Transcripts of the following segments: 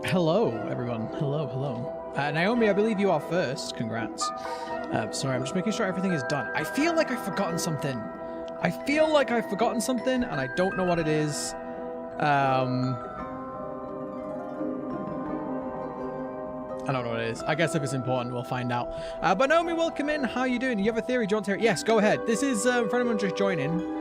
Hello, everyone. Hello, hello. Naomi, I believe you are first. Congrats. Sorry, I'm just making sure everything is done. I feel like I've forgotten something. I feel like I've forgotten something, and I don't know what it is. I don't know what it is. I guess if it's important, we'll find out. But Naomi, welcome in. How you doing? You have a theory? Do you want to hear it? Yes, go ahead. This is for anyone just joining.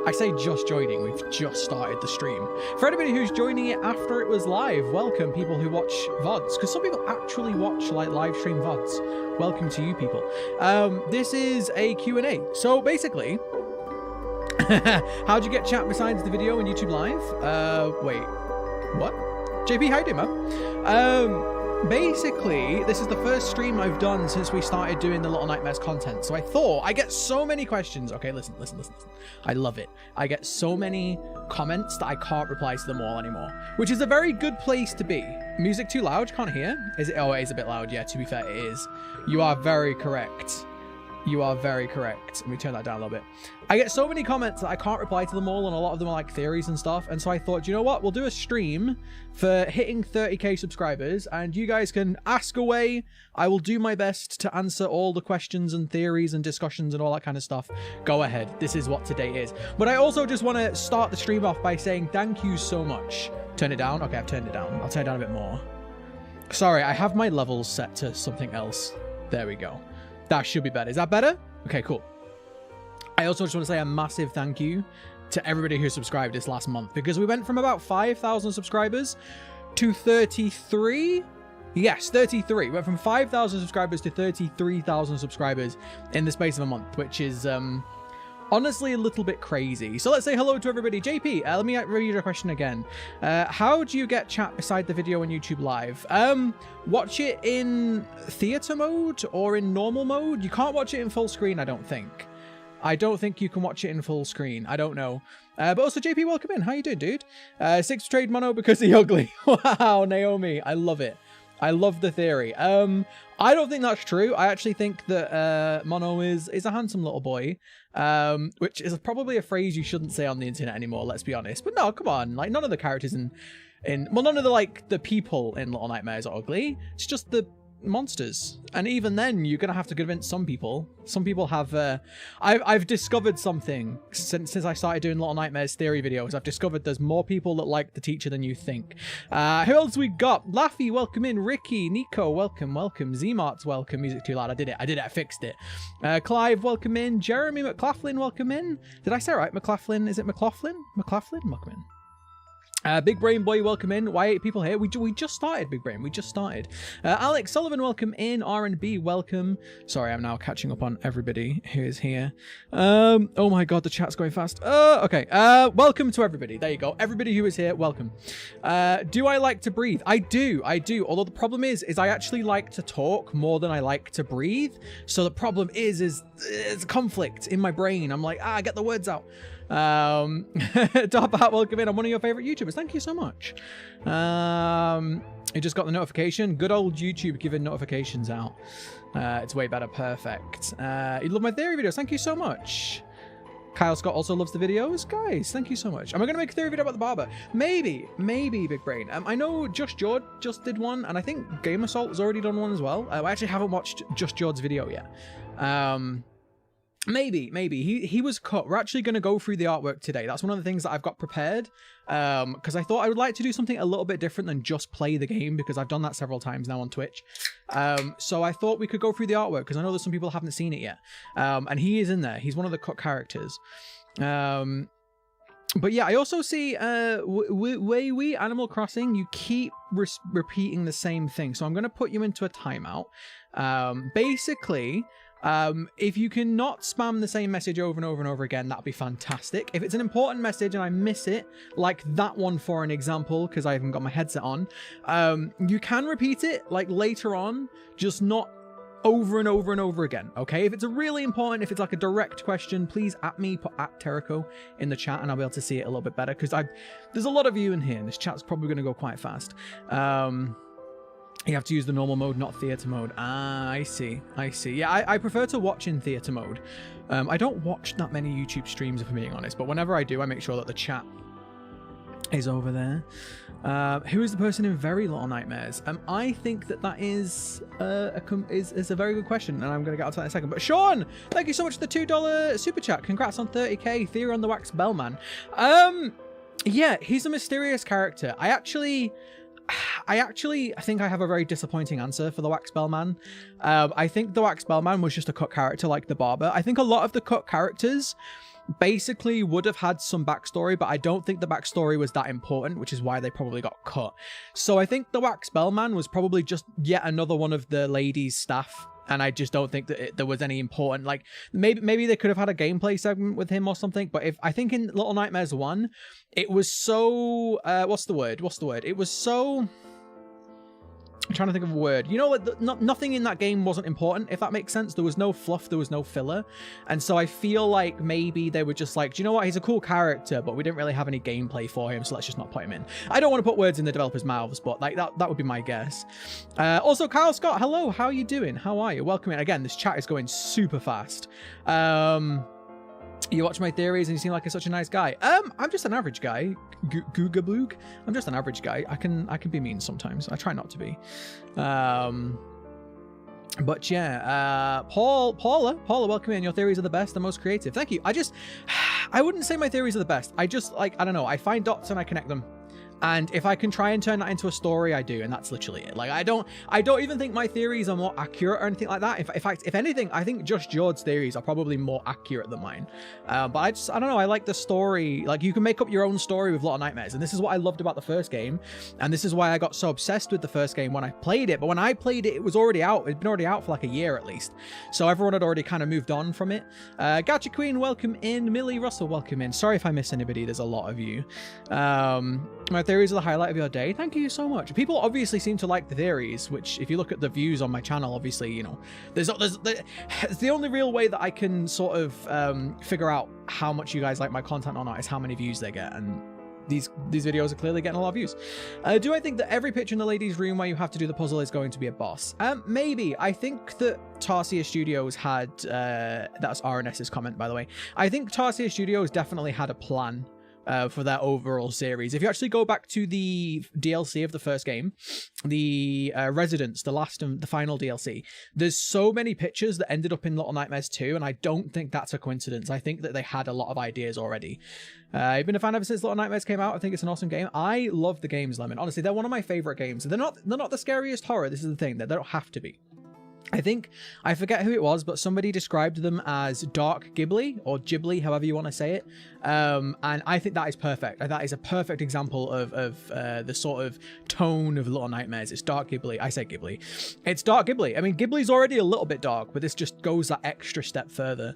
I say just joining, we've just started the stream. For anybody who's joining it after it was live, welcome people who watch VODs, because some people actually watch like live stream VODs. Welcome to you people. This is a Q&A. So basically, how'd you get chat besides the video and YouTube live? Wait, what? JP, how you doing, man? Basically, this is the first stream I've done since we started doing the Little Nightmares content. So I thought, I get so many questions. Okay, listen. I love it. I get so many comments that I can't reply to them all anymore, which is a very good place to be. Music too loud? Can't hear? Is it? Oh, it is a bit loud. Yeah, to be fair, it is. You are very correct. You are very correct. Let me turn that down a little bit. I get so many comments that I can't reply to them all, and a lot of them are like theories and stuff. And so I thought, you know what? We'll do a stream for hitting 30k subscribers, and you guys can ask away. I will do my best to answer all the questions and theories and discussions and all that kind of stuff. Go ahead. This is what today is. But I also just want to start the stream off by saying thank you so much. Turn it down? Okay, I've turned it down. I'll turn it down a bit more. Sorry, I have my levels set to something else. There we go. That should be better. Is that better? Okay, cool. I also just want to say a massive thank you to everybody who subscribed this last month, because we went from about 5,000 subscribers to 33. Yes, 33. We went from 5,000 subscribers to 33,000 subscribers in the space of a month, which is honestly a little bit crazy. So let's say hello to everybody. JP, let me read your question again. How do you get chat beside the video on YouTube live? Watch it in theater mode or in normal mode. You can't watch it in full screen, I don't think. I don't think you can watch it in full screen. I don't know. But also, JP, welcome in. How you doing, dude? 6 trade mono because the ugly. Wow, Naomi. I love it. I love the theory. I don't think that's true. I actually think that Mono is a handsome little boy, which is probably a phrase you shouldn't say on the internet anymore, let's be honest. But no, come on. Like, none of the characters well, none of the people in Little Nightmares are ugly. It's just the monsters, and even then you're gonna have to convince some people. Some people have I've discovered something since I started doing Little Nightmares theory videos. I've discovered there's more people that like the teacher than you think. Who else we got? Laffy, welcome in. Ricky, Nico, welcome. Zmart's welcome. Music too loud. I did it, I fixed it. Clive, welcome in. Jeremy McLaughlin, welcome in. Did I say it right? McLaughlin, is it McLaughlin? Welcome in. Big Brain Boy, welcome in. Why 8 people here? We just started, Big Brain. We just started. Alex Sullivan, welcome in. R&B, welcome. Sorry, I'm now catching up on everybody who is here. Oh my god, the chat's going fast. Okay. Welcome to everybody. There you go. Everybody who is here, welcome. Do I like to breathe? I do. Although the problem is I actually like to talk more than I like to breathe. So the problem is it's conflict in my brain. I'm like, get the words out. Top Hat, welcome in. I'm one of your favorite YouTubers. Thank you so much. You just got the notification. Good old YouTube giving notifications out. It's way better. Perfect. You love my theory videos. Thank you so much. Kyle Scott also loves the videos. Guys, thank you so much. Am I going to make a theory video about the barber? Maybe, Big Brain. I know Just George just did one, and I think Game Assault has already done one as well. I actually haven't watched Just George's video yet. Maybe he was cut. We're actually going to go through the artwork today. That's one of the things that I've got prepared, because I thought I would like to do something a little bit different than just play the game, because I've done that several times now on Twitch. So I thought we could go through the artwork, because I know there's some people who haven't seen it yet, and he is in there. He's one of the cut characters. But yeah, I also see we Animal Crossing, you keep repeating the same thing, so I'm going to put you into a timeout. Basically, if you can not spam the same message over and over and over again, that'd be fantastic. If it's an important message and I miss it, like that one for an example, because I haven't got my headset on, you can repeat it like later on, just not over and over and over again. Okay, if it's a really important, if it's like a direct question, please at me, put at Tericho in the chat, and I'll be able to see it a little bit better, because there's a lot of you in here and this chat's probably going to go quite fast. You have to use the normal mode, not theater mode. I see. Yeah, I prefer to watch in theater mode. I don't watch that many YouTube streams, if I'm being honest, but whenever I do, I make sure that the chat is over there. Who is the person in Very Little Nightmares? I think that is a very good question, and I'm going to get out to that in a second. But Sean, thank you so much for the $2 super chat. Congrats on 30k. Theory on the Wax Bellman. Yeah, he's a mysterious character. I actually think I have a very disappointing answer for the Wax Bellman. I think the Wax Bellman was just a cut character like the Barber. I think a lot of the cut characters basically would have had some backstory, but I don't think the backstory was that important, which is why they probably got cut. So I think the Wax Bellman was probably just yet another one of the ladies' staff, and I just don't think that there was any important, like, maybe they could have had a gameplay segment with him or something. But I think in Little Nightmares 1, it was so what's the word? It was so, I'm trying to think of a word. You know, like nothing in that game wasn't important, if that makes sense. There was no fluff, there was no filler. And so I feel like maybe they were just like, do you know what? He's a cool character, but we didn't really have any gameplay for him, so let's just not put him in. I don't want to put words in the developers' mouths, but like that would be my guess. Also, Kyle Scott, hello. How are you doing? How are you? Welcome in. Again, this chat is going super fast. You watch my theories and you seem like such a nice guy. I'm just an average guy. Googaboog. I'm just an average guy. I can be mean sometimes. I try not to be. But yeah, Paula, welcome in. Your theories are the best, the most creative. Thank you. I wouldn't say my theories are the best. I just, like, I don't know. I find dots and I connect them. And if I can try and turn that into a story, I do, and that's literally it. Like, I don't even think my theories are more accurate or anything like that. In fact, if anything, I think Just George's theories are probably more accurate than mine. But I don't know. I like the story. Like, you can make up your own story with Little Nightmares, and this is what I loved about the first game, and this is why I got so obsessed with the first game when I played it. But when I played it, it was already out. It'd been already out for like a year at least, so everyone had already kind of moved on from it. Gacha Queen, welcome in. Millie Russell, welcome in. Sorry if I miss anybody. There's a lot of you. My theories are the highlight of your day. Thank you so much. People obviously seem to like the theories, which if you look at the views on my channel, obviously, you know, it's the only real way that I can sort of figure out how much you guys like my content or not is how many views they get, and these videos are clearly getting a lot of views. Do I think that every picture in the ladies' room where you have to do the puzzle is going to be a boss? Maybe. I think that Tarsier Studios had that's RNS's comment, by the way. I think Tarsier Studios definitely had a plan for that overall series. If you actually go back to the DLC of the first game, the Residence, the last and the final DLC, there's so many pictures that ended up in Little Nightmares 2, and I don't think that's a coincidence. I think that they had a lot of ideas already. I've been a fan ever since Little Nightmares came out. I think it's an awesome game. I love the games, Lemon. Honestly, they're one of my favorite games. They're not the scariest horror. This is the thing. They don't have to be. I think, I forget who it was, but somebody described them as dark Ghibli, or Ghibli, however you want to say it. And I think that is perfect. That is a perfect example of the sort of tone of Little Nightmares. It's dark Ghibli. I say Ghibli. It's dark Ghibli. I mean, Ghibli's already a little bit dark, but this just goes that extra step further.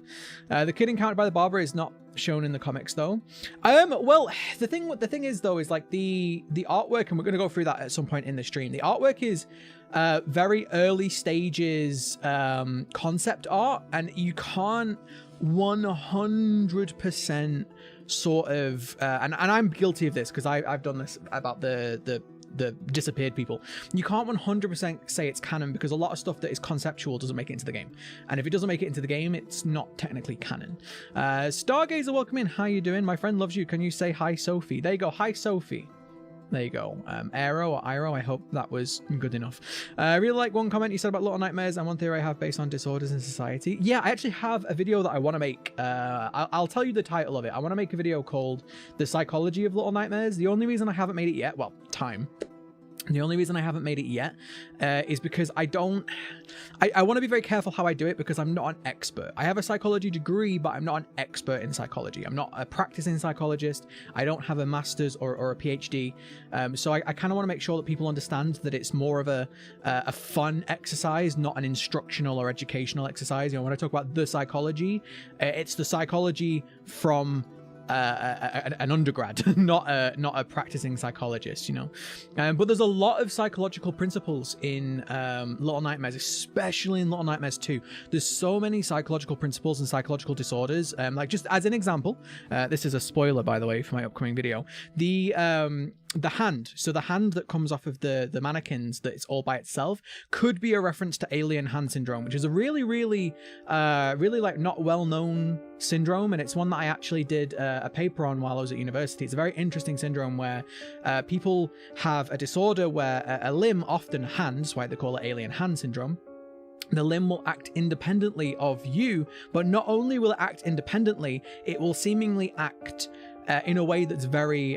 The kid encountered by the barber is not shown in the comics though. Well, the thing is though, is like the artwork, and we're going to go through that at some point in the stream. The artwork is very early stages concept art, and you can't 100% sort of and I'm guilty of this because I've done this about the disappeared people. You can't 100% say it's canon because a lot of stuff that is conceptual doesn't make it into the game, and if it doesn't make it into the game, it's not technically canon. Stargazer, welcome in. How you doing? My friend loves you. Can you say hi, Sophie? There you go. Hi, Sophie. There you go. Aero or Iro, I hope that was good enough. I really like one comment you said about Little Nightmares and one theory I have based on disorders in society. Yeah, I actually have a video that I want to make. I'll tell you the title of it. I want to make a video called The Psychology of Little Nightmares. The only reason I haven't made it yet, well, time. The only reason I haven't made it yet is because I want to be very careful how I do it, because I'm not an expert. I have a psychology degree, but I'm not an expert in psychology. I'm not a practicing psychologist. I don't have a master's or a PhD. So I kind of want to make sure that people understand that it's more of a fun exercise, not an instructional or educational exercise. You know, when I talk about the psychology, it's the psychology from an undergrad, not a practicing psychologist, you know. But there's a lot of psychological principles in Little Nightmares, especially in Little Nightmares 2. There's so many psychological principles and psychological disorders. Like, just as an example, this is a spoiler, by the way, for my upcoming video. the hand, so the hand that comes off of the mannequins, that it's all by itself, could be a reference to alien hand syndrome, which is a really like not well known syndrome, and it's one that I actually did a paper on while I was at university. It's a very interesting syndrome where people have a disorder where a limb, often hands, why they call it alien hand syndrome, the limb will act independently of you, but not only will it act independently, it will seemingly act in a way that's very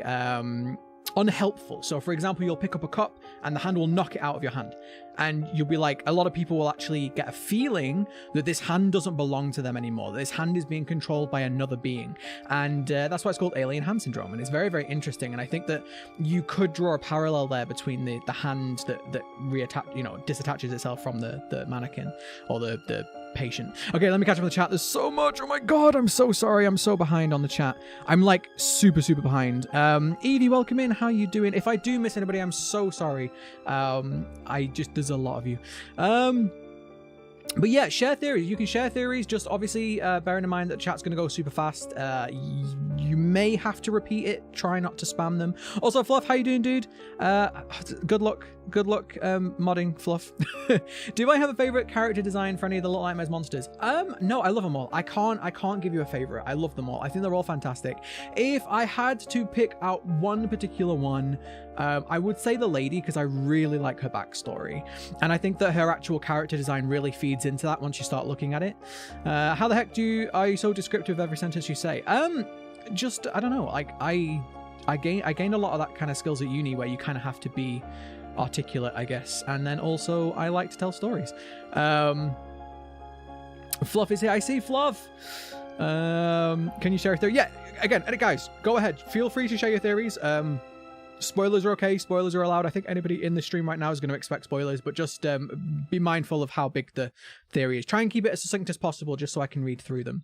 unhelpful. So for example, you'll pick up a cup and the hand will knock it out of your hand, and you'll be like, a lot of people will actually get a feeling that this hand doesn't belong to them anymore, that this hand is being controlled by another being, and that's why it's called alien hand syndrome. And it's very, very interesting, and I think that you could draw a parallel there between the hand that disattaches itself from the mannequin or the patient. Okay, let me catch up with the chat. There's so much. Oh my god, I'm so sorry. I'm so behind on the chat. I'm like super behind. Evie, welcome in. How you doing? If I do miss anybody, I'm so sorry. There's a lot of you. But yeah, share theories. You can share theories, just obviously bearing in mind that chat's going to go super fast. You may have to repeat it. Try not to spam them. Also, Fluff, how you doing, dude? Good luck modding, Fluff. Do I have a favorite character design for any of the Little Nightmares monsters? No, I love them all. I can't give you a favorite. I love them all. I think they're all fantastic. If I had to pick out one particular one, I would say the lady, because I really like her backstory, and I think that her actual character design really feeds into that once you start looking at it. How the heck are you so descriptive of every sentence you say? Just, I don't know, like I gained a lot of that kind of skills at uni, where you kind of have to be articulate, I guess, and then also I like to tell stories. Fluff is here. I see Fluff. Can you share a theory? Yeah, again, guys, go ahead, feel free to share your theories. Spoilers are okay. Spoilers are allowed. I think anybody in the stream right now is going to expect spoilers, but just be mindful of how big the theory is. Try and keep it as succinct as possible, just so I can read through them.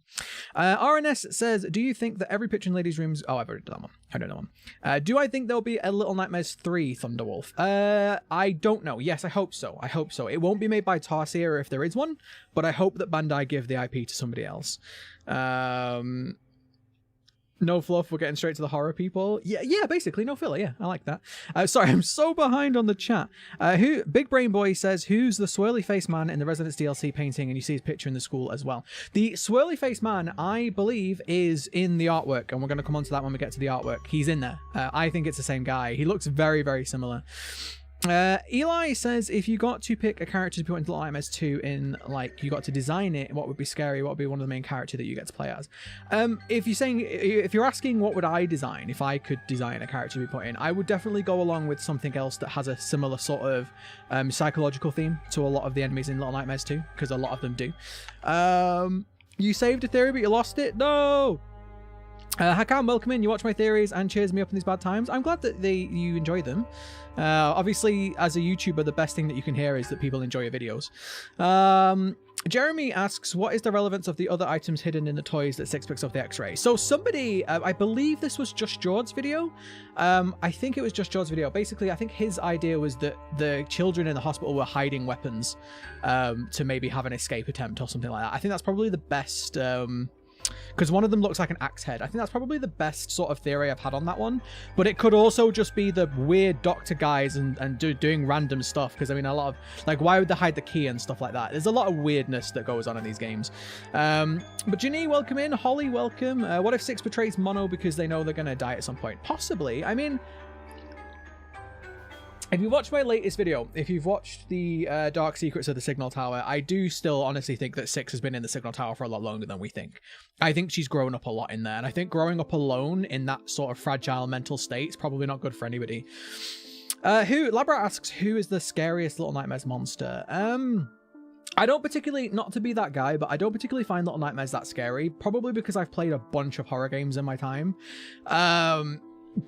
RNS says, do you think that every picture in ladies' rooms... Oh, I've already done that one. I don't know one. Do I think there'll be a Little Nightmares 3 Thunderwolf? I don't know. Yes, I hope so. I hope so. It won't be made by Tarsier if there is one, but I hope that Bandai give the IP to somebody else. No fluff, we're getting straight to the horror people. Yeah, basically, no filler. Yeah, I like that. Sorry, I'm so behind on the chat. Big Brain Boy says, who's the swirly face man in the Residence DLC painting? And you see his picture in the school as well. The swirly face man, I believe, is in the artwork, and we're going to come on to that when we get to the artwork. He's in there. I think it's the same guy. He looks very, very similar. Eli says, if you got to pick a character to put into Little Nightmares 2 in, like, you got to design it, what would be scary? What would be one of the main characters that you get to play as? If you're asking what would I design if I could design a character to be put in, I would definitely go along with something else that has a similar sort of psychological theme to a lot of the enemies in Little Nightmares 2, because a lot of them do. You saved a theory, but you lost it? No! Hakam, welcome in. You watch my theories and cheers me up in these bad times. I'm glad that you enjoy them. Obviously, as a YouTuber, the best thing that you can hear is that people enjoy your videos. Jeremy asks, what is the relevance of the other items hidden in the toys that Six picks up the X-ray? So somebody, I believe this was Just George's video. I think it was Just George's video. Basically, I think his idea was that the children in the hospital were hiding weapons to maybe have an escape attempt or something like that. I think that's probably the best... because one of them looks like an axe head. I think that's probably the best sort of theory I've had on that one. But it could also just be the weird doctor guys and doing random stuff. Because, I mean, a lot of... Like, why would they hide the key and stuff like that? There's a lot of weirdness that goes on in these games. But Ginny, welcome in. Holly, welcome. What if Six betrays Mono because they know they're going to die at some point? Possibly. I mean... If you watched my latest video, if you've watched the Dark Secrets of the Signal Tower, I do still honestly think that Six has been in the Signal Tower for a lot longer than we think. I think she's grown up a lot in there, and I think growing up alone in that sort of fragile mental state is probably not good for anybody. Labra asks, who is the scariest Little Nightmares monster? I don't particularly, not to be that guy, but I don't particularly find Little Nightmares that scary, probably because I've played a bunch of horror games in my time.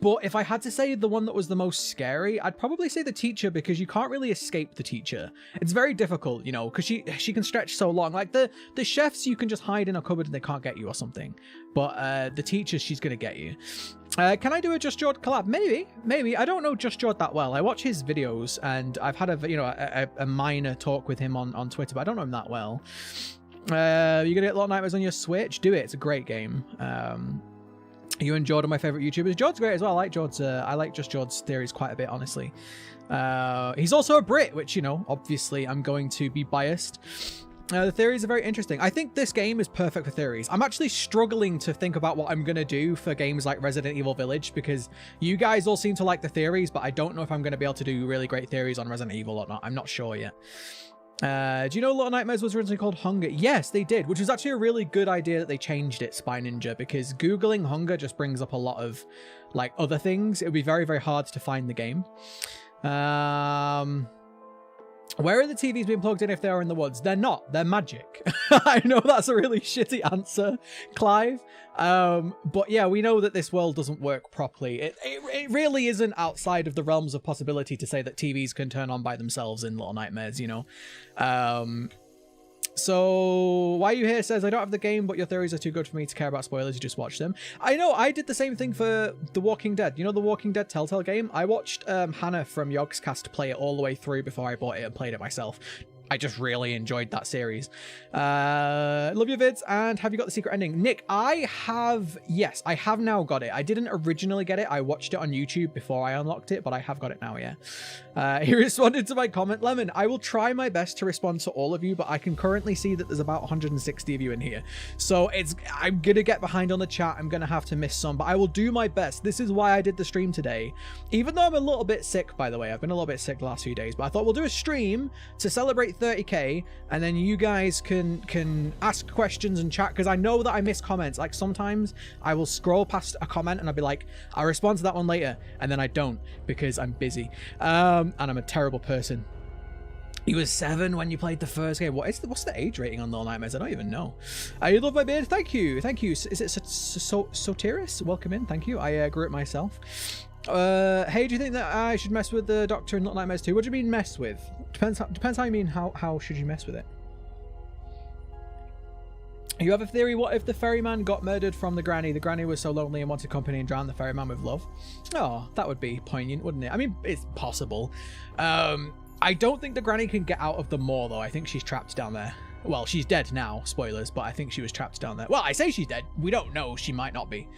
But if I had to say the one that was the most scary, I'd probably say the teacher, because you can't really escape the teacher. It's very difficult, you know, because she can stretch so long. Like the chefs, you can just hide in a cupboard and they can't get you or something. But the teacher, she's going to get you. Can I do a Just George collab? Maybe. I don't know Just George that well. I watch his videos and I've had a minor talk with him on Twitter, but I don't know him that well. You're going to get Little Nightmares on your Switch? Do it. It's a great game. You and Jordan, my favorite YouTubers. Jordan's great as well. I like Jordan's. I like just Jordan's theories quite a bit, honestly. He's also a Brit, which, you know, obviously I'm going to be biased. The theories are very interesting. I think this game is perfect for theories. I'm actually struggling to think about what I'm going to do for games like Resident Evil Village, because you guys all seem to like the theories, but I don't know if I'm going to be able to do really great theories on Resident Evil or not. I'm not sure yet. Do you know Little Nightmares was originally called Hunger? Yes, they did, which was actually a really good idea that they changed it, Spy Ninja, because Googling Hunger just brings up a lot of, like, other things. It would be very, very hard to find the game. Where are the TVs being plugged in if they are in the woods? They're not. They're magic. I know that's a really shitty answer, Clive. But yeah, we know that this world doesn't work properly. It really isn't outside of the realms of possibility to say that TVs can turn on by themselves in Little Nightmares, you know? So why you here says, I don't have the game, but your theories are too good for me to care about spoilers. You just watch them. I know, I did the same thing for The Walking Dead. You know, The Walking Dead Telltale game? I watched Hannah from Yogscast play it all the way through before I bought it and played it myself. I just really enjoyed that series. Love your vids. And have you got the secret ending? Nick, yes, I have now got it. I didn't originally get it. I watched it on YouTube before I unlocked it, but I have got it now, yeah. He responded to my comment. Lemon, I will try my best to respond to all of you, but I can currently see that there's about 160 of you in here. So I'm going to get behind on the chat. I'm going to have to miss some, but I will do my best. This is why I did the stream today. Even though I'm a little bit sick, by the way. I've been a little bit sick the last few days, but I thought we'll do a stream to celebrate 30k, and then you guys can ask questions and chat, because I know that I miss comments. Like, sometimes I will scroll past a comment and I'll be like, I'll respond to that one later, and then I don't because I'm busy, and I'm a terrible person. You were 7 when you played the first game. What's the age rating on Little Nightmares? I don't even know. You love my beard. Thank you. Is it Soteris? Welcome in. Thank you. I grew it myself. Hey, do you think that I should mess with the Doctor in Little Nightmares 2? What do you mean mess with? Depends how you mean. How should you mess with it? You have a theory. What if the ferryman got murdered from the granny? The granny was so lonely and wanted company and drowned the ferryman with love. Oh, that would be poignant, wouldn't it? I mean, it's possible. I don't think the granny can get out of the moor, though. I think she's trapped down there. Well, she's dead now. Spoilers, but I think she was trapped down there. Well, I say she's dead. We don't know. She might not be.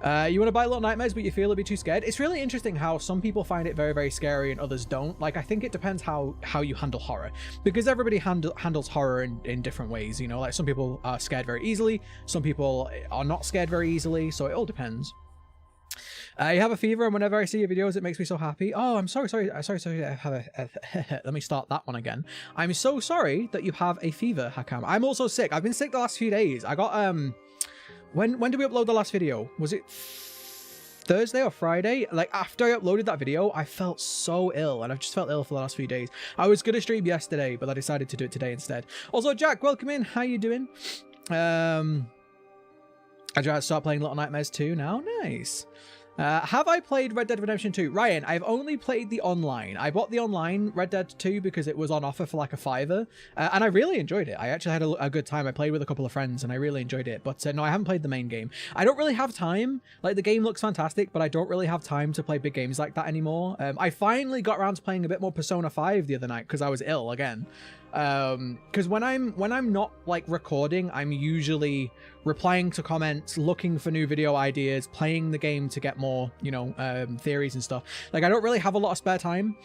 You want to buy Little Nightmares, but you feel a bit too scared? It's really interesting how some people find it very, very scary and others don't. Like, I think it depends how you handle horror, because everybody handles horror in different ways, you know? Like, some people are scared very easily, some people are not scared very easily, so it all depends. You have a fever, and whenever I see your videos, it makes me so happy. Oh, I'm sorry. I have let me start that one again. I'm so sorry that you have a fever, Hakam. I'm also sick. I've been sick the last few days. I got, when did we upload the last video? Was it Thursday or Friday? Like, after I uploaded that video, I felt so ill, and I've just felt ill for the last few days. I was gonna stream yesterday, but I decided to do it today instead. Also, Jack, welcome in. How you doing? I tried to start playing Little Nightmares 2 now. Nice. Have I played Red Dead Redemption 2? Ryan, I've only played the online. I bought the online Red Dead 2 because it was on offer for like a $5, and I really enjoyed it. I actually had a good time. I played with a couple of friends and I really enjoyed it, but no, I haven't played the main game. I don't really have time. Like, the game looks fantastic, but I don't really have time to play big games like that anymore. I finally got around to playing a bit more Persona 5 the other night because I was ill again. Because when I'm not like recording, I'm usually replying to comments, looking for new video ideas, playing the game to get more, you know, theories and stuff. Like, I don't really have a lot of spare time.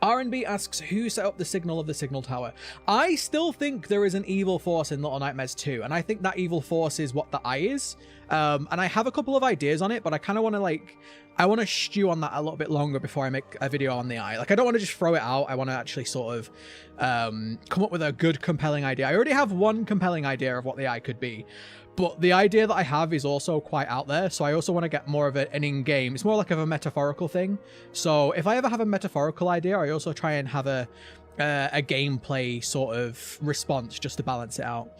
R&B asks, who set up the signal of the signal tower? I still think there is an evil force in Little Nightmares 2, and I think that evil force is what the eye is. And I have a couple of ideas on it, but I kind of want to, like, I want to stew on that a little bit longer before I make a video on the eye. Like, I don't want to just throw it out. I want to actually sort of come up with a good, compelling idea. I already have one compelling idea of what the eye could be, but the idea that I have is also quite out there. So I also want to get more of an in-game. It's more like of a metaphorical thing. So if I ever have a metaphorical idea, I also try and have a gameplay sort of response just to balance it out.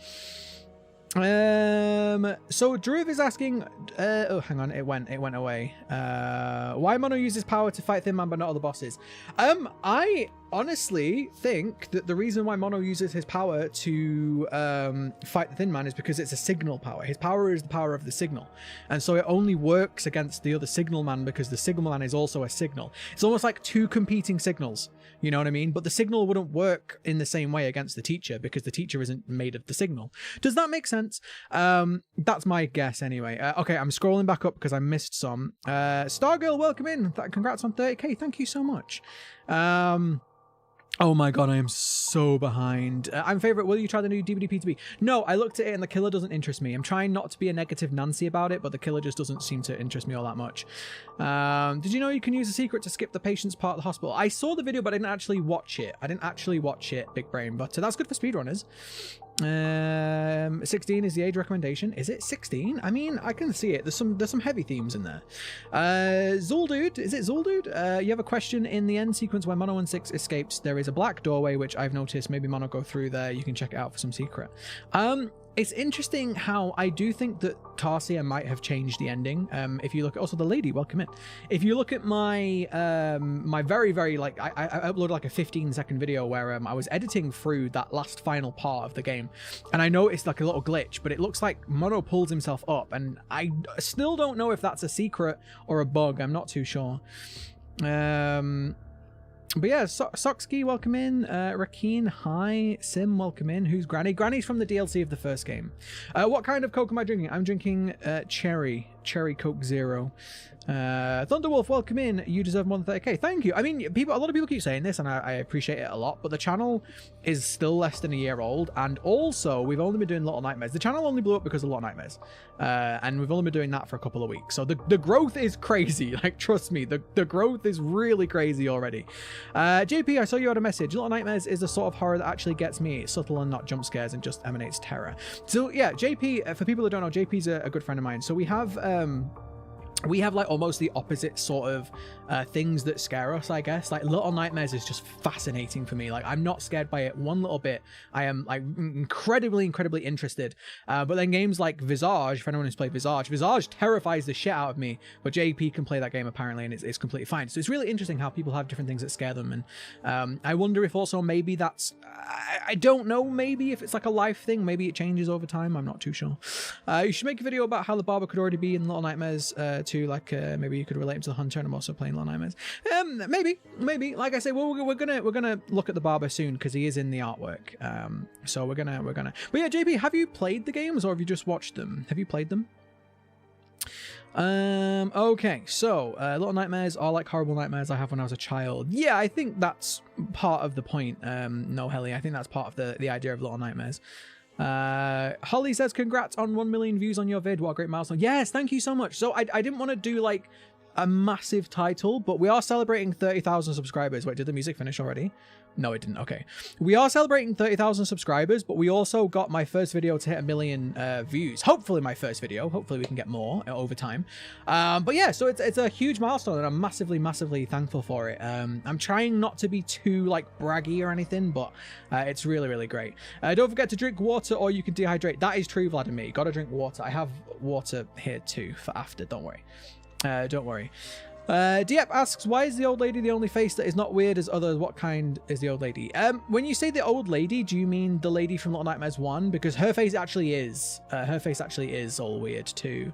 So Drew is asking, oh, hang on, it went away. Why Mono uses power to fight Thin Man but not other bosses? I honestly think that the reason why Mono uses his power to fight the Thin Man is because it's a signal power. His power is the power of the signal. And so it only works against the other signal man because the signal man is also a signal. It's almost like two competing signals, you know what I mean? But the signal wouldn't work in the same way against the teacher because the teacher isn't made of the signal. Does that make sense? That's my guess anyway. Okay, I'm scrolling back up because I missed some. Stargirl, welcome in. Congrats on 30k. Thank you so much. Oh my god, I am so behind. I'm favorite. Will you try the new DVD P2B? No, I looked at it and the killer doesn't interest me. I'm trying not to be a negative Nancy about it, but the killer just doesn't seem to interest me all that much. Did you know you can use a secret to skip the patient's part of the hospital? I saw the video, but I didn't actually watch it. Big brain, but that's good for speedrunners. 16 is the age recommendation. Is it 16? I mean, I can see it. There's some heavy themes in there. Zuldude, is it Zuldude? You have a question. In the end sequence where Mono and 6 escapes, there is a black doorway, which I've noticed. Maybe Mono go through there. You can check it out for some secret. It's interesting how I do think that Tarsia might have changed the ending. If you look at also the lady, welcome in. If you look at my my very like I uploaded like a 15-second video where I was editing through that last final part of the game, and I noticed like a little glitch, but it looks like Mono pulls himself up, and I still don't know if that's a secret or a bug. I'm not too sure. But yeah, Soxky, welcome in. Rakeen, hi. Sim, welcome in. Who's Granny? Granny's from the DLC of the first game. What kind of Coke am I drinking? I'm drinking Cherry Coke Zero. Thunderwolf, welcome in. You deserve more than 30k. Thank you. I mean, a lot of people keep saying this, and I appreciate it a lot, but the channel is still less than a year old, and also we've only been doing Little Nightmares. The channel only blew up because of Little Nightmares, and we've only been doing that for a couple of weeks. So the growth is crazy. Like, trust me, the growth is really crazy already. JP, I saw you had a message. Little Nightmares is the sort of horror that actually gets me. It's subtle and not jump scares and just emanates terror. So yeah, JP, for people that don't know, JP's a good friend of mine. So we have like almost the opposite sort of things that scare us, I guess. Like Little Nightmares is just fascinating for me. Like, I'm not scared by it one little bit. I am like incredibly interested. But then games like Visage, for anyone who's played Visage terrifies the shit out of me, but JP can play that game apparently, and it's completely fine. So it's really interesting how people have different things that scare them. And I wonder if also maybe that's, I don't know, maybe if it's like a life thing, maybe it changes over time. I'm not too sure. You should make a video about how the barber could already be in Little Nightmares too. Like maybe you could relate him to the hunter, and I'm also playing Little Nightmares. Maybe. Like I say, we're gonna look at the barber soon because he is in the artwork. So we're gonna. But yeah, JP, have you played the games or have you just watched them? Have you played them? Okay, so Little Nightmares are like horrible nightmares I have when I was a child. Yeah, I think that's part of the point. No, Helly, I think that's part of the idea of Little Nightmares. Holly says congrats on 1 million views on your vid. What a great milestone. Yes, thank you so much. So I didn't want to do like a massive title, but we are celebrating 30,000 subscribers. Wait, did the music finish already? No, it didn't. Okay, we are celebrating 30,000 subscribers, but we also got my first video to hit 1 million views. Hopefully my first video. Hopefully we can get more over time. But yeah, so it's a huge milestone, and I'm massively thankful for it. I'm trying not to be too like braggy or anything, but it's really great. Don't forget to drink water or you can dehydrate. That is true, Vladimir. You gotta drink water. I have water here too for after. Don't worry. Don't worry. Diep asks, why is the old lady the only face that is not weird as others? What kind is the old lady? When you say the old lady, do you mean the lady from Little Nightmares 1? Because her face actually is. Her face actually is all weird too.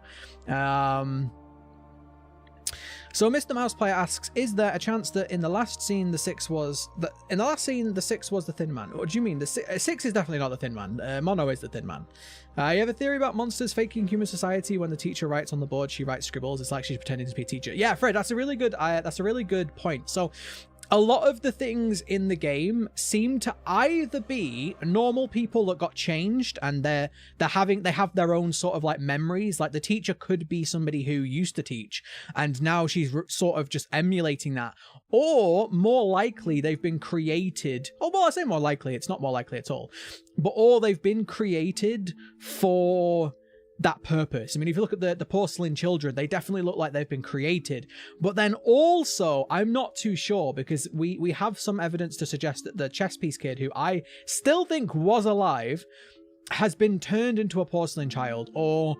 So Mr. Mouseplayer asks, is there a chance that in the last scene the six was the Thin Man? What do you mean? The six is definitely not the Thin Man. Mono is the Thin Man. You have a theory about monsters faking human society. When the teacher writes on the board, she writes scribbles. It's like she's pretending to be a teacher. Yeah, Fred, that's a really good point. So a lot of the things in the game seem to either be normal people that got changed and they have their own sort of like memories. Like the teacher could be somebody who used to teach and now she's sort of just emulating that. Or more likely they've been created. Oh, well, I say more likely. It's not more likely at all. Or they've been created for that purpose. I mean, if you look at the porcelain children, they definitely look like they've been created. But then also, I'm not too sure because we have some evidence to suggest that the chess piece kid, who I still think was alive, has been turned into a porcelain child, or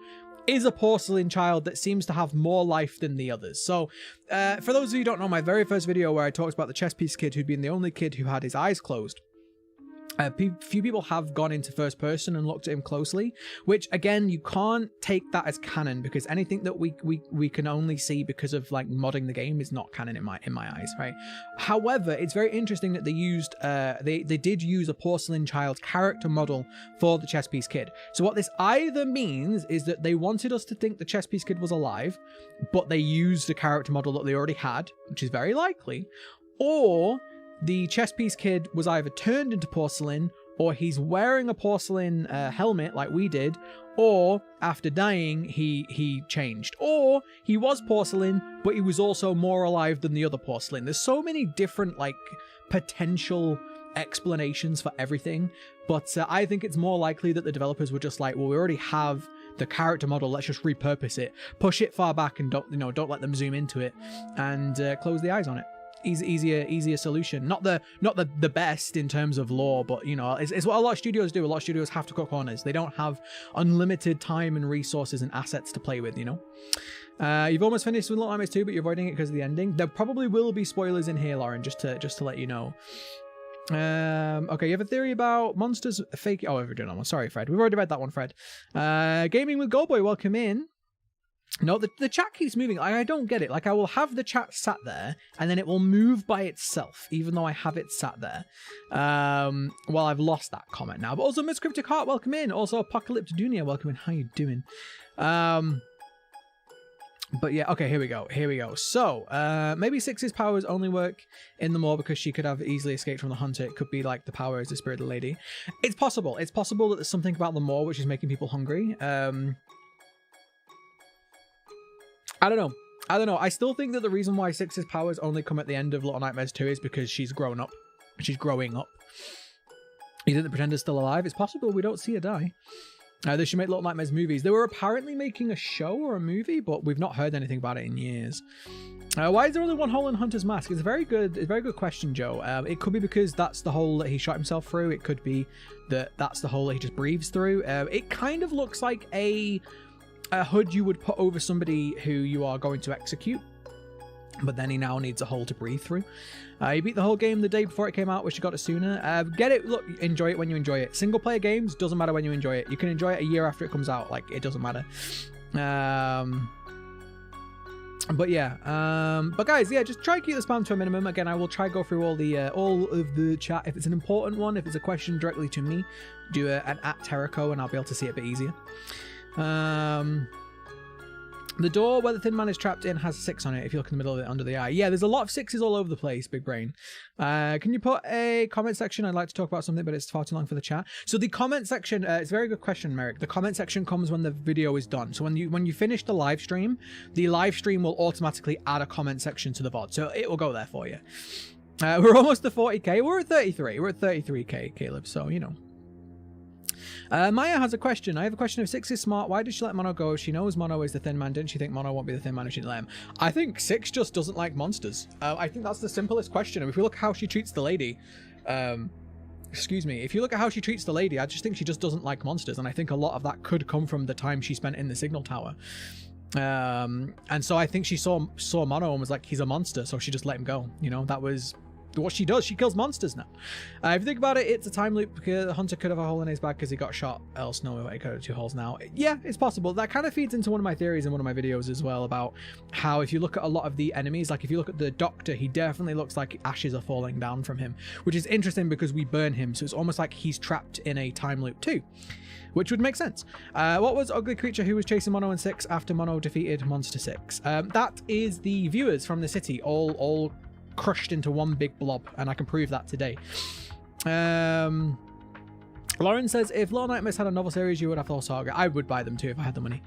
is a porcelain child that seems to have more life than the others. So for those of you who don't know, my very first video where I talked about the chess piece kid who'd been the only kid who had his eyes closed, few people have gone into first person and looked at him closely, which again, you can't take that as canon, because anything that we can only see because of like modding the game is not canon in my eyes, right? However, it's very interesting that they used they did use a porcelain child character model for the chess piece kid. So what this either means is that they wanted us to think the chess piece kid was alive, but they used a character model that they already had, which is very likely, or the chess piece kid was either turned into porcelain, or he's wearing a porcelain helmet like we did, or after dying he changed, or he was porcelain but he was also more alive than the other porcelain. There's so many different like potential explanations for everything, but I think it's more likely that the developers were just like, well, we already have the character model, let's just repurpose it, push it far back, and don't let them zoom into it, and close the eyes on it. Easier solution. Not the best in terms of lore, but you know, it's what a lot of studios do. A lot of studios have to cut corners. They don't have unlimited time and resources and assets to play with, you know. You've almost finished with Little Nightmares 2, but you're avoiding it because of the ending. There probably will be spoilers in here, Lauren, just to let you know. Okay, you have a theory about monsters fake. Oh, we're doing that one. Sorry, Fred. We've already read that one, Fred. Gaming with Goldboy, welcome in. No, the chat keeps moving. I don't get it. Like, I will have the chat sat there, and then it will move by itself, even though I have it sat there. Well, I've lost that comment now. But also, Miss Cryptic Heart, welcome in. Also, Apocalypse Dunia, welcome in. How you doing? But yeah, okay, here we go. So, maybe Six's powers only work in the Moor because she could have easily escaped from the Hunter. It could be like the power is the spirit of the lady. It's possible. It's possible that there's something about the Moor which is making people hungry. I don't know. I still think that the reason why Six's powers only come at the end of Little Nightmares 2 is because she's grown up. She's growing up. You think the Pretender's still alive? It's possible we don't see her die. They should make Little Nightmares movies. They were apparently making a show or a movie, but we've not heard anything about it in years. Why is there only one hole in Hunter's mask? It's a very good question, Joe. It could be because that's the hole that he shot himself through. It could be that that's the hole that he just breathes through. It kind of looks like a hood you would put over somebody who you are going to execute, but then he now needs a hole to breathe through. You beat the whole game the day before it came out. Wish you got it sooner. Get it. Look, enjoy it when you enjoy it. Single player games, doesn't matter when you enjoy it. You can enjoy it a year after it comes out. Like, it doesn't matter. But yeah, but guys, yeah, just try to keep the spam to a minimum. Again, I will try to go through all of the chat. If it's an important one, if it's a question directly to me, do an @Tericho and I'll be able to see it a bit easier. The door where the Thin Man is trapped in has a 6 on it if you look in the middle of it under the eye. Yeah, there's a lot of 6s all over the place, Big Brain. Can you put a comment section? I'd like to talk about something, but it's far too long for the chat. So the comment section, it's a very good question, Merrick. The comment section comes when the video is done. So when you finish the live stream will automatically add a comment section to the VOD. So it will go there for you. We're almost to 40k. We're at 33. We're at 33k, Caleb. So, you know. Maya has a question. I have a question. If Six is smart, why did she let Mono go? She knows Mono is the Thin Man. Didn't she think Mono won't be the Thin Man if she didn't let him? I think Six just doesn't like monsters. I think that's the simplest question. If we look at how she treats the lady, excuse me, if you look at how she treats the lady, I just think she just doesn't like monsters. And I think a lot of that could come from the time she spent in the signal tower. And so I think she saw Mono and was like, he's a monster. So she just let him go. You know, that was what she does. She kills monsters now. If you think about it, it's a time loop because the Hunter could have a hole in his back because he got shot. Else no, he could have 2 holes now. Yeah, it's possible. That kind of feeds into one of my theories in one of my videos as well about how if you look at a lot of the enemies, like if you look at the Doctor, he definitely looks like ashes are falling down from him, which is interesting because we burn him. So it's almost like he's trapped in a time loop too, which would make sense. What was Ugly Creature who was chasing Mono and Six after Mono defeated Monster 6? That is the viewers from the city all crushed into one big blob, and I can prove that today. Lauren says, if Little Nightmares had a novel series, you would have the whole saga. I would buy them too if I had the money.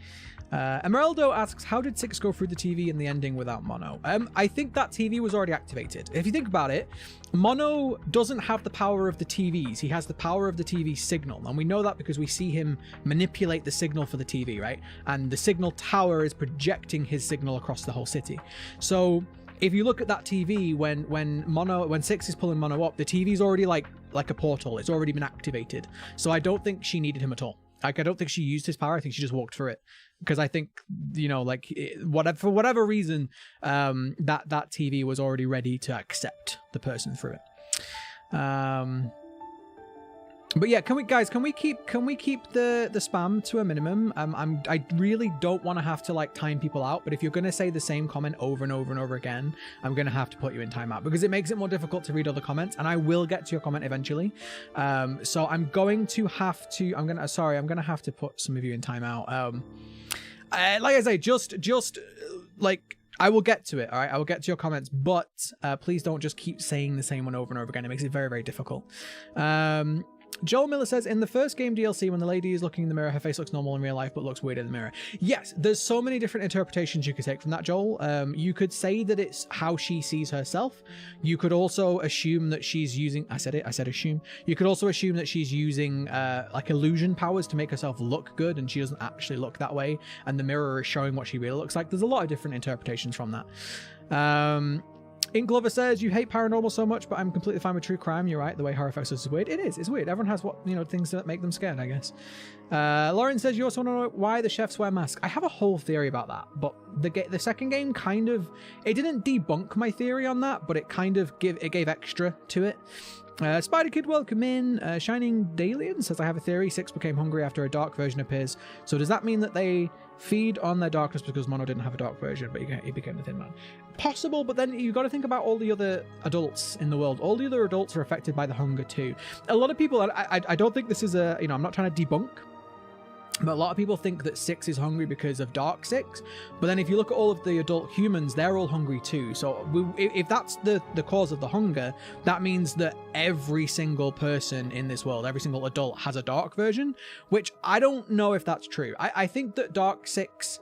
Emeraldo asks, how did Six go through the TV in the ending without Mono? I think that TV was already activated. If you think about it, Mono doesn't have the power of the TVs. He has the power of the TV signal. And we know that because we see him manipulate the signal for the TV, right? And the signal tower is projecting his signal across the whole city. So if you look at that TV, when Six is pulling Mono up, the TV's already like a portal. It's already been activated. So I don't think she needed him at all. Like, I don't think she used his power. I think she just walked through it. Because I think, you know, like, for whatever reason, that TV was already ready to accept the person through it. But yeah, can we keep the spam to a minimum? I really don't want to have to like time people out, but if you're gonna say the same comment over and over and over again, I'm gonna have to put you in timeout because it makes it more difficult to read other comments, and I will get to your comment eventually. So I'm gonna have to put some of you in timeout. Like I say, just like, I will get to it, all right? I will get to your comments, but please don't just keep saying the same one over and over again. It makes it very, very difficult. Joel Miller says, in the first game DLC, when the lady is looking in the mirror, her face looks normal in real life, but looks weird in the mirror. Yes, there's so many different interpretations you could take from that, Joel. You could say that it's how she sees herself. You could also assume that she's using... I said assume. You could also assume that she's using like illusion powers to make herself look good, and she doesn't actually look that way, and the mirror is showing what she really looks like. There's a lot of different interpretations from that. Ink Glover says, you hate paranormal so much, but I'm completely fine with true crime. You're right. The way horror affects us is weird. It is. It's weird. Everyone has things that make them scared, I guess. Lauren says, you also want to know why the chefs wear masks. I have a whole theory about that, but the second game kind of, it didn't debunk my theory on that, but it kind of gave extra to it. Spider Kid, welcome in. Shining Dalian says, I have a theory. Six became hungry after a dark version appears. So does that mean that they feed on their darkness because Mono didn't have a dark version, but he became the Thin Man? Possible, but then you've got to think about all the other adults in the world. All the other adults are affected by the hunger too. A lot of people, I don't think this is a, I'm not trying to debunk, but a lot of people think that Six is hungry because of Dark Six. But then if you look at all of the adult humans, they're all hungry too. So if that's the cause of the hunger, that means that every single person in this world, every single adult has a dark version, which I don't know if that's true. I think that Dark Six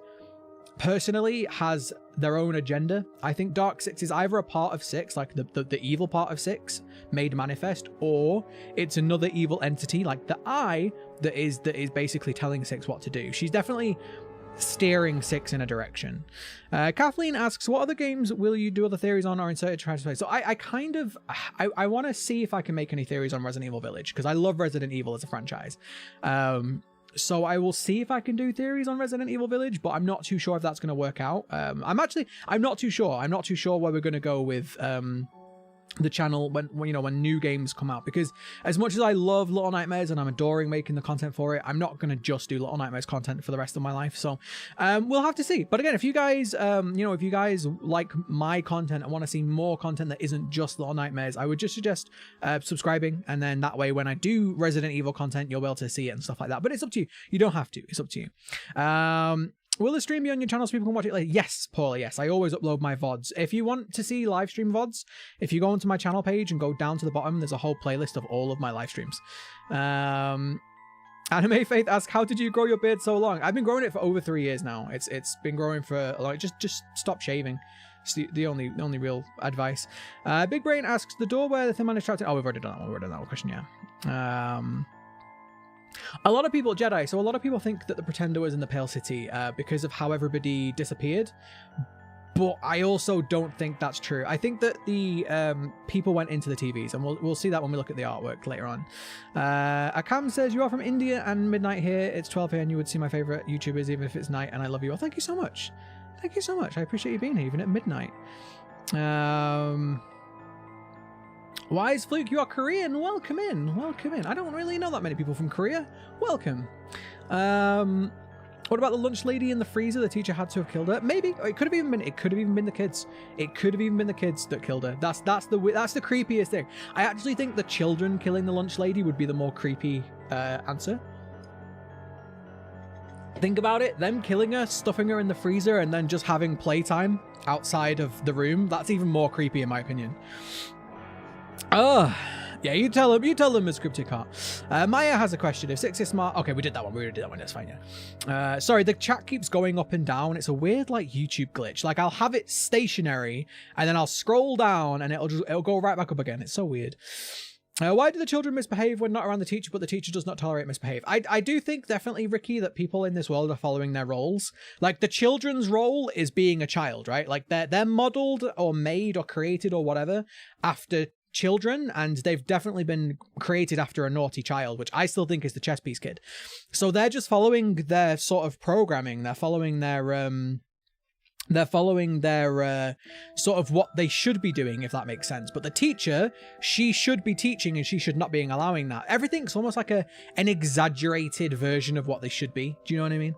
personally has their own agenda. I think Dark Six is either a part of Six, like the evil part of Six made manifest, or it's another evil entity like the Eye that is basically telling Six what to do. She's definitely steering Six in a direction. Kathleen asks, what other games will you do other theories on or insert try to play? So I want to see if I can make any theories on Resident Evil Village, because I love Resident Evil as a franchise. So I will see if I can do theories on Resident Evil Village, but I'm not too sure if that's going to work out. I'm not too sure. I'm not too sure where we're going to go with the channel when new games come out, because as much as I love Little Nightmares and I'm adoring making the content for it, I'm not going to just do Little Nightmares content for the rest of my life. So we'll have to see. But again, if you guys if you guys like my content and want to see more content that isn't just Little Nightmares, I would just suggest subscribing, and then that way when I do Resident Evil content, you'll be able to see it and stuff like that. But it's up to you. You don't have to. It's up to you. Will the stream be on your channel so people can watch it later? Yes, Paula, yes. I always upload my VODs. If you want to see live stream VODs, if you go onto my channel page and go down to the bottom, there's a whole playlist of all of my live streams. Anime Faith asks, how did you grow your beard so long? I've been growing it for over 3 years now. It's been growing for a lot. Just stop shaving. It's the only real advice. Big Brain asks, the door where the Thin Man is trapped in... Oh, we've already done that one. We've already done that one question, yeah. A lot of people, Jedi, so a lot of people think that the Pretender was in the Pale City because of how everybody disappeared. But I also don't think that's true. I think that the people went into the TVs, and we'll see that when we look at the artwork later on. Akam says, you are from India and midnight here. It's 12 here and you would see my favorite YouTubers even if it's night, and I love you all. Thank you so much. Thank you so much. I appreciate you being here even at midnight. Wise Fluke, you are Korean. Welcome in. Welcome in. I don't really know that many people from Korea. Welcome. What about the lunch lady in the freezer? The teacher had to have killed her. Maybe. It could have even been. It could have even been the kids. It could have even been the kids that killed her. That's the creepiest thing. I actually think the children killing the lunch lady would be the more creepy answer. Think about it. Them killing her, stuffing her in the freezer, and then just having playtime outside of the room. That's even more creepy in my opinion. Yeah, you tell them Ms. Cryptic Heart. Maya has a question. If Six is smart... Okay, we did that one. We already did that one. That's fine, yeah. Sorry, the chat keeps going up and down. It's a weird, like, YouTube glitch. Like, I'll have it stationary, and then I'll scroll down, and it'll go right back up again. It's so weird. Why do the children misbehave when not around the teacher, but the teacher does not tolerate misbehave? I do think definitely, Ricky, that people in this world are following their roles. Like, the children's role is being a child, right? Like, they're modeled or made or created or whatever after children, and they've definitely been created after a naughty child, which I still think is the chess piece kid. So they're just following their sort of programming. They're following their sort of what they should be doing, if that makes sense. But the teacher, she should be teaching, and she should not be allowing that. Everything's almost like an exaggerated version of what they should be. Do you know what I mean?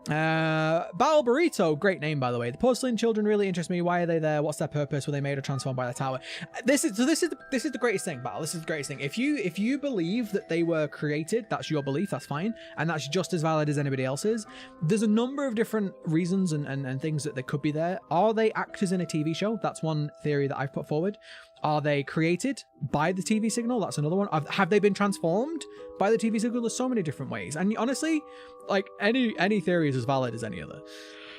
Battle Burrito, great name, by the way. The porcelain children really interest me. Why are they there? What's their purpose? Were they made or transformed by the tower? This is the greatest thing, Battle. This is the greatest thing. If you believe that they were created, that's your belief, that's fine, and that's just as valid as anybody else's. There's a number of different reasons and things that they could be there. Are they actors in a TV show? That's one theory that I've put forward. Are they created by the TV signal? That's another one. Have they been transformed by the TV signal? There's so many different ways. And honestly, like any theory is as valid as any other.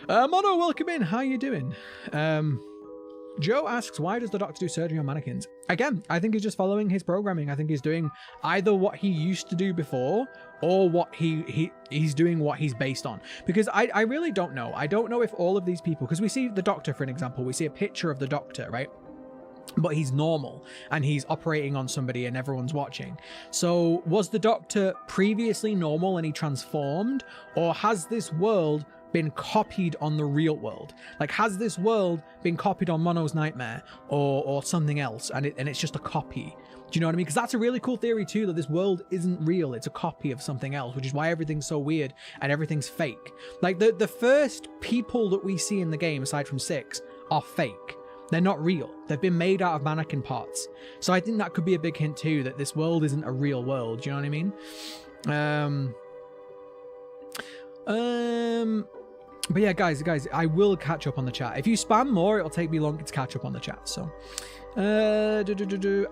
Mono, welcome in. How you doing? Joe asks, why does the Doctor do surgery on mannequins? Again, I think he's just following his programming. I think he's doing either what he used to do before, or what he's doing what he's based on. Because I really don't know. I don't know if all of these people, because we see the Doctor, for an example, we see a picture of the Doctor, right? But he's normal and he's operating on somebody and everyone's watching. So was the Doctor previously normal and he transformed, or has this world been copied on the real world? Like, has this world been copied on Mono's nightmare or something else, and it's just a copy? Do you know what I mean? Because that's a really cool theory too, that this world isn't real, it's a copy of something else, which is why everything's so weird and everything's fake. Like the first people that we see in the game, aside from 6, are fake. They're not real. They've been made out of mannequin parts. So I think that could be a big hint too, that this world isn't a real world. Do you know what I mean? But yeah, guys, I will catch up on the chat. If you spam more, it'll take me longer to catch up on the chat. So, Akamaru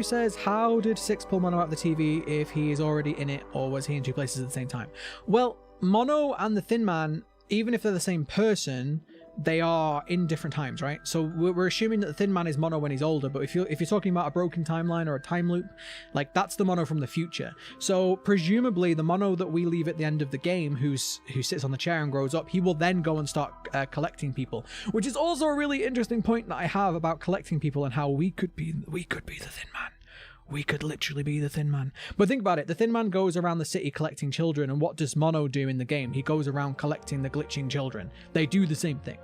says, how did 6 pull Mono out of the TV if he is already in it, or was he in 2 places at the same time? Well, Mono and the Thin Man, even if they're the same person, they are in different times, right? So we're assuming that the Thin Man is Mono when he's older, but if you're talking about a broken timeline or a time loop, like, that's the Mono from the future. So presumably the Mono that we leave at the end of the game, who sits on the chair and grows up, he will then go and start collecting people, which is also a really interesting point that I have about collecting people and how we could be the Thin Man. We could literally be the Thin Man. But think about it. The Thin Man goes around the city collecting children, and what does Mono do in the game? He goes around collecting the glitching children. They do the same thing.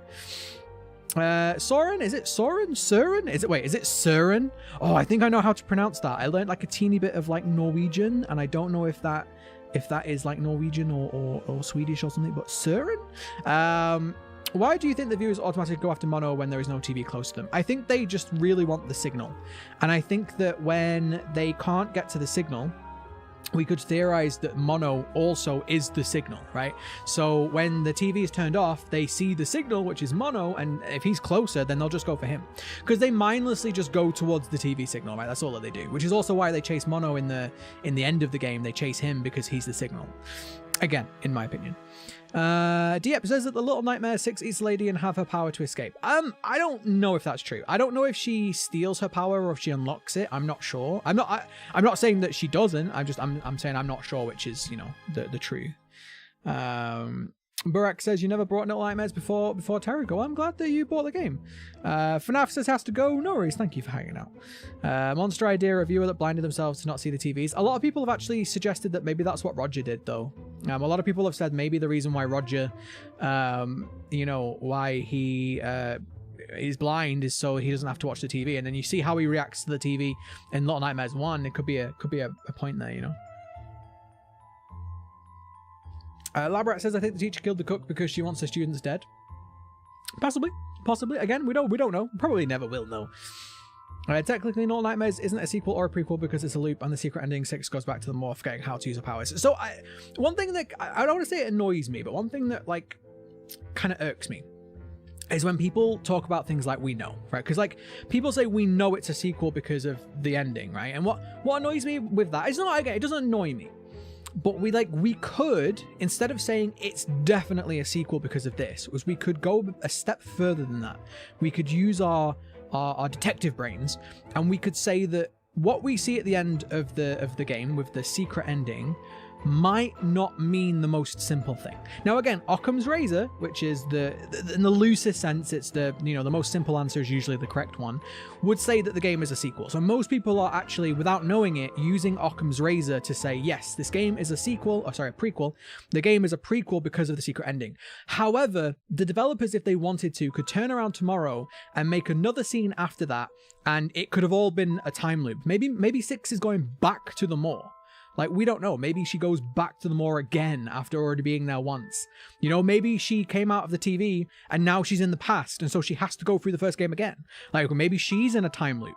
Soren? Is it Soren? Søren? Is it Søren? Oh, I think I know how to pronounce that. I learned like a teeny bit of like Norwegian, and I don't know if that is like Norwegian or Swedish or something, but Søren? Why do you think the viewers automatically go after Mono when there is no TV close to them? I think they just really want the signal. And I think that when they can't get to the signal, we could theorize that Mono also is the signal, right? So when the TV is turned off, they see the signal, which is Mono, and if he's closer, then they'll just go for him. Because they mindlessly just go towards the TV signal, right? That's all that they do, which is also why they chase Mono in the end of the game. They chase him because he's the signal. Again, in my opinion. Diep says that the Little Nightmare 6 eats a lady and have her power to escape. I don't know if that's true. I don't know if she steals her power or if she unlocks it. I'm not sure. I'm not saying that she doesn't. I'm saying I'm not sure which is, you know, the truth. Burak says you never brought Little Nightmares before Tericho. I'm glad that you bought the game. FNAF says has to go. No worries. Thank you for hanging out. Monster Idea, a viewer that blinded themselves to not see the TVs. A lot of people have actually suggested that maybe that's what Roger did, though. A lot of people have said maybe the reason why Roger, you know, why he is blind is so he doesn't have to watch the TV. And then you see how he reacts to the TV in Little Nightmares 1. It could be a point there, you know. Labrat says, I think the teacher killed the cook because she wants her students dead. Possibly. Again, we don't know. Probably never will know. Technically, Little Nightmares isn't a sequel or a prequel because it's a loop, and the secret ending 6 goes back to the more forgetting how to use her powers. So, one thing that I don't want to say it annoys me, but one thing that like kind of irks me is when people talk about things like we know, right? Because like people say we know it's a sequel because of the ending, right? And what annoys me with that is not, again, it doesn't annoy me. But we could, instead of saying it's definitely a sequel because of this, was we could go a step further than that. We could use our detective brains, and we could say that what we see at the end of the game with the secret ending might not mean the most simple thing. Now again, Occam's razor, which is in the loosest sense, it's the most simple answer is usually the correct one, would say that the game is a sequel. So most people are actually, without knowing it, using Occam's razor to say, yes, this game is a prequel. The game is a prequel because of the secret ending. However, the developers, if they wanted to, could turn around tomorrow and make another scene after that, and it could have all been a time loop. Maybe 6 is going back to the moor. Like, we don't know. Maybe she goes back to the moor again after already being there once. Maybe she came out of the TV and now she's in the past, and so she has to go through the first game again. Like, maybe she's in a time loop.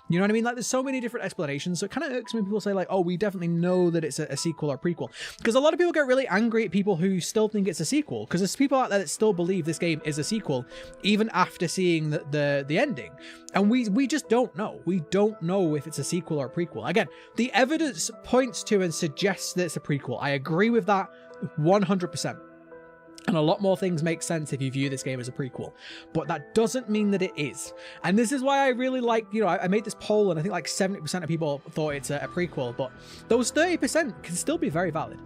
You know what I mean? Like, there's so many different explanations. So it kind of irks me when people say, like, oh, we definitely know that it's a sequel or prequel. Because a lot of people get really angry at people who still think it's a sequel. Because there's people out there that still believe this game is a sequel, even after seeing the ending. And we just don't know. We don't know if it's a sequel or a prequel. Again, the evidence points to and suggests that it's a prequel. I agree with that 100%. And a lot more things make sense if you view this game as a prequel. But that doesn't mean that it is. And this is why I really like, I made this poll and I think like 70% of people thought it's a prequel, but those 30% can still be very valid.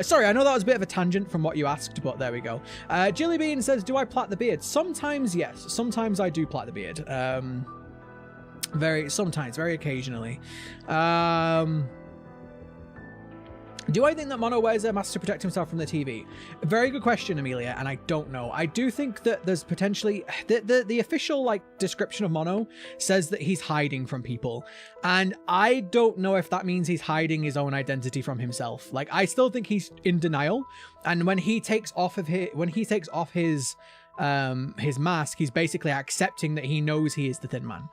Sorry, I know that was a bit of a tangent from what you asked, but there we go. Jilly Bean says, do I plait the beard? Sometimes, yes. Sometimes I do plait the beard. Very occasionally. Do I think that Mono wears a mask to protect himself from the TV? Very good question, Amelia, and I don't know. I do think that there's potentially... The official, description of Mono says that he's hiding from people, and I don't know if that means he's hiding his own identity from himself. Like, I still think he's in denial, and when he takes off his mask, he's basically accepting that he knows he is the Thin Man.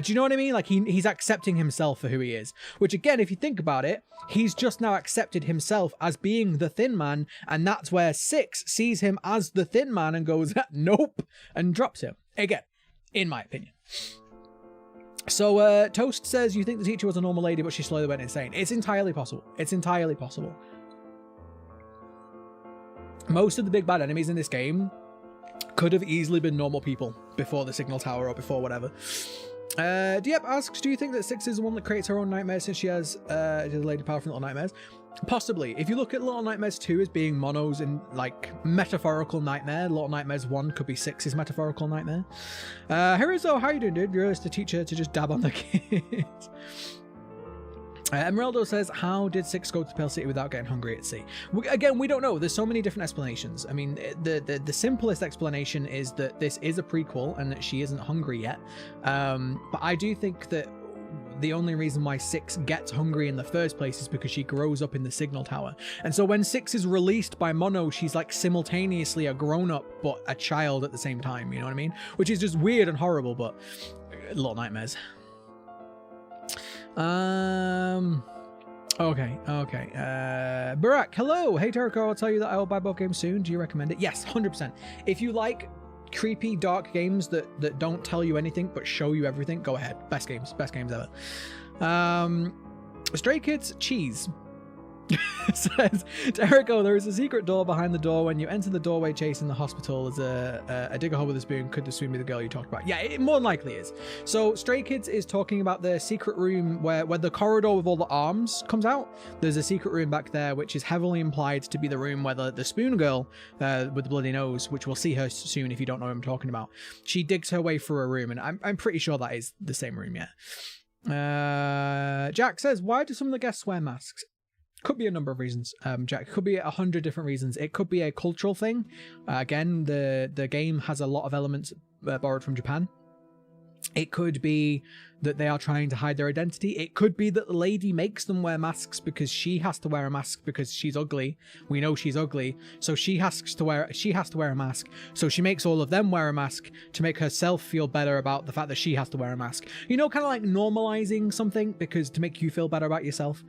Do you know what I mean? Like, he's accepting himself for who he is, which again, if you think about it, he's just now accepted himself as being the Thin Man, and that's where 6 sees him as the Thin Man and goes, nope, and drops him. Again, in my opinion. So Toast says, you think the teacher was a normal lady but she slowly went insane. It's entirely possible. It's entirely possible. Most of the big bad enemies in this game could have easily been normal people before the signal tower or before whatever. Diep asks, do you think that 6 is the one that creates her own nightmares since she has the Lady Power from Little Nightmares? Possibly. If you look at Little Nightmares 2 as being Mono's in metaphorical nightmare, Little Nightmares 1 could be 6's metaphorical nightmare. Hiruzo, how you doing, dude? You're just a teacher to just dab on the kids. Emeraldo says, how did 6 go to Pale City without getting hungry at sea? Again, we don't know. There's so many different explanations. I mean, the simplest explanation is that this is a prequel and that she isn't hungry yet. But I do think that the only reason why 6 gets hungry in the first place is because she grows up in the signal tower. And so when 6 is released by Mono, she's simultaneously a grown-up but a child at the same time. You know what I mean? Which is just weird and horrible, but Little Nightmares. Okay. Barack, hello. Hey, Tericho, I'll tell you that I will buy both games soon. Do you recommend it? Yes, 100%. If you like creepy, dark games that don't tell you anything but show you everything, go ahead. Best games ever. Stray Kids Cheese says, Tericho, there is a secret door behind the door. When you enter the doorway chasing the hospital, there's a dig a hole with a spoon. Could the spoon be the girl you talked about? Yeah, it more than likely is. So Stray Kids is talking about the secret room where the corridor with all the arms comes out. There's a secret room back there, which is heavily implied to be the room where the spoon girl with the bloody nose, which we'll see her soon if you don't know what I'm talking about, she digs her way through a room, and I'm pretty sure that is the same room, yeah. Jack says, why do some of the guests wear masks? Could be a number of reasons, Jack. Could be 100 different reasons. It could be a cultural thing. Again, the game has a lot of elements borrowed from Japan. It could be that they are trying to hide their identity. It could be that the lady makes them wear masks because she has to wear a mask because she's ugly. We know she's ugly, so she has to wear a mask. So she makes all of them wear a mask to make herself feel better about the fact that she has to wear a mask. You know, kind of like normalizing something because to make you feel better about yourself.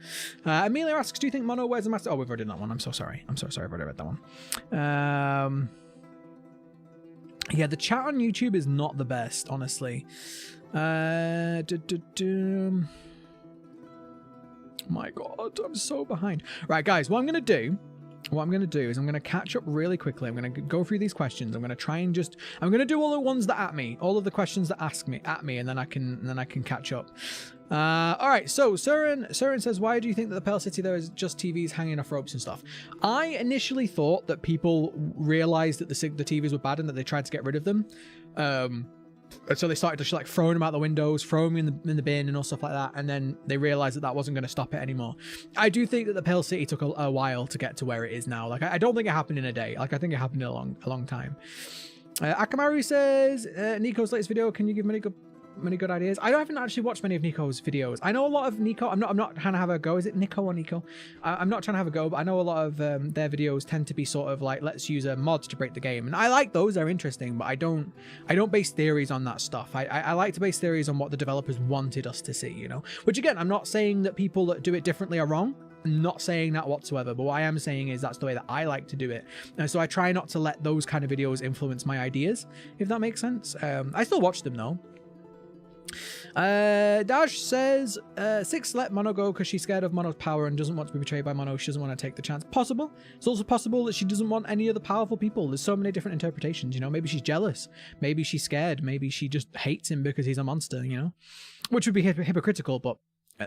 Amelia asks, do you think Mono wears a mask? Oh, we've already done that one. I'm so sorry. I've already read that one. Yeah, the chat on YouTube is not the best, honestly. My God, I'm so behind. Right, guys, what I'm going to do is I'm going to catch up really quickly. I'm going to go through these questions. I'm going to try and I'm going to do all the ones that all of the questions that ask me, and then I can catch up. All right, so Surin says, why do you think that the Pale City there is just TVs hanging off ropes and stuff? I initially thought that people realized that the TVs were bad and that they tried to get rid of them. So they started just like throwing them out the windows, throwing them in the bin and all stuff like that. And then they realized that that wasn't going to stop it anymore. I do think that the Pale City took a while to get to where it is now. Like, I don't think it happened in a day. Like, I think it happened in a long time. Akamaru says, Nico's latest video, can you give many good ideas? I haven't actually watched many of Nico's videos. I know a lot of Nico. I'm not trying to have a go. Is it Nico or Nico? I'm not trying to have a go, but I know a lot of their videos tend to be sort of like, let's use a mod to break the game, and I like those. They're interesting, but I don't base theories on that stuff. I like to base theories on what the developers wanted us to see, you know. Which again, I'm not saying that people that do it differently are wrong. I'm not saying that whatsoever, but what I am saying is that's the way that I like to do it. And so I try not to let those kind of videos influence my ideas, if that makes sense. I still watch them though. Dash says, Six let Mono go because she's scared of Mono's power and doesn't want to be betrayed by Mono. She doesn't want to take the chance. Possible. It's also possible that she doesn't want any other powerful people. There's so many different interpretations, you know. Maybe she's jealous. Maybe she's scared. Maybe she just hates him because he's a monster, you know. Which would be hypocritical, but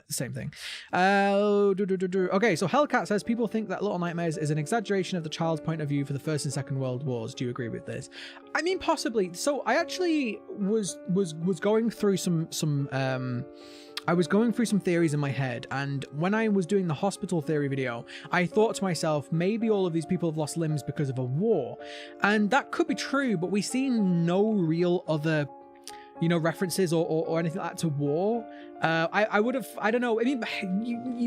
same thing. Okay, so Hellcat says, people think that Little Nightmares is an exaggeration of the child's point of view for the First and Second World Wars. Do you agree with this? I mean, possibly. So I actually was going through I was going through some theories in my head, and when I was doing the hospital theory video, I thought to myself, maybe all of these people have lost limbs because of a war. And that could be true, but we see no real other, you know, references or anything like that to war. I would have, I don't know, I mean,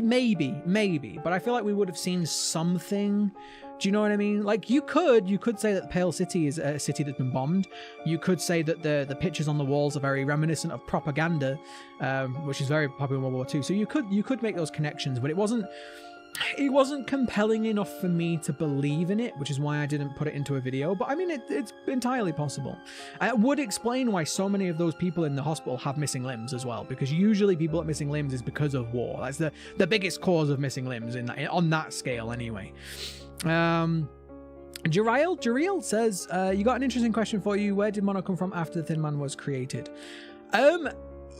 maybe, but I feel like we would have seen something. Do you know what I mean? Like, you could say that the Pale City is a city that's been bombed. You could say that the pictures on the walls are very reminiscent of propaganda, which is very popular in World War II. So you could make those connections, but it wasn't compelling enough for me to believe in it, which is why I didn't put it into a video. But I mean, it's entirely possible. It would explain why so many of those people in the hospital have missing limbs as well, because usually people that missing limbs is because of war. That's the biggest cause of missing limbs on that scale anyway. Jariel says, you got an interesting question for you. Where did Mono come from after the Thin Man was created?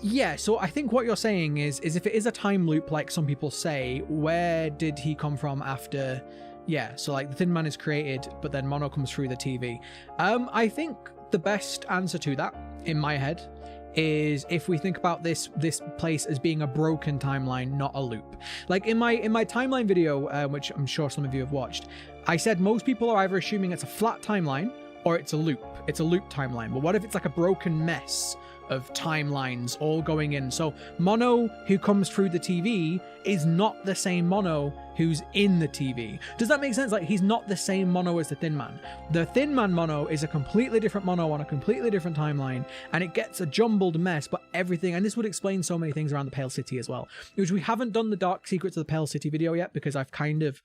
Yeah, so I think what you're saying is if it is a time loop, like some people say, where did he come from after? Yeah, so like the Thin Man is created, but then Mono comes through the TV. I think the best answer to that, in my head, is if we think about this place as being a broken timeline, not a loop. Like in my timeline video, which I'm sure some of you have watched, I said most people are either assuming it's a flat timeline or it's a loop. It's a loop timeline. But what if it's like a broken mess of timelines all going in? So Mono, who comes through the TV, is not the same Mono who's in the TV. Does that make sense? Like, he's not the same Mono as the Thin Man. The Thin Man Mono is a completely different Mono on a completely different timeline, and it gets a jumbled mess, but everything, and this would explain so many things around the Pale City as well, which we haven't done the Dark Secrets of the Pale City video yet, because I've kind of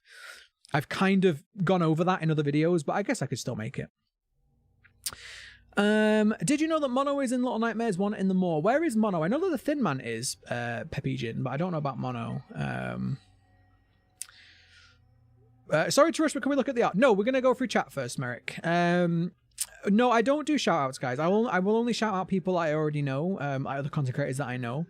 gone over that in other videos, but I guess I could still make it. Did you know that Mono is in Little Nightmares 1 in the Moor? Where is Mono? I know that the Thin Man is Pepijin, but I don't know about Mono. Sorry to rush, but can we look at the art? No, we're going to go through chat first, Merrick. No, I don't do shout-outs, guys. I will only shout out people I already know, other content creators that I know.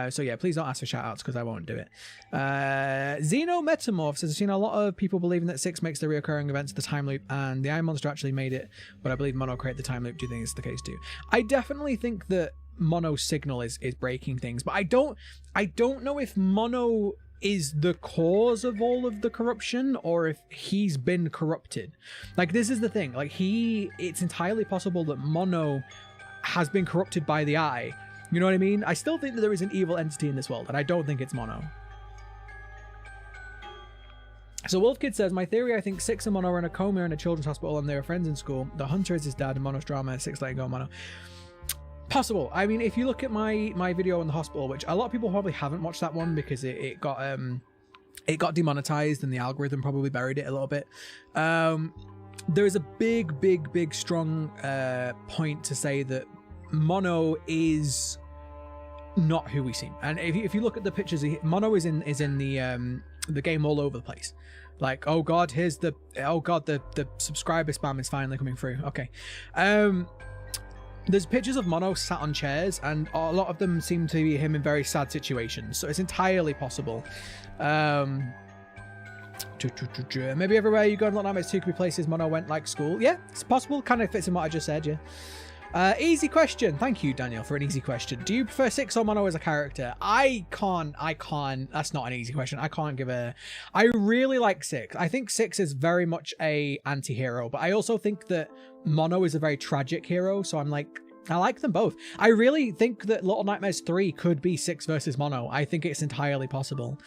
So yeah, please don't ask for shout-outs, because I won't do it. Xeno Metamorph says, I've seen a lot of people believing that 6 makes the reoccurring events the time loop, and the Iron Monster actually made it, but I believe Mono created the time loop. Do you think it's the case too? I definitely think that Mono's signal is breaking things, but I don't know if Mono is the cause of all of the corruption or if he's been corrupted. Like, this is the thing, like, it's entirely possible that Mono has been corrupted by the Eye. You know what I mean? I still think that there is an evil entity in this world, and I don't think it's Mono. So Wolfkid says, my theory, I think 6 and Mono are in a coma in a children's hospital and they were friends in school. The Hunter is his dad and Mono's drama, 6 letting go Mono. Possible. I mean, if you look at my video in the hospital, which a lot of people probably haven't watched that one because it got demonetized and the algorithm probably buried it a little bit. There is a big strong point to say that Mono is not who we seem. And if you look at the pictures, Mono is in the game all over the place. Like, oh god, the subscriber spam is finally coming through. Okay. there's pictures of Mono sat on chairs, and a lot of them seem to be him in very sad situations. So it's entirely possible. Maybe everywhere you go in Little Nightmares 2 could be places Mono went, like school. Yeah, it's possible. Kind of fits in what I just said, yeah. Easy question. Thank you, Daniel, for an easy question. Do you prefer Six or Mono as a character? I can't. That's not an easy question. I can't give a... I really like Six. I think Six is very much a anti-hero, but I also think that Mono is a very tragic hero, so I'm like... I like them both. I really think that Little Nightmares 3 could be Six versus Mono. I think it's entirely possible.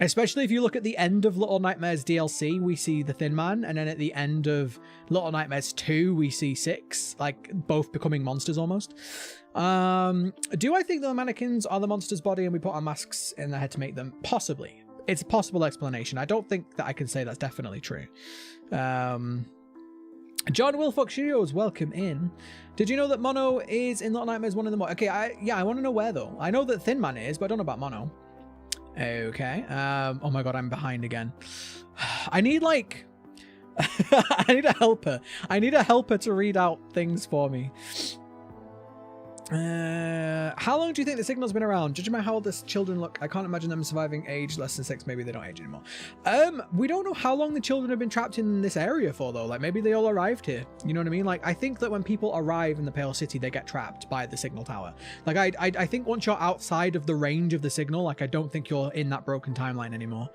Especially if you look at the end of Little Nightmares DLC, we see the Thin Man, and then at the end of Little Nightmares 2, we see Six, like, both becoming monsters almost. Do I think the mannequins are the monster's body and we put our masks in their head to make them? Possibly. It's a possible explanation. I don't think that I can say that's definitely true. John Wilfox Studios, welcome in. Did you know that Mono is in Little Nightmares 1 of the more? Okay, I want to know where though. I know that Thin Man is, but I don't know about Mono. Okay. Oh my god, I'm behind again. I need like I need a helper. I need a helper to read out things for me. How long do you think the signal's been around? Judging by how old the children look, I can't imagine them surviving age less than 6. Maybe they don't age anymore. We don't know how long the children have been trapped in this area for though. Like maybe they all arrived here. You know what I mean? Like I think that when people arrive in the Pale City, they get trapped by the signal tower. Like I think once you're outside of the range of the signal, like I don't think you're in that broken timeline anymore.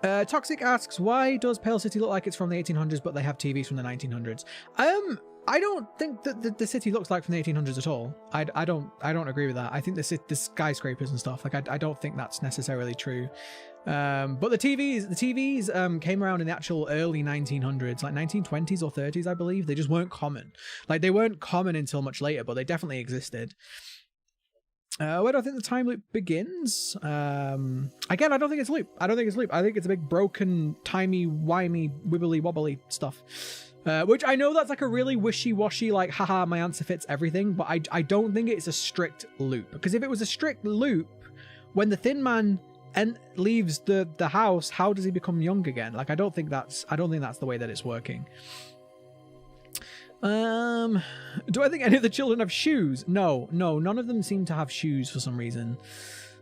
Toxic asks, why does Pale City look like it's from the 1800s, but they have TVs from the 1900s? I don't think that the city looks like from the 1800s at all. I don't agree with that. I think the skyscrapers and stuff, like I don't think that's necessarily true. But the TVs came around in the actual early 1900s, like 1920s or 30s, I believe. They just weren't common. Like they weren't common until much later, but they definitely existed. Where do I think the time loop begins? Again, I don't think it's a loop. I think it's a big broken, timey-wimey, wibbly-wobbly stuff. Which I know that's like a really wishy-washy, like, haha, my answer fits everything, but I don't think it's a strict loop. Because if it was a strict loop, when the Thin Man leaves the house, how does he become young again? Like, I don't think that's the way that it's working. Do I think any of the children have shoes? No, none of them seem to have shoes for some reason.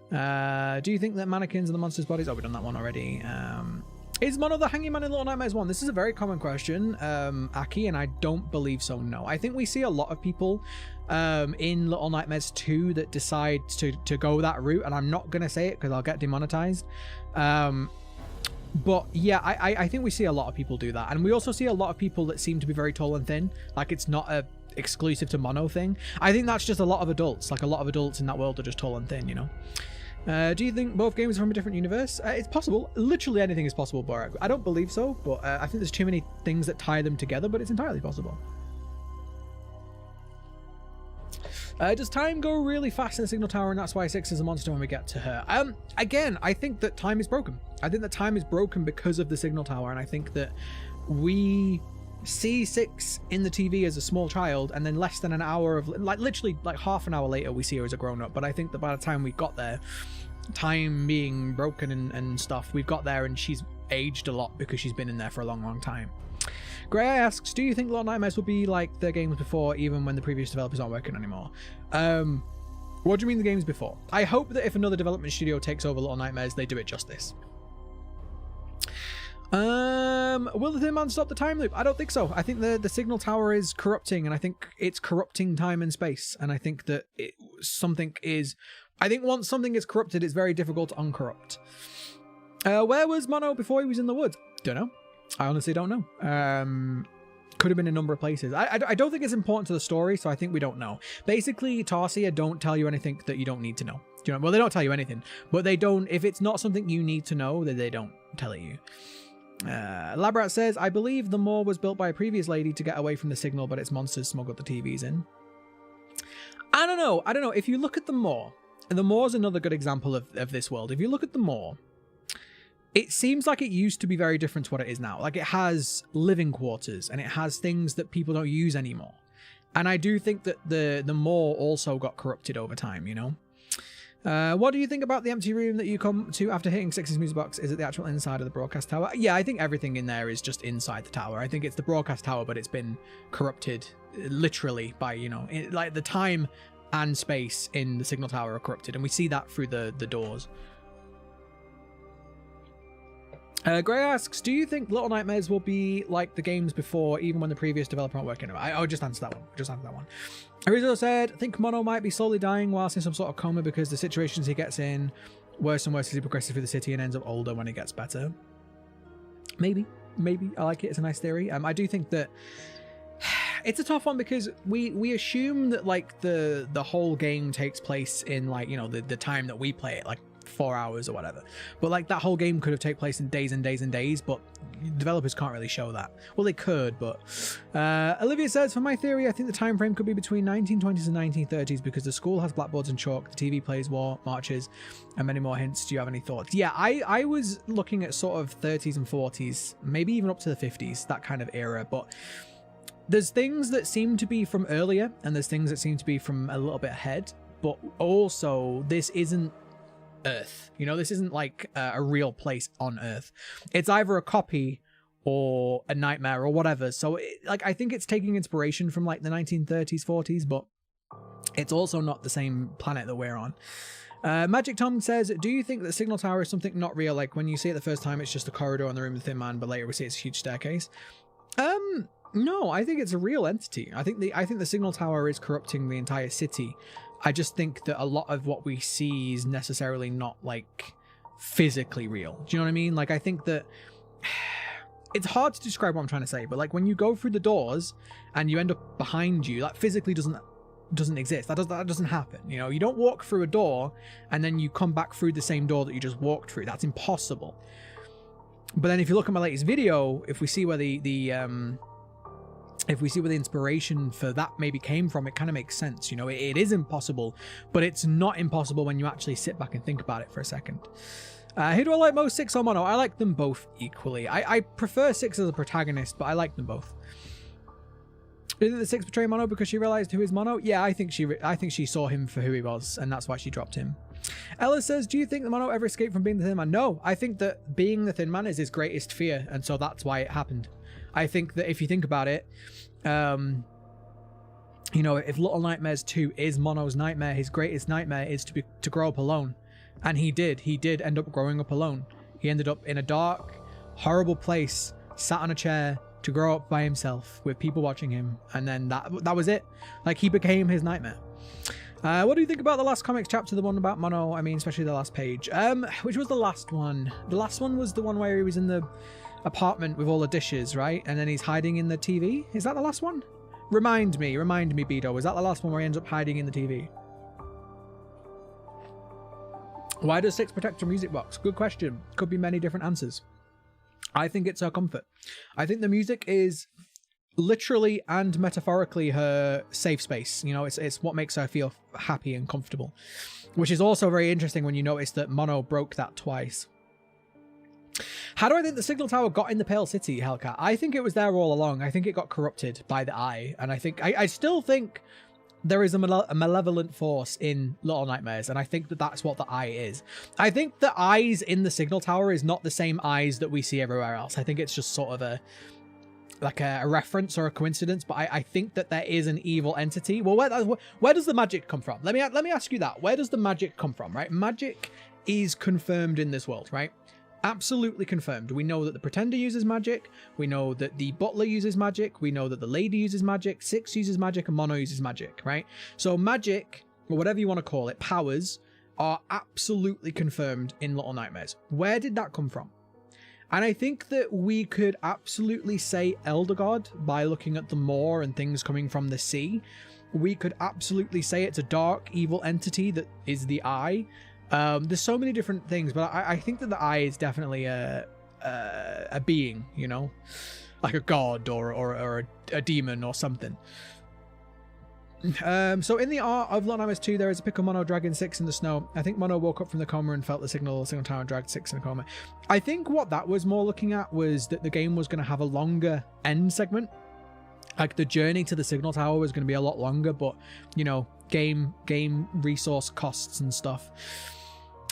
Do you think that mannequins are the monster's bodies? Oh, we've done that one already. Is Mono the hanging man in Little Nightmares 1? This is a very common question, Aki, and I don't believe so, no. I think we see a lot of people in Little Nightmares 2 that decide to go that route, and I'm not going to say it because I'll get demonetized. But yeah, I think we see a lot of people do that. And we also see a lot of people that seem to be very tall and thin. Like it's not a exclusive to Mono thing. I think that's just a lot of adults. Like a lot of adults in that world are just tall and thin, you know? Do you think both games are from a different universe? It's possible. Literally anything is possible, Borak. I don't believe so, but I think there's too many things that tie them together, but it's entirely possible. Does time go really fast in the signal tower and that's why Six is a monster when we get to her? Again, I think that time is broken. I think that time is broken because of the signal tower, and I think that we see Six in the TV as a small child, and then less than an hour of, like literally like half an hour later, we see her as a grown-up. But I think that by the time we got there, time being broken and stuff, we've got there and she's aged a lot because she's been in there for a long time. Gray asks, do you think Little Nightmares will be like the games before, even when the previous developers aren't working anymore? What do you mean the games before? I hope that if another development studio takes over Little Nightmares, they do it justice. Will the Thin Man stop the time loop? I don't think so. I think the signal tower is corrupting, and I think it's corrupting time and space. And I think that I think once something is corrupted, it's very difficult to uncorrupt. Where was Mono before he was in the woods? Don't know. I honestly don't know. Could have been a number of places. I don't think it's important to the story, so I think we don't know. Basically, Tarsier don't tell you anything that you don't need to know. Do you know? Well, they don't tell you anything, but they don't. If it's not something you need to know, then they don't tell it you. Labrat says, I believe the moor was built by a previous lady to get away from the signal, but its monsters smuggled the TVs in. I don't know. If you look at the moor, and the moor is another good example of this world. If you look at the moor, it seems like it used to be very different to what it is now. Like it has living quarters and it has things that people don't use anymore. And I do think that the moor also got corrupted over time, you know? What do you think about the empty room that you come to after hitting Six's music box? Is it the actual inside of the broadcast tower? Yeah, I think everything in there is just inside the tower. I think it's the broadcast tower, but it's been corrupted literally by, you know, like the time and space in the signal tower are corrupted, and we see that through the doors. Gray asks, do you think Little Nightmares will be like the games before, even when the previous developer aren't working? I'll just answer that one. Arizo said, I think Mono might be slowly dying whilst in some sort of coma because the situations he gets in worse and worse as he progresses through the city and ends up older when he gets better. Maybe. I like it. It's a nice theory. I do think that it's a tough one because we assume that like the whole game takes place in like, you know, the time that we play it, like 4 hours or whatever, but like that whole game could have taken place in days and days and days, but developers can't really show that. Well, they could, but Olivia says, for my theory, I think the time frame could be between 1920s and 1930s because the school has blackboards and chalk, the TV plays war marches, and many more hints. Do you have any thoughts? Yeah, I was looking at sort of 30s and 40s, maybe even up to the 50s, that kind of era, but there's things that seem to be from earlier and there's things that seem to be from a little bit ahead, but also this isn't Earth, you know, this isn't like a real place on Earth. It's either a copy or a nightmare or whatever. So like I think it's taking inspiration from like the 1930s 40s, but it's also not the same planet that we're on. Magic Tom says, do you think that the signal tower is something not real, like when you see it the first time it's just a corridor in the room of the Thin Man, but later we see it's a huge staircase? No, I think it's a real entity. I think the signal tower is corrupting the entire city. I just think that a lot of what we see is necessarily not like physically real. Do you know what I mean? Like I think that it's hard to describe what I'm trying to say, but like when you go through the doors and you end up behind you, that physically doesn't exist. That doesn't happen. You know, you don't walk through a door and then you come back through the same door that you just walked through. That's impossible. But then if you look at my latest video, if we see where if we see where the inspiration for that maybe came from, it kind of makes sense. You know, it is impossible, but it's not impossible when you actually sit back and think about it for a second. Who do I like most, Six or Mono? I like them both equally. I prefer Six as a protagonist, but I like them both. Did the Six betray Mono because she realized who is Mono? Yeah, I think she saw him for who he was, and that's why she dropped him. Ella says, do you think the Mono ever escaped from being the Thin Man? No, I think that being the Thin Man is his greatest fear, and so that's why it happened. I think that if you think about it, you know, if Little Nightmares 2 is Mono's nightmare, his greatest nightmare is to grow up alone. And he did end up growing up alone. He ended up in a dark, horrible place, sat on a chair to grow up by himself with people watching him. And then that was it. Like, he became his nightmare. What do you think about the last comics chapter, the one about Mono? I mean, especially the last page. Which was the last one? The last one was the one where he was in the apartment with all the dishes, right? And then he's hiding in the TV. Is that the last one? Remind me, Beto. Was that the last one where he ends up hiding in the TV? Why does Six protect her music box? Good question. Could be many different answers. I think it's her comfort. I think the music is literally and metaphorically her safe space. You know, it's what makes her feel happy and comfortable, which is also very interesting when you notice that Mono broke that twice. How do I think the signal tower got in the Pale City, Hellcat? I think it was there all along. I think it got corrupted by the Eye, and I still think there is a malevolent force in Little Nightmares, and I think that that's what the Eye is. I think the eyes in the signal tower is not the same eyes that we see everywhere else. I think it's just sort of a reference or a coincidence, but I think that there is an evil entity. Well, where does the magic come from? Let me ask you that. Where does the magic come from, right? Magic is confirmed in this world, right? Absolutely confirmed. We know that the Pretender uses magic. We know that the Butler uses magic. We know that the Lady uses magic. Six uses magic, and Mono uses magic, right? So magic, or whatever you want to call it, powers, are absolutely confirmed in Little Nightmares. Where did that come from? And I think that we could absolutely say Elder God by looking at the moor and things coming from the sea. We could absolutely say it's a dark, evil entity that is the Eye. There's so many different things, but I think that the Eye is definitely a being, you know, like a god or a demon or something. So in the art of Little Nightmares 2, there is a pick of Mono dragging Six in the snow. I think Mono woke up from the coma and felt the signal tower and dragged Six in a coma. I think what that was more looking at was that the game was going to have a longer end segment. Like the journey to the signal tower was going to be a lot longer, but you know, game resource costs and stuff.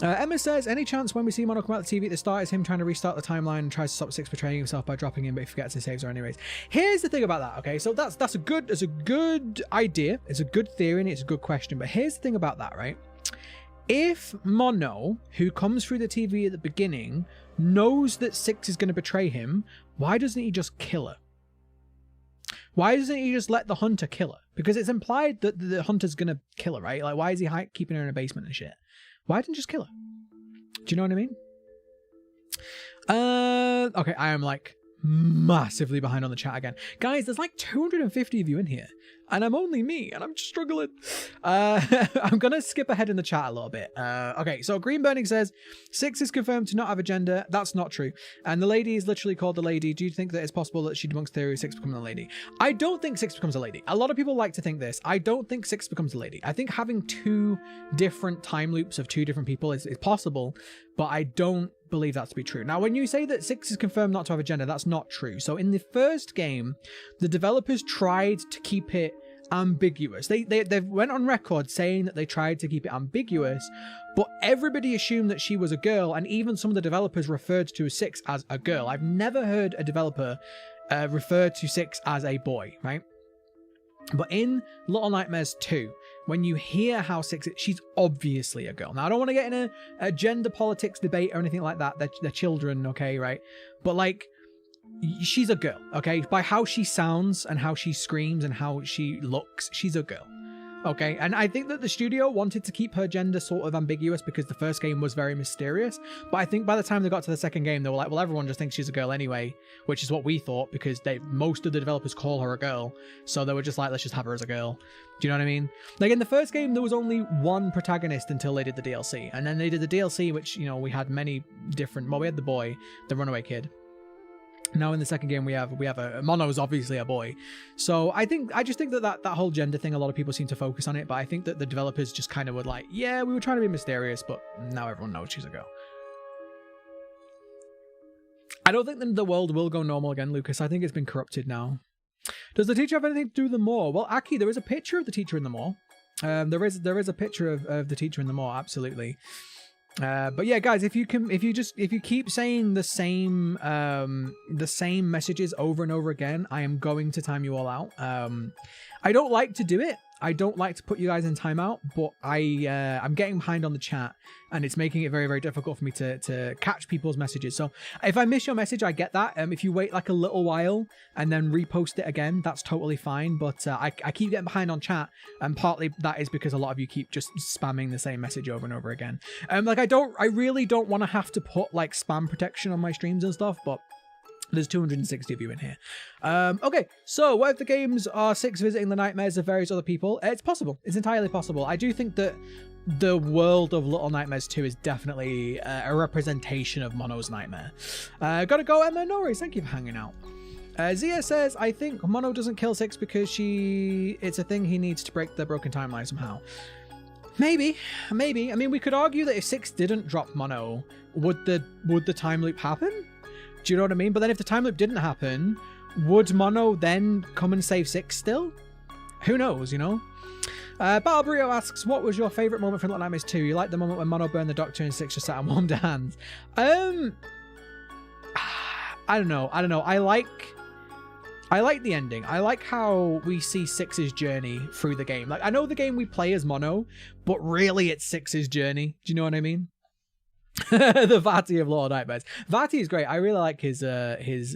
Emma says, any chance when we see Mono come out the TV at the start is him trying to restart the timeline and tries to stop Six betraying himself by dropping in, but he forgets his saves her anyways. Here's the thing about that, okay? So that's a good idea. It's a good theory and it's a good question. But here's the thing about that, right? If Mono, who comes through the TV at the beginning, knows that Six is going to betray him, why doesn't he just kill her? Why doesn't he just let the hunter kill her? Because it's implied that the hunter's going to kill her, right? Like, why is he keeping her in a basement and shit? Why didn't you just kill her? Do you know what I mean? Okay, I am like massively behind on the chat again. Guys, there's like 250 of you in here. And I'm only me, and I'm just struggling. I'm going to skip ahead in the chat a little bit. Okay, so Green Burning says, Six is confirmed to not have a gender. That's not true. And the lady is literally called the lady. Do you think that it's possible that she debunks the theory of Six becoming a lady? I don't think Six becomes a lady. A lot of people like to think this. I don't think Six becomes a lady. I think having 2 different time loops of 2 different people is possible, but I don't believe that to be true. Now, when you say that Six is confirmed not to have a gender, that's not true. So in the first game, the developers tried to keep it ambiguous. They went on record saying that they tried to keep it ambiguous, but everybody assumed that she was a girl, and even some of the developers referred to Six as a girl. I've never heard a developer refer to Six as a boy, right? But in Little Nightmares 2, when you hear how Six is, she's obviously a girl. Now, I don't want to get in a gender politics debate or anything like that. They're children, okay, right? But like, she's a girl, okay? By how she sounds and how she screams and how she looks, she's a girl, okay? And I think that the studio wanted to keep her gender sort of ambiguous because the first game was very mysterious. But I think by the time they got to the second game, they were like, well, everyone just thinks she's a girl anyway, which is what we thought because most of the developers call her a girl. So they were just like, let's just have her as a girl. Do you know what I mean? Like in the first game, there was only one protagonist until they did the DLC. And then they did the DLC, which, you know, we had many different, well, we had the boy, the runaway kid. Now in the second game we have a Mono's obviously a boy. So I just think that whole gender thing, a lot of people seem to focus on it, but I think that the developers just kind of were like, yeah, we were trying to be mysterious, but now everyone knows she's a girl. I don't think that the world will go normal again, Lucas. I think it's been corrupted now. Does the teacher have anything to do with the Maw? Well, Aki, there is a picture of the teacher in the Maw. There is a picture of the teacher in the Maw, absolutely. But yeah, guys, if you keep saying the same messages over and over again, I am going to time you all out. I don't like to do it. I don't like to put you guys in timeout, but I'm getting behind on the chat, and it's making it very, very difficult for me to catch people's messages. So if I miss your message, I get that. If you wait like a little while and then repost it again, that's totally fine. But I keep getting behind on chat, and partly that is because a lot of you keep just spamming the same message over and over again. Like I really don't want to have to put like spam protection on my streams and stuff, but there's 260 of you in here. Okay, so what if the games are Six visiting the nightmares of various other people? It's possible. It's entirely possible. I do think that the world of Little Nightmares 2 is definitely a representation of Mono's nightmare. Gotta go, Emma. No worries. Thank you for hanging out. Zia says, I think Mono doesn't kill Six because it's a thing he needs to break the broken timeline somehow. Maybe. I mean, we could argue that if Six didn't drop Mono, would the time loop happen? Do you know what I mean? But then if the time loop didn't happen, would Mono then come and save Six still? Who knows, you know? Barbrio asks, what was your favourite moment from Little Nightmares 2? You like the moment when Mono burned the doctor and Six just sat and warmed their hands? I don't know. I like the ending. I like how we see Six's journey through the game. Like, I know the game we play as Mono, but really it's Six's journey. Do you know what I mean? The Vati of Little Nightmares. Vati is great. I really like his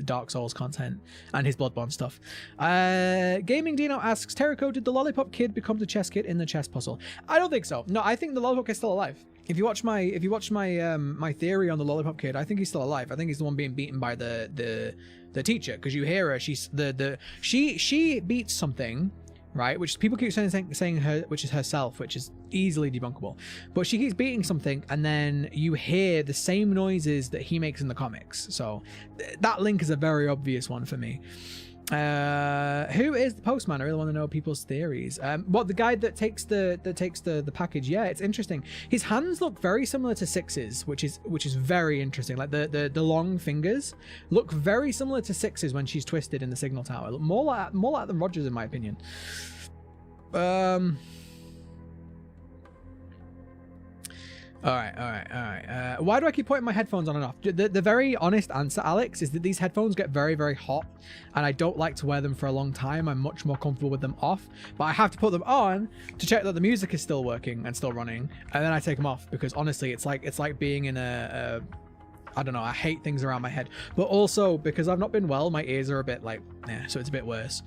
Dark Souls content and his Bloodborne stuff. Gaming Dino asks, Tericho, did the Lollipop Kid become the chess kid in the chess puzzle? I don't think so. No, I think the Lollipop Kid's still alive. If you watch my my theory on the Lollipop Kid, I think he's still alive. I think he's the one being beaten by the teacher, because you hear her. She's she beats something, right? Which people keep saying her, which is herself, which is easily debunkable. But she keeps beating something, and then you hear the same noises that he makes in the comics. So that link is a very obvious one for me. Who is the postman? I really want to know people's theories. What, the guy that takes the package? Yeah, it's interesting. His hands look very similar to Six's, which is very interesting. Like the long fingers look very similar to Six's when she's twisted in the signal tower. Look more like the Rogers, in my opinion. Who is the postman? I really want to know people's theories. What, the guy that takes the package? Yeah, it's interesting. His hands look very similar to Six's, which is very interesting. Like the long fingers look very similar to Six's when she's twisted in the signal tower. More like the Rogers, in my opinion. All right. Why do I keep putting my headphones on and off? The very honest answer, Alex, is that these headphones get very, very hot, and I don't like to wear them for a long time. I'm much more comfortable with them off, but I have to put them on to check that the music is still working and still running, and then I take them off because honestly, it's like being in a I don't know. I hate things around my head, but also because I've not been well, my ears are a bit like, so it's a bit worse.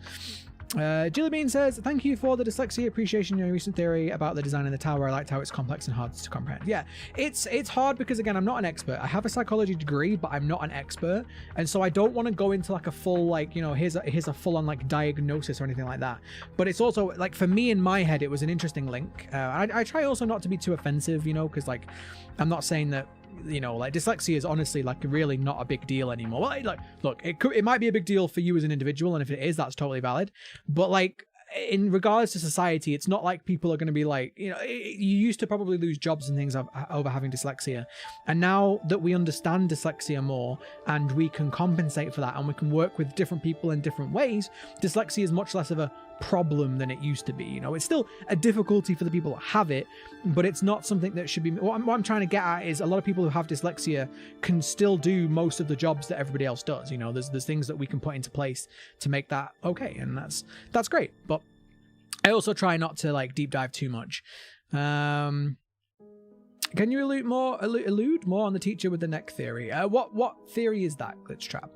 Jilly Bean says, thank you for the dyslexia appreciation in your recent theory about the design of the tower. I liked how it's complex and hard to comprehend. Yeah, it's hard because, again, I'm not an expert. I have a psychology degree, but I'm not an expert. And so I don't want to go into like a full, like, you know, here's a full on like diagnosis or anything like that. But it's also like, for me in my head, it was an interesting link. I try also not to be too offensive, you know, because like, I'm not saying that, you know, like dyslexia is honestly like really not a big deal anymore. Well, like, look, it might be a big deal for you as an individual, and if it is, that's totally valid. But like, in regards to society, it's not like people are going to be like, you know, you used to probably lose jobs and things over having dyslexia, and now that we understand dyslexia more and we can compensate for that and we can work with different people in different ways, dyslexia is much less of a problem than it used to be. You know, it's still a difficulty for the people that have it, but it's not something that should be. What I'm trying to get at is a lot of people who have dyslexia can still do most of the jobs that everybody else does. You know, there's things that we can put into place to make that okay, and that's great. But I also try not to like deep dive too much. Can you allude more on the teacher with the neck theory? What theory is that, Glitch Trap?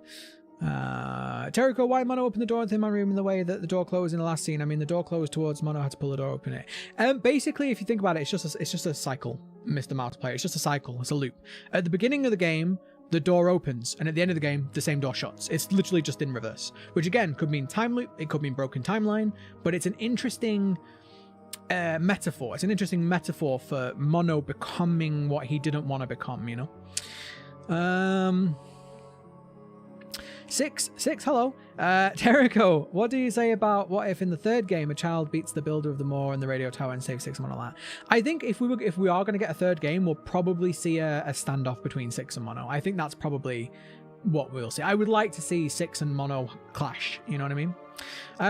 Tericho, why Mono opened the door in the man room in the way that the door closed in the last scene? I mean, the door closed towards Mono, had to pull the door open it. Basically, if you think about it, it's just a cycle, Mr. Mouse Player. It's just a cycle. It's a loop. At the beginning of the game, the door opens, and at the end of the game, the same door shuts. It's literally just in reverse, which again could mean time loop. It could mean broken timeline, but it's an interesting metaphor. It's an interesting metaphor for Mono becoming what he didn't want to become, you know? Six, hello. Tericho, what do you say about what if in the third game a child beats the builder of the moor and the radio tower and saves Six and Mono? I think if we are going to get a third game, we'll probably see a standoff between Six and Mono. I think that's probably what we'll see. I would like to see Six and Mono clash, you know what I mean?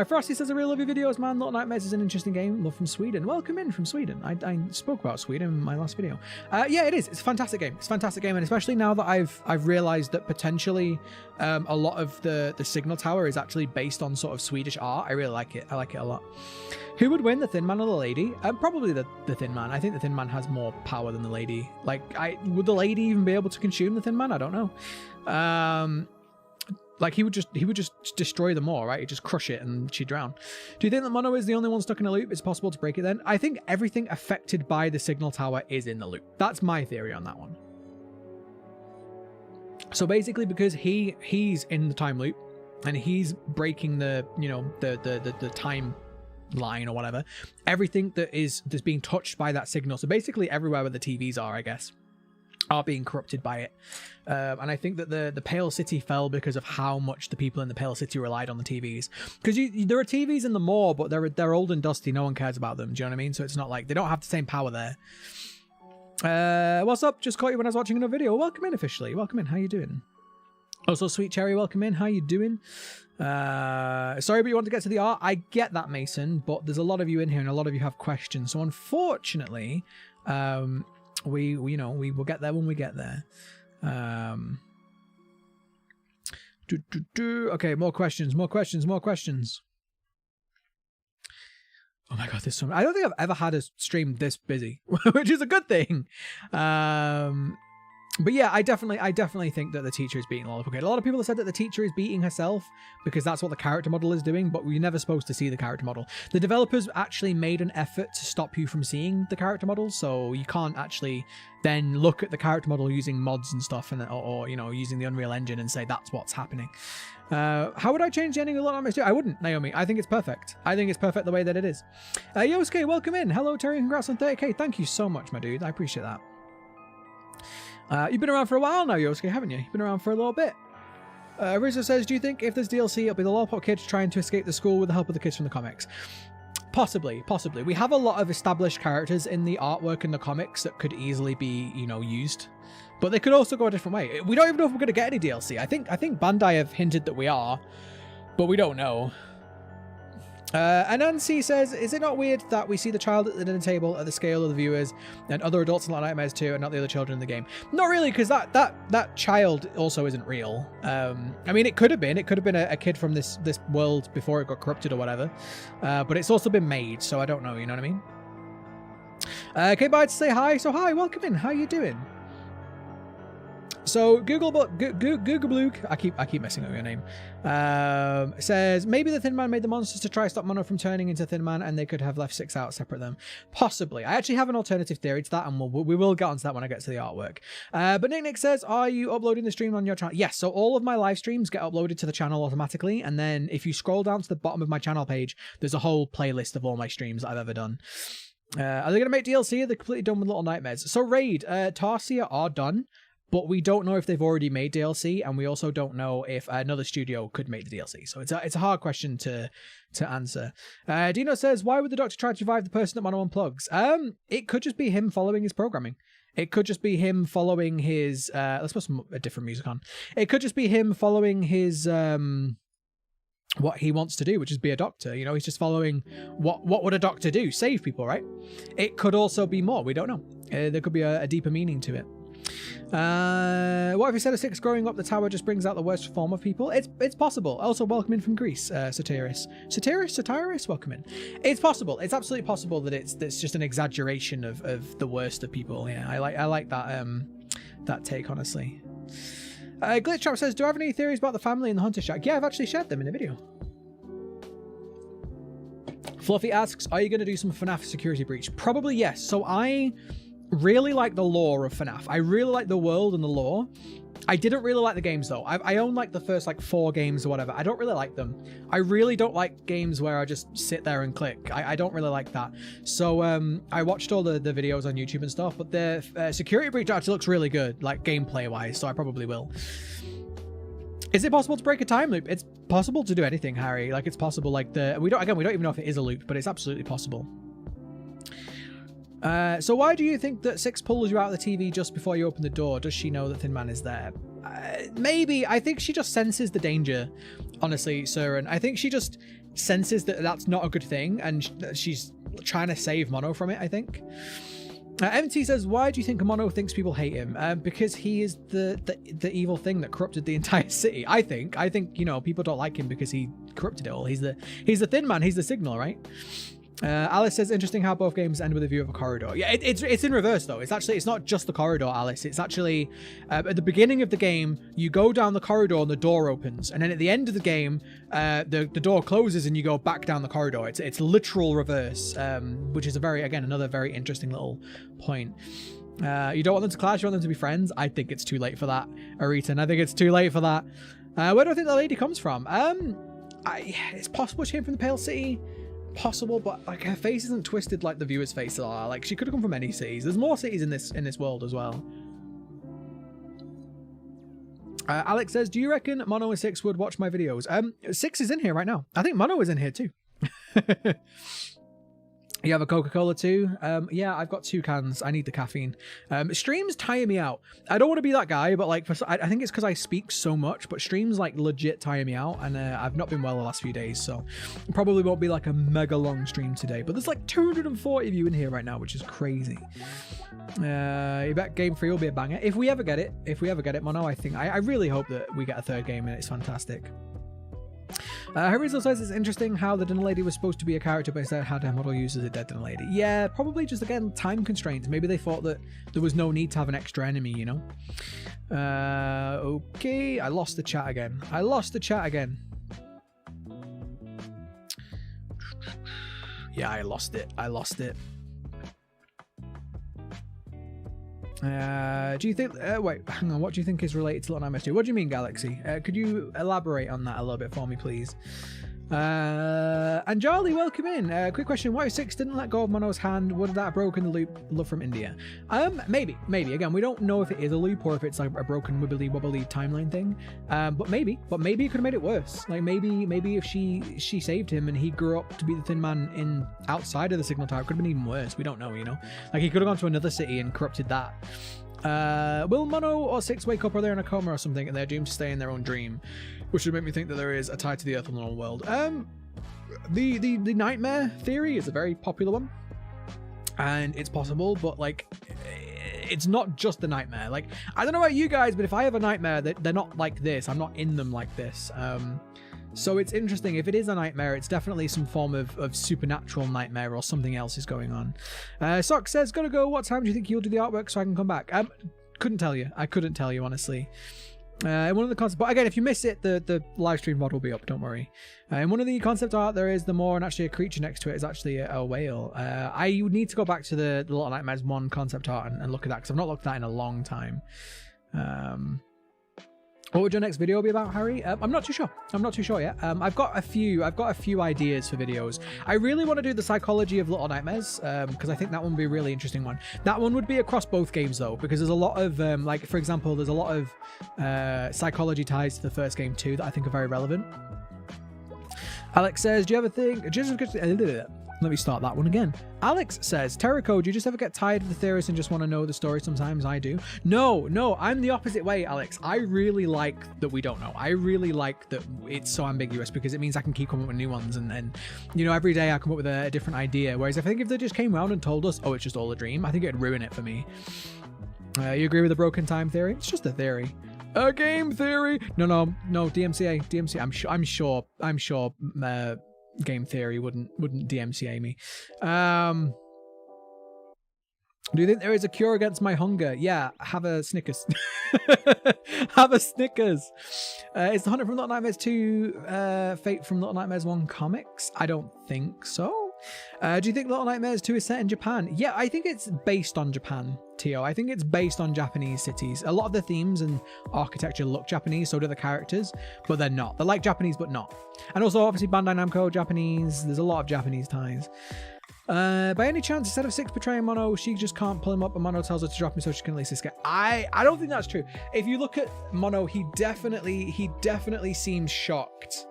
Frosty says, I really love your videos, man. Little Nightmares is an interesting game. Love from Sweden. Welcome in from Sweden. I spoke about Sweden in my last video. Yeah, it is. It's a fantastic game. It's a fantastic game, and especially now that I've realized that potentially a lot of the signal tower is actually based on sort of Swedish art. I really like it. I like it a lot. Who would win, the Thin Man or the Lady? Probably the Thin Man. I think the Thin Man has more power than the Lady. Like, would the Lady even be able to consume the Thin Man? I don't know. Like, he would just destroy them all, right? He'd just crush it and she'd drown. Do you think that Mono is the only one stuck in a loop? It's possible to break it then? I think everything affected by the signal tower is in the loop. That's my theory on that one. So basically, because he's in the time loop and he's breaking the, you know, the time line or whatever, everything that's being touched by that signal, so basically everywhere where the TVs are, I guess, are being corrupted by it. And I think that the Pale City fell because of how much the people in the Pale City relied on the TVs. Because there are TVs in the moor, but they're old and dusty. No one cares about them. Do you know what I mean? So it's not like they don't have the same power there. What's up? Just caught you when I was watching another video. Welcome in officially. Welcome in. How you doing? Also, Sweet Cherry, welcome in. How you doing? Sorry, but you want to get to the art. I get that, Mason, but there's a lot of you in here and a lot of you have questions. So unfortunately, we will get there when we get there. Okay, more questions. Oh my god, there's so many. I don't think I've ever had a stream this busy, which is a good thing. But yeah, I definitely think that the teacher is beating Lollipop. A lot of people have said that the teacher is beating herself because that's what the character model is doing, but we're never supposed to see the character model. The developers actually made an effort to stop you from seeing the character model, so you can't actually then look at the character model using mods and stuff, and or you know, using the Unreal Engine and say that's what's happening. How would I change the ending of Little Nightmares 2? I wouldn't, Naomi. I think it's perfect. I think it's perfect the way that it is. Yosuke, welcome in. Hello, Terry. Congrats on 30k. Thank you so much, my dude. I appreciate that. You've been around for a while now, Yosuke, haven't you? You've been around for a little bit. Rizzo says, do you think if there's DLC, it'll be the Lollipop kids trying to escape the school with the help of the kids from the comics? Possibly. We have a lot of established characters in the artwork in the comics that could easily be, you know, used. But they could also go a different way. We don't even know if we're going to get any DLC. I think Bandai have hinted that we are, but we don't know. And Nancy says, is it not weird that we see the child at the dinner table at the scale of the viewers and other adults in Little Nightmares too, and not the other children in the game? Not really, because that child also isn't real. I mean, it could have been a kid from this world before it got corrupted or whatever. But it's also been made, so I don't know, you know what I mean? Okay, bye to say hi. So hi, welcome in. How you doing? So Google Blook, I keep messing up your name. Says maybe the Thin Man made the monsters to try stop Mono from turning into Thin Man, and they could have left 6 out, separate them. Possibly. I actually have an alternative theory to that, and we will get onto that when I get to the artwork. But Nick says, are you uploading the stream on your channel? Yes. So all of my live streams get uploaded to the channel automatically, and then if you scroll down to the bottom of my channel page, there's a whole playlist of all my streams that I've ever done. Are they going to make DLC? Are they completely done with Little Nightmares? So Raid, Tarsia are done. But we don't know if they've already made DLC, and we also don't know if another studio could make the DLC. So it's a hard question to answer. Dino says, why would the Doctor try to revive the person that Mono unplugs? It could just be him following his programming. It could just be him following his... let's put a different music on. It could just be him following his... what he wants to do, which is be a doctor. You know, he's just following what would a doctor do? Save people, right? It could also be more. We don't know. There could be a deeper meaning to it. What if instead of 6 growing up, the tower just brings out the worst form of people? It's possible. Also, welcome in from Greece, Satiris, welcome in. It's possible. It's absolutely possible that it's just an exaggeration of the worst of people. Yeah, I like that that take, honestly. Glitch Trap says, do I have any theories about the family in the Hunter Shack? Yeah, I've actually shared them in a video. Fluffy asks, are you going to do some FNAF security breach? Probably yes. So I really like the lore of FNAF. I really like the world and the lore. I didn't really like the games though. I own like the first like 4 games or whatever. I don't really like them. I really don't like games where I just sit there and click. I don't really like that. So I watched all the videos on YouTube and stuff, but the security breach actually looks really good, like gameplay wise, so I probably will. Is it possible to break a time loop? It's possible to do anything, Harry. Like it's possible, like we don't even know if it is a loop, but it's absolutely possible. So why do you think that 6 pulls you out of the TV just before you open the door? Does she know that Thin Man is there? Maybe. I think she just senses the danger, honestly, Surin. I think she just senses that that's not a good thing, and she's trying to save Mono from it, I think. MT says, why do you think Mono thinks people hate him? Because he is the evil thing that corrupted the entire city. I think, you know, people don't like him because he corrupted it all. He's the Thin Man. He's the signal, right? Alice says, interesting how both games end with a view of a corridor. Yeah, it's in reverse though. It's not just the corridor, Alice. It's actually at the beginning of the game, you go down the corridor and the door opens, and then at the end of the game, the door closes and you go back down the corridor. It's literal reverse, which is another very interesting little point. You don't want them to clash, you want them to be friends. I think it's too late for that, Aritan. I think it's too late for that. Where do I think the lady comes from? It's possible she came from the Pale City. Possible, but like her face isn't twisted like the viewer's face are. Like she could have come from any cities. There's more cities in this world as well. Alex says, do you reckon Mono and 6 would watch my videos? 6 is in here right now. I think Mono is in here too. You have a Coca-Cola too? Yeah, I've got 2 cans. I need the caffeine. Streams tire me out. I don't want to be that guy, but like, I think it's because I speak so much, but streams like legit tire me out, and I've not been well the last few days, so probably won't be like a mega long stream today, but there's like 240 of you in here right now, which is crazy. You bet Game 3 will be a banger. If we ever get it, Mono, I really hope that we get a 3rd game and it's fantastic. Harizo says it's interesting how the dinner lady was supposed to be a character, but instead had her model used as a dead dinner lady. Yeah, probably just, again, time constraints. Maybe they thought that there was no need to have an extra enemy, you know? Okay, I lost the chat again. Yeah, I lost it. Do you think... wait, hang on. What do you think is related to Little Nightmares 2? What do you mean, Galaxy? Could you elaborate on that a little bit for me, please? And Charlie, welcome in. Quick question. Why if 6 didn't let go of Mono's hand? Would that have broken the loop love from India? Maybe. Again, we don't know if it is a loop or if it's like a broken wibbly wobbly timeline thing. But maybe it could have made it worse. Like maybe if she saved him and he grew up to be the Thin Man outside of the Signal Tower, it could have been even worse. We don't know, you know? Like he could have gone to another city and corrupted that. Will Mono or 6 wake up, or they're in a coma or something and they're doomed to stay in their own dream, which would make me think that there is a tie to the Earth and the normal world? the nightmare theory is a very popular one, and it's possible, but like it's not just the nightmare. Like, I don't know about you guys, but if I have a nightmare, they're not like this. I'm not in them like this. So it's interesting. If it is a nightmare, it's definitely some form of supernatural nightmare or something else is going on. Sock says, gotta go. What time do you think you'll do the artwork so I can come back? Couldn't tell you. I couldn't tell you, honestly. In one of the concepts, but again, if you miss it, the live stream VOD will be up, don't worry. In one of the concept art, there is the moor, and actually a creature next to it is actually a whale. I would need to go back to the Little Nightmares 1 concept art and look at that, because I've not looked at that in a long time. What would your next video be about, Harry? I'm not too sure. I'm not too sure yet. I've got a few ideas for videos. I really want to do the psychology of Little Nightmares, because I think that one would be a really interesting one. That one would be across both games though, because there's a lot of like, for example, there's a lot of psychology ties to the first game too that I think are very relevant. Alex says, do you ever think let me start that one again. Alex says, Tericho, do you just ever get tired of the theorists and just want to know the story? Sometimes I do. No, I'm the opposite way, Alex. I really like that we don't know. I really like that it's so ambiguous, because it means I can keep coming up with new ones, and you know, every day I come up with a different idea. Whereas I think if they just came around and told us, oh, it's just all a dream, I think it'd ruin it for me. You agree with the broken time theory? It's just a theory. A game theory. No, DMCA. I'm sure game theory wouldn't DMCA me. Do you think there is a cure against my hunger? Yeah, have a Snickers. Have a Snickers. Is the Hunter from Little Nightmares 2 Fate from Little Nightmares 1 comics? I don't think so. Do you think Little Nightmares 2 is set in Japan? Yeah, I think it's based on Japan, Tio. I think it's based on Japanese cities. A lot of the themes and architecture look Japanese, so do the characters, but they're not. They're like Japanese, but not. And also, obviously, Bandai Namco, Japanese. There's a lot of Japanese ties. By any chance, instead of Six betraying Mono, she just can't pull him up and Mono tells her to drop him so she can at least escape? I don't think that's true. If you look at Mono, he definitely seems shocked.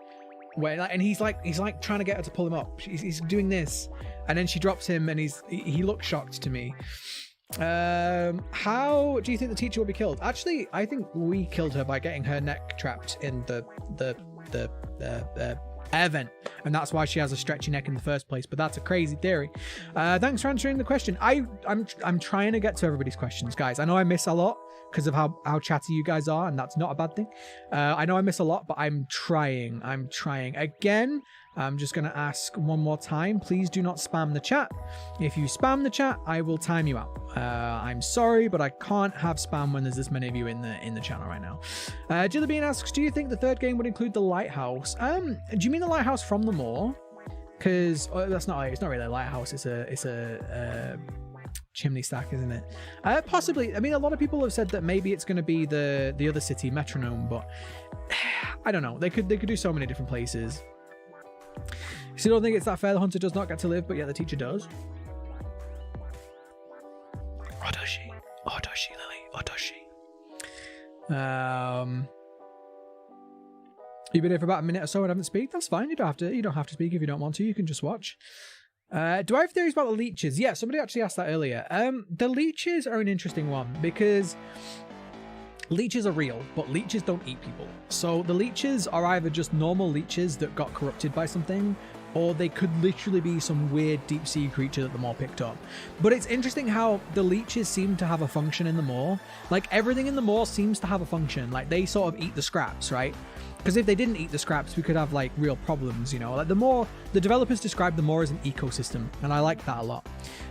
And he's like trying to get her to pull him up. He's doing this, and then she drops him, and he looks shocked to me. How do you think the teacher will be killed? Actually, I think we killed her by getting her neck trapped in the air vent, and that's why she has a stretchy neck in the first place. But that's a crazy theory. Thanks for answering the question. I'm trying to get to everybody's questions, guys. I know I miss a lot because of how chatty you guys are, and that's not a bad thing. I know I miss a lot, but I'm trying. Again, I'm just going to ask one more time. Please do not spam the chat. If you spam the chat, I will time you out. I'm sorry, but I can't have spam when there's this many of you in the channel right now. Jillibean asks, do you think the third game would include the lighthouse? Do you mean the lighthouse from the moor? Because it's not really a lighthouse. It's a chimney stack, isn't it? Possibly. I mean, a lot of people have said that maybe it's going to be the other city, Metronome, but I don't know. They could do so many different places. So you don't think it's that fair? The hunter does not get to live, but yet the teacher does. Or does she? Or does she, Lily? Or does she? You've been here for about a minute or so and haven't speak. That's fine. You don't have to speak if you don't want to. You can just watch. Do I have theories about the leeches? Yeah, somebody actually asked that earlier. The leeches are an interesting one because leeches are real, but leeches don't eat people. So the leeches are either just normal leeches that got corrupted by something, or they could literally be some weird deep sea creature that the moor picked up. But it's interesting how the leeches seem to have a function in the moor. Like everything in the moor seems to have a function. Like they sort of eat the scraps, right? Because if they didn't eat the scraps, we could have like real problems, you know. Like the developers describe the moor as an ecosystem, and I like that a lot.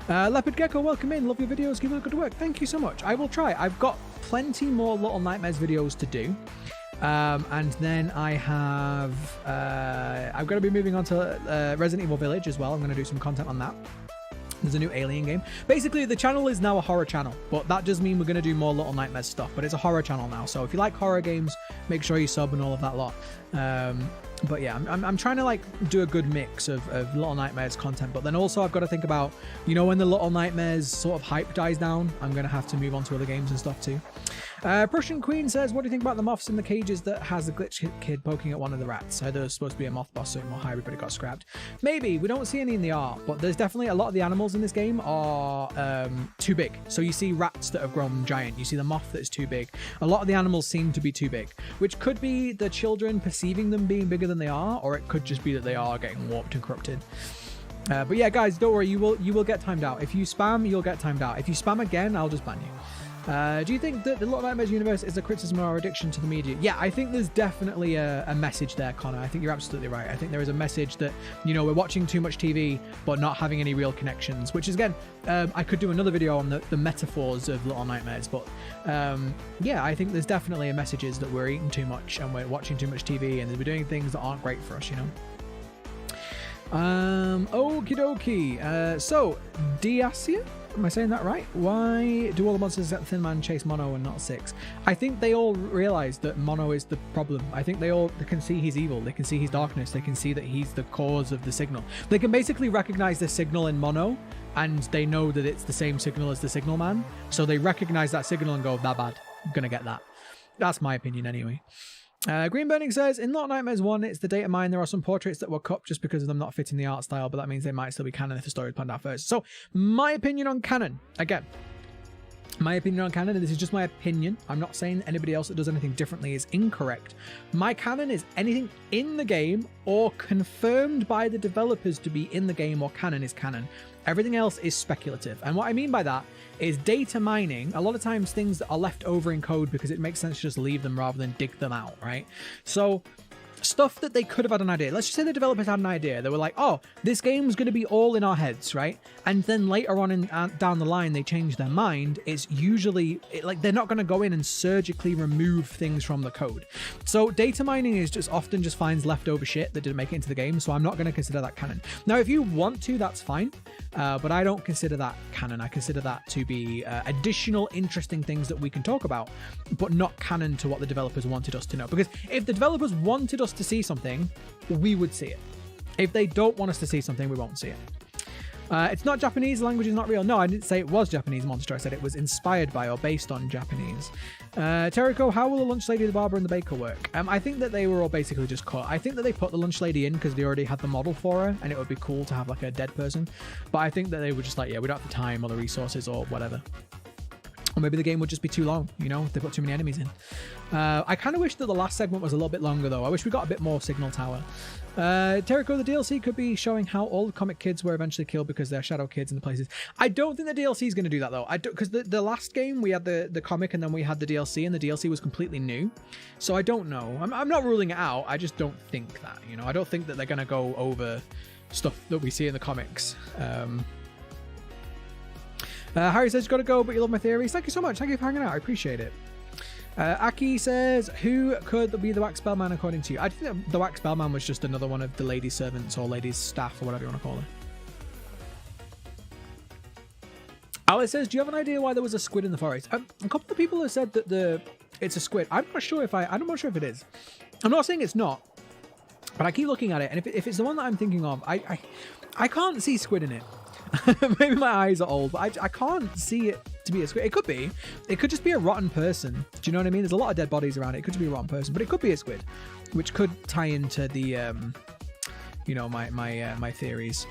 Leopard Gecko, welcome in. Love your videos. Keep up the good work. Thank you so much. I will try. I've got plenty more Little Nightmares videos to do. And then I have I'm going to be moving on to Resident Evil Village as well. I'm going to do some content on that. There's a new Alien game. Basically, the channel is now a horror channel, but that does mean we're going to do more Little Nightmares stuff, but it's a horror channel now. So if you like horror games, make sure you sub and all of that lot. But yeah, I'm trying to like do a good mix of Little Nightmares content, but then also I've got to think about, you know, when the Little Nightmares sort of hype dies down, I'm going to have to move on to other games and stuff too. Prussian Queen says, what do you think about the moths in the cages that has the glitch kid poking at one of the rats? I thought there was supposed to be a moth boss, so more hybrid, but it got scrapped. Maybe. We don't see any in the art, but there's definitely a lot of the animals in this game are too big. So you see rats that have grown giant. You see the moth that is too big. A lot of the animals seem to be too big, which could be the children perceiving them being bigger than they are, or it could just be that they are getting warped and corrupted. But yeah, guys, don't worry. You will get timed out. If you spam, you'll get timed out. If you spam again, I'll just ban you. Do you think that the Little Nightmares universe is a criticism or addiction to the media? Yeah, I think there's definitely a message there, Connor. I think you're absolutely right. I think there is a message that, you know, we're watching too much TV, but not having any real connections, which is, again, I could do another video on the metaphors of Little Nightmares, but yeah, I think there's definitely a message is that we're eating too much and we're watching too much TV and we're doing things that aren't great for us, you know? Okie dokie. So, Diasia? Am I saying that right? Why do all the monsters at Thin Man chase Mono and not Six? I think they all realize that Mono is the problem. I think they can see he's evil. They can see his darkness. They can see that he's the cause of the signal. They can basically recognize the signal in Mono, and they know that it's the same signal as the Signal Man. So they recognize that signal and go, that bad. I'm gonna get that. That's my opinion anyway. Green Burning says, in Little Nightmares 1, it's the data mine. There are some portraits that were cut just because of them not fitting the art style, but that means they might still be canon if the story was planned out first. So, my opinion on canon, again, my opinion on canon, and this is just my opinion, I'm not saying anybody else that does anything differently is incorrect. My canon is anything in the game or confirmed by the developers to be in the game or canon is canon. Everything else is speculative. And what I mean by that is data mining, a lot of times things that are left over in code because it makes sense to just leave them rather than dig them out, right? So stuff that they could have had an idea. Let's just say the developers had an idea. They were like, oh, this game's going to be all in our heads, right? And then later on down the line, they change their mind. It's usually, like, they're not going to go in and surgically remove things from the code. So data mining is just often just finds leftover shit that didn't make it into the game. So I'm not going to consider that canon. Now, if you want to, that's fine. But I don't consider that canon. I consider that to be additional interesting things that we can talk about, but not canon to what the developers wanted us to know. Because if the developers wanted us to see something, we would see it. If they don't want us to see something, we won't see it. It's not Japanese, the language is not real. No, I didn't say it was Japanese monster. I said it was inspired by or based on Japanese. Tericho, how will the lunch lady, the barber, and the baker work? I think that they were all basically just cut. I think that they put the lunch lady in because they already had the model for her, and it would be cool to have like a dead person. But I think that they were just like, yeah, we don't have the time or the resources or whatever. Or maybe the game would just be too long, you know, if they put too many enemies in. I kind of wish that the last segment was a little bit longer, though. I wish we got a bit more Signal Tower. Tericho, the DLC could be showing how all the comic kids were eventually killed because they're shadow kids in the places. I don't think the DLC is going to do that, though. Because the last game, we had the comic and then we had the DLC, and the DLC was completely new. So I don't know. I'm not ruling it out. I just don't think that, you know. I don't think that they're going to go over stuff that we see in the comics. Harry says, gotta go, but you love my theories. Thank you so much. Thank you for hanging out. I appreciate it. Aki says, who could be the Wax Bellman according to you? I think the Wax Bellman was just another one of the lady servants or ladies staff or whatever you want to call her. Alice says, do you have an idea why there was a squid in the forest? A couple of people have said that it's a squid. I'm not sure if it is. I'm not saying it's not, but I keep looking at it, and if it's the one that I'm thinking of, I can't see squid in it. Maybe my eyes are old, but I can't see it to be a squid. It could be. It could just be a rotten person. Do you know what I mean? There's a lot of dead bodies around it. It could just be a rotten person, but it could be a squid, which could tie into the, you know, my theories.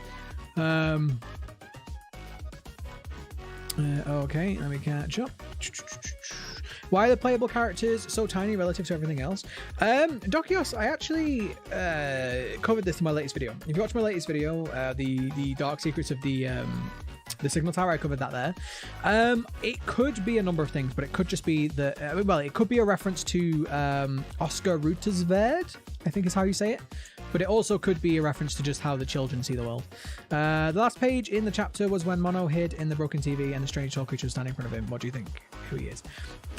Okay, let me catch up. Why are the playable characters so tiny relative to everything else? Dokios, I actually covered this in my latest video. If you watch my latest video, the Dark Secrets of the Signal Tower, I covered that there. It could be a number of things, but it could just be the well, it could be a reference to Oscar Ruttersveld, I think is how you say it. But it also could be a reference to just how the children see the world. The last page in the chapter was when Mono hid in the broken TV and the strange tall creature was standing in front of him. What do you think? Who he is?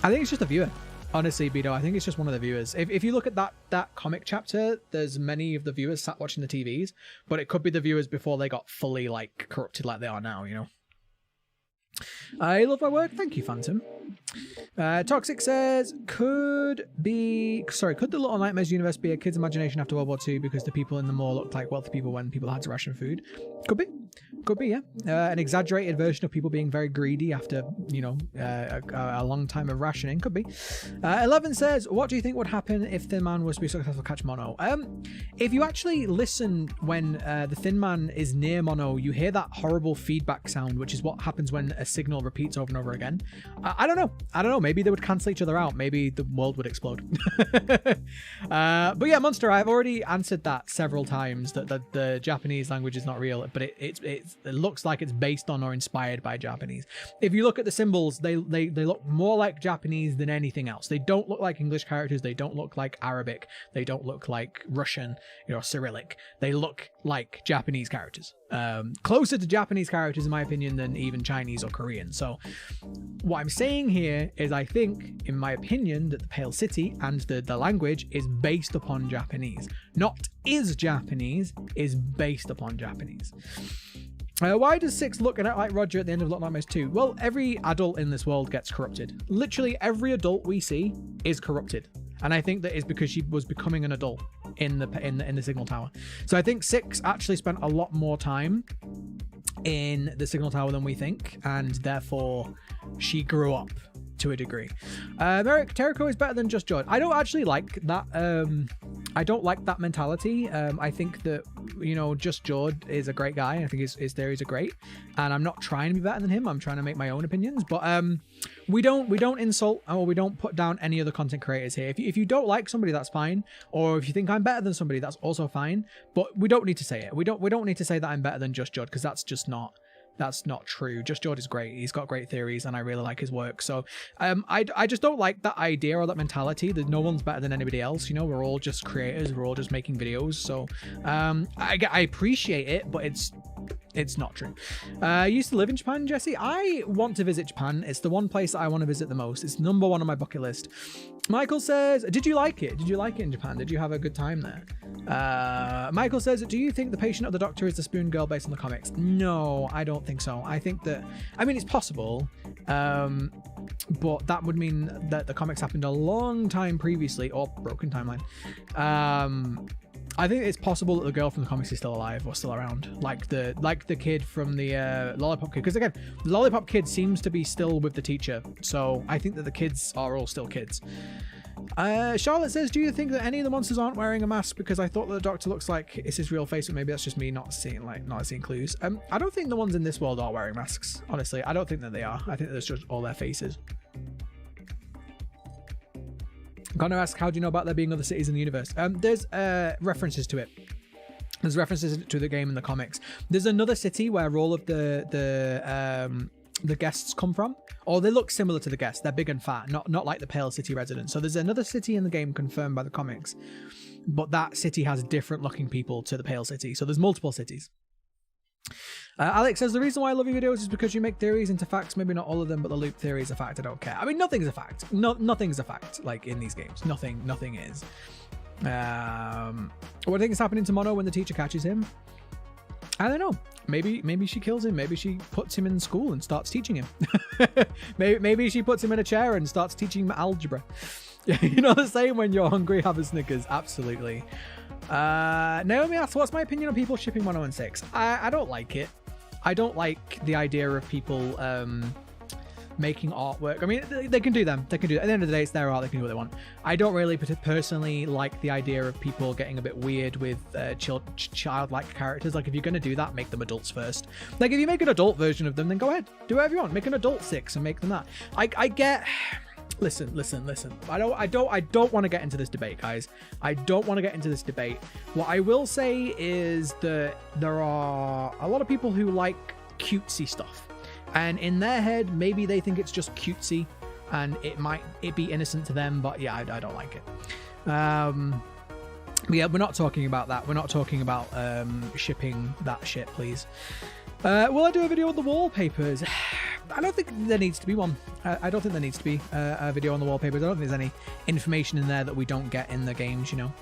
I think it's just a viewer. Honestly, Bido, I think it's just one of the viewers. If you look at that comic chapter, there's many of the viewers sat watching the TVs, but it could be the viewers before they got fully like corrupted like they are now, you know? I love my work. Thank you, Phantom. Toxic says, could the Little Nightmares universe be a kid's imagination after World War II because the people in the mall looked like wealthy people when people had to ration food? Could be. Could be, yeah. An exaggerated version of people being very greedy after, you know, a long time of rationing. Could be. 11 says, what do you think would happen if Thin Man was to be successful catch Mono? If you actually listen when the Thin Man is near Mono, you hear that horrible feedback sound, which is what happens when a signal repeats over and over again. I don't know. Maybe they would cancel each other out. Maybe the world would explode. But yeah, Monster, I've already answered that several times, that the Japanese language is not real, but it looks like it's based on or inspired by Japanese. If you look at the symbols, they look more like Japanese than anything else. They don't look like English characters. They don't look like Arabic. They don't look like Russian, you know, Cyrillic. They look like Japanese characters. Closer to Japanese characters, in my opinion, than even Chinese or Korean. So what I'm saying here is, I think, in my opinion, that the Pale City and the language is based upon Japanese. Not is Japanese, is based upon Japanese. Why does Six look and act like Roger at the end of Little Nightmares 2? Well, every adult in this world gets corrupted. Literally every adult we see is corrupted. And I think that is because she was becoming an adult in the Signal Tower. So I think Six actually spent a lot more time in the Signal Tower than we think, and therefore she grew up to a degree. Tericho is better than Just George. I don't actually like that. I don't like that mentality. I think that, you know, Just George is a great guy. I think his theories are great, and I'm not trying to be better than him. I'm trying to make my own opinions. But we don't insult, or we don't put down any other content creators here. If you don't like somebody, that's fine. Or if you think I'm better than somebody, that's also fine. But we don't need to say it. We don't need to say that I'm better than Just George, because that's just not. That's not true. Just George is great. He's got great theories, and I really like his work. So I just don't like that idea or that mentality that no one's better than anybody else. You know, we're all just creators. We're all just making videos. So I appreciate it, but it's not true. I used to live in Japan, Jesse. I want to visit Japan. It's the one place that I want to visit the most. It's number one on my bucket list. Michael says, did you like it? Did you like it in Japan? Did you have a good time there? Michael says, do you think the patient of the Doctor is the Spoon Girl based on the comics? No, I don't think so. I think that, I mean, it's possible, but that would mean that the comics happened a long time previously, or broken timeline. I think it's possible that the girl from the comics is still alive or still around, like the kid from the Lollipop Kid. Because again, the Lollipop Kid seems to be still with the teacher, so I think that the kids are all still kids. Charlotte says, do you think that any of the monsters aren't wearing a mask? Because I thought that the Doctor looks like it's his real face, but maybe that's just me not seeing clues. I don't think the ones in this world are wearing masks. Honestly, I don't think that they are. I think that's just all their faces. Connor asks, how do you know about there being other cities in the universe? There's references to it. There's references to the game in the comics. There's another city where all of the guests come from, or they look similar to the guests. They're big and fat, not like the Pale City residents. So there's another city in the game confirmed by the comics, but that city has different looking people to the Pale City. So there's multiple cities. Alex says, the reason why I love your videos is because you make theories into facts. Maybe not all of them, but the loop theory is a fact. I don't care. I mean, nothing's a fact. Nothing's a fact, like in these games. Nothing is. What do you think is happening to Mono when the teacher catches him? I don't know. Maybe she kills him. Maybe she puts him in school and starts teaching him. maybe she puts him in a chair and starts teaching him algebra. You know the saying, when you're hungry, have a Snickers. Absolutely. Naomi asks, what's my opinion on people shipping Mono and Six? I don't like it. I don't like the idea of people making artwork. I mean, they can do them. They can do it. At the end of the day, it's their art. They can do what they want. I don't really personally like the idea of people getting a bit weird with childlike characters. Like, if you're going to do that, make them adults first. Like, if you make an adult version of them, then go ahead. Do whatever you want. Make an adult Six and make them that. I get... Listen. I don't want to get into this debate, guys. I don't want to get into this debate. What I will say is that there are a lot of people who like cutesy stuff, and in their head, maybe they think it's just cutesy, and it be innocent to them. But yeah, I don't like it. But yeah, we're not talking about that. We're not talking about shipping that shit, please. Will I do a video on the wallpapers? I don't think there needs to be one. I don't think there needs to be a video on the wallpapers. I don't think there's any information in there that we don't get in the games, you know.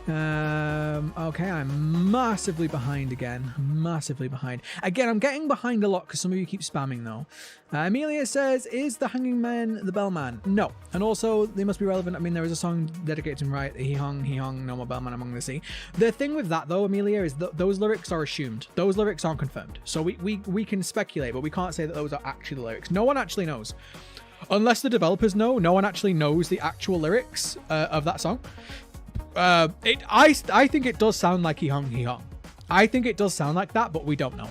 Okay, I'm massively behind again. Massively behind. Again, I'm getting behind a lot because some of you keep spamming though. Amelia says, is the hanging man the bellman? No. And also, they must be relevant. I mean, there is a song dedicated to him, right? He hung, no more bellman among the sea. The thing with that though, Amelia, is that those lyrics are assumed. Those lyrics aren't confirmed. So we can speculate, but we can't say that those are actually the lyrics. No one actually knows. Unless the developers know, no one actually knows the actual lyrics of that song. I think it does sound like he hung. I think it does sound like that, but we don't know.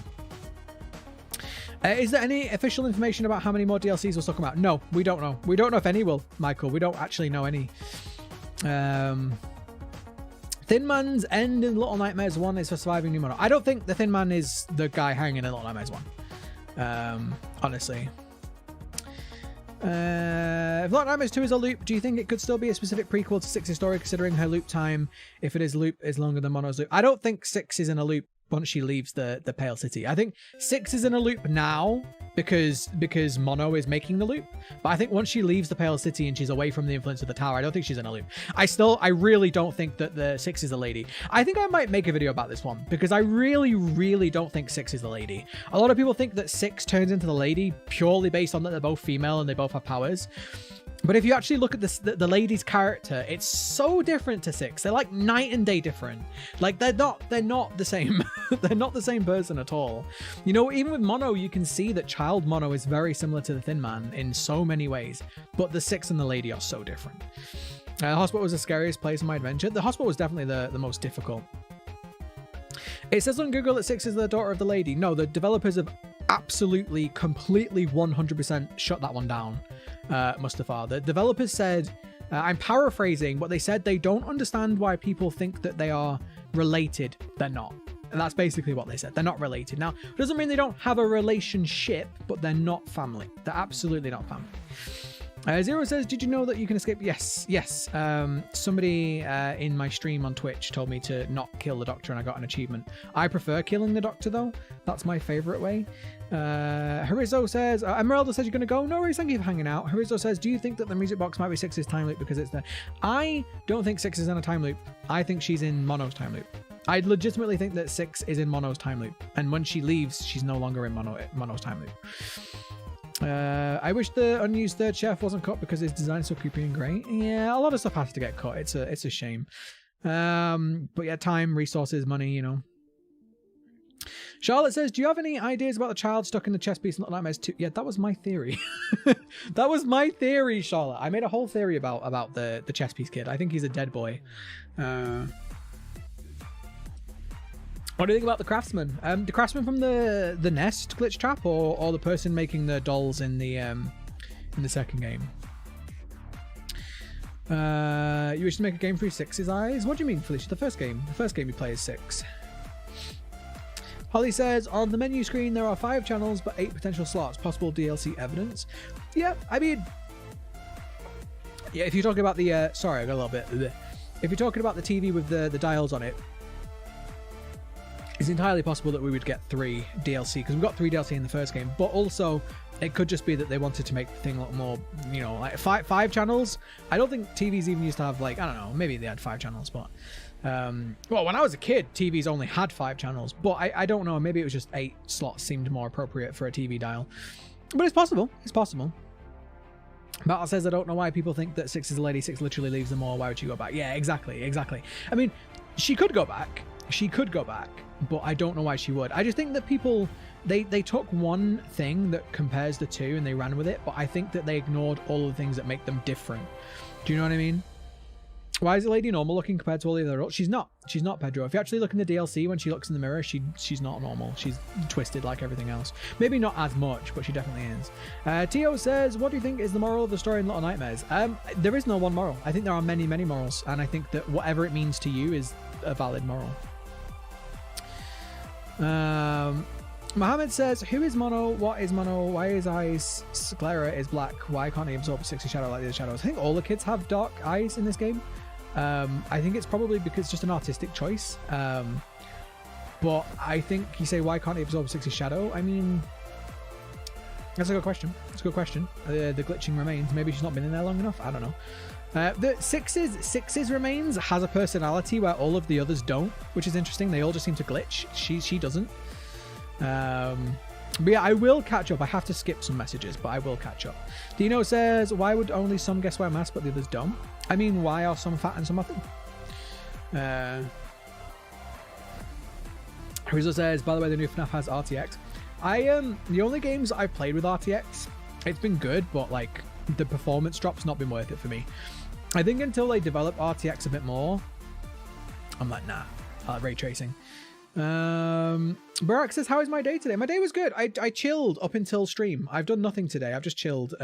Is there any official information about how many more DLCs will come out? No, we don't know. We don't know if any will, Michael. We don't actually know any. Thin Man's end in Little Nightmares 1 is for surviving Pneumono. I don't think the Thin Man is the guy hanging in Little Nightmares 1. Honestly. If Little Nightmares 2 is a loop, do you think it could still be a specific prequel to 6's story, considering her loop time, if it is loop, is longer than Mono's loop? I don't think 6 is in a loop once she leaves the Pale City. I think 6 is in a loop now because Mono is making the loop, but I think once she leaves the Pale City and she's away from the influence of the tower, I don't think she's in a loop. I really don't think that the 6 is a lady. I think I might make a video about this one because I really don't think 6 is the lady. A lot of people think that 6 turns into the lady purely based on that they're both female and they both have powers. But if you actually look at the lady's character, it's so different to 6. They're like night and day different. Like they're not the same. They're not the same person at all. You know, even with Mono, you can see that child Mono is very similar to the Thin Man in so many ways. But the 6 and the lady are so different. The hospital was the scariest place in my adventure. The hospital was definitely the most difficult. It says on Google that 6 is the daughter of the lady. No, the developers have absolutely, completely, 100% shut that one down. Mustafa. The developers said, I'm paraphrasing, but they said they don't understand why people think that they are related. They're not. And that's basically what they said. They're not related. Now, it doesn't mean they don't have a relationship, but they're not family. They're absolutely not family. Zero says, did you know that you can escape? Yes. Somebody in my stream on Twitch told me to not kill the doctor and I got an achievement. I prefer killing the doctor though. That's my favorite way. Harizo says, Emeralda says you're going to go. No worries, thank you for hanging out. Harizo says, do you think that the music box might be 6's time loop because it's there? I don't think 6 is in a time loop. I think she's in Mono's time loop. I legitimately think that 6 is in Mono's time loop. And when she leaves, she's no longer in Mono's time loop. I wish the unused third chef wasn't cut because his design's so creepy and great. Yeah, a lot of stuff has to get cut. It's a shame. But yeah, time, resources, money, you know. Charlotte says, do you have any ideas about the child stuck in the chess piece in Little Nightmares 2? Yeah, that was my theory. That was my theory, Charlotte. I made a whole theory about the chess piece kid. I think he's a dead boy. What do you think about the craftsman? The craftsman from the nest glitch trap, or the person making the dolls in the second game? You wish to make a game through 6's eyes? What do you mean, Felicia? The first game you play is 6. Holly says, on the menu screen there are 5 channels but 8 potential slots. Possible DLC evidence? Yeah, I mean, yeah. If you're talking about the sorry, I got a little bit. If you're talking about the TV with the dials on it, it's entirely possible that we would get 3 DLC because we got 3 DLC in the first game. But also, it could just be that they wanted to make the thing a lot more, you know, like 5 channels. I don't think TVs even used to have, like, I don't know, maybe they had 5 channels, but well, when I was a kid, TVs only had 5 channels, but I don't know, maybe it was just 8 slots seemed more appropriate for a TV dial. But it's possible. It's possible. Battle says, I don't know why people think that 6 is a lady. 6 literally leaves them all. Why would she go back? Yeah, exactly. I mean, she could go back. But I don't know why she would. I just think that people, they took one thing that compares the two and they ran with it, but I think that they ignored all of the things that make them different. Do you know what I mean? Why is the lady normal looking compared to all the other adults? She's not, Pedro. If you actually look in the DLC, when she looks in the mirror, she's not normal. She's twisted like everything else. Maybe not as much, but she definitely is. Tio says, what do you think is the moral of the story in Little Nightmares? There is no one moral. I think there are many morals, and I think that whatever it means to you is a valid moral. Mohammed says, who is Mono? What is Mono? Why his eyes sclera is black? Why can't he absorb 60 shadow like the other shadows? I think all the kids have dark eyes in this game. I think it's probably because it's just an artistic choice. But I think you say, why can't he absorb 60 shadow? I mean, that's a good question. The glitching remains. Maybe she's not been in there long enough. I don't know. The Six's remains has a personality where all of the others don't, which is interesting. They all just seem to glitch. She doesn't. But yeah, I will catch up. I have to skip some messages, but I will catch up. Dino says, why would only some guests wear masks but the others don't? I mean, why are some fat and some are thin? Rizzo says, by the way, the new FNAF has RTX. The only games I've played with RTX, it's been good, but like the performance drop's not been worth it for me. I think until they develop RTX a bit more, I'm like, nah, ray tracing. Barack says, how is my day today? My day was good. I chilled up until stream. I've done nothing today. I've just chilled.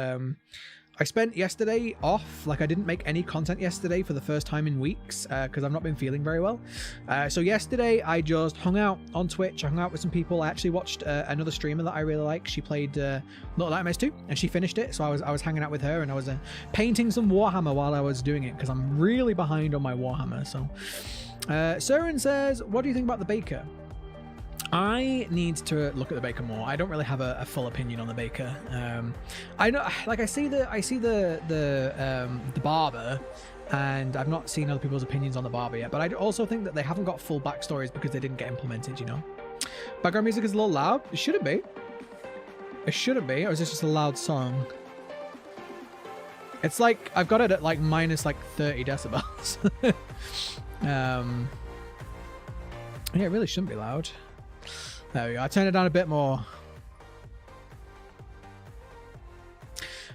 I spent yesterday off. Like, I didn't make any content yesterday for the first time in weeks because I've not been feeling very well. So yesterday I just hung out on Twitch. I hung out with some people. I actually watched another streamer that I really like. She played Little Nightmares 2 and she finished it. So I was hanging out with her and I was painting some Warhammer while I was doing it because I'm really behind on my Warhammer. So Søren says, what do you think about the Baker? I need to look at the Baker more. I don't really have a full opinion on the Baker. I know, like I see the barber, and I've not seen other people's opinions on the barber yet. But I also think that they haven't got full backstories because they didn't get implemented. You know, background music is a little loud. It shouldn't be. It shouldn't be. Or is this just a loud song? It's like I've got it at like minus like 30 decibels. Yeah, it really shouldn't be loud. There we go. I turned it down a bit more.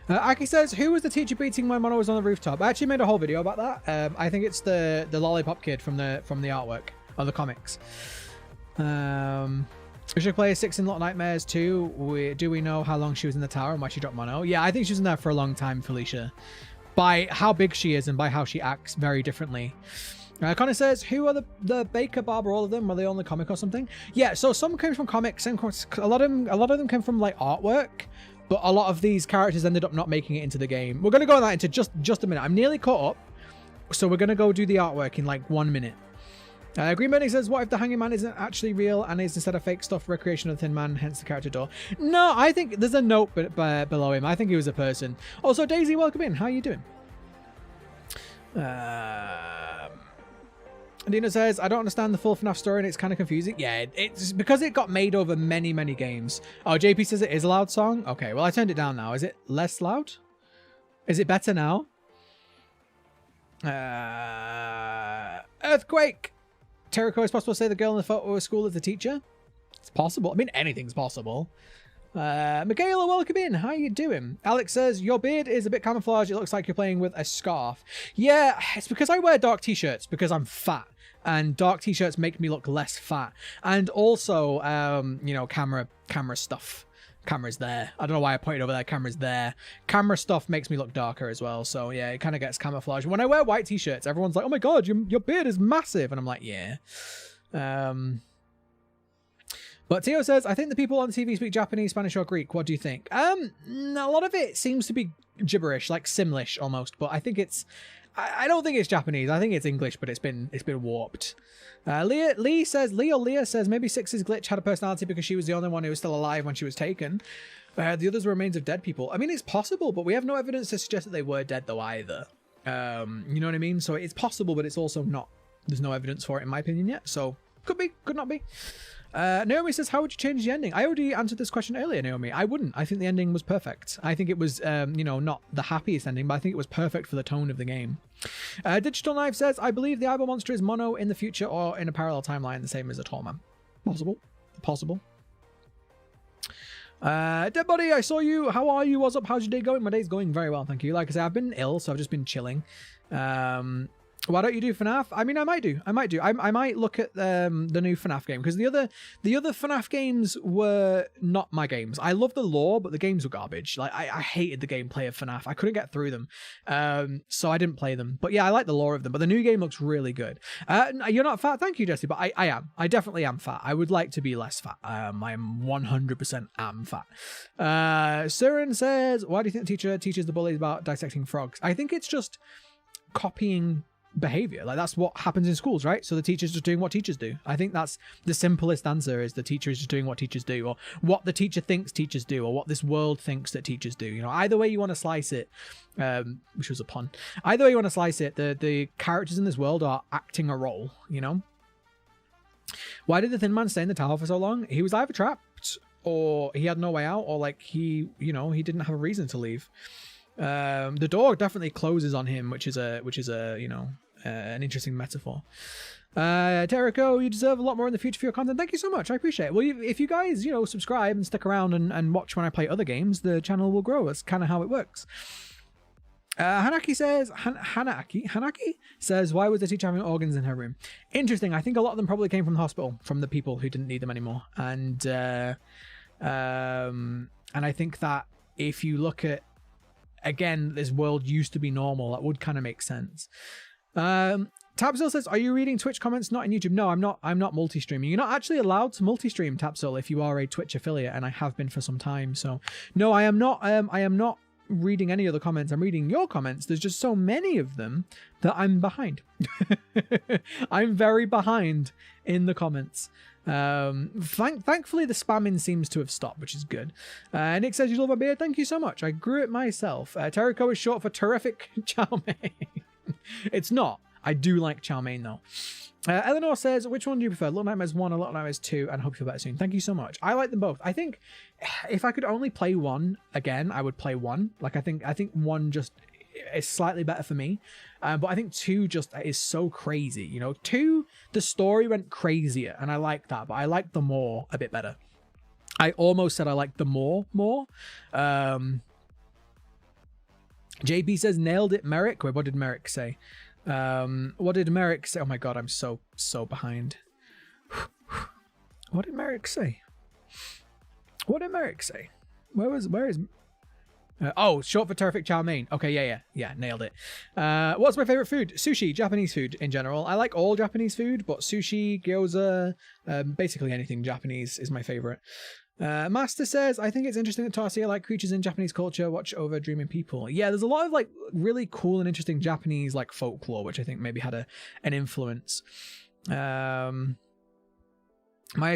Aki says, who was the teacher beating when Mono was on the rooftop? I actually made a whole video about that. I think it's the lollipop kid from the artwork of the comics. We should play 6 in Little Nightmares 2. Do we know how long she was in the tower and why she dropped Mono? Yeah, I think she was in there for a long time, Felicia. By how big she is and by how she acts very differently. Connor says, who are the Baker, Barber, all of them? Were they on the comic or something? Yeah, so some came from comics, and a lot of them came from like artwork, but a lot of these characters ended up not making it into the game. We're gonna go on that into just a minute. I'm nearly caught up, so we're gonna go do the artwork in like 1 minute. Green Burning says, what if the Hanging Man isn't actually real and is instead of fake stuff, recreation of the Thin Man, hence the character door? No, I think there's a note below him. I think he was a person. Also, Daisy, welcome in. How are you doing? Dino says, I don't understand the full FNAF story and it's kind of confusing. Yeah, it's because it got made over many, many games. Oh, JP says it is a loud song? Okay, well, I turned it down now. Is it less loud? Is it better now? Earthquake! Tericho, is possible to say the girl in the photo of school is the teacher? It's possible. I mean, anything's possible. Michaela, welcome in. How you doing? Alex says, your beard is a bit camouflage. It looks like you're playing with a scarf. Yeah, it's because I wear dark t-shirts because I'm fat. And dark t-shirts make me look less fat. And also, you know, camera stuff. Camera's there. I don't know why I pointed over there. Camera's there. Camera stuff makes me look darker as well. So yeah, it kind of gets camouflage. When I wear white t-shirts, everyone's like, oh my God, your beard is massive. And I'm like, yeah. But Tio says, I think the people on TV speak Japanese, Spanish, or Greek. What do you think? A lot of it seems to be gibberish, like Simlish almost. But I think it's, I don't think it's Japanese. I think it's English, but it's been warped. Leah says maybe Six's glitch had a personality because she was the only one who was still alive when she was taken. The others were remains of dead people. I mean, it's possible, but we have no evidence to suggest that they were dead though either. You know what I mean? So it's possible, but it's also not. There's no evidence for it in my opinion yet. So could be, could not be. Naomi says, how would you change the ending? I already answered this question earlier, Naomi. I wouldn't. I think the ending was perfect. I think it was, you know, not the happiest ending, but I think it was perfect for the tone of the game. Digital Knife says, I believe the eyeball monster is Mono in the future or in a parallel timeline, the same as a Tallman. Possible. Possible. Dead Body, I saw you. How are you? What's up? How's your day going? My day's going very well, thank you. Like I said, I've been ill, so I've just been chilling. Why don't you do FNAF? I mean, I might do. I might look at the new FNAF game because the other FNAF games were not my games. I love the lore, but the games were garbage. Like I hated the gameplay of FNAF. I couldn't get through them, so I didn't play them. But yeah, I like the lore of them. But the new game looks really good. You're not fat, thank you, Jesse. But I am. I definitely am fat. I would like to be less fat. I am 100% am fat. Søren says, why do you think the teacher teaches the bullies about dissecting frogs? I think it's just copying behavior. Like, that's what happens in schools, right? So the teacher's just doing what teachers do. I think that's the simplest answer, is the teacher is just doing what teachers do, or what the teacher thinks teachers do, or what this world thinks that teachers do. You know, either way you want to slice it, which was a pun. Either way you want to slice it, the characters in this world are acting a role, you know? Why did the Thin Man stay in the tower for so long? He was either trapped, or he had no way out, or like he didn't have a reason to leave. The door definitely closes on him, which is a an interesting metaphor. Tericho, you deserve a lot more in the future for your content. Thank you so much. I appreciate it. Well, if you guys, subscribe and stick around and watch when I play other games, the channel will grow. That's kind of how it works. Hanaki says, why was the teacher having organs in her room? Interesting. I think a lot of them probably came from the hospital, from the people who didn't need them anymore. And I think that if you look at, again, this world used to be normal, that would kind of make sense. Tapsil says, are you reading Twitch comments? Not in YouTube. No, I'm not multi-streaming. You're not actually allowed to multi-stream, Tapsil, if you are a Twitch affiliate, and I have been for some time. So no, I am not reading any of the comments. I'm reading your comments. There's just so many of them that I'm behind. I'm very behind in the comments. Thankfully the spamming seems to have stopped, which is good. Nick says, you love my beard. Thank you so much. I grew it myself. Tericho is short for terrific chow mein. It's not. I do like chow mein though. Eleanor says, which one do you prefer? Little Nightmares 1 or Little Nightmares 2? And hope you feel better soon. Thank you so much. I like them both. I think if I could only play one again, I would play 1. Like, I think 1 just is slightly better for me. But I think 2 just is so crazy. 2, the story went crazier, and I like that. But I like the more a bit better. I almost said I like the more. JP says, nailed it, Merrick. Wait, what did Merrick say? What did Merrick say? Oh my god, I'm so behind. What did Merrick say? Where is short for terrific chow mein. Okay, yeah, nailed it. What's my favorite food? Sushi, Japanese food in general. I like all Japanese food, but sushi, gyoza, basically anything Japanese is my favorite. Master says, I think it's interesting that Tarsier like creatures in Japanese culture watch over dreaming people. Yeah, there's a lot of like really cool and interesting Japanese like folklore, which I think maybe had an influence. Maya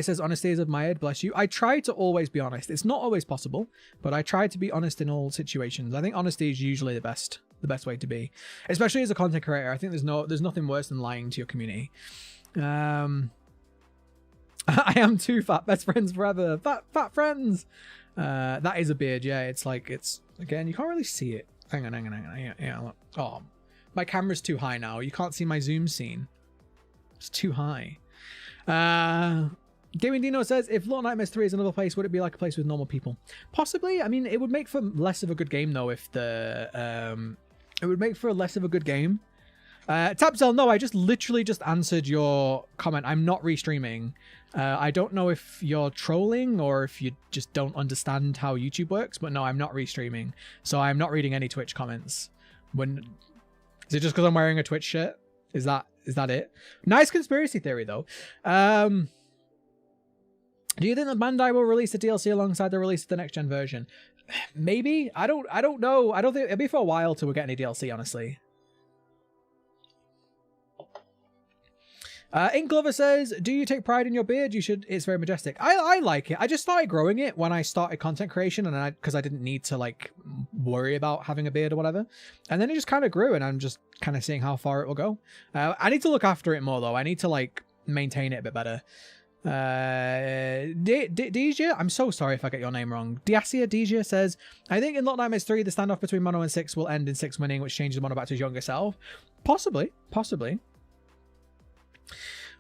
says, honesty is admired, bless you. I try to always be honest. It's not always possible, but I try to be honest in all situations. I think honesty is usually the best way to be, especially as a content creator. I think there's nothing worse than lying to your community. I am too fat. Best friends forever. Fat friends. That is a beard. Yeah, it's again, you can't really see it. Hang on. Yeah. Look. Oh, my camera's too high now. You can't see my zoom scene. It's too high. Gaming Dino says, if Little Nightmares 3 is another place, would it be like a place with normal people? Possibly. I mean, it would make for less of a good game though if it would make for less of a good game. Tapzel, no, I literally just answered your comment. I'm not restreaming. I don't know if you're trolling or if you just don't understand how YouTube works, but no, I'm not restreaming. So I'm not reading any Twitch comments. Is it just because I'm wearing a Twitch shirt? Is that it? Nice conspiracy theory though. Do you think that Bandai will release the DLC alongside the release of the next gen version? Maybe. I don't know. I don't think it'll be for a while till we get any DLC, honestly. Ink Glover says, do you take pride in your beard? You should. It's very majestic. I like it. I just started growing it when I started content creation, and because I didn't need to like worry about having a beard or whatever, and then it just kind of grew, and I'm just kind of seeing how far it will go. I need to look after it more though. I need to like maintain it a bit better. Deja, I'm so sorry if I get your name wrong. Diasia Deja says, I think in Little Nightmares 3 the standoff between Mono and Six will end in Six winning, which changes Mono back to his younger self. Possibly.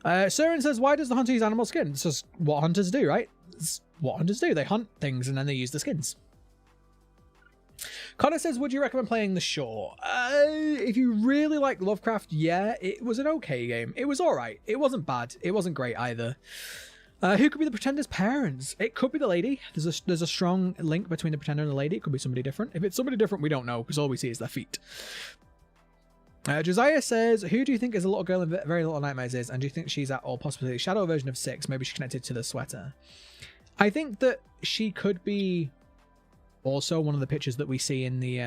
Surin says, why does the hunter use animal skin? It's just what hunters do, right? It's what hunters do. They hunt things and then they use the skins. Connor says, would you recommend playing The Shore? If you really like Lovecraft, yeah, it was an okay game. It was alright. It wasn't bad. It wasn't great either. Who could be the Pretender's parents? It could be the lady. There's a strong link between the Pretender and the lady. It could be somebody different. If it's somebody different, we don't know, because all we see is their feet. Josiah says, who do you think is a little girl in Very Little Nightmares is, and do you think she's at all possibly a shadow version of Six? Maybe she's connected to the sweater. I think that she could be also one of the pictures that we see in the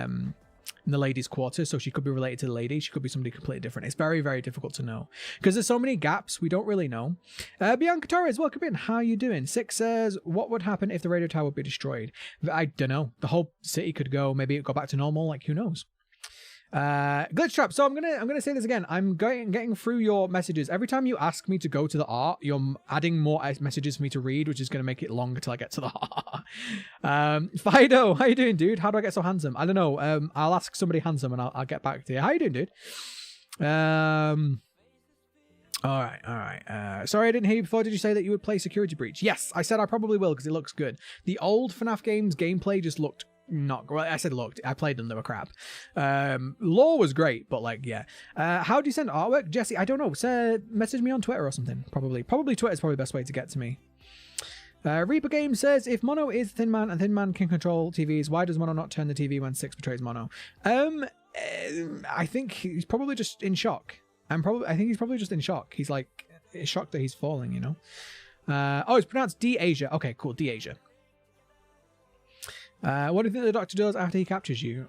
in the ladies' quarter, so she could be related to the lady. She could be somebody completely different. It's very, very difficult to know because there's so many gaps. We don't really know. Bianca Torres, welcome in. How you doing? Six says, what would happen if the radio tower would be destroyed? I don't know. The whole city could go. Maybe it go back to normal. Like, who knows? Glitch trap. So I'm gonna say this again. I'm getting through your messages. Every time you ask me to go to the art, you're adding more messages for me to read, which is gonna make it longer till I get to the art. Fido, how you doing, dude? How do I get so handsome? I don't know. I'll ask somebody handsome and I'll get back to you. How you doing, dude? All right. Sorry, I didn't hear you before. Did you say that you would play Security Breach? Yes, I said I probably will because it looks good. The old FNAF games gameplay just looked not well. I said looked. I played them. They were crap. Lore was great, but like, yeah. How do you send artwork, Jesse? I don't know. Message me on Twitter or something. Probably Twitter is probably the best way to get to me. Reaper Game says, if Mono is Thin Man and Thin Man can control TVs, why does Mono not turn the TV when Six betrays Mono? I think he's probably just in shock. I think he's probably just in shock. He's like shocked that he's falling, you know. Oh, it's pronounced D-Asia. Okay, cool. D-Asia. What do you think the doctor does after he captures you?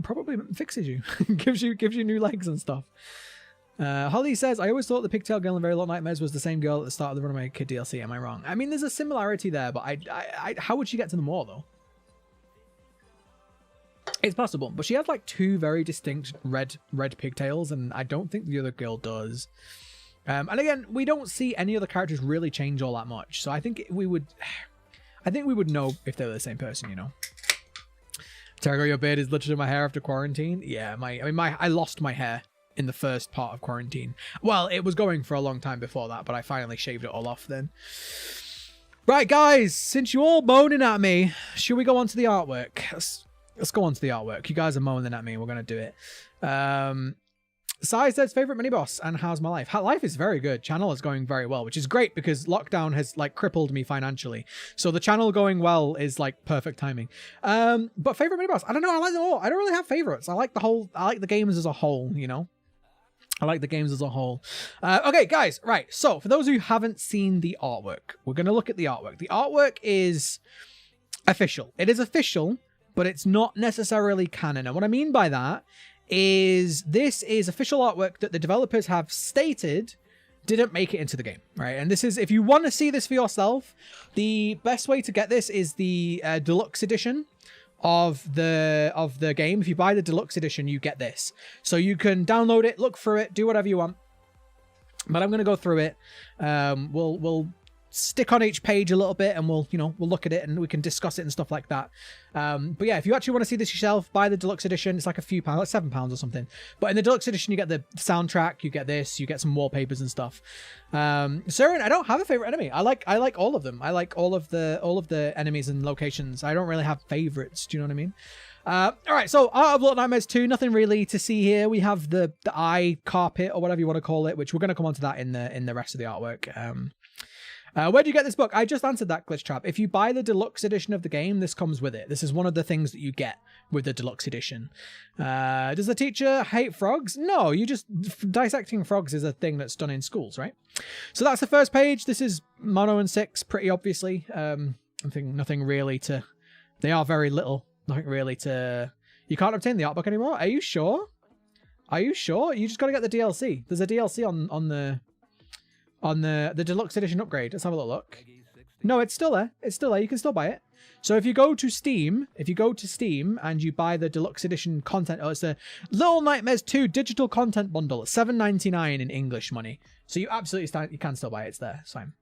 Probably fixes you. gives you new legs and stuff. Holly says, I always thought the Pigtail Girl in Very Little Nightmares was the same girl at the start of the Runaway Kid DLC. Am I wrong? I mean, there's a similarity there, but I how would she get to them all, though? It's possible, but she has like two very distinct red pigtails, and I don't think the other girl does. And again, we don't see any other characters really change all that much, so I think we would know if they were the same person, you know. Tericho, your beard is literally my hair after quarantine. Yeah, I lost my hair in the first part of quarantine. Well, it was going for a long time before that, but I finally shaved it all off then. Right, guys, since you're all moaning at me, should we go on to the artwork? Let's go on to the artwork. You guys are moaning at me. We're going to do it. Sai says, favorite mini boss and how's my life? Life is very good. Channel is going very well, which is great because lockdown has like crippled me financially. So the channel going well is like perfect timing. But favorite mini boss? I don't know. I like them all. I don't really have favorites. I like the games as a whole, you know. I like the games as a whole. Okay, guys. Right. So for those who haven't seen the artwork, we're going to look at the artwork. The artwork is official. It is official, but it's not necessarily canon. And what I mean by that is this is official artwork that the developers have stated didn't make it into the game, right? And this is, if you want to see this for yourself, the best way to get this is the deluxe edition of the game. If you buy the deluxe edition, you get this. So you can download it, look through it, do whatever you want. But I'm going to go through it. We'll stick on each page a little bit and we'll look at it and we can discuss it and stuff like that. But yeah, if you actually want to see this yourself, buy the deluxe edition. It's like a few pounds, like £7 or something. But in the deluxe edition, you get the soundtrack, you get this, you get some wallpapers and stuff. Saren, I don't have a favorite enemy. I like all of them. I like all of the enemies and locations. I don't really have favorites. Do you know what I mean? All right, so Art of Little Nightmares 2, nothing really to see here. We have the eye carpet or whatever you want to call it, which we're going to come on to that in the rest of the artwork. Where do you get this book? I just answered that, Glitch Trap. If you buy the deluxe edition of the game, this comes with it. This is one of the things that you get with the deluxe edition. Does the teacher hate frogs? No, dissecting frogs is a thing that's done in schools, right? So that's the first page. This is Mono and Six, pretty obviously. I think nothing really to... They are very little. Nothing really to... You can't obtain the art book anymore? Are you sure? Are you sure? You just got to get the DLC. There's a DLC on the deluxe edition upgrade. Let's have a little look. No, it's still there. It's still there. You can still buy it. So if you go to Steam, and you buy the deluxe edition content, it's the Little Nightmares 2 digital content bundle, $7.99 in English money. So you absolutely you can still buy it. It's there. It's fine.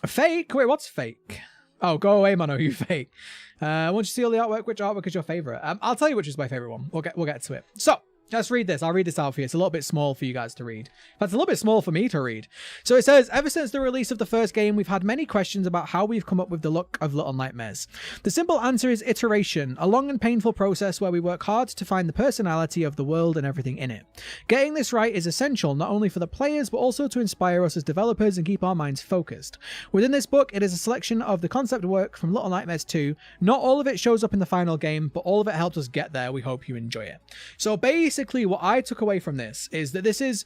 Fake? Wait, what's fake? Oh, go away, Mono, you fake. Once you see all the artwork, which artwork is your favorite? I'll tell you which is my favorite one. We'll get to it. So let's read this. I'll read this out for you. It's a little bit small for you guys to read. That's a little bit small for me to read. So it says, ever since the release of the first game, we've had many questions about how we've come up with the look of Little Nightmares. The simple answer is iteration, a long and painful process where we work hard to find the personality of the world and everything in it. Getting this right is essential not only for the players, but also to inspire us as developers and keep our minds focused. Within this book, it is a selection of the concept work from Little Nightmares 2. Not all of it shows up in the final game, but all of it helps us get there. We hope you enjoy it. So basically, what I took away from this is that this is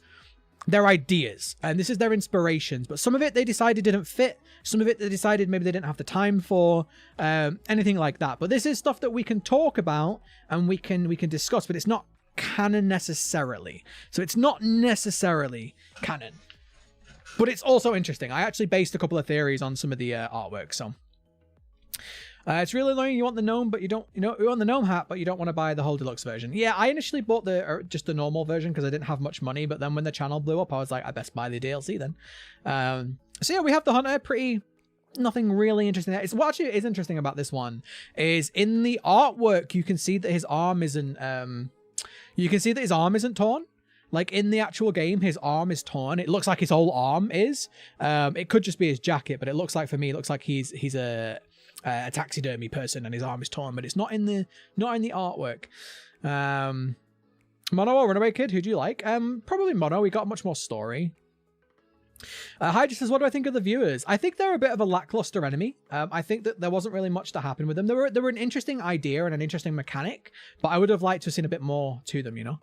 their ideas, and this is their inspirations, but some of it they decided didn't fit, some of it they decided maybe they didn't have the time for, anything like that. But this is stuff that we can talk about and we can discuss, but it's not canon necessarily. So it's not necessarily canon, but it's also interesting. I actually based a couple of theories on some of the artwork. So it's really annoying. You want the gnome, but you don't. You want the gnome hat, but you don't want to buy the whole deluxe version. Yeah, I initially bought just the normal version because I didn't have much money. But then when the channel blew up, I was like, I best buy the DLC then. So yeah, we have the hunter. Nothing really interesting. It's what actually is interesting about this one is in the artwork you can see that his arm isn't. You can see that his arm isn't torn. Like in the actual game, his arm is torn. It looks like his whole arm is. It could just be his jacket, but it looks like, for me, it looks like he's a taxidermy person and his arm is torn, but it's not in the artwork. Mono or Runaway Kid, who do you like? Probably Mono. We got much more story. Hydra says, what do I think of the viewers? I think they're a bit of a lackluster enemy. I think that there wasn't really much to happen with them. They were an interesting idea and an interesting mechanic, but I would have liked to have seen a bit more to them, you know?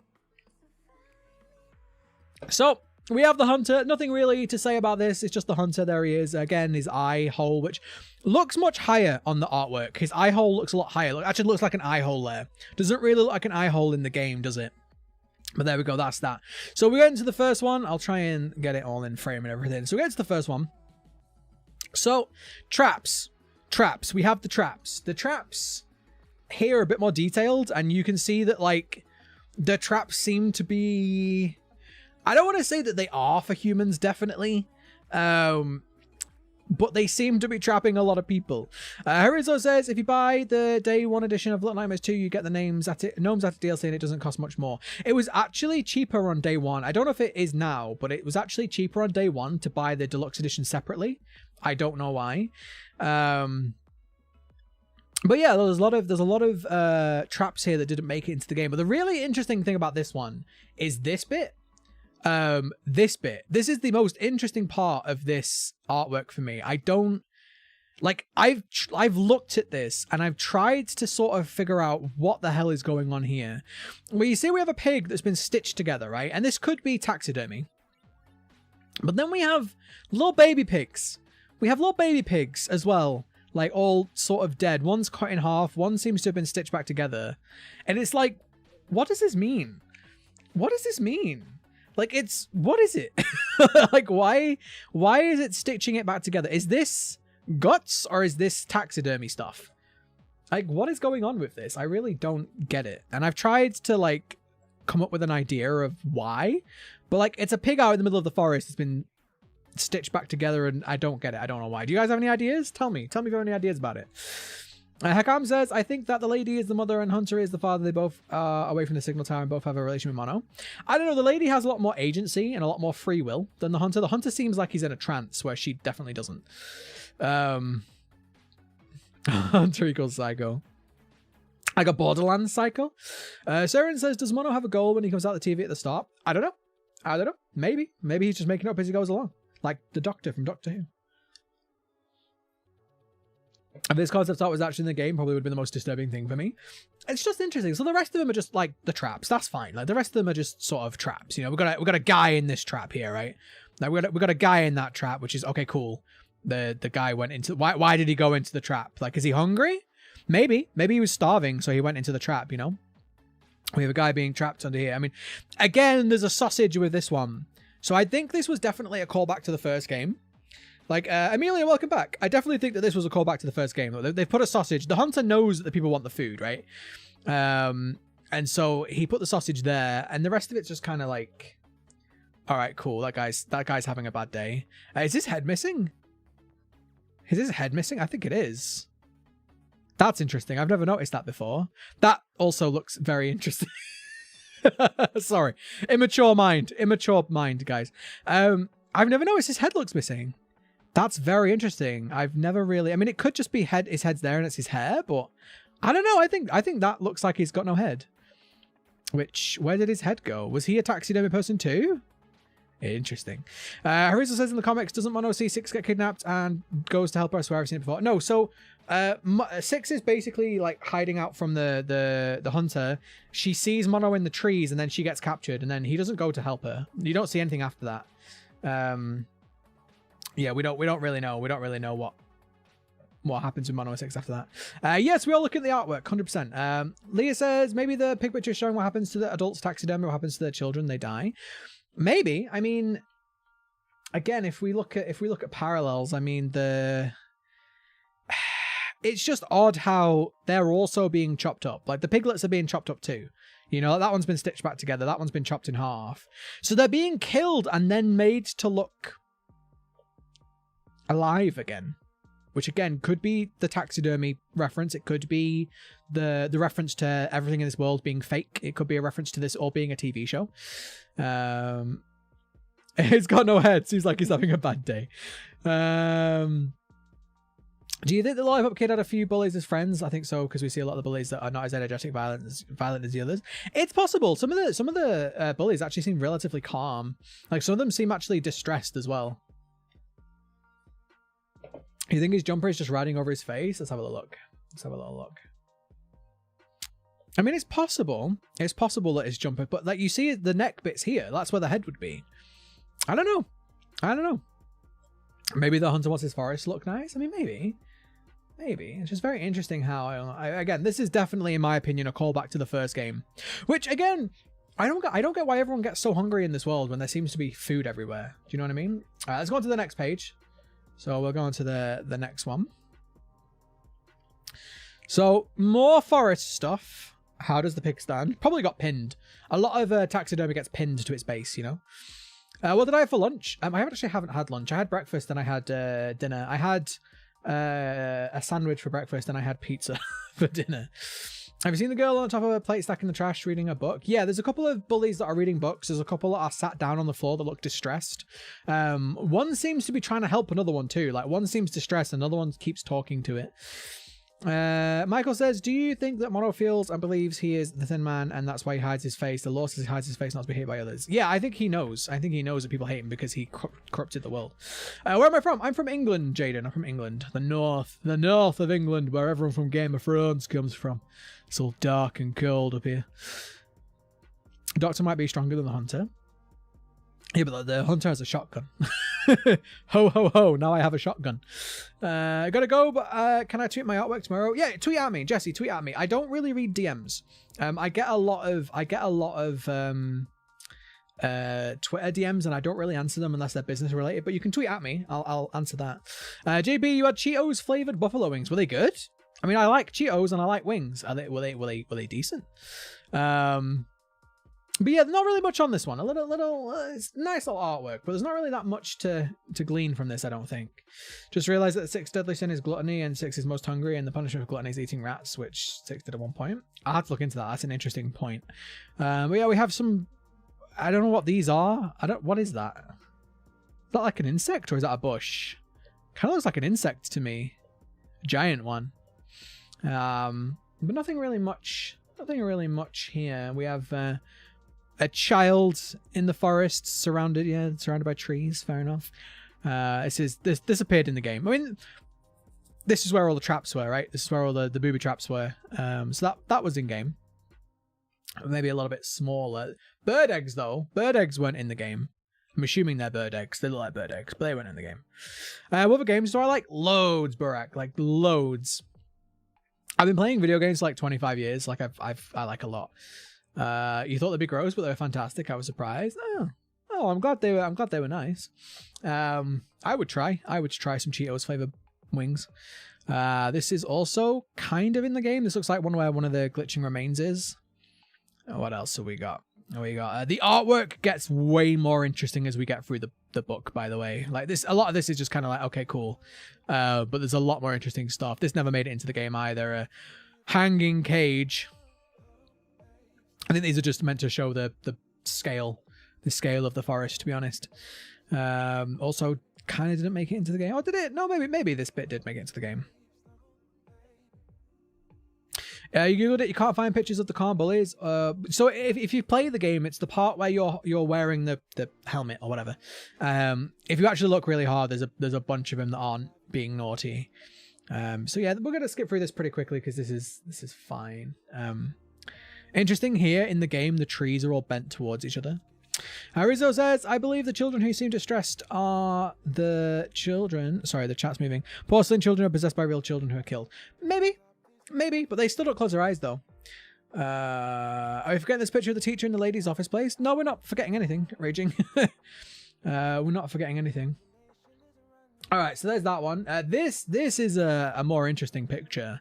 So we have the hunter. Nothing really to say about this. It's just the hunter. There he is. Again, his eye hole, which looks much higher on the artwork. His eye hole looks a lot higher. Actually looks like an eye hole there. Doesn't really look like an eye hole in the game, does it? But there we go. That's that. So we get into the first one. I'll try and get it all in frame and everything. So we get into the first one. So traps. We have the traps. The traps here are a bit more detailed, and you can see that like the traps seem to be, I don't want to say that they are for humans, definitely. But they seem to be trapping a lot of people. Harizo says, if you buy the day one edition of Little Nightmares 2, you get the gnomes at DLC and it doesn't cost much more. It was actually cheaper on day one. I don't know if it is now, but it was actually cheaper on day one to buy the deluxe edition separately. I don't know why. But yeah, there's a lot of traps here that didn't make it into the game. But the really interesting thing about this one is this bit. This is the most interesting part of this artwork for me. I don't like, I've looked at this and I've tried to sort of figure out what the hell is going on here. Well, you see we have a pig that's been stitched together, right? And this could be taxidermy. But then we have little baby pigs. We have little baby pigs as well, like all sort of dead. One's cut in half, one seems to have been stitched back together. And it's like, what does this mean? What does this mean? Like, what is it? Like, why is it stitching it back together? Is this guts or is this taxidermy stuff? Like, what is going on with this? I really don't get it. And I've tried to, like, come up with an idea of why. But, like, it's a pig out in the middle of the forest. It's been stitched back together and I don't get it. I don't know why. Do you guys have any ideas? Tell me if you have any ideas about it. Hakam says, I think that the lady is the mother and Hunter is the father. They both are away from the signal tower and both have a relation with Mono. I don't know. The lady has a lot more agency and a lot more free will than the Hunter. The Hunter seems like he's in a trance where she definitely doesn't. Hunter equals psycho. I got Borderlands psycho. Saren says, does Mono have a goal when he comes out the TV at the start? I don't know. Maybe he's just making it up as he goes along. Like the Doctor from Doctor Who. If this concept art was actually in the game, probably would have been the most disturbing thing for me. It's just interesting. So the rest of them are just like the traps. That's fine. Like the rest of them are just sort of traps. You know, we've got a guy in this trap here, right? Like we got a guy in that trap, which is okay, cool. The guy went into, why did he go into the trap? Like, is he hungry? Maybe he was starving, so he went into the trap. You know, we have a guy being trapped under here. I mean, again, there's a sausage with this one. So I think this was definitely a callback to the first game. Like, Amelia, welcome back. I definitely think that this was a callback to the first game. They put a sausage. The hunter knows that the people want the food, right? And so he put the sausage there, and the rest of it's just kind of like, all right, cool. That guy's having a bad day. Is his head missing? Is his head missing? I think it is. That's interesting. I've never noticed that before. That also looks very interesting. Sorry. Immature mind, guys. I've never noticed his head looks missing. That's very interesting. I've never really, I mean, it could just be his head's there and it's his hair, but I don't know. I think that looks like he's got no head. Where did his head go? Was he a taxidermy person too? Interesting. Harissa says in the comics, doesn't Mono C6 get kidnapped and goes to help her? I swear I've seen it before. No, so Six is basically like hiding out from the hunter. She sees Mono in the trees, and then she gets captured, and then he doesn't go to help her. You don't see anything after that. Yeah, we don't really know. We don't really know what happens with Mono 6 after that. Yes, we all look at the artwork, 100%. Leah says maybe the pig picture is showing what happens to the adults taxidermy, what happens to their children, they die. Maybe. I mean, again, if we look at parallels, I mean it's just odd how they're also being chopped up. Like the piglets are being chopped up too. You know, that one's been stitched back together. That one's been chopped in half. So they're being killed and then made to look alive again. Which again could be the taxidermy reference. It could be the reference to everything in this world being fake. It could be a reference to this all being a TV show. It's got no head. Seems like he's having a bad day. Do you think the lollipop kid had a few bullies as friends? I think so, because we see a lot of the bullies that are not as energetic, violent as the others. It's possible. Some of the bullies actually seem relatively calm. Like some of them seem actually distressed as well. You think his jumper is just riding over his face? Let's have a look. Let's have a little look. I mean, it's possible. It's possible that his jumper, but like you see the neck bits here. That's where the head would be. I don't know. I don't know. Maybe the hunter wants his forest to look nice. I mean, maybe. Maybe. It's just very interesting how, again, this is definitely, in my opinion, a callback to the first game. Which, again, I don't get why everyone gets so hungry in this world when there seems to be food everywhere. Do you know what I mean? All right, let's go on to the next page. So we'll go on to the next one. So more forest stuff. How does the pig stand? Probably got pinned. A lot of taxidermy gets pinned to its base, you know. What did I have for lunch? I haven't had lunch. I had breakfast and I had dinner. I had a sandwich for breakfast and I had pizza for dinner. Have you seen the girl on top of a plate stack in the trash reading a book? Yeah, there's a couple of bullies that are reading books. There's a couple that are sat down on the floor that look distressed. One seems to be trying to help another one too. Like one seems distressed, another one keeps talking to it. Michael says, do you think that Mono feels and believes he is the Thin Man and that's why he hides his face? The law says he hides his face not to be hated by others. Yeah, I think he knows. I think he knows that people hate him because he corrupted the world. Where am I from? I'm from England, Jaden. I'm from England. The north of England, where everyone from Game of Thrones comes from. It's all dark and cold up here. Doctor might be stronger than the hunter. Yeah, but the hunter has a shotgun. Ho, ho, ho. Now I have a shotgun. Gotta go, but can I tweet my artwork tomorrow? Yeah, tweet at me. Jesse, tweet at me. I don't really read DMs. I get a lot of Twitter DMs and I don't really answer them unless they're business related, but you can tweet at me. I'll answer that. JB, you had Cheetos flavored buffalo wings. Were they good? I mean, I like Cheetos and I like wings. Were they decent? But yeah, not really much on this one. A little, it's nice little artwork, but there's not really that much to glean from this, I don't think. Just realized that the sixth deadly sin is gluttony and six is most hungry, and the punishment of gluttony is eating rats, which six did at one point. I'll have to look into that. That's an interesting point. But yeah, we have some, I don't know what these are. What is that? Is that like an insect or is that a bush? Kind of looks like an insect to me. A giant one. But nothing really much here. We have a child in the forest surrounded by trees. Fair enough. This appeared in the game. I mean, this is where all the traps were, right? This is where all the booby traps were. So that was in game. Maybe a little bit smaller. Bird eggs though. Bird eggs weren't in the game. I'm assuming they're bird eggs. They look like bird eggs, but they weren't in the game. What other games do I like? Loads, Burak. Like loads. I've been playing video games for like 25 years. Like I like a lot. You thought they'd be gross, but they were fantastic. I was surprised. Oh, I'm glad they were nice. I would try some Cheetos flavored wings. This is also kind of in the game. This looks like one where one of the glitching remains is. What else have we got? The artwork gets way more interesting as we get through the book, by the way. Like this, a lot of this is just kind of like, okay, cool. But there's a lot more interesting stuff. This never made it into the game either. A hanging cage. I think these are just meant to show the scale of the forest, to be honest. Also, kind of didn't make it into the game. Oh, did it? No, maybe this bit did make it into the game. You googled it. You can't find pictures of the calm bullies. So if you play the game, it's the part where you're wearing the helmet or whatever. If you actually look really hard, there's a bunch of them that aren't being naughty. So yeah, we're gonna skip through this pretty quickly because this is fine. Interesting here in the game, the trees are all bent towards each other. Rizzo says, I believe the children who seem distressed are the children. Sorry, the chat's moving. Porcelain children are possessed by real children who are killed. Maybe, but they still don't close their eyes though. Are we forgetting this picture of the teacher in the lady's office place? No, we're not forgetting anything, Raging. We're not forgetting anything. All right, so there's that one. This is a more interesting picture.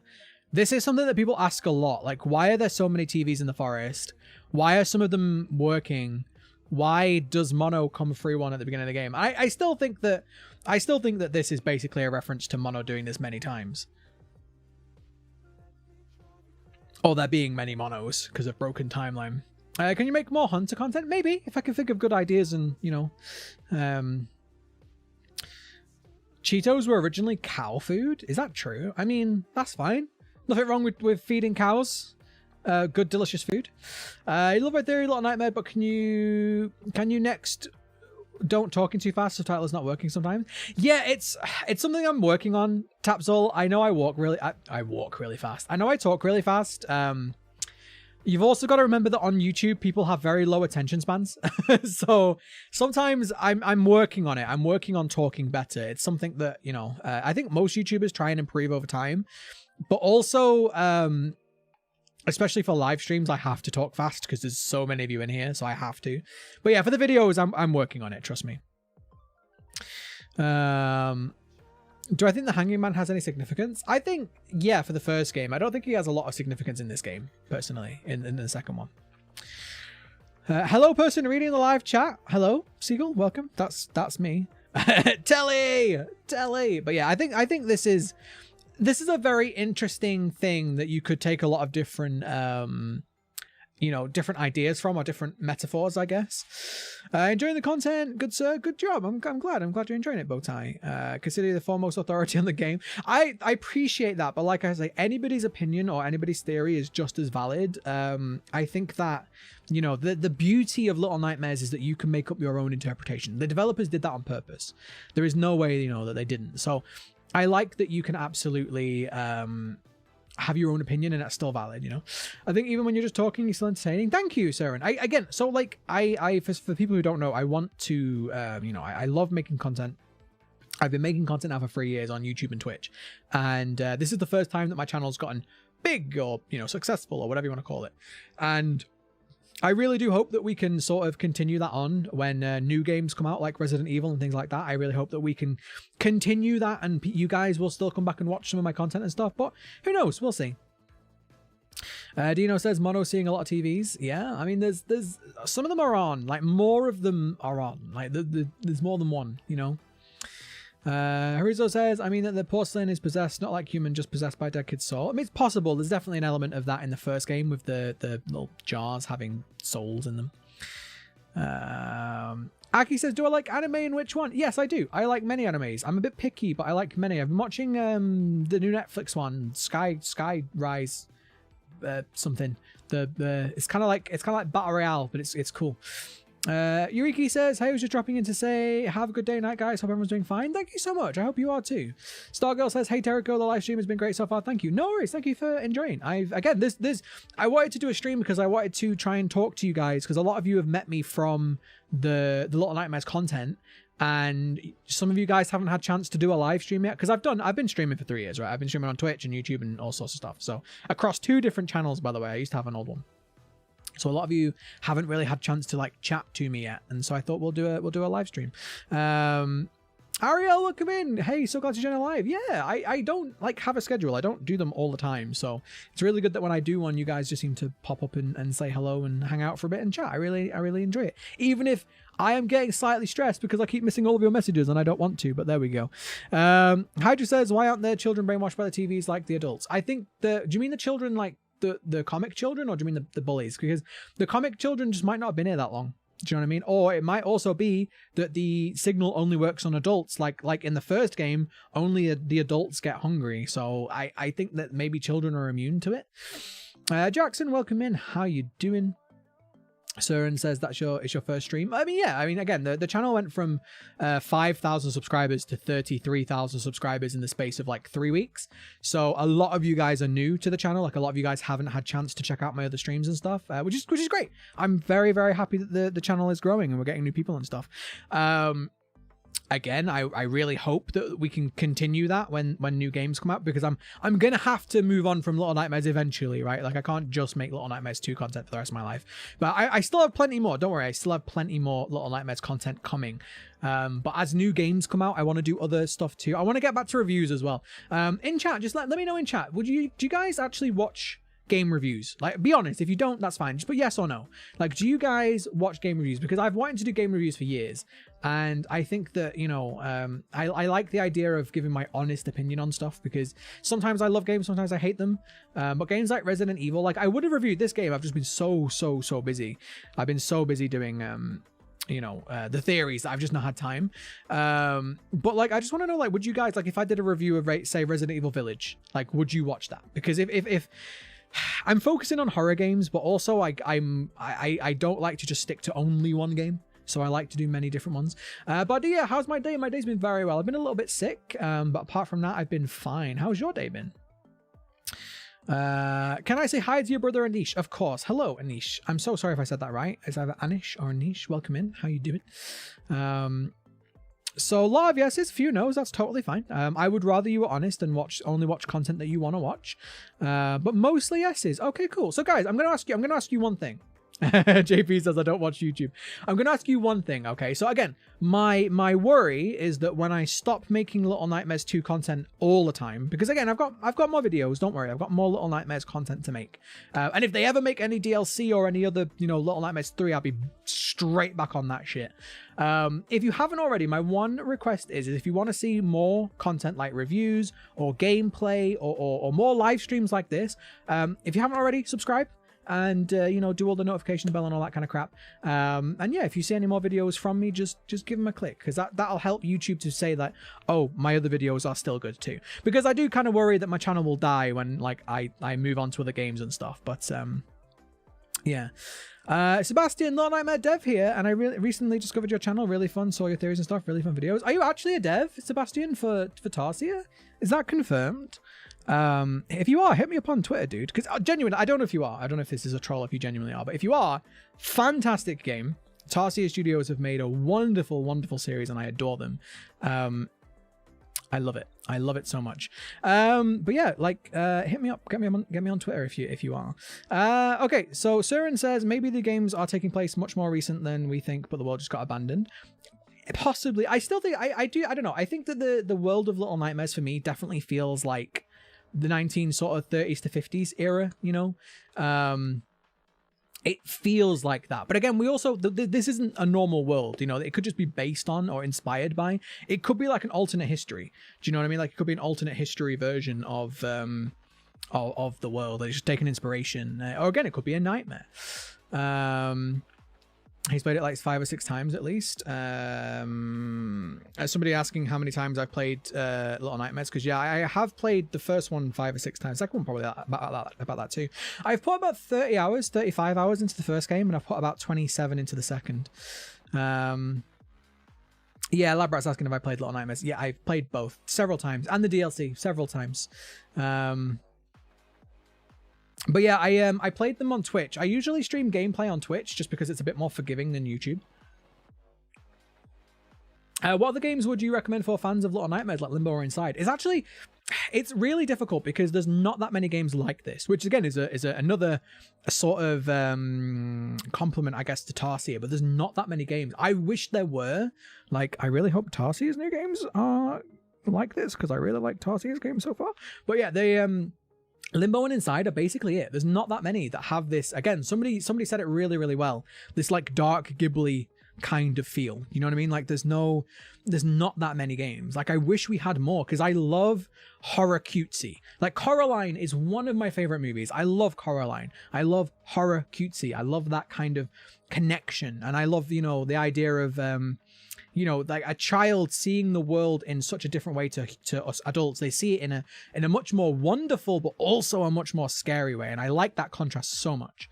This is something that people ask a lot. Like, why are there so many TVs in the forest? Why are some of them working? Why does Mono come free one at the beginning of the game? I still think that this is basically a reference to Mono doing this many times. Or there being many Monos because of broken timeline. Can you make more Hunter content? Maybe, if I can think of good ideas and, you know. Cheetos were originally cow food? Is that true? I mean, that's fine. Nothing wrong with feeding cows. Good, delicious food. You love my theory, Little Nightmare, but can you next don't talking too fast? Subtitle is not working sometimes. Yeah, it's something I'm working on, Tapsol. I know I walk really fast. I know I talk really fast. You've also got to remember that on YouTube, people have very low attention spans. So sometimes I'm working on it. I'm working on talking better. It's something that, you know, I think most YouTubers try and improve over time. But also, especially for live streams, I have to talk fast because there's so many of you in here, so I have to. But yeah, for the videos, I'm working on it. Trust me. Do I think the Hanging Man has any significance? I think, yeah, for the first game. I don't think he has a lot of significance in this game, personally, in the second one. Hello, person reading the live chat. Hello, Seagull. Welcome. That's me. Telly. But yeah, I think this is a very interesting thing that you could take a lot of different you know, different ideas from, or different metaphors, I guess. Enjoying the content, good sir, good job. I'm glad you're enjoying it, Bowtie. Consider you the foremost authority on the game. I appreciate that, but like I say, anybody's opinion or anybody's theory is just as valid. I think that, you know, the beauty of Little Nightmares is that you can make up your own interpretation. The developers did that on purpose. There is no way, you know, that they didn't. So I like that you can absolutely have your own opinion and that's still valid, you know. I think even when you're just talking, you're still entertaining. Thank you, Saren. Again, so like for people who don't know, I want to you know, I love making content. I've been making content now for 3 years on YouTube and Twitch, and this is the first time that my channel's gotten big, or, you know, successful, or whatever you want to call it. And I really do hope that we can sort of continue that on when new games come out, like Resident Evil and things like that. I really hope that we can continue that, and you guys will still come back and watch some of my content and stuff, but who knows? We'll see. Dino says, Mono seeing a lot of TVs. Yeah, I mean, there's some of them are on, like more of them are on, like there's more than one, you know. Harizo says, I mean that the porcelain is possessed, not like human, just possessed by a dead kid's soul. I mean, it's possible. There's definitely an element of that in the first game with the little jars having souls in them. Aki says, do I like anime, and which one? Yes, I do. I like many animes. I'm a bit picky, but I like many. I've been watching the new Netflix one, Sky Rise something. It's kind of like Battle Royale, but it's cool. Yuriki says, hey, I was just dropping in to say have a good day, night, guys. Hope everyone's doing fine. Thank you so much. I hope you are too. Stargirl says, hey, Tericho, the live stream has been great so far. Thank you. No worries. Thank you for enjoying. I wanted to do a stream because I wanted to try and talk to you guys, because a lot of you have met me from the Little Nightmares content, and some of you guys haven't had a chance to do a live stream yet, because I've been streaming for 3 years, right? I've been streaming on Twitch and YouTube and all sorts of stuff. So across 2 different channels, by the way. I used to have an old one. So a lot of you haven't really had a chance to like chat to me yet, and so I thought we'll do a live stream. Ariel, welcome in. Hey, so glad to join a live. Yeah, I don't like have a schedule. I don't do them all the time, so it's really good that when I do one, you guys just seem to pop up and say hello and hang out for a bit and chat. I really enjoy it, even if I am getting slightly stressed because I keep missing all of your messages and I don't want to, but there we go. Hydra says, why aren't there children brainwashed by the TVs like the adults? I think do you mean the children like the comic children, or do you mean the bullies? Because the comic children just might not have been here that long. Do you know what I mean? Or it might also be that the signal only works on adults. Like in the first game, only the adults get hungry. So I think that maybe children are immune to it. Jackson, welcome in. How you doing? Søren says it's your first stream. I mean, yeah. I mean, again, the channel went from 5,000 subscribers to 33,000 subscribers in the space of like 3 weeks. So a lot of you guys are new to the channel. Like a lot of you guys haven't had chance to check out my other streams and stuff, which is great. I'm very, very happy that the channel is growing and we're getting new people and stuff. Again, I really hope that we can continue that when new games come out, because I'm gonna have to move on from Little Nightmares eventually, right? Like I can't just make Little Nightmares 2 content for the rest of my life. But I still have plenty more. Don't worry, I still have plenty more Little Nightmares content coming. But as new games come out, I want to do other stuff too. I want to get back to reviews as well. In chat, just let me know in chat. Do you guys actually watch game reviews? Like, be honest. If you don't, that's fine. Just put yes or no. Like, do you guys watch game reviews? Because I've wanted to do game reviews for years, and I think that, you know, I like the idea of giving my honest opinion on stuff, because sometimes I love games, sometimes I hate them. But games like Resident Evil, like I would have reviewed this game. I've just been so busy. I've been so busy doing you know, the theories that I've just not had time. But like, I just want to know, like, would you guys, like, if I did a review of, say, Resident Evil Village, like, would you watch that? Because if I'm focusing on horror games, but also I don't like to just stick to only one game. So I like to do many different ones. But yeah, how's my day? My day's been very well. I've been a little bit sick, but apart from that, I've been fine. How's your day been? Can I say hi to your brother Anish? Of course. Hello, Anish. I'm so sorry if I said that right. It's either Anish or Anish. Welcome in. How you doing? So a lot of yeses, a few no's. That's totally fine. I would rather you were honest and only watch content that you want to watch. But mostly yeses. Okay, cool. So guys, I'm gonna ask you one thing. JP says I don't watch YouTube. I'm gonna ask you one thing, okay? So again, my worry is that when I stop making Little Nightmares 2 content all the time, because again, I've got more videos, don't worry, I've got more Little Nightmares content to make. And if they ever make any DLC or any other, you know, Little Nightmares 3, I'll be straight back on that shit. If you haven't already, my one request is if you want to see more content like reviews or gameplay or more live streams like this, if you haven't already, subscribe. And, you know, do all the notification bell and all that kind of crap. And yeah, if you see any more videos from me, just give them a click, because that'll help YouTube to say that, oh, my other videos are still good too. Because I do kind of worry that my channel will die when, like, I move on to other games and stuff. But, yeah. Sebastian, Little Nightmare Dev here, and I recently discovered your channel. Really fun, saw your theories and stuff. Really fun videos. Are you actually a dev, Sebastian, for Tarsier? Is that confirmed? If you are, hit me up on Twitter, dude, because genuinely, I don't know if you are. I don't know if this is a troll, if you genuinely are, but if you are, fantastic game. Tarsier Studios have made a wonderful series, and I adore them. I love it. I love it so much. But yeah, like, hit me up, get me on Twitter if you are. Okay, so Søren says maybe the games are taking place much more recent than we think, but the world just got abandoned. Possibly. I still think I don't know. I think that the world of Little Nightmares for me definitely feels like the 1930s to 50s era, you know. It feels like that. But again, we also, this isn't a normal world, you know. It could just be based on or inspired by. It could be like an alternate history. Do you know what I mean? Like, it could be an alternate history version of the world. It's just taking inspiration. Or again, it could be a nightmare. He's played it like 5 or 6 times at least. Somebody asking how many times I've played Little Nightmares, because yeah, I have played the first one 5 or 6 times. Second one probably about that too. I've put about 35 hours into the first game, and I've put about 27 into the second. Yeah, Labrat's asking if I played Little Nightmares. Yeah, I've played both several times, and the DLC several times. But yeah, I played them on Twitch. I usually stream gameplay on Twitch just because it's a bit more forgiving than YouTube. What other games would you recommend for fans of Little Nightmares like Limbo or Inside? It's really difficult because there's not that many games like this, which again is another sort of compliment, I guess, to Tarsier, but there's not that many games. I wish there were. Like, I really hope Tarsier's new games are like this, because I really like Tarsier's games so far. But yeah, they Limbo and Inside are basically it. There's not that many that have this. Again, somebody said it really well. This like dark Ghibli kind of feel. You know what I mean? Like, there's not that many games. Like, I wish we had more, because I love horror cutesy. Like, Coraline is one of my favorite movies. I love Coraline. I love horror cutesy. I love that kind of connection, and I love, you know, the idea of you know, like a child seeing the world in such a different way to us adults. They see it in a much more wonderful, but also a much more scary way. And I like that contrast so much.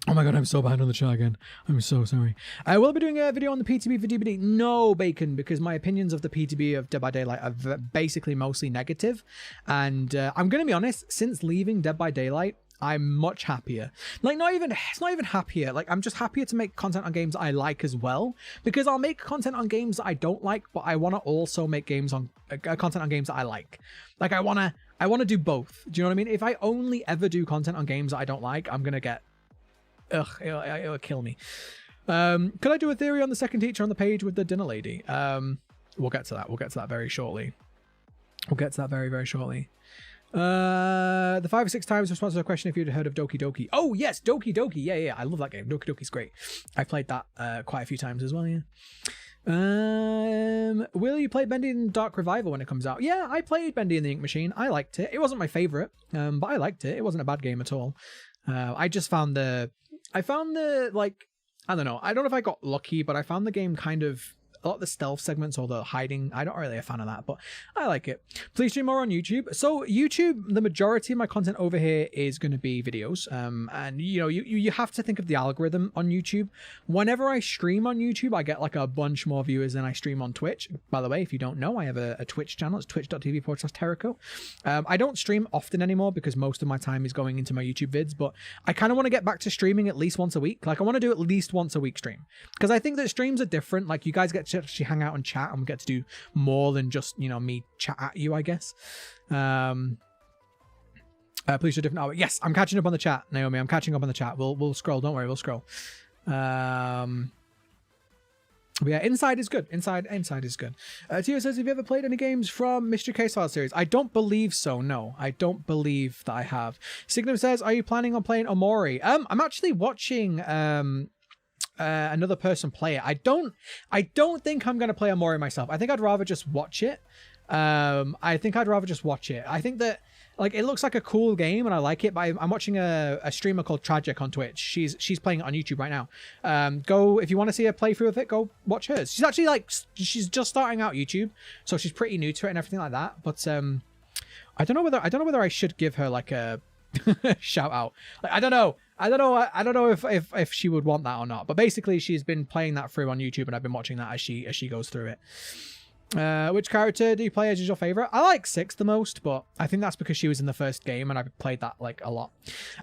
Oh my god, I'm so behind on the chat again. I'm so sorry. Will I be doing a video on the PTB for DBD? No, Bacon, because my opinions of the PTB of Dead by Daylight are basically mostly negative. And I'm going to be honest, since leaving Dead by Daylight, I'm much happier. Like, it's not even happier. Like, I'm just happier to make content on games I like as well. Because I'll make content on games that I don't like, but I want to also make games on content on games that I like. Like, I want to do both. Do you know what I mean? If I only ever do content on games that I don't like, I'm going to get... Ugh, it'll kill me. Could I do a theory on the second teacher on the page with the dinner lady? We'll get to that. We'll get to that very shortly. We'll get to that very, very shortly. The 5 or 6 times response to the question if you'd heard of Doki Doki. Oh, yes, Doki Doki. Yeah. I love that game. Doki Doki's great. I played that quite a few times as well, yeah. Will you play Bendy and Dark Revival when it comes out? Yeah, I played Bendy and the Ink Machine. I liked it. It wasn't my favorite, but I liked it. It wasn't a bad game at all. I just found like, I don't know. I don't know if I got lucky, but I found the game kind of, a lot of the stealth segments or the hiding, I'm not really a fan of that, but I like it. Please stream more on YouTube. So YouTube, the majority of my content over here is going to be videos. And you know, you have to think of the algorithm on YouTube. Whenever I stream on YouTube, I get like a bunch more viewers than I stream on Twitch. By the way, if you don't know, I have a Twitch channel. It's twitch.tv/Tericho. I don't stream often anymore because most of my time is going into my YouTube vids, but I kind of want to get back to streaming at least once a week. Like, I want to do at least once a week stream because I think that streams are different. Like, you guys get to actually hang out and chat and get to do more than just, you know, me chat at you, I guess. Please show different. Oh, yes, I'm catching up on the chat, Naomi. I'm catching up on the chat. We'll scroll. Don't worry, we'll scroll. But yeah, Inside is good. Inside is good. Tio says, have you ever played any games from Mystery Case File series? I don't believe so. No, I don't believe that I have. Signum says, are you planning on playing Omori? I'm actually watching another person play it. I don't think I'm gonna play Omori myself. I think I'd rather just watch it. I think that, like, it looks like a cool game and I like it, but I'm watching a streamer called Tragic on Twitch. She's playing it on YouTube right now. Go, if you want to see a playthrough of it, go watch hers. She's actually, like, she's just starting out YouTube, so she's pretty new to it and everything like that. But I don't know whether I should give her like a shout out. Like, I don't know if she would want that or not, but basically she's been playing that through on YouTube and I've been watching that as she goes through it. Which character do you play as your favorite? I like Six the most, but I think that's because she was in the first game and I've played that like a lot.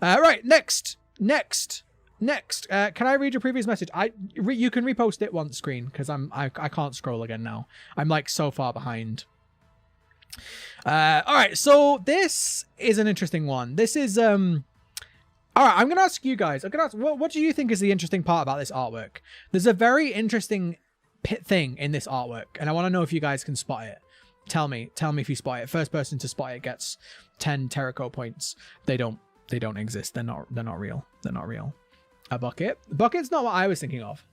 Right, next. Can I read your previous message? You can repost it once, screen, because I can't scroll again now. I'm like so far behind. All right, so this is an interesting one. This is all right, I'm gonna ask you guys. What do you think is the interesting part about this artwork? There's a very interesting thing in this artwork, and I want to know if you guys can spot it. Tell me if you spot it. First person to spot it gets 10 Tericho points. They don't exist. They're not real. They're not real. A bucket. Bucket's not what I was thinking of.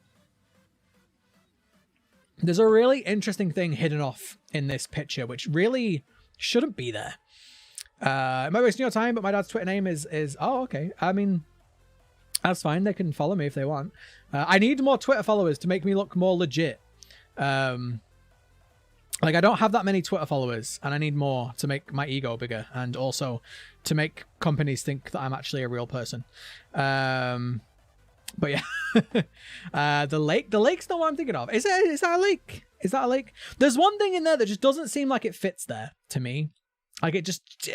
There's a really interesting thing hidden off in this picture, which really shouldn't be there. Am I wasting your time? But my dad's Twitter name is oh, okay. I mean, that's fine. They can follow me if they want. I need more Twitter followers to make me look more legit. Like, I don't have that many Twitter followers, and I need more to make my ego bigger, and also to make companies think that I'm actually a real person. But yeah, the lake's not what I'm thinking of. Is that a lake? Is that a lake? There's one thing in there that just doesn't seem like it fits there to me. Like, it just,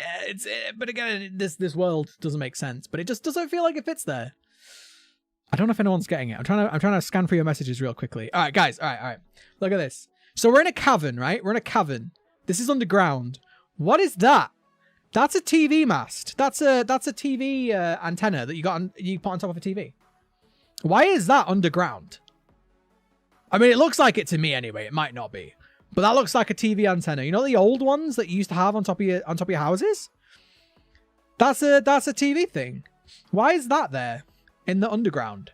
but again, this world doesn't make sense, but it just doesn't feel like it fits there. I don't know if anyone's getting it. I'm trying to scan for your messages real quickly. All right, guys. All right. Look at this. So we're in a cavern, right? We're in a cavern. This is underground. What is that? That's a TV mast. That's a TV antenna that you put on top of a TV. Why is that underground? I mean, it looks like it to me anyway. It might not be, but that looks like a TV antenna. You know the old ones that you used to have on top of your houses? That's a TV thing. Why is that there in the underground?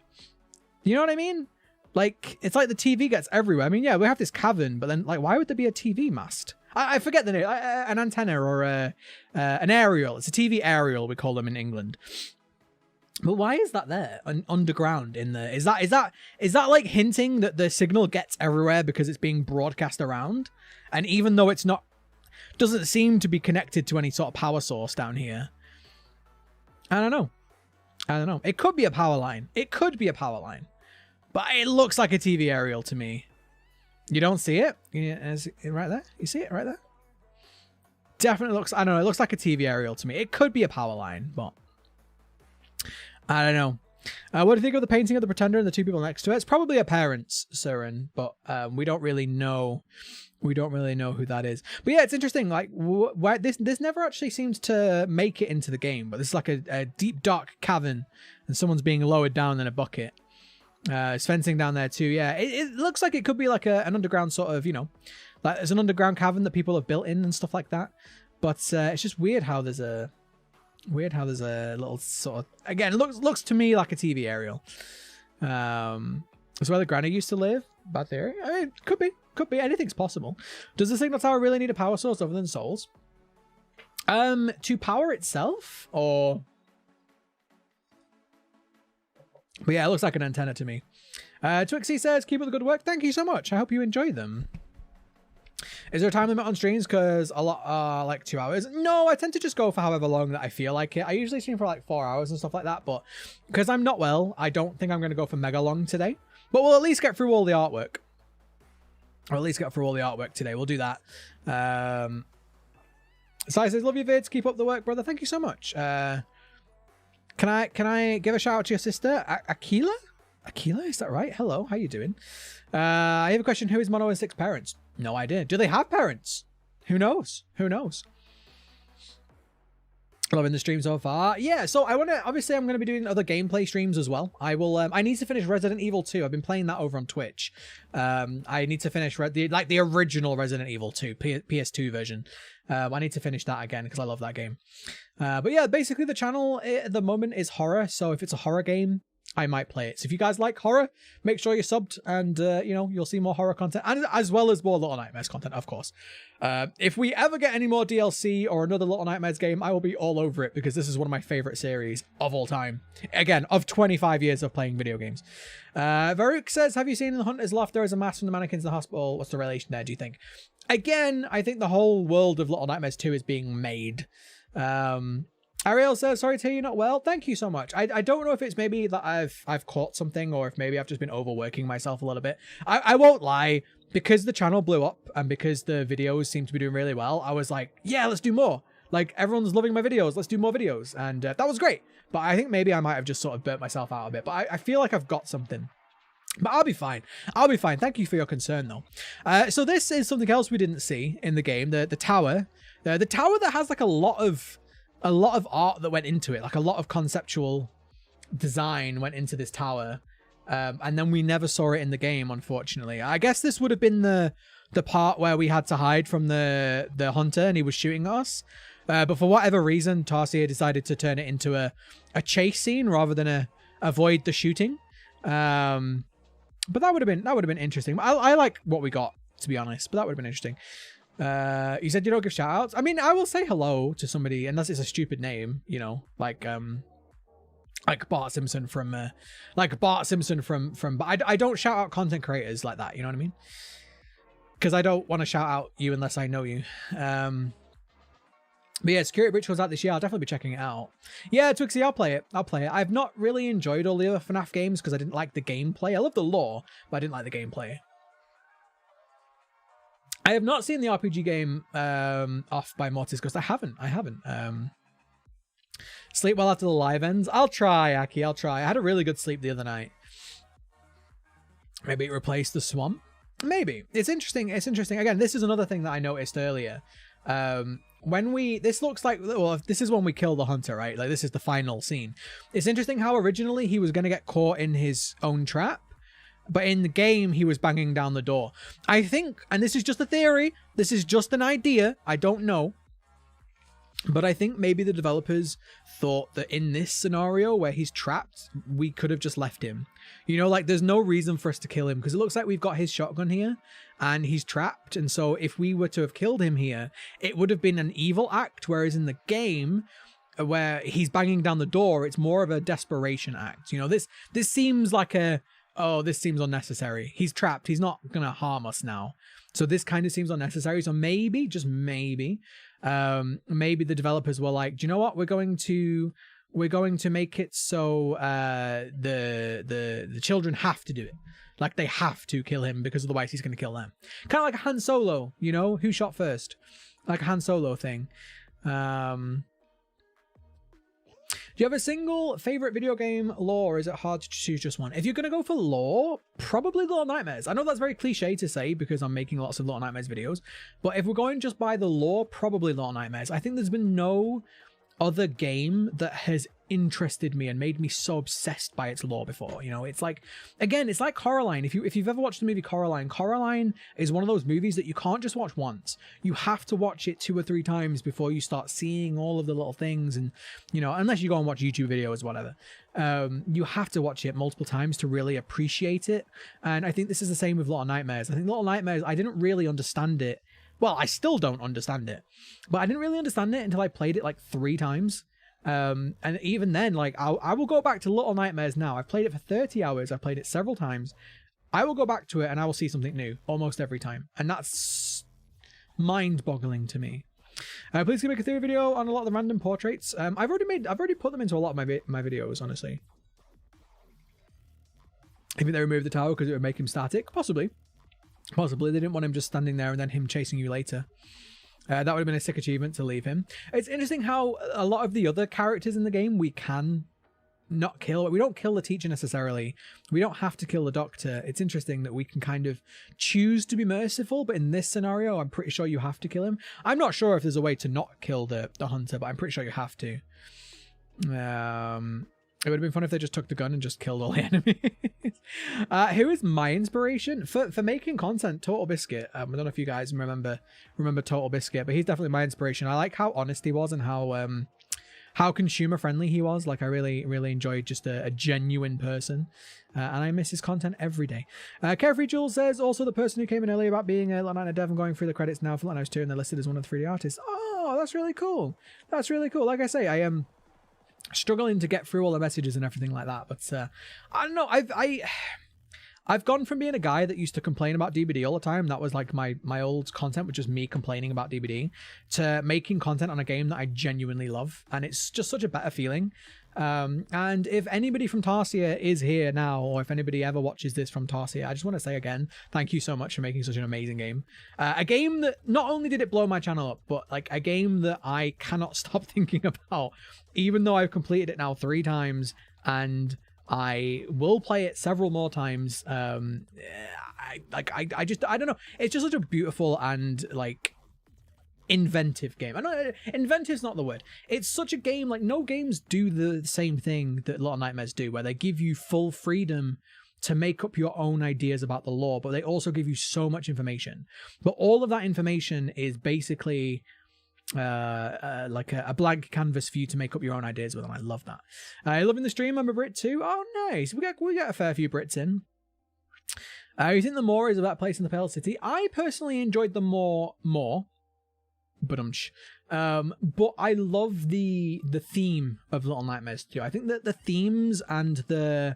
You know what I mean? Like, it's like the TV gets everywhere. I mean, yeah, we have this cavern, but then, like, why would there be a TV mast? I forget the name. An antenna or an aerial. It's a TV aerial, we call them in England. But why is that there underground in the? Is that like hinting that the signal gets everywhere because it's being broadcast around, and even though it's not, doesn't seem to be connected to any sort of power source down here. I don't know. I don't know. It could be a power line. It could be a power line. But it looks like a TV aerial to me. You don't see it? Yeah, is it right there? You see it right there? Definitely looks, I don't know, it looks like a TV aerial to me. It could be a power line, but I don't know. What do you think of the painting of the Pretender and the two people next to it? It's probably a parent's, Surin, but we don't really know. We don't really know who that is. But yeah, it's interesting. Like, this never actually seems to make it into the game, but this is like a deep, dark cavern, and someone's being lowered down in a bucket. It's fencing down there too. Yeah, it looks like it could be like an underground sort of, you know, like there's an underground cavern that people have built in and stuff like that. But it's just weird how there's a little sort of, again, it looks to me like a TV aerial. That's where the granny used to live. Bad theory. I mean, could be. Anything's possible. Does the signal tower really need a power source other than souls? To power itself, or? But yeah, it looks like an antenna to me. Twixie says, keep up the good work. Thank you so much. I hope you enjoy them. Is there a time limit on streams? Because a lot like 2 hours. No, I tend to just go for however long that I feel like it. I usually stream for like 4 hours and stuff like that. But because I'm not well, I don't think I'm going to go for mega long today. But we'll at least get through all the artwork. Or at least get through all the artwork today. We'll do that. Sai says, love your vids. Keep up the work, brother. Thank you so much. Can I give a shout out to your sister, Akila? Akila, is that right? Hello, how you doing? I have a question. Who is Mono and Six parents? No idea. Do they have parents? Who knows? Who knows? Loving the stream so far. Yeah, so I'm gonna be doing other gameplay streams as well. I will. I need to finish Resident Evil 2. I've been playing that over on Twitch. I need to finish the original Resident Evil 2 PS2 version. I need to finish that again because I love that game. But yeah, basically the channel at the moment is horror. So if it's a horror game, I might play it. So if you guys like horror, make sure you're subbed, and you know, you'll see more horror content, and as well as more Little Nightmares content, of course. If we ever get any more DLC or another Little Nightmares game, I will be all over it, because this is one of my favorite series of all time. Again, of 25 years of playing video games. Varuk says, have you seen in the Hunter's Loft there is a mask from the mannequins in the hospital? What's the relation there, do you think? Again, I think the whole world of Little Nightmares 2 is being made. Ariel says, sorry to hear you're not well. Thank you so much. I don't know if it's maybe that I've caught something, or if maybe I've just been overworking myself a little bit. I won't lie, because the channel blew up and because the videos seem to be doing really well, I was like, yeah, let's do more. Like, everyone's loving my videos. Let's do more videos. And that was great. But I think maybe I might have just sort of burnt myself out a bit. But I feel like I've got something. But I'll be fine. I'll be fine. Thank you for your concern, though. So this is something else we didn't see in the game. The tower. The tower that has like a lot of art that went into it, like a lot of conceptual design went into this tower, and then we never saw it in the game, unfortunately. I guess this would have been the part where we had to hide from the hunter and he was shooting at us, but for whatever reason Tarsier decided to turn it into a chase scene rather than avoid the shooting. But that would have been interesting. I like what we got, to be honest, but that would have been interesting. You said you don't give shout outs. I mean, I will say hello to somebody unless it's a stupid name, you know, like Bart Simpson from but I don't shout out content creators like that, you know what I mean? Because I don't want to shout out you unless I know you. But yeah, Security Breach was out this year. I'll definitely be checking it out. Yeah, Twixie, I'll play it. I've not really enjoyed all the other FNAF games because I didn't like the gameplay. I love the lore, but I didn't like the gameplay. I have not seen the RPG game Off by Mortis Ghost. I haven't. Sleep well after the live ends. I'll try, Aki. I'll try. I had a really good sleep the other night. Maybe it replaced the swamp. Maybe. It's interesting. It's interesting. Again, this is another thing that I noticed earlier. This looks like, well, this is when we kill the hunter, right? Like, this is the final scene. It's interesting how originally he was going to get caught in his own trap. But in the game, he was banging down the door. I think, and this is just a theory, this is just an idea, I don't know. But I think maybe the developers thought that in this scenario where he's trapped, we could have just left him. You know, like, there's no reason for us to kill him because it looks like we've got his shotgun here and he's trapped. And so if we were to have killed him here, it would have been an evil act. Whereas in the game, where he's banging down the door, it's more of a desperation act. You know, this seems like this seems unnecessary. He's trapped. He's not going to harm us now. So this kind of seems unnecessary. So maybe, just maybe, maybe the developers were like, do you know what? We're going to we're going to make it so the children have to do it. Like, they have to kill him because otherwise he's going to kill them. Kind of like a Han Solo, you know? Who shot first? Like a Han Solo thing. Do you have a single favorite video game lore, or is it hard to choose just one? If you're going to go for lore, probably Little Nightmares. I know that's very cliche to say because I'm making lots of Little Nightmares videos, but if we're going just by the lore, probably Little Nightmares. I think there's been no other game that has interested me and made me so obsessed by its lore before. You know, it's like, again, it's like Coraline. If you've ever watched the movie Coraline is one of those movies that you can't just watch once. You have to watch it 2 or 3 times before you start seeing all of the little things. And, you know, unless you go and watch YouTube videos, whatever, you have to watch it multiple times to really appreciate it. And I think this is the same with Little Nightmares. I think Little Nightmares, I didn't really understand it. Well, I still don't understand it, but I didn't really understand it until I played it like 3 times. And even then, like, I will go back to Little Nightmares now. I've played it for 30 hours. I've played it several times. I will go back to it and I will see something new almost every time. And that's mind-boggling to me. Please make a theory video on a lot of the random portraits. I've already put them into a lot of my videos, honestly. I think they removed the tower because it would make him static. Possibly. Possibly. They didn't want him just standing there and then him chasing you later. That would have been a sick achievement to leave him. It's interesting how a lot of the other characters in the game we can not kill. We don't kill the teacher necessarily. We don't have to kill the doctor. It's interesting that we can kind of choose to be merciful, but in this scenario, I'm pretty sure you have to kill him. I'm not sure if there's a way to not kill the hunter, but I'm pretty sure you have to. It would have been fun if they just took the gun and just killed all the enemies. Who is my inspiration for making content? Total Biscuit. I don't know if you guys remember Total Biscuit, but he's definitely my inspiration. I like how honest he was and how consumer friendly he was. Like, I really enjoyed just a genuine person, and I miss his content every day. Carefree Jules says also the person who came in earlier about being a Little Nightmare dev and going through the credits now for Little Nightmares 2, and they're listed as one of the 3D artists. Oh, that's really cool. That's really cool. Like I say, I am struggling to get through all the messages and everything like that, but I don't know. I've gone from being a guy that used to complain about DBD all the time. That was like my old content, which was me complaining about DBD, to making content on a game that I genuinely love, and it's just such a better feeling. And if anybody from Tarsier is here now, or if anybody ever watches this from Tarsier, I just want to say again, thank you so much for making such an amazing game. A game that not only did it blow my channel up, but like a game that I cannot stop thinking about, even though I've completed it now 3 times and I will play it several more times. I don't know. It's just such a beautiful and like inventive game. I know inventive's not the word. It's such a game, like no games do the same thing that Little Nightmares do, where they give you full freedom to make up your own ideas about the lore, but they also give you so much information. But all of that information is basically like a blank canvas for you to make up your own ideas with, and I love that. Loving the stream. I'm a Brit too. Oh, nice. We get a fair few Brits in. You think the Moor is about place in the Pale City? I personally enjoyed the Moor more. But I love the theme of Little Nightmares too. I think that the themes and the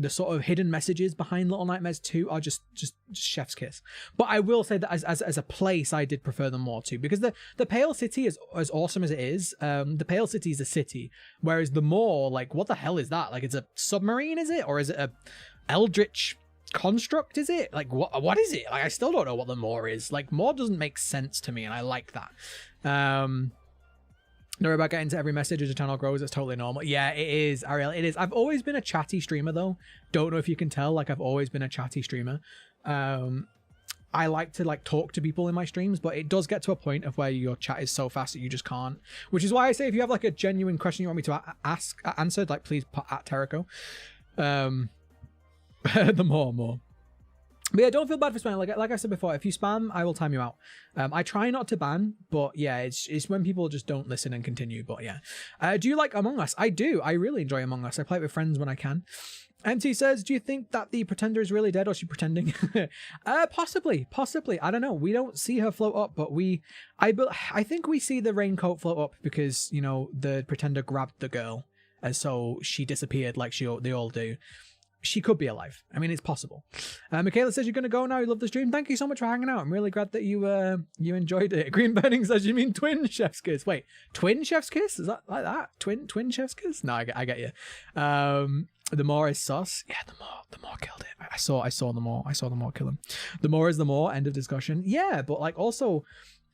sort of hidden messages behind Little Nightmares 2 are just chef's kiss. But I will say that as a place, I did prefer them more too, because the Pale City is as awesome as it is. The Pale City is a city, whereas the Moor, like, what the hell is that? Like, it's a submarine, is it, or is it a eldritch construct? Is it like what is it? Like, I still don't know what the Moor is. Like, Moor doesn't make sense to me, and I like that. Don't worry about getting to every message as your channel grows. It's totally normal. Yeah, it is, Ariel. It is. I've always been a chatty streamer though. Don't know if you can tell. Like, I've always been a chatty streamer. I like to like talk to people in my streams, but it does get to a point of where your chat is so fast that you just can't. Which is why I say if you have like a genuine question you want me to answer, like, please put at Tericho. The more. But yeah, don't feel bad for spamming. Like I said before, if you spam, I will time you out. I try not to ban, but yeah, it's when people just don't listen and continue. But yeah, do you like Among Us? I do. I really enjoy Among Us. I play it with friends when I can. MT says, do you think that the pretender is really dead, or is she pretending? Possibly. I don't know. We don't see her float up, but I think we see the raincoat float up because, you know, the pretender grabbed the girl, and so she disappeared like they all do. she could be alive. I mean, it's possible. Michaela says you're going to go now. You love the stream. Thank you so much for hanging out. I'm really glad that you enjoyed it. Green Burning says you mean twin chef's kiss. Wait, twin chef's kiss? Is that like that? Twin chef's kiss? No, I get you. The more is sus. Yeah, the more killed it. I saw the more. I saw the more kill him. The more is the more. End of discussion. Yeah, but like also,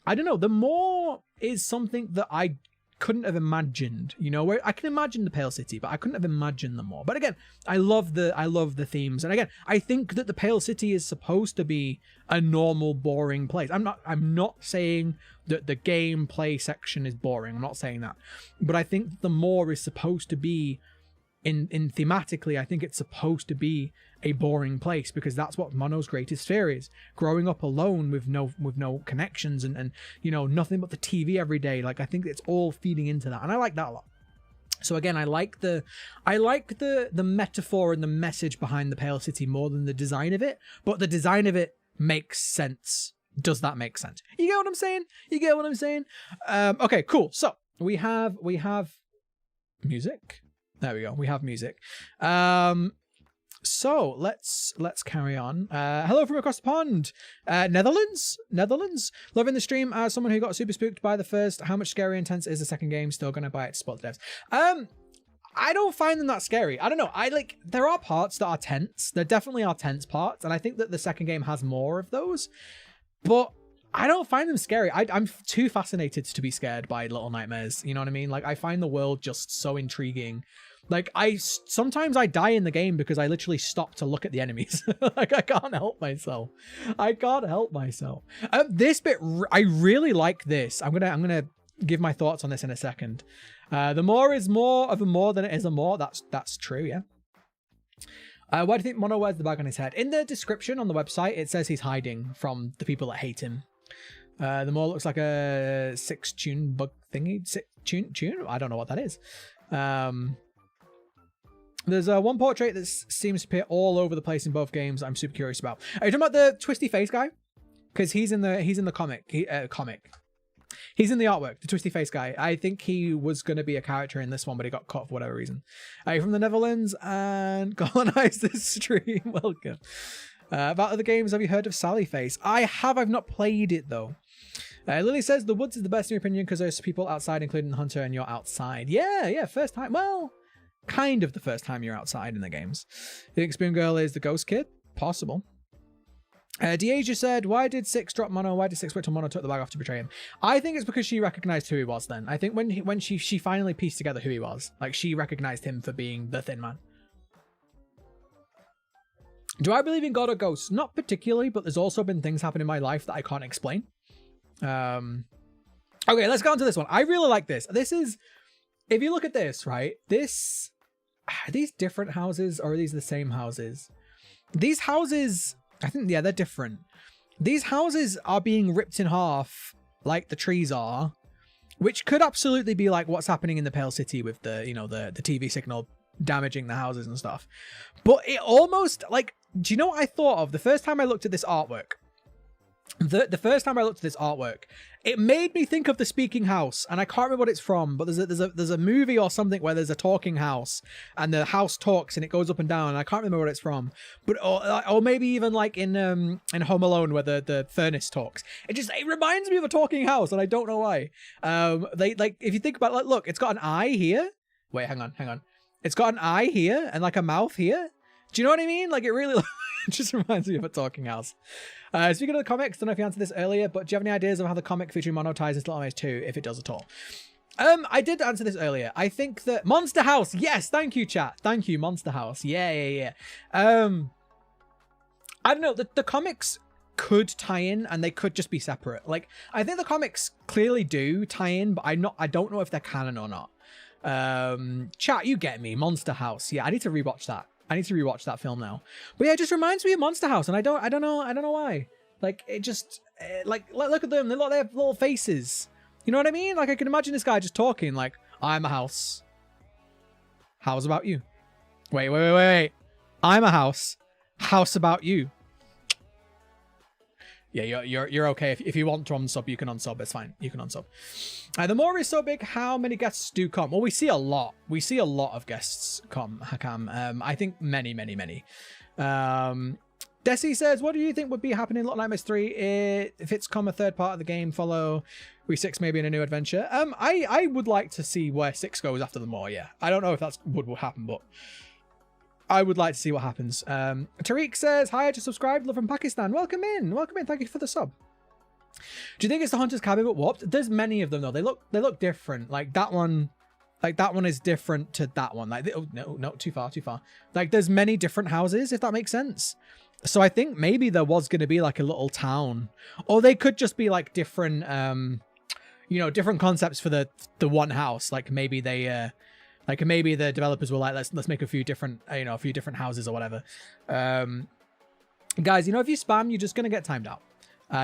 I don't know. The more is something that I couldn't have imagined, you know, where I can imagine the Pale City, but I couldn't have imagined them more. But again, I love the themes, and again, I think that the Pale City is supposed to be a normal, boring place. I'm not saying that the gameplay section is boring. I'm not saying that, but I think the more is supposed to be in thematically. I think it's supposed to be a boring place because that's what Mono's greatest fear is: growing up alone with no connections and you know, nothing but the TV every day. Like, I think it's all feeding into that, and I like that a lot. So again, I like the metaphor and the message behind the Pale City more than the design of it, but the design of it makes sense. Does that make sense? You get what I'm saying? You get what I'm saying? Okay, cool. So we have music. There we go. We have music. So let's carry on. Hello from across the pond. Netherlands. Loving the stream. As someone who got super spooked by the first, how much scary and intense is the second game? Still gonna buy it to support the devs. I don't find them that scary. I don't know. There are parts that are tense. There definitely are tense parts, and I think that the second game has more of those. But I don't find them scary. I'm too fascinated to be scared by Little Nightmares. You know what I mean? Like, I find the world just so intriguing. Like, sometimes I die in the game because I literally stop to look at the enemies. Like, I can't help myself. This bit, I really like this. I'm gonna give my thoughts on this in a second. The more is more of a more than it is a more. That's true, yeah. Why do you think Mono wears the bag on his head? In the description on the website, it says he's hiding from the people that hate him. The more looks like a 6-tune bug thingy. Tune? I don't know what that is. There's one portrait that seems to appear all over the place in both games. I'm super curious about. Are you talking about the twisty face guy? Because he's in the comic. He's in the artwork. The twisty face guy. I think he was going to be a character in this one, but he got cut for whatever reason. Are you from the Netherlands and colonized this stream? Welcome. About other games, have you heard of Sally Face? I have. I've not played it though. Lily says the woods is the best in your opinion because there's people outside, including the hunter, and you're outside. Yeah. First time. Well, kind of the first time you're outside in the games. You think Spoon Girl is the ghost kid? Possible. Deasia said, why did Six drop Mono? Why did Six wait till Mono took the bag off to betray him? I think it's because she recognized who he was then. I think when she finally pieced together who he was, like, she recognized him for being the Thin Man. Do I believe in God or ghosts? Not particularly, but there's also been things happen in my life that I can't explain. Okay, let's go on to this one. I really like this. This is, if you look at this, right? Are these different houses or are these the same houses? These houses, I think, yeah, they're different. These houses are being ripped in half like the trees are, which could absolutely be like what's happening in the Pale City with the, you know, the TV signal damaging the houses and stuff. But it almost, like, do you know what I thought of the first time I looked at this artwork? The first time I looked at this artwork, it made me think of The Speaking House, and I can't remember what it's from, but there's a movie or something where there's a talking house, and the house talks and it goes up and down, and I can't remember what it's from. But or maybe even like in Home Alone where the furnace talks. It reminds me of a talking house, and I don't know why. Like if you think about it, like, look, it's got an eye here. Wait, hang on. It's got an eye here and like a mouth here. Do you know what I mean? Like, it really it just reminds me of a talking house. Speaking of the comics, don't know if you answered this earlier, but do you have any ideas of how the comic featuring Mono ties into Little Nightmares 2, if it does at all? I did answer this earlier. I think that Monster House. Yes, thank you, chat. Thank you, Monster House. Yeah. I don't know. The comics could tie in, and they could just be separate. Like, I think the comics clearly do tie in, but I don't know if they're canon or not. Chat, you get me. Monster House. Yeah, I need to rewatch that. I need to rewatch that film now. But yeah, it just reminds me of Monster House, and I don't know why. Like, it just, like, look at them. They have little faces. You know what I mean? Like, I can imagine this guy just talking like, I'm a house. How's about you? Wait. I'm a house. House about you. Yeah, you're okay. If you want to unsub, you can unsub. It's fine. You can unsub. The Moor is so big. How many guests do come? Well, we see a lot. We see a lot of guests come, Hakam. I think many. Desi says, what do you think would be happening in Little Nightmares 3 if it's come a third part of the game, follow 6 maybe in a new adventure? I would like to see where 6 goes after the Moor, yeah. I don't know if that's would happen, but I would like to see what happens. Tariq says, hi, I just subscribed. Love from Pakistan. Welcome in. Thank you for the sub. Do you think it's the Hunter's Cabin but warped? There's many of them though. They look different. Like that one is different to that one. Like, oh, no, too far. Like there's many different houses, if that makes sense. So I think maybe there was going to be like a little town, or they could just be like different, different concepts for the one house. Like maybe they, maybe the developers were like, let's make a few different, a few different houses or whatever. Guys, if you spam, you're just going to get timed out.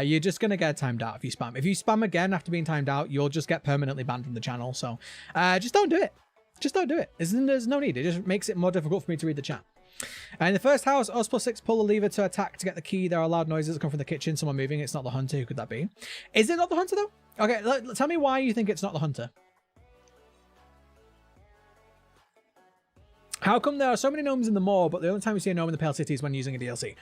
You're just going to get timed out if you spam. If you spam again after being timed out, you'll just get permanently banned from the channel. So just don't do it. Just don't do it. There's no need. It just makes it more difficult for me to read the chat. In the first house, us plus 6 pull the lever to attack to get the key. There are loud noises that come from the kitchen. Someone moving. It's not the Hunter. Who could that be? Is it not the Hunter, though? Okay, tell me why you think it's not the Hunter. How come there are so many gnomes in the Moor, but the only time you see a gnome in the Pale City is when using a DLC?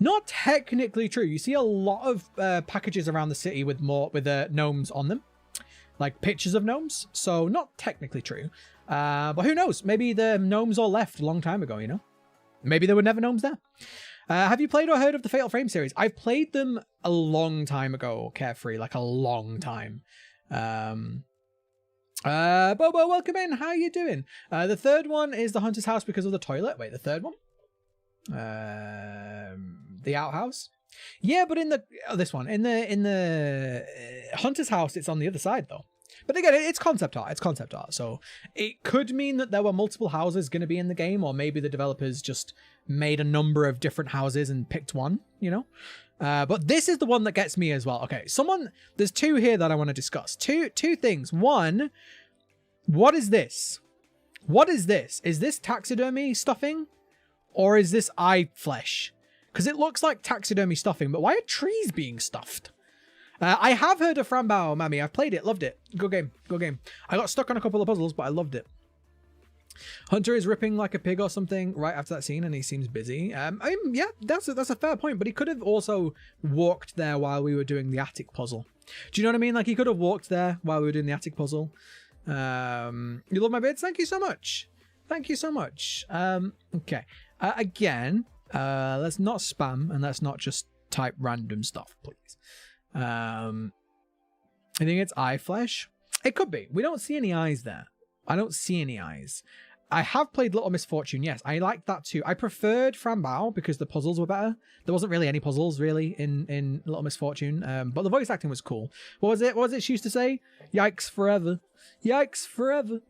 Not technically true. You see a lot of packages around the city with gnomes on them. Like pictures of gnomes. So not technically true. But who knows? Maybe the gnomes all left a long time ago, Maybe there were never gnomes there. Have you played or heard of the Fatal Frame series? I've played them a long time ago, Carefree, like a long time. Bobo, welcome in. How you doing? The third one is the Hunter's house because of the toilet. Wait, the third one? The outhouse? Yeah, but in this one, in the Hunter's house, it's on the other side though. But again, it's concept art. It's concept art. So it could mean that there were multiple houses going to be in the game, or maybe the developers just made a number of different houses and picked one, But this is the one that gets me as well. Okay, there's 2 here that I want to discuss. Two things. One, what is this? What is this? Is this taxidermy stuffing? Or is this eye flesh? Because it looks like taxidermy stuffing, but why are trees being stuffed? I have heard of Frambao, Mammy. I've played it, loved it. Good game. I got stuck on a couple of puzzles, but I loved it. Hunter is ripping like a pig or something right after that scene, and he seems busy. Yeah, that's a fair point, but he could have also walked there while we were doing the attic puzzle. Do you know what I mean? Like, he could have walked there while we were doing the attic puzzle. You love my vids? Thank you so much. Okay. Again, let's not spam, and let's not just type random stuff, please. I think it's eye flesh. It could be. We don't see any eyes there. I don't see any eyes. I have played Little Misfortune. Yes, I liked that too. I preferred Frambao because the puzzles were better. There wasn't really any puzzles really in Little Misfortune. But the voice acting was cool. What was it she used to say? Yikes forever. Yikes forever.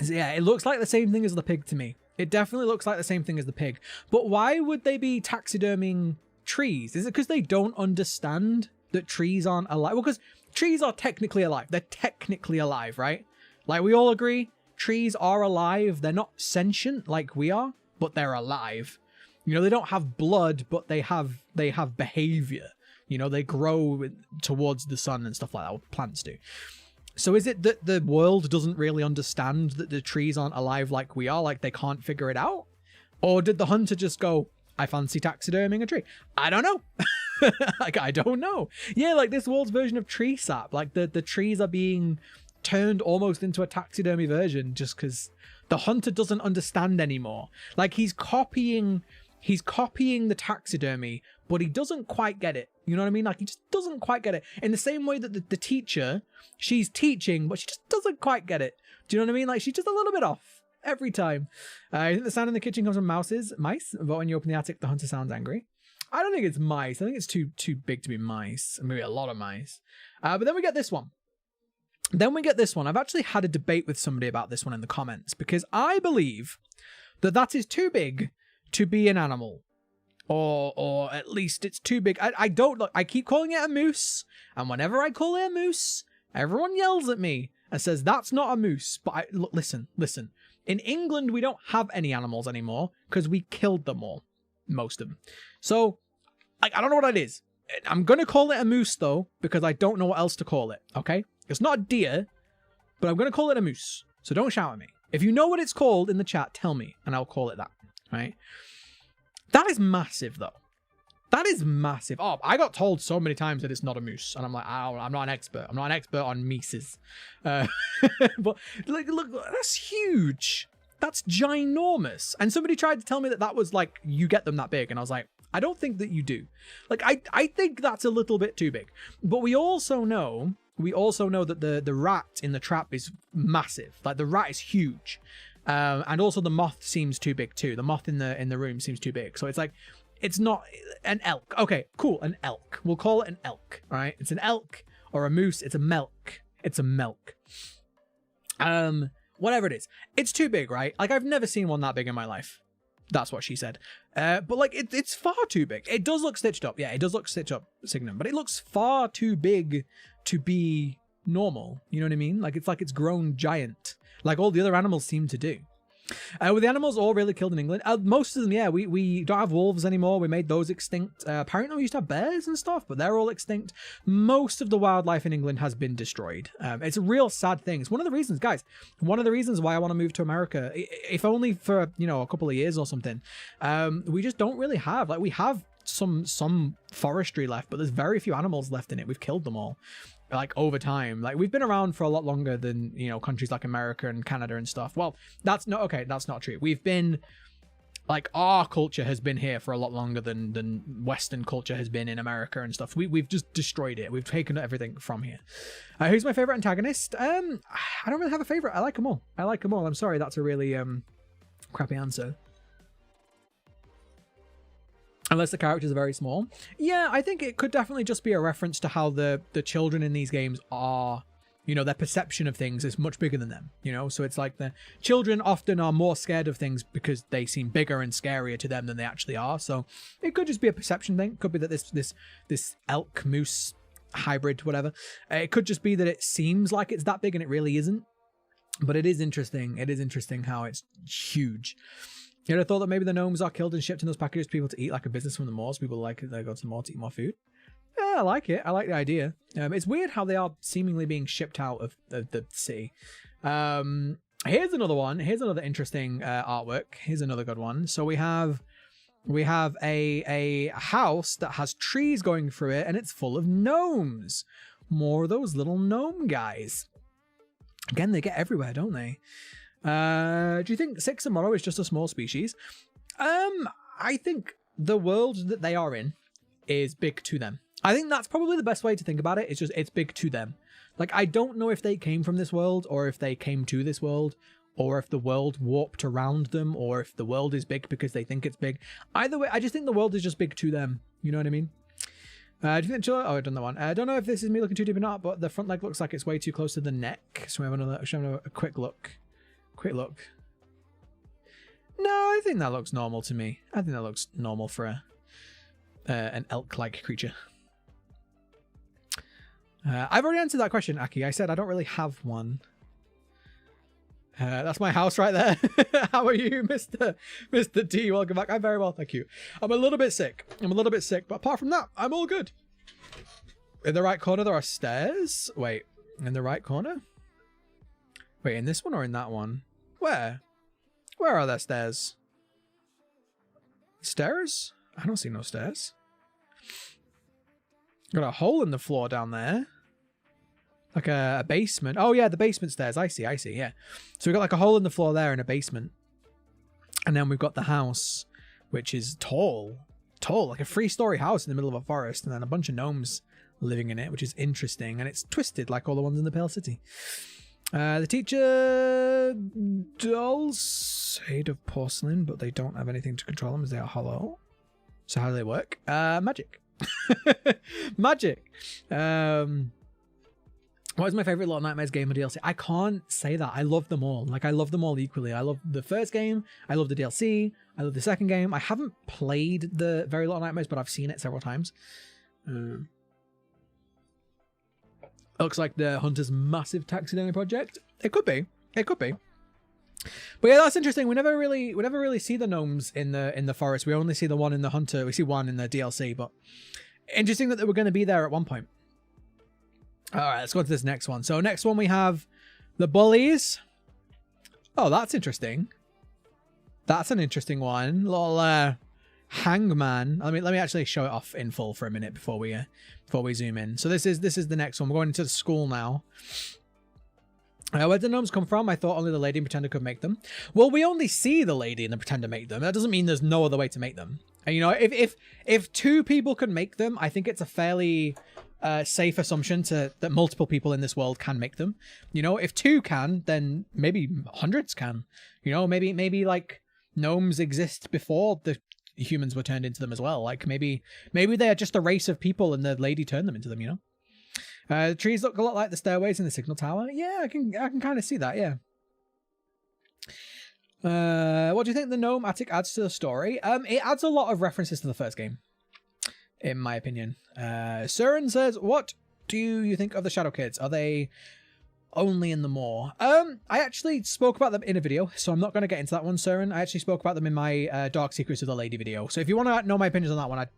So yeah, it looks like the same thing as the pig to me. It definitely looks like the same thing as the pig. But why would they be taxiderming trees? Is it because they don't understand that trees aren't alive? Well, because trees are technically alive. They're technically alive, right? Like, we all agree, trees are alive. They're not sentient like we are, but they're alive. They don't have blood, but they have behavior. They grow towards the sun and stuff like that, what plants do. So is it that the world doesn't really understand that the trees aren't alive like we are, like they can't figure it out? Or did the Hunter just go, I fancy taxiderming a tree? I don't know. I don't know. Yeah, like this world's version of tree sap. Like the trees are being turned almost into a taxidermy version just because the Hunter doesn't understand anymore. Like he's copying the taxidermy, but he doesn't quite get it. You know what I mean? Like he just doesn't quite get it. In the same way that the teacher, she's teaching, but she just doesn't quite get it. Do you know what I mean? Like she's just a little bit off every time. I think the sound in the kitchen comes from mice, but when you open the attic, the Hunter sounds angry. I don't think it's mice. I think it's too big to be mice. Maybe a lot of mice. But then we get this one. I've actually had a debate with somebody about this one in the comments because I believe that is too big to be an animal. Or at least it's too big. I don't look. I keep calling it a moose. And whenever I call it a moose, everyone yells at me and says, that's not a moose. But look, listen. In England, we don't have any animals anymore because we killed them all. Most of them. So I don't know what it is. I'm going to call it a moose, though, because I don't know what else to call it, okay? It's not a deer, but I'm going to call it a moose. So don't shout at me. If you know what it's called in the chat, tell me, and I'll call it that, right? That is massive, though. That is massive. Oh, I got told so many times that it's not a moose, and I'm like, oh, I'm not an expert. I'm not an expert on meeses. But look, that's huge. That's ginormous. And somebody tried to tell me that that was like, you get them that big, and I was like, I don't think that you do. Like, I think that's a little bit too big. But we also know that the rat in the trap is massive. Like, the rat is huge. And also the moth seems too big too. The moth in the room seems too big. So it's like, it's not an elk. Okay, cool, an elk. We'll call it an elk, all right? It's an elk or a moose. It's a milk. It's a milk. Whatever it is. It's too big, right? Like, I've never seen one that big in my life. That's what she said. But like, it's far too big. It does look stitched up. Yeah, it does look stitched up, Signum, but it looks far too big to be normal. You know what I mean? Like, it's grown giant, like all the other animals seem to do. Were the animals all really killed in England? Most of them, yeah. We don't have wolves anymore. We made those extinct. Apparently we used to have bears and stuff, but they're all extinct. Most of the wildlife in England has been destroyed. It's a real sad thing. It's one of the reasons, guys, one of the reasons why I want to move to America, if only for, you know, a couple of years or something. We just don't really have, like, we have some forestry left, but there's very few animals left in it. We've killed them all, like, over time. Like, we've been around for a lot longer than, you know, countries like America and Canada and stuff. Well, that's not true. We've been, like, our culture has been here for a lot longer than Western culture has been in America and stuff. We've just destroyed it. We've taken everything from here. Who's my favorite antagonist? I don't really have a favorite. I like them all. I'm sorry, that's a really crappy answer. Unless the characters are very small. Yeah, I think it could definitely just be a reference to how the children in these games are, you know, their perception of things is much bigger than them, you know? So it's like the children often are more scared of things because they seem bigger and scarier to them than they actually are. So it could just be a perception thing. It could be that this elk moose hybrid, whatever. It could just be that it seems like it's that big and it really isn't. But it is interesting. It is interesting how it's huge. You ever thought that maybe the gnomes are killed and shipped in those packages to people to eat, like a business from the moors? People like it, they go to the moor to eat more food. Yeah, I like it. I like the idea. It's weird how they are seemingly being shipped out of the city. Here's another one. Here's another interesting artwork. Here's another good one. So we have a house that has trees going through it, and it's full of gnomes. More of those little gnome guys. Again, they get everywhere, don't they? Do you think Six Tomorrow is just a small species? I think the world that they are in is big to them. I think that's probably the best way to think about it. It's just, it's big to them. Like, I don't know if they came from this world, or if they came to this world, or if the world warped around them, or if the world is big because they think it's big. Either way, I just think the world is just big to them. You know what I mean? Do you think oh, I've done that one. I don't know if this is me looking too deep or not, but the front leg looks like it's way too close to the neck. So we have a quick look. Quick look. No, I think that looks normal to me. I think that looks normal for an elk-like creature. I've already answered that question, Aki. I said I don't really have one. That's my house right there. How are you, Mr. D? Welcome back. I'm very well, thank you. I'm a little bit sick. But apart from that, I'm all good. In the right corner, there are stairs. Wait, in the right corner? Wait, in this one or in that one? Where? Where are there stairs? Stairs? I don't see no stairs. Got a hole in the floor down there. Like a basement. Oh yeah, the basement stairs. I see, yeah. So we've got like a hole in the floor there in a basement. And then we've got the house, which is tall, like a 3-story house in the middle of a forest, and then a bunch of gnomes living in it, which is interesting. And it's twisted like all the ones in the Pale City. The teacher dolls made of porcelain, but they don't have anything to control them as they are hollow. So how do they work? Magic. Magic. What is my favorite Little Nightmares game or DLC? I can't say that. I love them all. Like, I love them all equally. I love the first game. I love the DLC. I love the second game. I haven't played the Very Little Nightmares, but I've seen it several times. Looks like the Hunter's massive taxidermy project. It could be. It could be. But yeah, that's interesting. We never really see the gnomes in the forest. We only see the one in the hunter. We see one in the DLC, but interesting that they were going to be there at one point. All right, let's go to this next one. So next one we have the bullies. Oh, that's interesting. That's an interesting one. Little hangman. Let me actually show it off in full for a minute before we zoom in. So this is the next one. We're going into the school now. Where did the gnomes come from? I thought only the lady and pretender could make them. Well, we only see the lady and the pretender make them. That doesn't mean there's no other way to make them. And, you know, if two people can make them, I think it's a fairly safe assumption that multiple people in this world can make them. You know, if two can, then maybe hundreds can. You know, maybe like gnomes exist before the humans were turned into them as well. Like maybe they are just a race of people and the lady turned them into them. You know. The trees look a lot like the stairways in the signal tower. Yeah, I can kind of see that, yeah. What do you think the gnome attic adds to the story? It adds a lot of references to the first game, in my opinion. Surin says, what do you think of the Shadow Kids? Are they only in the Moor? I actually spoke about them in a video, so I'm not going to get into that one, Surin. I actually spoke about them in my Dark Secrets of the Lady video. So if you want to know my opinions on that one, I'd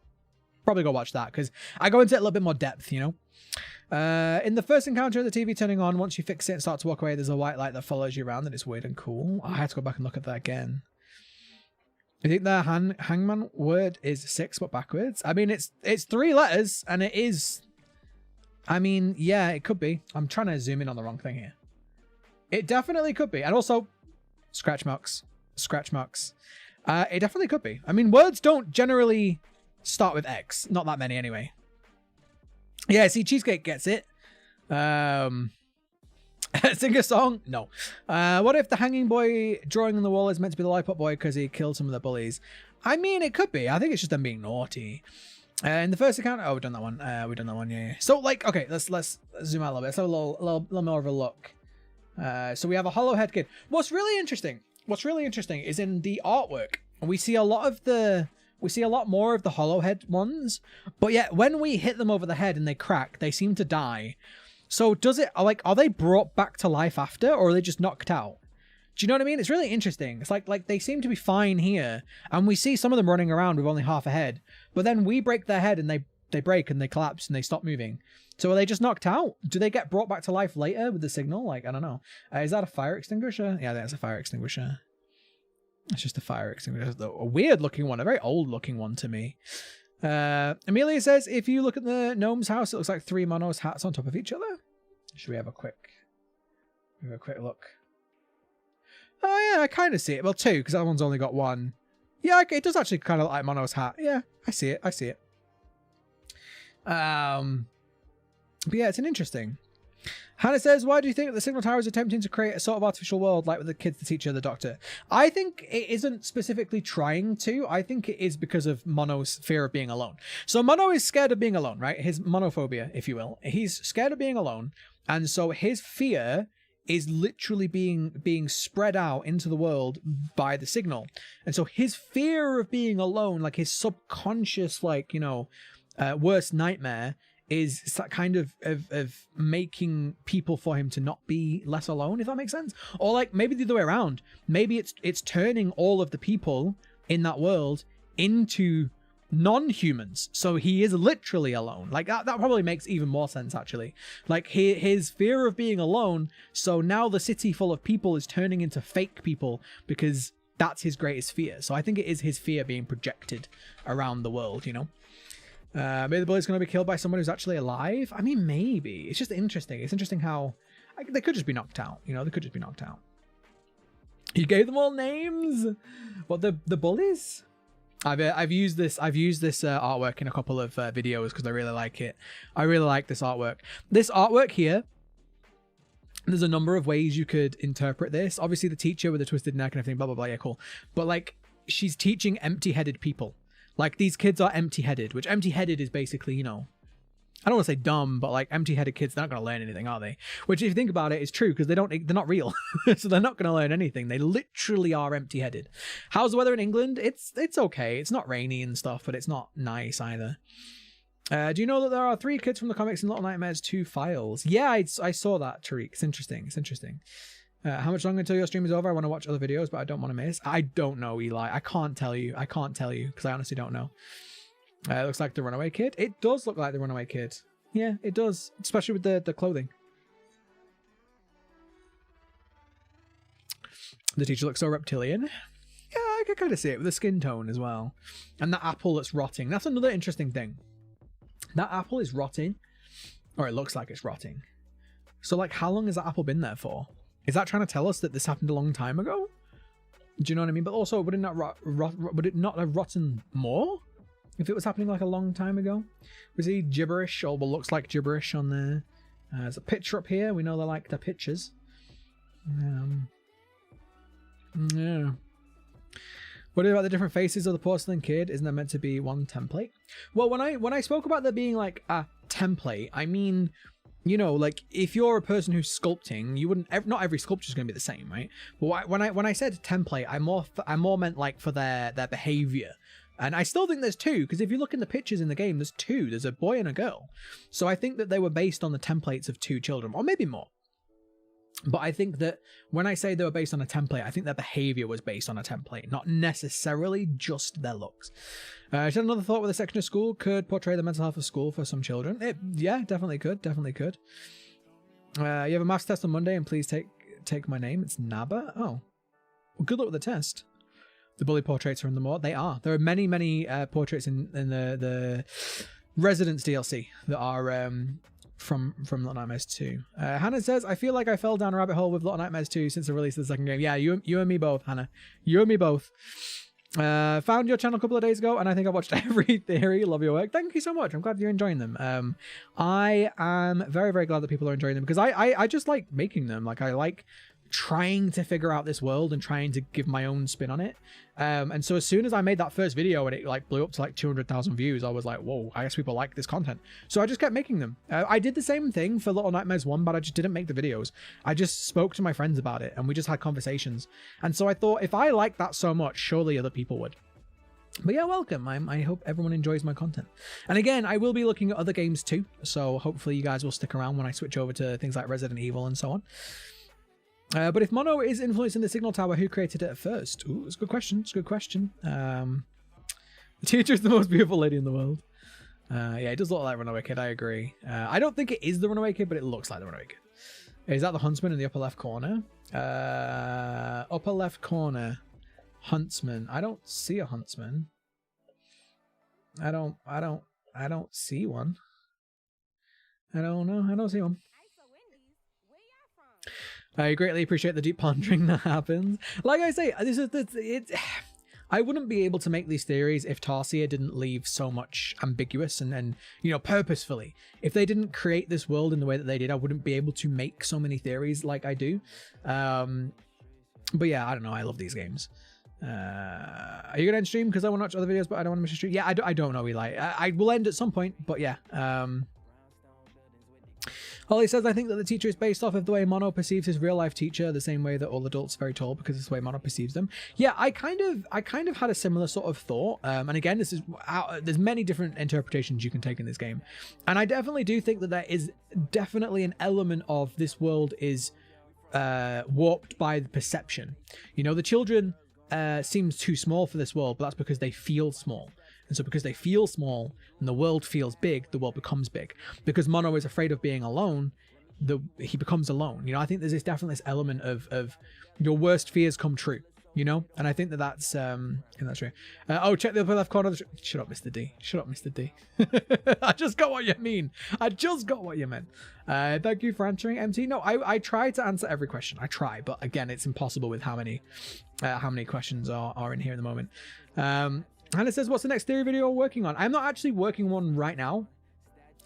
probably go watch that, because I go into it a little bit more depth, you know? In the first encounter of the TV turning on, once you fix it and start to walk away, there's a white light that follows you around and it's weird and cool. I had to go back and look at that again. I think the hangman word is 6 but backwards. I mean, it's 3 letters and it is... I mean, yeah, it could be. I'm trying to zoom in on the wrong thing here. It definitely could be. And also, scratch marks. Scratch marks. It definitely could be. I mean, words don't generally start with X. Not that many anyway. Yeah, see, Cheesecake gets it. Sing a song? No. What if the hanging boy drawing on the wall is meant to be the Lollipop boy because he killed some of the bullies? I mean, it could be. I think it's just them being naughty. In the first account, oh, we've done that one. We've done that one, yeah. So, like, okay, let's zoom out a little bit. Let's have a little more of a look. So we have a hollow head kid. What's really interesting is in the artwork, we see a lot more of the hollow head ones, but yet when we hit them over the head and they crack, they seem to die. So are they brought back to life after, or are they just knocked out? Do you know what I mean? It's really interesting. It's like they seem to be fine here, and we see some of them running around with only half a head, but then we break their head and they break and they collapse and they stop moving. So are they just knocked out? Do they get brought back to life later with the signal? Like, I don't know. Is that a fire extinguisher? Yeah, that's a fire extinguisher. It's just a fire extinguisher. A weird looking one, a very old looking one to me. Amelia says, if you look at the gnome's house, it looks like 3 monos hats on top of each other. Should we have a quick look? Oh yeah, I kind of see it. Well, 2, because that one's only got 1. Yeah, it does actually kind of look like Mono's hat. Yeah, I see it. But yeah, it's an interesting. Hannah says, why do you think the signal tower is attempting to create a sort of artificial world like with the kids, the teacher, the doctor? I think it isn't specifically trying to. I think it is because of Mono's fear of being alone. So Mono is scared of being alone, right? His monophobia, if you will. He's scared of being alone. And so his fear is literally being spread out into the world by the signal. And so his fear of being alone, like his subconscious, like, you know, worst nightmare, is that kind of making people for him to not be less alone, if that makes sense. Or like maybe the other way around. Maybe it's turning all of the people in that world into non-humans. So he is literally alone. Like that probably makes even more sense, actually. Like his fear of being alone. So now the city full of people is turning into fake people because that's his greatest fear. So I think it is his fear being projected around the world, you know? Maybe the bully's going to be killed by someone who's actually alive. I mean, maybe. It's just interesting. It's interesting how they could just be knocked out. You know, they could just be knocked out. You gave them all names. What, the bullies? I've used this artwork in a couple of videos because I really like it. I really like this artwork. This artwork here. There's a number of ways you could interpret this. Obviously, the teacher with the twisted neck and everything. Blah blah blah. Yeah, cool. But like, she's teaching empty-headed people. Like, these kids are empty-headed, which empty-headed is basically, you know, I don't want to say dumb, but like empty-headed kids, they're not going to learn anything, are they? Which, if you think about it, is true because they're not real. So they're not going to learn anything. They literally are empty-headed. How's the weather in England? It's okay. It's not rainy and stuff, but it's not nice either. Do you know that there are 3 kids from the comics in Little Nightmares 2 files? Yeah, I saw that, Tariq. It's interesting. How much longer until your stream is over? I want to watch other videos, but I don't want to miss. I don't know, Eli. I can't tell you. I can't tell you because I honestly don't know. It looks like the Runaway Kid. It does look like the Runaway Kid. Yeah, it does, especially with the clothing. The teacher looks so reptilian. Yeah, I can kind of see it with the skin tone as well. And that apple that's rotting. That's another interesting thing. That apple is rotting. Or it looks like it's rotting. So, like, how long has that apple been there for? Is that trying to tell us that this happened a long time ago? Do you know what I mean? But also, would it not have rotten more if it was happening like a long time ago? Was he gibberish or what looks like gibberish on there? There's a picture up here. We know they like the pictures. Yeah. What about the different faces of the porcelain kid? Isn't there meant to be one template? Well, when I spoke about there being like a template, I mean, you know, like if you're a person who's sculpting, you wouldn't. Not every sculpture is going to be the same, right? But when I said template, I more meant like for their behavior. And I still think there's two, because if you look in the pictures in the game, there's two. There's a boy and a girl. So I think that they were based on the templates of two children, or maybe more. But I think that when I say they were based on a template, I think their behavior was based on a template, not necessarily just their looks. Just another thought with a section of school could portray the mental health of school for some children. Yeah, definitely could. Definitely could. You have a maths test on Monday, and please take my name. It's Naba. Oh, well, good luck with the test. The bully portraits are in the mod. They are. There are many portraits in the Residence DLC that are from Little Nightmares 2. Hannah says, I feel like I fell down a rabbit hole with Little Nightmares 2 since the release of the second game. Yeah, you and me both, Hannah. You and me both. Found your channel a couple of days ago, and I think I watched every theory. Love your work. Thank you so much. I'm glad you're enjoying them. I am very, very glad that people are enjoying them, because I just like making them. Like, I like trying to figure out this world and trying to give my own spin on it. And so as soon as I made that first video and it like blew up to like 200,000 views, I was like, whoa, I guess people like this content. So I just kept making them. I did the same thing for Little Nightmares 1, but I just didn't make the videos. I just spoke to my friends about it and we just had conversations. And so I thought, if I like that so much, surely other people would. But yeah, welcome. I hope everyone enjoys my content. And again, I will be looking at other games too. So hopefully you guys will stick around when I switch over to things like Resident Evil and so on. But if Mono is influencing the Signal Tower, who created it at first? Ooh, it's a good question. It's a good question. The teacher is the most beautiful lady in the world. Yeah, it does look like Runaway Kid. I agree. I don't think it is the Runaway Kid, but it looks like the Runaway Kid. Is that the Huntsman in the upper left corner? Upper left corner. Huntsman. I don't see a Huntsman. I don't see one. I don't know. I don't see one. I greatly appreciate the deep pondering that happens. Like I say, I wouldn't be able to make these theories if Tarsier didn't leave so much ambiguous and you know, purposefully. If they didn't create this world in the way that they did, I wouldn't be able to make so many theories like I do. But yeah, I don't know. I love these games. Are you gonna end stream? Because I want to watch other videos, but I don't want to miss a stream. Yeah, I don't know, Eli. I will end at some point, but yeah. Holly says, I think that the teacher is based off of the way Mono perceives his real life teacher, the same way that all adults are very tall because it's the way Mono perceives them. Yeah, I kind of had a similar sort of thought. And again, this is there's many different interpretations you can take in this game. And I definitely do think that there is definitely an element of this world is warped by the perception. You know, the children seems too small for this world, but that's because they feel small. And so because they feel small and the world feels big, the world becomes big. Because Mono is afraid of being alone, he becomes alone. You know, I think there's definitely this element of your worst fears come true, you know? And I think that's true. Oh, check the upper left corner. Shut up, Mr. D. Shut up, Mr. D. I just got what you mean. I just got what you meant. Thank you for answering, MT. No, I try to answer every question. I try, but again, it's impossible with how many questions are in here at the moment. Hannah says, what's the next theory video we're working on? I'm not actually working on one right now.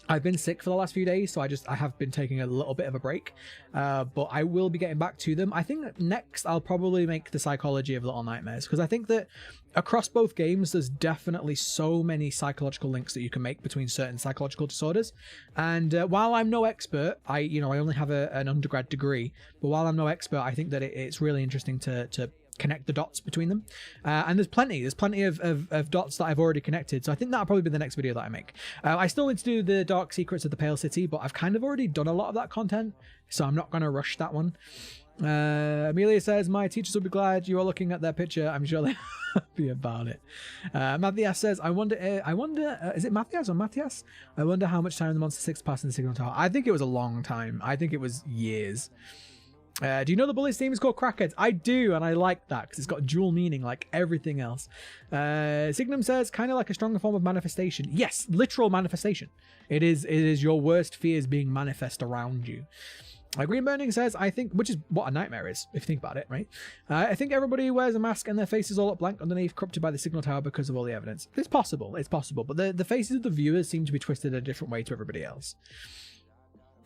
I've been sick for the last few days, so I have been taking a little bit of a break. But I will be getting back to them. I think next I'll probably make the psychology of Little Nightmares, because I think that across both games, there's definitely so many psychological links that you can make between certain psychological disorders. And while I'm no expert, I only have an undergrad degree, but while I'm no expert, I think that it's really interesting to connect the dots between them, and there's plenty of dots that I've already connected, so I think that'll probably be the next video that I make. I still need to do the Dark Secrets of the Pale City, but I've kind of already done a lot of that content, so I'm not going to rush that one. Amelia says, my teachers will be glad you are looking at their picture. I'm sure they're happy about it. Matthias says, I wonder, is it Matthias or Matthias? I wonder how much time the Monster 6 passed in the Signal Tower. I think it was a long time. I think it was years. Do you know the Bullies theme is called Crackheads? I do, and I like that because it's got dual meaning like everything else. Signum says, kind of like a stronger form of manifestation. Yes, literal manifestation. It is your worst fears being manifest around you. Green Burning says, I think, which is what a nightmare is, if you think about it, right? I think everybody wears a mask and their faces all up blank underneath, corrupted by the Signal Tower because of all the evidence. It's possible, but the faces of the viewers seem to be twisted a different way to everybody else.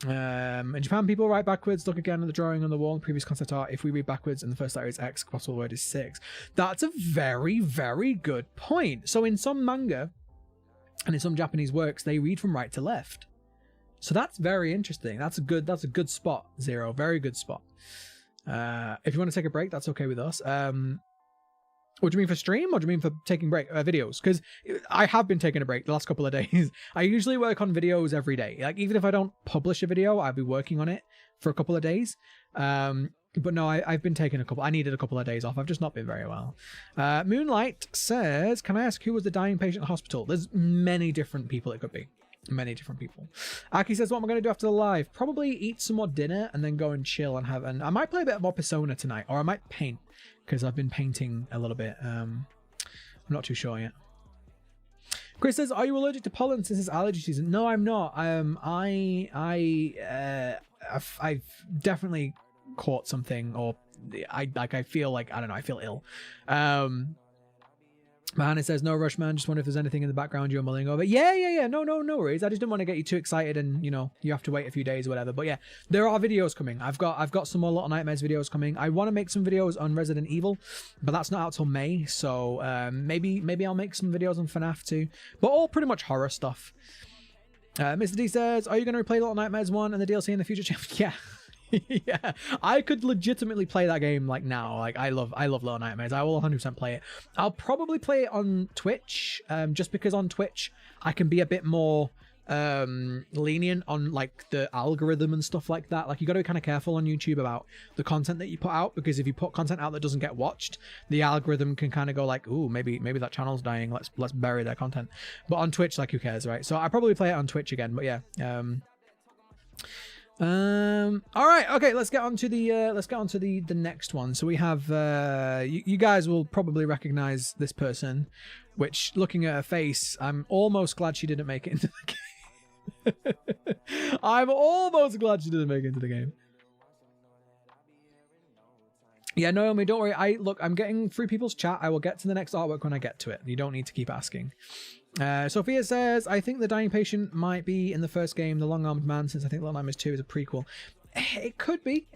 In Japan, people write backwards. Look again at the drawing on the wall in previous concept art. If we read backwards and the first letter is X, the possible word is 6. That's a very, very good point. So in some manga and in some Japanese works, they read from right to left. So that's very interesting. That's a good spot, Zero. Very good spot. If you want to take a break, that's okay with us. What do you mean for stream, or do you mean for taking break videos? Because I have been taking a break the last couple of days. I usually work on videos every day. Like, even if I don't publish a video, I'll be working on it for a couple of days. But no, I've been taking I needed a couple of days off. I've just not been very well. Moonlight says, can I ask who was the dying patient in the hospital? There's many different people it could be. Many different people. Aki says, what am I going to do after the live? Probably eat some more dinner and then go and chill and I might play a bit more Persona tonight, or I might paint, because I've been painting a little bit. I'm not too sure yet. Chris says, are you allergic to pollen since it's allergy season? No, I'm not. I've definitely caught something, or I feel like, I don't know, I feel ill. Mahana says, no rush, man. Just wonder if there's anything in the background you're mulling over. Yeah. No worries. I just didn't want to get you too excited and, you know, you have to wait a few days or whatever. But yeah, there are videos coming. I've got some more Little Nightmares videos coming. I want to make some videos on Resident Evil, but that's not out till May. So maybe I'll make some videos on FNAF too. But all pretty much horror stuff. Mr. D says, are you going to replay Little Nightmares 1 and the DLC in the future? Yeah. Yeah, I could legitimately play that game like now. Like, I love Little Nightmares. I will 100% play it. I'll probably play it on Twitch, just because on Twitch I can be a bit more lenient on like the algorithm and stuff like that. Like, you got to be kind of careful on YouTube about the content that you put out, because if you put content out that doesn't get watched, the algorithm can kind of go like, ooh, maybe that channel's dying. Let's bury their content. But on Twitch, like, who cares, right? So I probably play it on Twitch again. But yeah. All right, okay, let's get on to the next one. So we have you guys will probably recognize this person, which, looking at her face, I'm almost glad she didn't make it into the game. I'm almost glad she didn't make it into the game. Yeah, Naomi, don't worry. I'm getting through people's chat. I will get to the next artwork when I get to it. You don't need to keep asking. Sophia says, I think the dying patient might be in the first game, The Long-Armed Man, since I think Little Nightmares 2 is a prequel. It could be,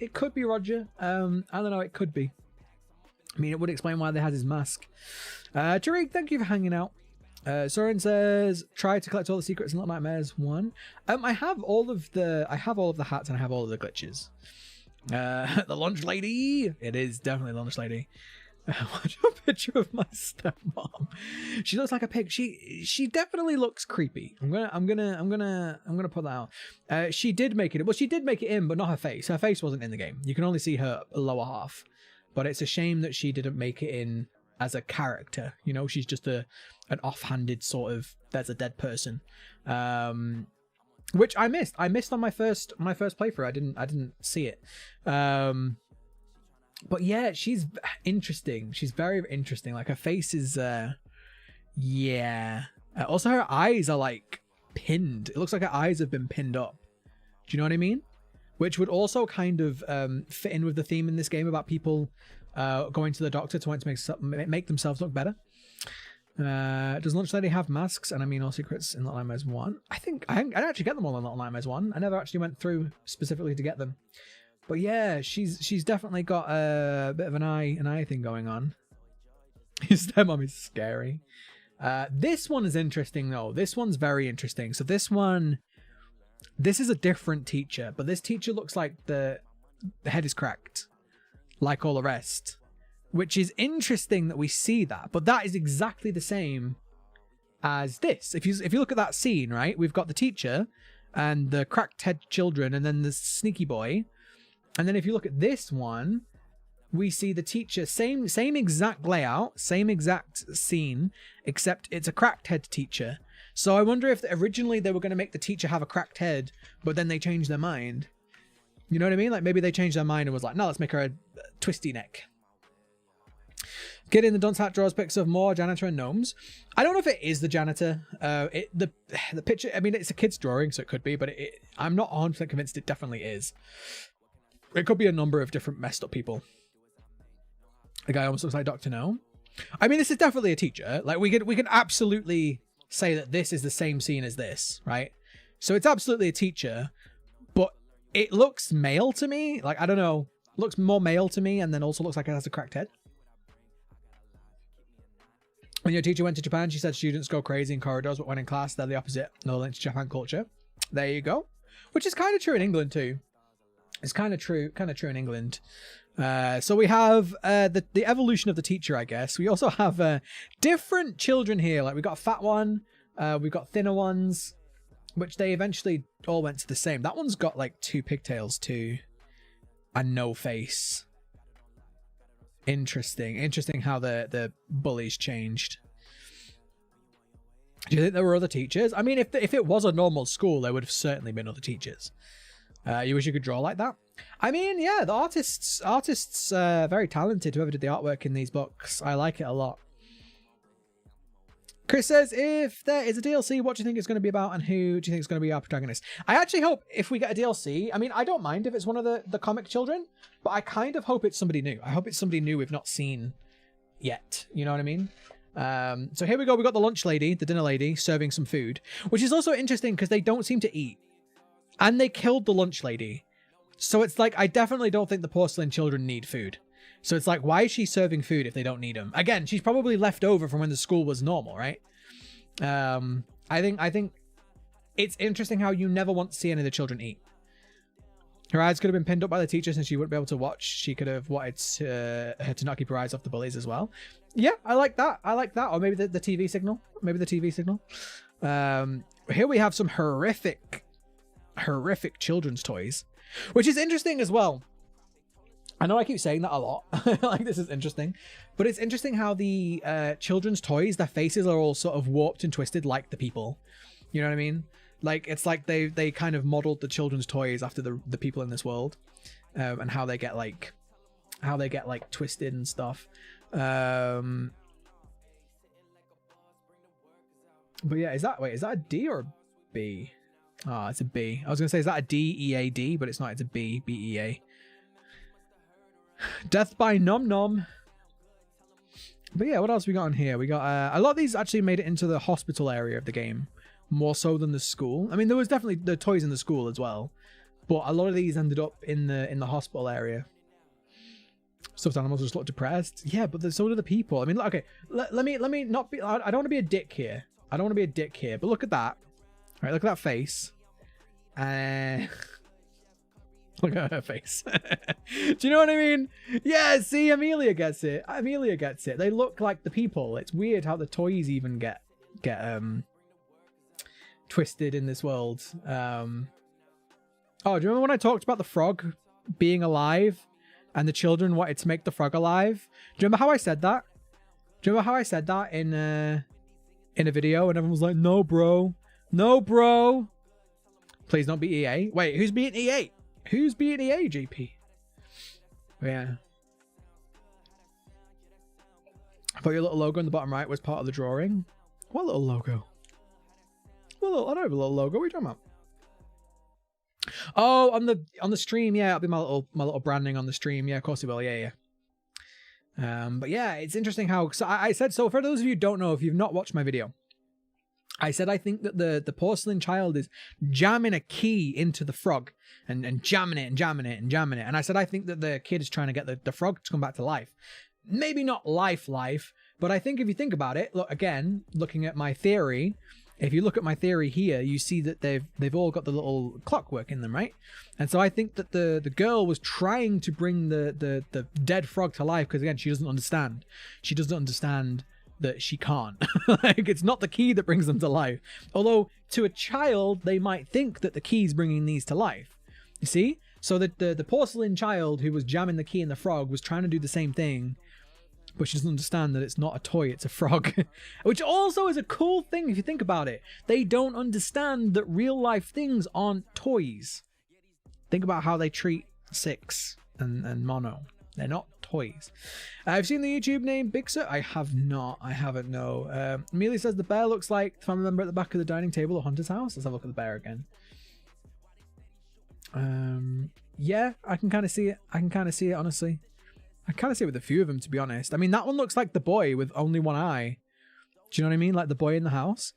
Roger. I don't know, it could be. I mean, it would explain why they had his mask. Tariq, thank you for hanging out. Soren says, try to collect all the secrets in Little Nightmares 1. I have all of the hats and I have all of the glitches. The lunch lady. It is definitely the lunch lady. Watch a picture of my stepmom. She looks like a pig. She definitely looks creepy. I'm gonna put that out. She did make it. Well, she did make it in, but not her face. Her face wasn't in the game. You can only see her lower half. But it's a shame that she didn't make it in as a character. You know, she's just an offhanded sort of, there's a dead person. Which I missed. I missed on my first playthrough. I didn't see it. But yeah, she's interesting. She's very interesting. Like, her face is, yeah. Also, her eyes are like pinned. It looks like her eyes have been pinned up. Do you know what I mean? Which would also kind of fit in with the theme in this game about people going to the doctor to want to make themselves look better. Does Lunch Lady have masks? And I mean all secrets in Little Nightmares 1? I think I didn't actually get them all in Little Nightmares 1. I never actually went through specifically to get them. But yeah, she's definitely got a bit of an eye thing going on. His stepmom is scary. This one is interesting though. This one's very interesting. So this is a different teacher, but this teacher looks like the head is cracked, like all the rest, which is interesting that we see that. But that is exactly the same as this. If you look at that scene, right, we've got the teacher and the cracked head children, and then the sneaky boy. And then if you look at this one, we see the teacher, same exact layout, same exact scene, except it's a cracked head teacher. So I wonder if originally they were going to make the teacher have a cracked head, but then they changed their mind. You know what I mean? Like maybe they changed their mind and was like, no, let's make her a twisty neck. Kid in the dunce hat draws pics of more janitor and gnomes. I don't know if it is the janitor. The picture, I mean, it's a kid's drawing, so it could be, but I'm not 100% convinced it definitely is. It could be a number of different messed up people. The guy almost looks like Dr. No. I mean, this is definitely a teacher. Like we can absolutely say that this is the same scene as this, right? So it's absolutely a teacher, but it looks male to me. Like, I don't know, looks more male to me, and then also looks like it has a cracked head. When your teacher went to Japan, she said students go crazy in corridors, but when in class, they're the opposite. No link to Japan culture. There you go. Which is kind of true in England too. It's kind of true in England. So we have the evolution of the teacher, I guess. We also have different children here. Like, we've got a fat one, we've got thinner ones, which they eventually all went to the same. That one's got like 2 pigtails too, and no face. Interesting how the bullies changed. Do you think there were other teachers? I mean, if it was a normal school, there would have certainly been other teachers. You wish you could draw like that? I mean, yeah, the artists very talented, whoever did the artwork in these books. I like it a lot. Chris says, if there is a DLC, what do you think it's going to be about, and who do you think is going to be our protagonist? I actually hope if we get a DLC, I mean, I don't mind if it's one of the comic children, but I kind of hope it's somebody new. I hope it's somebody new we've not seen yet. You know what I mean? So here we go. We got the lunch lady, the dinner lady, serving some food, which is also interesting because they don't seem to eat. And they killed the lunch lady. So it's like, I definitely don't think the porcelain children need food. So it's like, why is she serving food if they don't need them? Again, she's probably left over from when the school was normal, right? I think it's interesting how you never want to see any of the children eat. Her eyes could have been pinned up by the teacher since she wouldn't be able to watch. She could have wanted her to not keep her eyes off the bullies as well. Yeah, I like that. Or maybe the TV signal. Here we have some horrific children's toys, which is interesting as well. I know I keep saying that a lot. Like, this is interesting, but it's interesting how the children's toys, their faces are all sort of warped and twisted like the people. You know what I mean? Like, it's like they kind of modeled the children's toys after the people in this world, and how they get like twisted and stuff. But yeah, is that a D or a B? Ah, it's a B. I was gonna say, is that a D-E-A-D? But it's not. It's a B. B-E-A. Death by Nom Nom. But yeah, what else we got on here? We got a lot of these actually made it into the hospital area of the game, more so than the school. I mean, there was definitely the toys in the school as well, but a lot of these ended up in the hospital area. Stuffed animals just look depressed. Yeah, but so do the people. I mean, okay, let me not be. I don't want to be a dick here. But look at that. All right, look at that face. Look at her face. Do you know what I mean? Yeah, see, Amelia gets it. They look like the people. It's weird how the toys even get twisted in this world. Oh, do you remember when I talked about the frog being alive and the children wanted to make the frog alive? Do you remember how I said that? in a video, and everyone was like, no, bro. Please don't be EA. Wait, who's being EA? Who's being EA, JP? Yeah. I thought your little logo in the bottom right was part of the drawing. What little logo? I don't have a little logo. What are you talking about? Oh, on the stream, yeah, it'll be my little branding on the stream. Yeah, of course it will. Yeah. But yeah, it's interesting how. So I said, so for those of you who don't know, if you've not watched my video, I said I think that the porcelain child is jamming a key into the frog and jamming it. And I said I think that the kid is trying to get the frog to come back to life. Maybe not life, but I think if you think about it, look again, looking at my theory. If you look at my theory here, you see that they've all got the little clockwork in them, right? And so I think that the girl was trying to bring the dead frog to life because, again, she doesn't understand. She doesn't understand that she can't. Like, it's not the key that brings them to life. Although, to a child, they might think that the key's bringing these to life. You see? So the porcelain child who was jamming the key in the frog was trying to do the same thing, but she doesn't understand that it's not a toy, it's a frog. Which also is a cool thing if you think about it. They don't understand that real life things aren't toys. Think about how they treat Six and Mono. They're not toys. I've seen the YouTube name Big Sir. I have not. I haven't, no. Amelia says the bear looks like the family member at the back of the dining table at Hunter's house. Let's have a look at the bear again. Yeah, I can kind of see it. I can kind of see it, honestly. I kind of see it with a few of them, to be honest. I mean, that one looks like the boy with only one eye. Do you know what I mean? Like the boy in the house.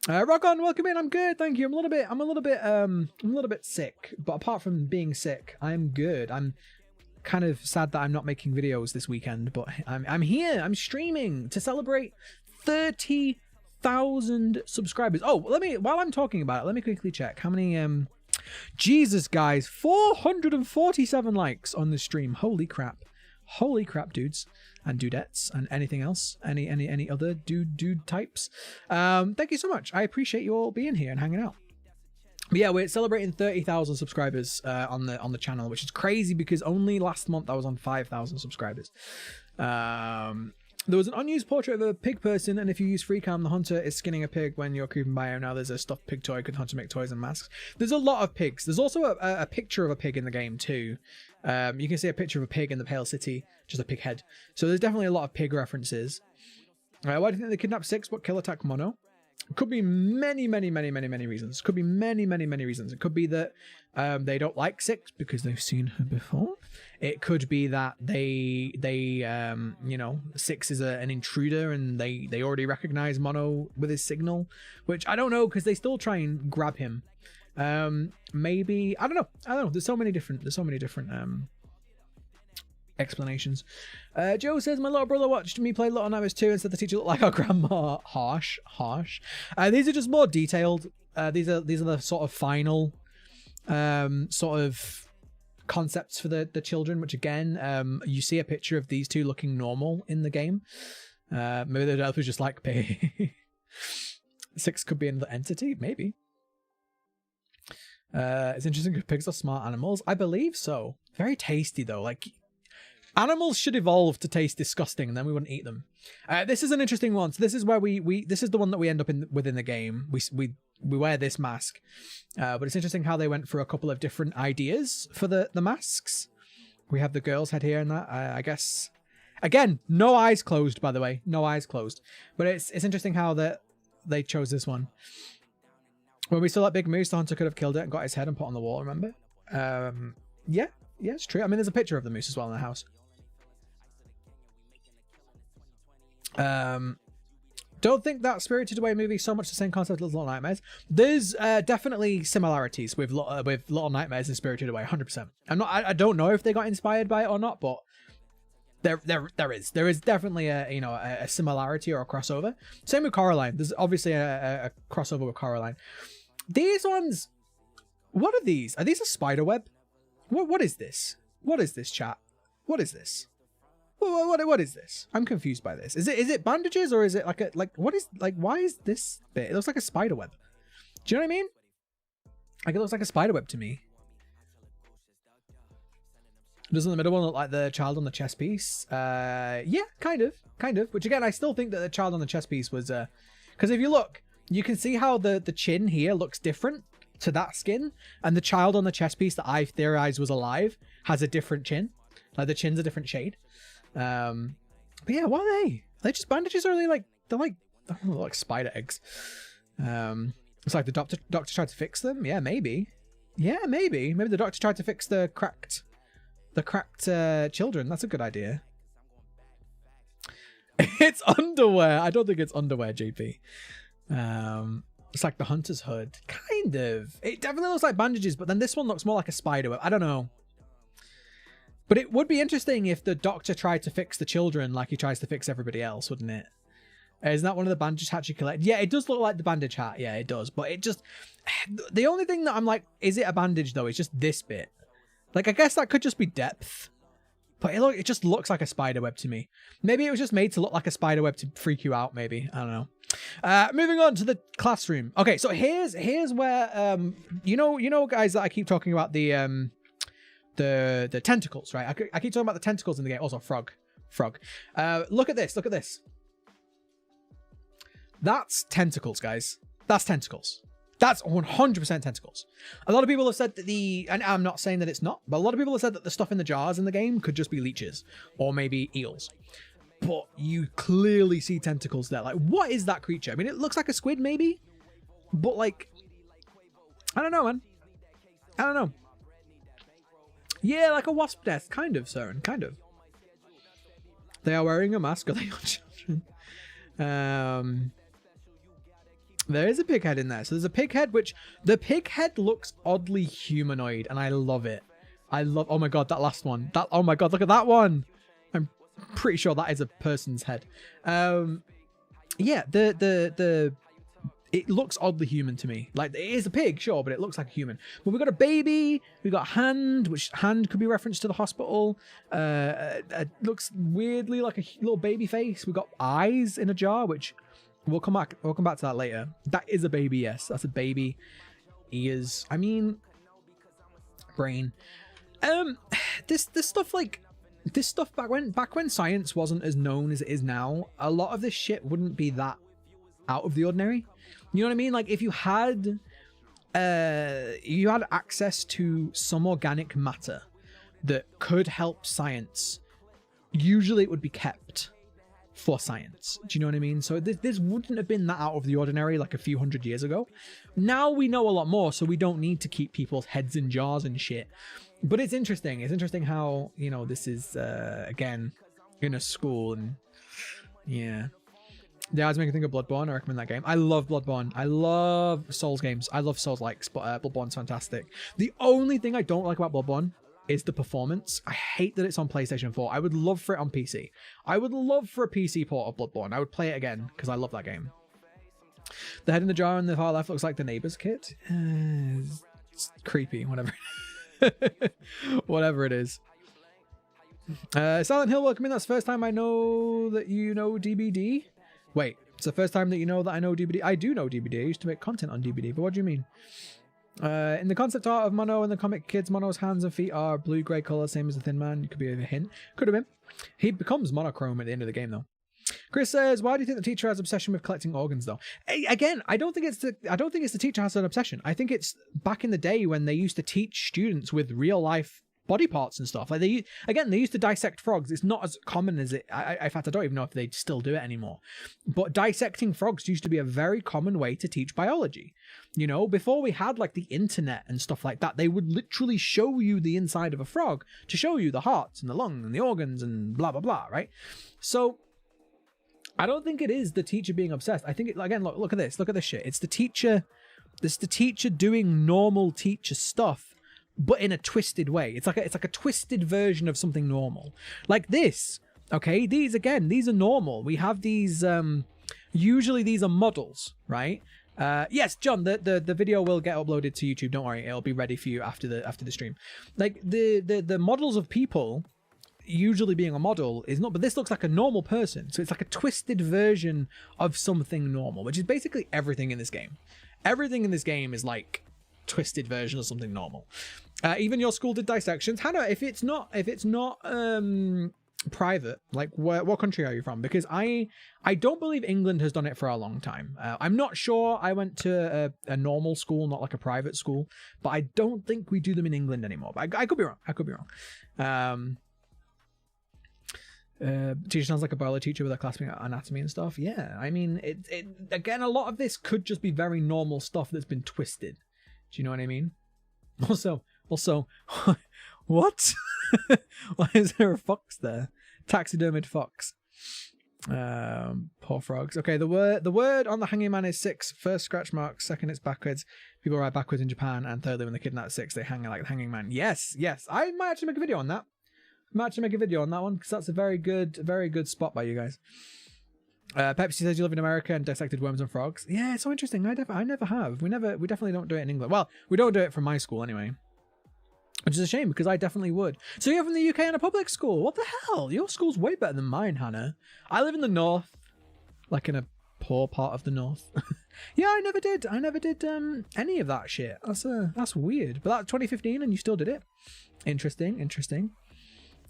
Rock on, welcome in. I'm good, thank you. I'm a little bit sick, but apart from being sick, I'm good. I'm kind of sad that I'm not making videos this weekend, but I'm here. I'm streaming to celebrate 30,000 subscribers. Oh, while I'm talking about it, let me quickly check how many. Jesus, guys, 447 likes on the stream. Holy crap. Holy crap, dudes and dudettes and anything else, any other dude types. Thank you so much. I appreciate you all being here and hanging out. But yeah, we're celebrating 30,000 subscribers on the channel, which is crazy because only last month I was on 5,000 subscribers. There was an unused portrait of a pig person, and if you use FreeCam, the hunter is skinning a pig when you're creeping by him. Now there's a stuffed pig toy. Could the hunter make toys and masks? There's a lot of pigs. There's also a picture of a pig in the game too. You can see a picture of a pig in the Pale City, just a pig head. So there's definitely a lot of pig references. Why do you think they kidnapped Six but kill attack Mono? It could be many reasons. Could be many reasons. It could be that they don't like Six because they've seen her before. It could be that they you know, Six is an intruder and they already recognize Mono with his signal, which I don't know because they still try and grab him. Maybe I don't know. There's so many different explanations. Joe says my little brother watched me play Little Nightmares 2 and said the teacher looked like our grandma. Harsh. These are just more detailed. These are the sort of final sort of concepts for the children, which again, you see a picture of these two looking normal in the game. Maybe the dad was just like, Six could be another entity, maybe. It's interesting because pigs are smart animals. I believe so. Very tasty though. Like, animals should evolve to taste disgusting and then we wouldn't eat them. This is an interesting one. So this is where this is the one that we end up within the game. We wear this mask. But it's interesting how they went for a couple of different ideas for the masks. We have the girl's head here and that. I guess, again, no eyes closed, by the way. No eyes closed. But it's interesting how they chose this one. When we saw that big moose, the hunter could have killed it and got his head and put on the wall, remember? Yeah, it's true. I mean, there's a picture of the moose as well in the house. Don't think that Spirited Away movie so much the same concept as Little Nightmares. There's definitely similarities with Little Nightmares and Spirited Away, 100%. I don't know if they got inspired by it or not, but there is definitely a similarity or a crossover. Same with Coraline. There's obviously a crossover with Coraline. These ones, what are these? Are these a spider web? What is this? What is this, chat? What is this? What is this? I'm confused by this. Is it bandages or is it why is this bit? It looks like a spider web. Do you know what I mean? Like, it looks like a spider web to me. Doesn't the middle one look like the child on the chess piece? Yeah, kind of. Which again, I still think that the child on the chess piece was because if you look, you can see how the chin here looks different to that skin, and the child on the chess piece that I theorized was alive has a different chin. Like, the chin's a different shade. But yeah, what are they? Are they just bandages, or are they like, I don't know, like spider eggs? It's like the doctor tried to fix them. Yeah, maybe. Maybe the doctor tried to fix the cracked children. That's a good idea. It's underwear. I don't think it's underwear, JP. It's like the hunter's hood. Kind of. It definitely looks like bandages, but then this one looks more like a spider web. I don't know. But it would be interesting if the doctor tried to fix the children like he tries to fix everybody else, wouldn't it? Isn't that one of the bandage hats you collect? Yeah, it does look like the bandage hat. Yeah, it does. But it just... The only thing that I'm like, is it a bandage though? It's just this bit. Like, I guess that could just be depth. But it just looks like a spider web to me. Maybe it was just made to look like a spider web to freak you out, maybe. I don't know. Moving on to the classroom. Okay, so here's where... you know, guys, that I keep talking about the the tentacles, right? I keep talking about the tentacles in the game. Also, frog. Look at this. Look at this. That's tentacles, guys. That's tentacles. That's 100% tentacles. A lot of people have said that and I'm not saying that it's not, but a lot of people have said that the stuff in the jars in the game could just be leeches or maybe eels. But you clearly see tentacles there. Like, what is that creature? I mean, it looks like a squid maybe, but like, I don't know, man. I don't know. Yeah, like a wasp death, kind of, Søren, kind of. They are wearing a mask. Are they on children? There is a pig head in there. So there's a pig head, which the pig head looks oddly humanoid, and I love it. Oh my god, that last one. Oh my god, look at that one. I'm pretty sure that is a person's head. Yeah, it looks oddly human to me. Like, it is a pig, sure, but it looks like a human. But we've got a baby. We've got hand, which hand could be referenced to the hospital. It looks weirdly like a little baby face. We've got eyes in a jar, which we'll come back to that later. That is a baby, yes. That's a baby. Ears. I mean, brain. This stuff back when science wasn't as known as it is now, a lot of this shit wouldn't be that out of the ordinary. You know what I mean? Like, if you had access to some organic matter that could help science, usually it would be kept for science. Do you know what I mean? So this wouldn't have been that out of the ordinary like a few hundred years ago. Now we know a lot more, so we don't need to keep people's heads in jars and shit. But it's interesting. It's interesting how, you know, this is again in a school, and yeah. Yeah, I was making think of Bloodborne. I recommend that game. I love Bloodborne. I love Souls games. I love Souls-likes, but Bloodborne's fantastic. The only thing I don't like about Bloodborne is the performance. I hate that it's on PlayStation 4. I would love for it on PC. I would love for a PC port of Bloodborne. I would play it again because I love that game. The head in the jar on the far left looks like the neighbor's kit. It's creepy, whatever. Whatever it is. Silent Hill, welcome in. That's the first time I know that you know DBD. Wait, it's the first time that you know that I know DBD. I do know DBD. I used to make content on DBD, but what do you mean? In the concept art of Mono and the comic kids, Mono's hands and feet are blue-grey colour, same as the Thin Man. It could be a hint. Could have been. He becomes monochrome at the end of the game, though. Chris says, "Why do you think the teacher has obsession with collecting organs, though?" Again, I don't think it's the teacher has an obsession. I think it's back in the day when they used to teach students with real-life body parts and stuff. Like they used to dissect frogs. It's not as common as it. In fact, I don't even know if they still do it anymore. But dissecting frogs used to be a very common way to teach biology. You know, before we had like the internet and stuff like that, they would literally show you the inside of a frog to show you the hearts and the lungs and the organs and blah blah blah. Right? So I don't think it is the teacher being obsessed. I think it, again, look at this. Look at this shit. It's the teacher. It's the teacher doing normal teacher stuff, but in a twisted way. It's like a twisted version of something normal. Like this, okay? These are normal. We have these, usually these are models, right? Yes, John, the video will get uploaded to YouTube. Don't worry, it'll be ready for you after the stream. Like the models of people usually being a model is not, but this looks like a normal person. So it's like a twisted version of something normal, which is basically everything in this game. Everything in this game is like twisted version of something normal. Even your school did dissections. Hannah, if it's not private, like what country are you from? Because I don't believe England has done it for a long time. I'm not sure. I went to a normal school, not like a private school, but I don't think we do them in England anymore. But I could be wrong. I could be wrong. Teacher sounds like a biology teacher with a class being anatomy and stuff. Yeah, I mean, it again, a lot of this could just be very normal stuff that's been twisted. Do you know what I mean? Also, what? Why is there a fox there? Taxidermied fox. Poor frogs. Okay, the word on the hanging man is 6. First scratch mark, second it's backwards. People write backwards in Japan, and thirdly when the kidnap 6, they hang like the hanging man. Yes. I might actually make a video on that. One because that's a very good spot by you guys. Pepsi says you live in America and dissected worms and frogs. Yeah, it's so interesting. I never have. We definitely don't do it in England. Well, we don't do it from my school anyway, which is a shame because I definitely would. So you're from the UK and a public school. What the hell? Your school's way better than mine, Hannah. I live in the north, like in a Poor part of the north. Yeah, I never did any of that shit. That's weird. But that's 2015 and you still did it. Interesting.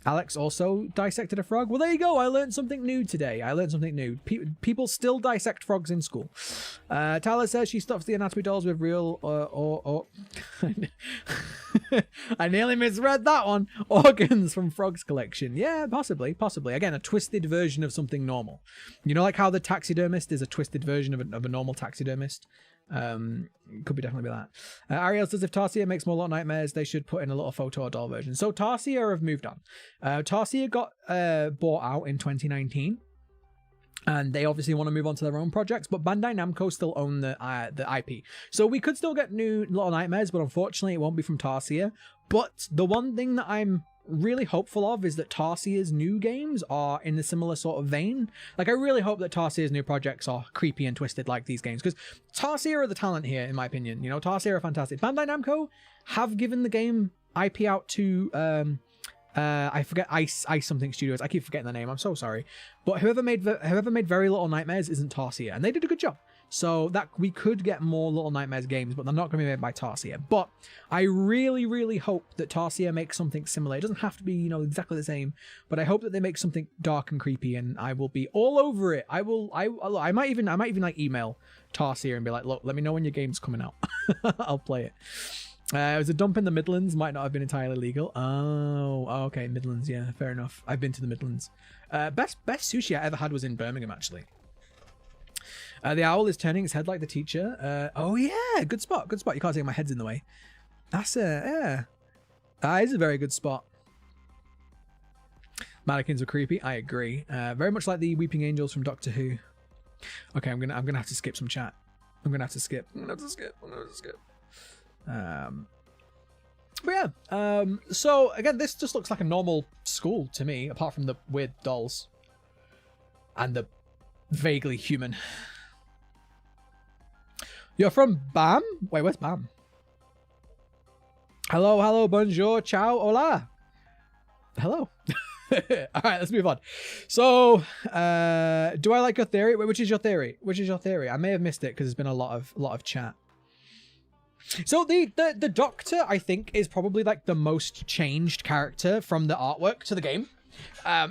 Alex also dissected a frog. Well, there you go. I learned something new today. People still dissect frogs in school. Tyler says she stuffs the anatomy dolls with real or I nearly misread that one. Organs from frogs collection. Yeah, possibly. Again, a twisted version of something normal. You know, like how the taxidermist is a twisted version of a normal taxidermist. Could be definitely be that. Ariel says if Tarsier makes more Little Nightmares, they should put in a little photo or doll version. So Tarsier have moved on. Tarsier got bought out in 2019, and they obviously want to move on to their own projects. But Bandai Namco still own the IP, so we could still get new Little Nightmares, but unfortunately, it won't be from Tarsier. But the one thing that I'm really hopeful of is that Tarsier's new games are in a similar sort of vein. Like, I really hope that Tarsier's new projects are creepy and twisted like these games, because Tarsier are the talent here, in my opinion. You know, Tarsier are fantastic. Bandai Namco have given the game IP out to I forget, Ice something studios. I keep forgetting the name. I'm so sorry. But whoever made Very Little Nightmares isn't Tarsier, and they did a good job. So that we could get more Little Nightmares games, but they're not going to be made by Tarsier. But I really hope that Tarsier makes something similar. It doesn't have to be, you know, exactly the same, but I hope that they make something dark and creepy, and I will be all over it. I might even like email Tarsier and be like, look, let me know when your game's coming out. I'll play it. It was a dump in the Midlands. Might not have been entirely legal. Oh, okay, Midlands. Yeah, fair enough. I've been to the Midlands. Best sushi I ever had was in Birmingham, actually. The owl is turning its head like the teacher. Oh yeah, good spot. You can't see my head's in the way. That's yeah. That is a very good spot. Mannequins were creepy. I agree. Very much like the weeping angels from Doctor Who. Okay, I'm gonna have to skip some chat. I'm gonna have to skip. But yeah. So again, this just looks like a normal school to me, apart from the weird dolls and the vaguely human. You're from Bam? Wait, where's Bam? Hello, bonjour, ciao, hola. Hello. All right, let's move on. So, do I like your theory? Wait, which is your theory? I may have missed it because there's been a lot of chat. So the Doctor, I think, is probably like the most changed character from the artwork to the game.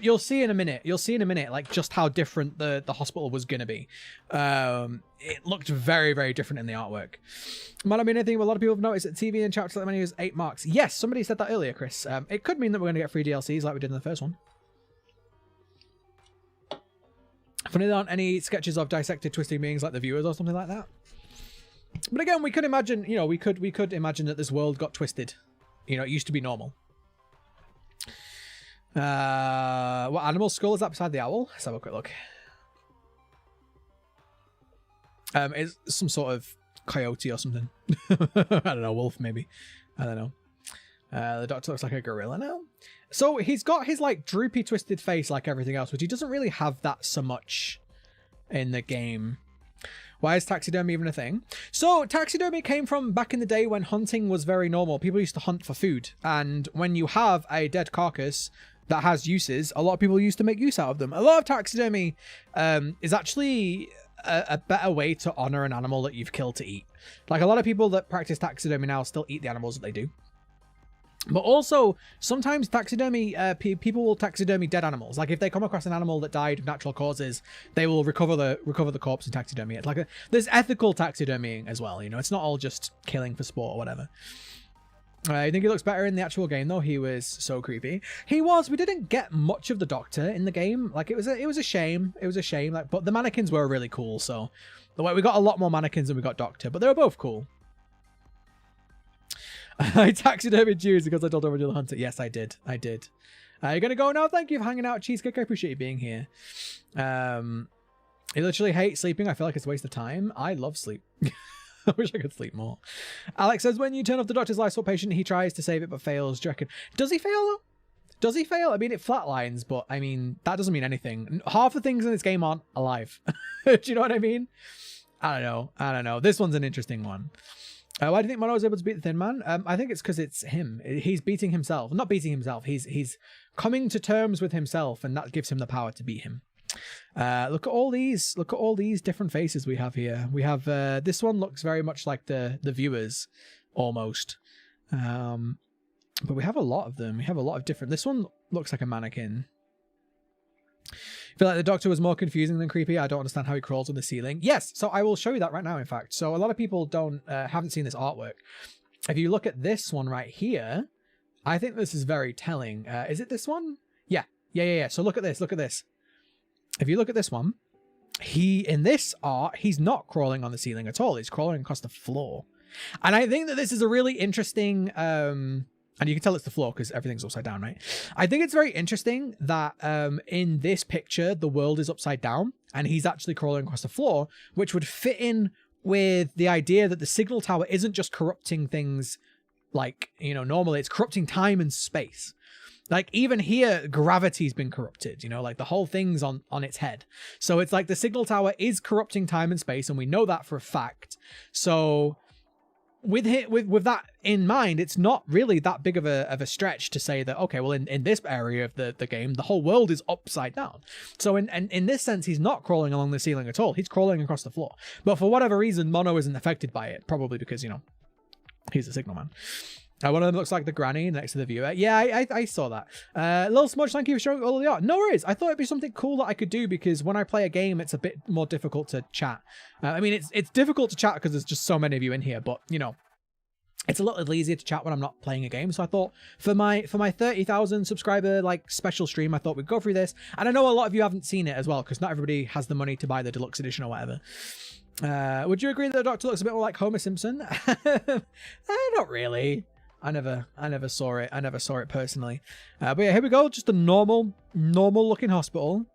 You'll see in a minute, like just how different the hospital was going to be. It looked very different in the artwork. Might not mean anything, but a lot of people have noticed that TV and chapter menu is 8 marks. Yes, somebody said that earlier, Chris. It could mean that we're going to get free DLCs like we did in the first one. Funny, there aren't any sketches of dissected twisting beings like the viewers or something like that. But again, we could imagine, you know, we could imagine that this world got twisted. You know, it used to be normal. What animal skull is that beside the owl? Let's have a quick look. It's some sort of coyote or something. I don't know, wolf maybe. I don't know. The Doctor looks like a gorilla now. So he's got his like droopy twisted face like everything else, which he doesn't really have that so much in the game. Why is taxidermy even a thing? So taxidermy came from back in the day when hunting was very normal. People used to hunt for food, and when you have a dead carcass that has uses, a lot of people used to make use out of them. A lot of taxidermy is actually a better way to honor an animal that you've killed to eat. Like, a lot of people that practice taxidermy now still eat the animals that they do. But also, sometimes taxidermy, people will taxidermy dead animals. Like, if they come across an animal that died of natural causes, they will recover the corpse and taxidermy it. Like, there's ethical taxidermying as well, you know? It's not all just killing for sport or whatever. I think he looks better in the actual game, though. He was so creepy. He was. We didn't get much of the Doctor in the game. Like, it was a shame. It was a shame. Like, but the mannequins were really cool. So, the way we got a lot more mannequins than we got Doctor, but they were both cool. I taxidermied Jews because I told everyone to the hunter. Yes, I did. You're gonna go now. Thank you for hanging out, Cheesecake. I appreciate you being here. I literally hate sleeping. I feel like it's a waste of time. I love sleep. I wish I could sleep more. Alex says, when you turn off the Doctor's life support patient, he tries to save it but fails. Do you reckon? Does he fail though? Does he fail? I mean, it flatlines, but I mean, that doesn't mean anything. Half the things in this game aren't alive. Do you know what I mean? I don't know. This one's an interesting one. Why do you think Mono was able to beat the Thin Man? I think it's because it's him. He's beating himself. Not beating himself. He's coming to terms with himself, and that gives him the power to beat him. Look at all these different faces we have here. We have this one looks very much like the viewers almost. But we have a lot of them. We have a lot of different. This one looks like a mannequin. I feel like the Doctor was more confusing than creepy. I don't understand how he crawls on the ceiling. Yes, so I will show you that right now, in fact. So a lot of people haven't seen this artwork. If you look at this one right here, I think this is very telling. Is it this one? Yeah. So look at this. Look at this. If you look at this one, in this art, he's not crawling on the ceiling at all. He's crawling across the floor. And I think that this is a really interesting, and you can tell it's the floor because everything's upside down, right? I think it's very interesting that in this picture, the world is upside down and he's actually crawling across the floor, which would fit in with the idea that the signal tower isn't just corrupting things like, you know, normally it's corrupting time and space. Like even here, gravity's been corrupted, you know, like the whole thing's on its head. So it's like the signal tower is corrupting time and space, and we know that for a fact. So with that in mind, it's not really that big of a stretch to say that, okay, well, in this area of the game, the whole world is upside down. So in this sense, he's not crawling along the ceiling at all. He's crawling across the floor. But for whatever reason, Mono isn't affected by it, probably because, you know, he's a signal man. One of them looks like the granny next to the viewer. Yeah, I saw that. Little Smudge, thank you for showing all of the art. No worries. I thought it'd be something cool that I could do because when I play a game, it's a bit more difficult to chat. I mean, it's difficult to chat because there's just so many of you in here, but, you know, it's a little easier to chat when I'm not playing a game. So I thought for my 30,000 subscriber like special stream, I thought we'd go through this. And I know a lot of you haven't seen it as well because not everybody has the money to buy the deluxe edition or whatever. Would you agree that the Doctor looks a bit more like Homer Simpson? Not really. I never saw it. I never saw it personally. But yeah, here we go. Just a normal looking hospital.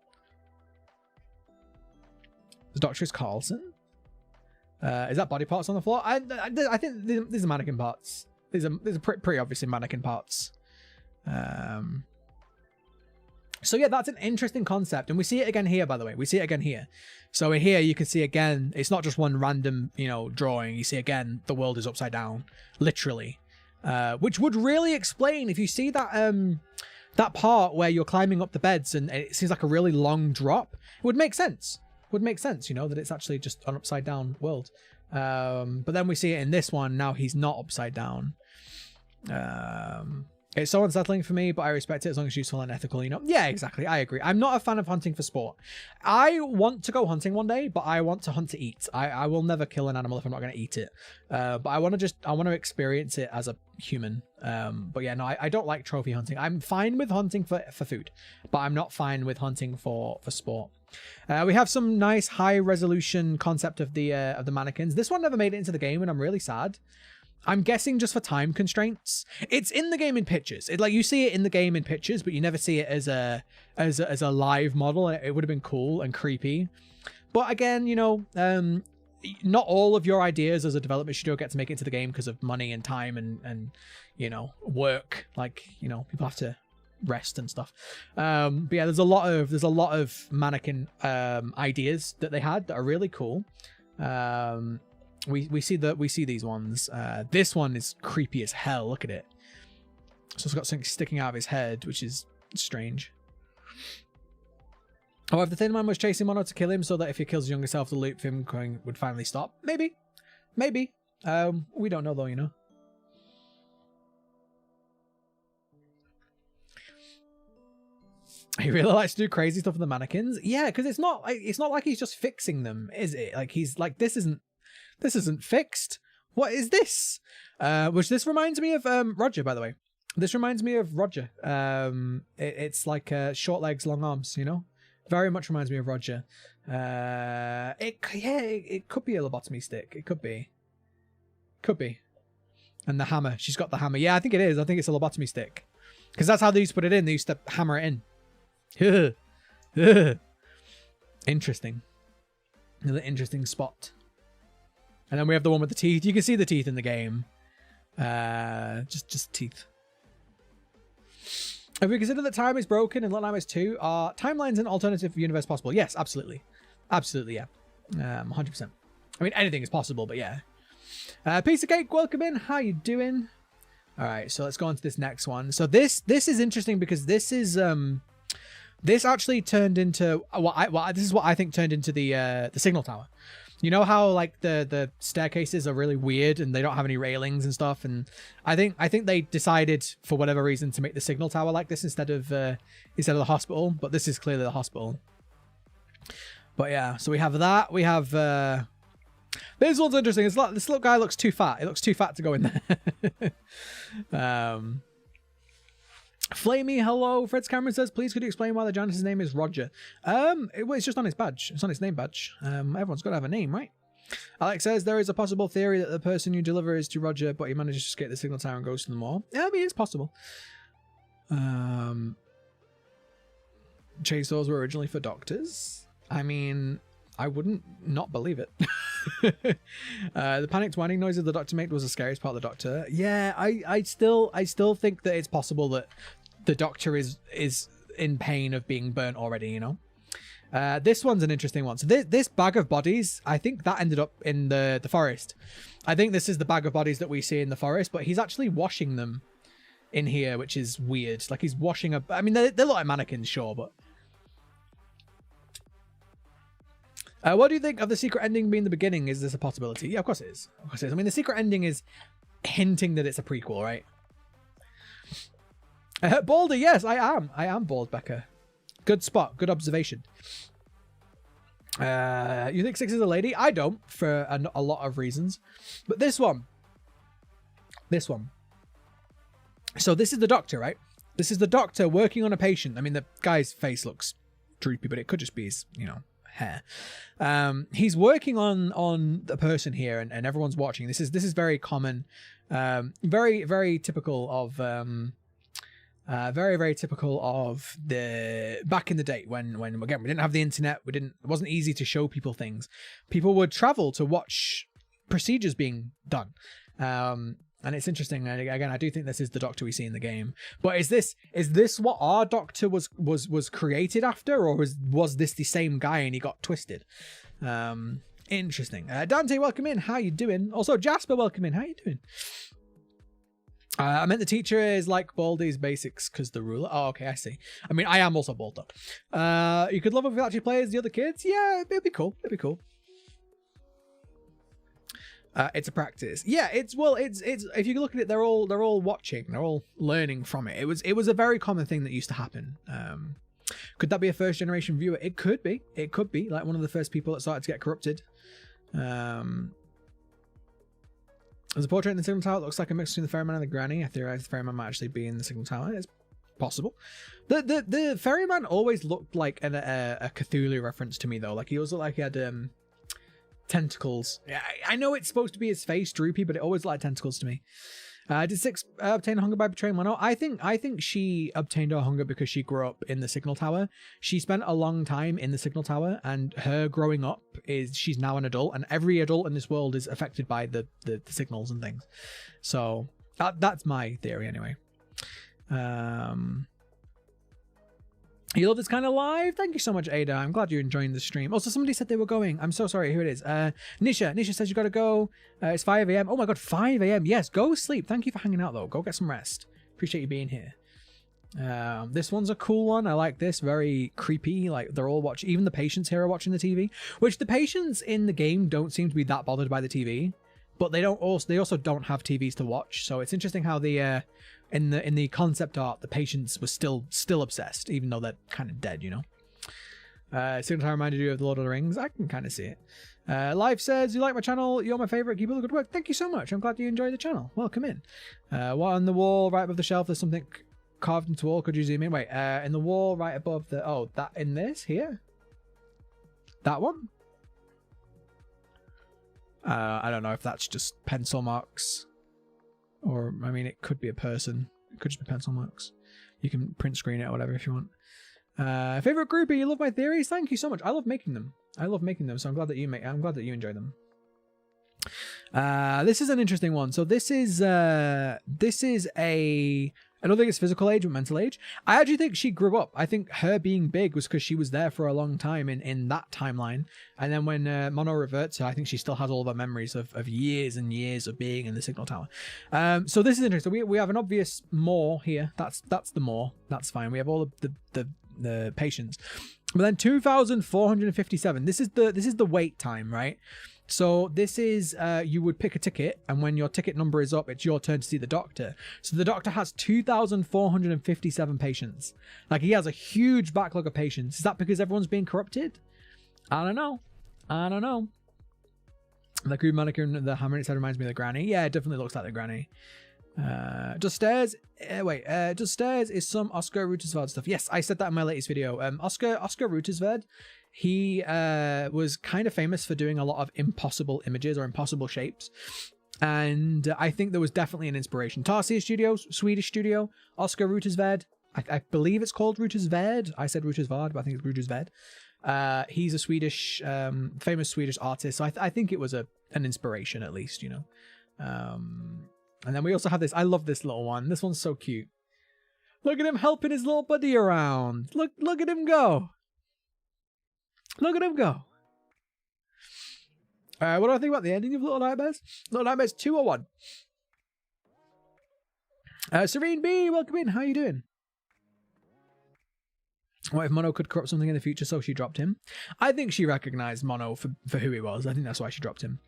The Doctor is Carlson. Is that body parts on the floor? I think these are mannequin parts. These are pretty obviously mannequin parts. So yeah, that's an interesting concept, and we see it again here. By the way, we see it again here. So in here, you can see again. It's not just one random, you know, drawing. You see again, the world is upside down, literally. Which would really explain if you see that that part where you're climbing up the beds and it seems like a really long drop. It would make sense. Would make sense, you know, that it's actually just an upside down world. But then we see it in this one. Now he's not upside down. It's so unsettling for me, but I respect it as long as it's useful and ethical, you know? Yeah, exactly. I agree. I'm not a fan of hunting for sport. I want to go hunting one day, but I want to hunt to eat. I will never kill an animal if I'm not going to eat it. But I want to experience it as a human. But yeah, no, I don't like trophy hunting. I'm fine with hunting for food, but I'm not fine with hunting for sport. We have some nice high resolution concept of the mannequins. This one never made it into the game, and I'm really sad. I'm guessing just for time constraints. It's in the game in pictures. Like you see it in the game in pictures, but you never see it as a live model. It would have been cool and creepy. But again, you know, not all of your ideas as a development studio get to make it into the game because of money and time and you know, work. Like, you know, people have to rest and stuff. But yeah, there's a lot of mannequin ideas that they had that are really cool. We see these ones. This one is creepy as hell. Look at it. So it's got something sticking out of his head, which is strange. Oh, if the Thin Man was chasing Mono to kill him so that if he kills his younger self, the loop of him going would finally stop. Maybe. We don't know though, you know. He really likes to do crazy stuff with the mannequins. Yeah, because it's not like he's just fixing them, is it? Like he's like, this isn't fixed. What is this? Which this reminds me of Roger, by the way. This reminds me of Roger. It's like short legs, long arms, you know? Very much reminds me of Roger. It could be a lobotomy stick. It could be. And the hammer. She's got the hammer. Yeah, I think it is. I think it's a lobotomy stick. Because that's how they used to put it in. They used to hammer it in. Interesting. Another interesting spot. And then we have the one with the teeth. You can see the teeth in the game. Just teeth. If we consider that time is broken in Little Nightmares 2, are timelines an alternative universe possible? Yes, absolutely. Absolutely, yeah. 100%. I mean, anything is possible, but yeah. Piece of cake, welcome in. How you doing? All right, so let's go on to this next one. So this is interesting because this is This actually turned into this is what I think turned into the signal tower. You know how like the staircases are really weird and they don't have any railings and stuff, and I think they decided for whatever reason to make the signal tower like this instead of the hospital, but this is clearly the hospital. But yeah, so we have that. We have this one's interesting. It's like this little guy looks too fat. It looks too fat to go in there. Flamey, hello. Fred's Cameron says, please could you explain why the janitor's name is Roger? It's just on his badge. It's on his name badge. Everyone's got to have a name, right? Alex says, there is a possible theory that the person you deliver is to Roger, but he manages to escape the signal tower and goes to the mall. Yeah, I mean, it's possible. Chainsaws were originally for doctors. I mean, I wouldn't not believe it. The panicked whining noises the doctor made was the scariest part of the doctor. Yeah, I still think that it's possible that the doctor is in pain of being burnt already, you know. This one's an interesting one. So this bag of bodies, I think that ended up in the forest. I think this is the bag of bodies that we see in the forest, but he's actually washing them in here, which is weird. Like he's washing up. I mean, they look like mannequins, sure, but what do you think of the secret ending being the beginning? Is this a possibility? Yeah, of course it is. Of course it is. I mean, the secret ending is hinting that it's a prequel, right? Balder, yes, I am. I am bald, Becca. Good spot. Good observation. You think Six is a lady? I don't, for a lot of reasons. But this one. So this is the doctor, right? This is the doctor working on a patient. I mean, the guy's face looks droopy, but it could just be his, you know, hair. He's working on the person here, and everyone's watching. This is very common, very, very typical of very typical of the back in the day when again we didn't have the internet. It wasn't easy to show people things. People would travel to watch procedures being done. And it's interesting. And again, I do think this is the doctor we see in the game. But is this what our doctor was created after, or was this the same guy and he got twisted? Interesting. Dante, welcome in. How you doing? Also, Jasper, welcome in. How you doing? I meant the teacher is like Baldy's basics because the ruler. Oh, okay, I see. I mean, I am also bald though. You could love if we actually play as the other kids. Yeah, it'd be cool. It'd be cool. It's a practice. Yeah, it's if you look at it, they're all watching, they're all learning from it. It was a very common thing that used to happen. Could that be a first generation viewer? It could be like one of the first people that started to get corrupted. There's a portrait in the signal tower. It looks like a mix between the ferryman and the granny. I theorize the ferryman might actually be in the signal tower. It's possible. The ferryman always looked like a Cthulhu reference to me though. Like he always looked like he had tentacles. Yeah, I know it's supposed to be his face droopy, but it always looked like tentacles to me. Did Six obtain hunger by betraying Mono? I think she obtained her hunger because she grew up in the signal tower. She spent a long time in the signal tower, and her growing up she's now an adult, and every adult in this world is affected by the signals and things. So that's my theory anyway. You love this kind of live? Thank you so much, Ada. I'm glad you're enjoying the stream. Also, somebody said they were going. I'm so sorry. Here it is. Nisha says you got to go. It's 5 a.m. Oh my God, 5 a.m. Yes, go sleep. Thank you for hanging out, though. Go get some rest. Appreciate you being here. This one's a cool one. I like this. Very creepy. Like, they're all watching. Even the patients here are watching the TV. Which the patients in the game don't seem to be that bothered by the TV. But they also don't have TVs to watch. So it's interesting how the... in the concept art, the patients were still obsessed, even though they're kind of dead, you know. Signal Tower reminded you of the Lord of the Rings. I can kind of see it. Live says, you like my channel? You're my favorite. Keep up the good work. Thank you so much. I'm glad you enjoy the channel. Welcome in. What on the wall right above the shelf? There's something carved into the wall. Could you zoom in? Wait. In the wall right above the... Oh, that in this here? That one? I don't know if that's just pencil marks. Or, I mean, it could be a person. It could just be pencil marks. You can print screen it or whatever if you want. Favorite groupie, you love my theories? Thank you so much. I love making them. So I'm glad that you enjoy them. This is an interesting one. So this is I don't think it's physical age, but mental age. I actually think she grew up. I think her being big was because she was there for a long time in that timeline. And then when Mono reverts her, I think she still has all of her memories of years and years of being in the signal tower. So this is interesting. We have an obvious more here. That's the more. That's fine. We have all of the the patients. But then 2,457. This is the wait time, right? So this is you would pick a ticket, and when your ticket number is up, it's your turn to see the doctor. So the doctor has 2,457 patients. Like, he has a huge backlog of patients. Is that because everyone's being corrupted? I don't know. The crude manicure and the hammer inside reminds me of the granny. Yeah, it definitely looks like the granny. Just Stairs. Just Stairs is some Oscar Ruttersveld stuff. Yes, I said that in my latest video. Oscar Ruttersveld, he was kind of famous for doing a lot of impossible images or impossible shapes. And I think there was definitely an inspiration. Tarsier Studios, Swedish studio. Oscar Ruttersveld. I believe it's called Ruttersveld. I said Ruttersveld, but I think it's Ruttersveld. He's a Swedish, famous Swedish artist. So I think it was an inspiration, at least, you know. And then we also have this. I love this little one. This one's so cute. Look at him helping his little buddy around. Look at him go. Look at him go. What do I think about the ending of Little Nightmares? Little Nightmares 2 or 1? Serene B, welcome in. How you doing? What if Mono could corrupt something in the future, so she dropped him? I think she recognized Mono for who he was. I think that's why she dropped him.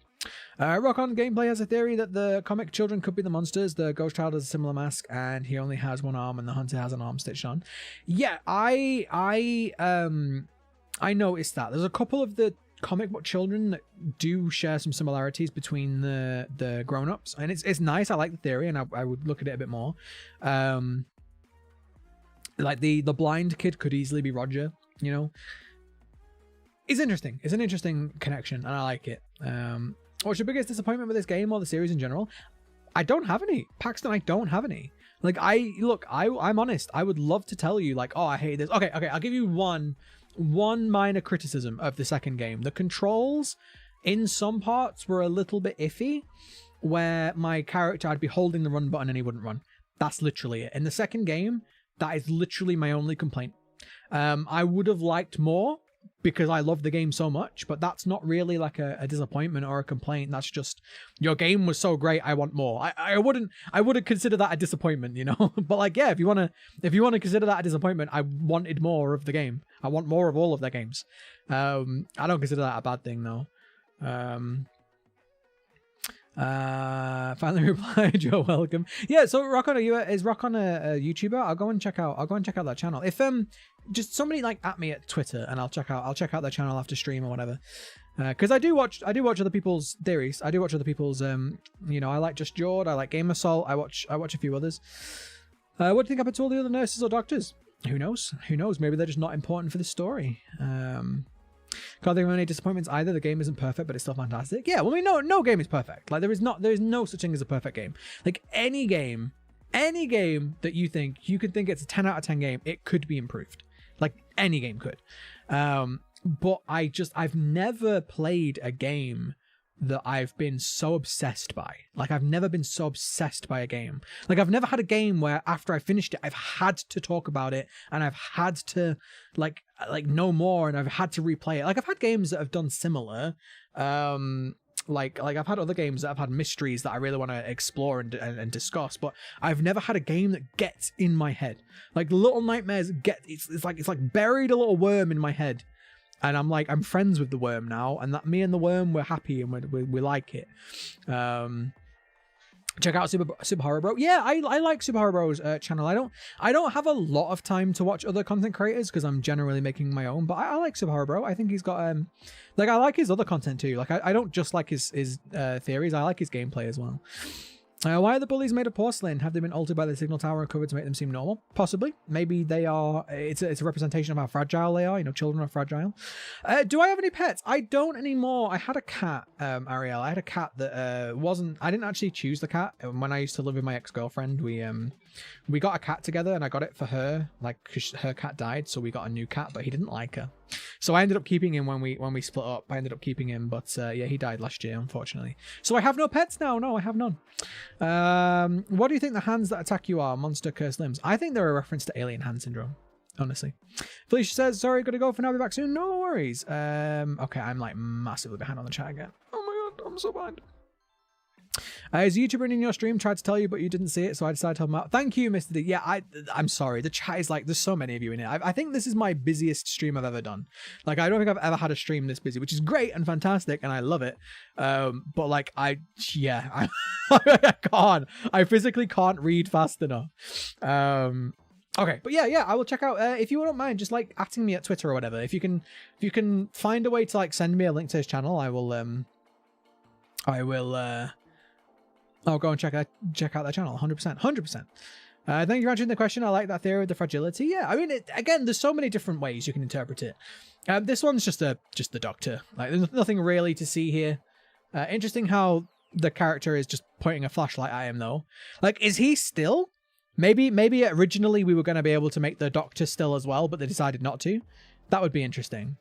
Rock On Gameplay has a theory that the comic children could be the monsters. The ghost child has a similar mask, and he only has one arm, and the hunter has an arm stitched on. Yeah, I noticed that. There's a couple of the comic book children that do share some similarities between the grown-ups, and it's nice. I like the theory, and I would look at it a bit more. Like the blind kid could easily be Roger, you know. It's interesting. It's an interesting connection, and I like it. What's your biggest disappointment with this game or the series in general? I don't have any. Paxton, I don't have any. Like, I'm honest. I would love to tell you, like, oh, I hate this. Okay, I'll give you one minor criticism of the second game. The controls in some parts were a little bit iffy, where my character, I'd be holding the run button and he wouldn't run. That's literally it. In the second game, that is literally my only complaint. I would have liked more, because I love the game so much, but that's not really like a disappointment or a complaint. That's just, your game was so great, I want more. I wouldn't consider that a disappointment, you know. But like, yeah, if you want to consider that a disappointment, I wanted more of the game. I want more of all of their games. I don't consider that a bad thing though. Finally replied, you're welcome. Yeah, so is Rock On a YouTuber? I'll go and check out that channel. If just somebody like at me at Twitter, and I'll check out their channel after stream or whatever. Because I do watch other people's theories. I do watch other people's you know, I like Just Jord, I like Game Assault, I watch a few others. What do you think happened to all the other nurses or doctors? Who knows? Maybe they're just not important for the story. Can't think of any disappointments either. The game isn't perfect, but it's still fantastic. Yeah, well, I mean, no game is perfect. Like, there is no such thing as a perfect game. Like, any game that you could think it's a 10 out of 10 game, it could be improved. Like, any game could. But I've never played a game that I've been so obsessed by. Like, I've never been so obsessed by a game. Like, I've never had a game where after I finished it, I've had to talk about it, and I've had to like know more, and I've had to replay it. Like, I've had games that have done similar. Like I've had other games that have had mysteries that I really want to explore and discuss, but I've never had a game that gets in my head. Like, Little Nightmares it's like buried a little worm in my head. And I'm friends with the worm now, and that me and the worm, we're happy and we like it. Check out Super Horror Bro. Yeah, I like Super Horror Bro's channel. I don't have a lot of time to watch other content creators because I'm generally making my own, but I like Super Horror Bro. I think he's got like, I like his other content too. Like, I don't just like his theories. I like his gameplay as well. Why are the bullies made of porcelain? Have they been altered by the signal tower and covered to make them seem normal? Possibly. Maybe they are. It's a representation of how fragile they are. You know, children are fragile. Do I have any pets? I don't anymore. I had a cat, Ariel. I had a cat that wasn't. I didn't actually choose the cat. When I used to live with my ex-girlfriend, we got a cat together, and I got it for her. Like, 'cause her cat died, so we got a new cat, but he didn't like her. So I ended up keeping him when we split up. I ended up keeping him, but yeah, he died last year, unfortunately. So I have no pets now. No, I have none. What do you think the hands that attack you are? Monster cursed limbs. I think they're a reference to alien hand syndrome, honestly. Felicia says, sorry, gotta go for now, be back soon. No worries. Okay, I'm like massively behind on the chat again. Oh my god, I'm so behind. Is a YouTuber in your stream tried to tell you, but you didn't see it, so I decided to tell him out. Thank you, Mr. D. Yeah, I'm sorry. The chat is like, there's so many of you in it. I think this is my busiest stream I've ever done. Like, I don't think I've ever had a stream this busy, which is great and fantastic, and I love it. But like, I can't. I physically can't read fast enough. Okay, but yeah, I will check out. If you don't mind, just like @ing me at Twitter or whatever. If you can find a way to like send me a link to his channel, I'll go and check out that channel. 100%. Thank you for answering the question. I like that theory of the fragility. Yeah, I mean, again, there's so many different ways you can interpret it. This one's just the Doctor. Like, there's nothing really to see here. Interesting how the character is just pointing a flashlight at him, though. Like, is he still? Maybe originally we were going to be able to make the Doctor still as well, but they decided not to. That would be interesting.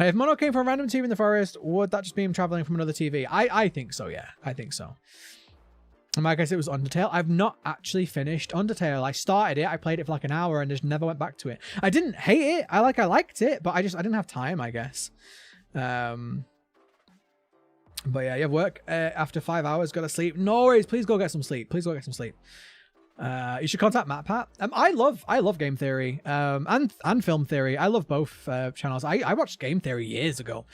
If Mono came from a random TV in the forest, would that just be him traveling from another TV? I think so, yeah. I think so. And I guess it was Undertale. I've not actually finished Undertale. I started it, I played it for like an hour and just never went back to it. I didn't hate it. I liked it, but I didn't have time, I guess. But yeah, you have work after 5 hours, gotta sleep. No worries, please go get some sleep. You should contact MatPat. I love game theory and film theory. I love both channels. I watched game theory years ago.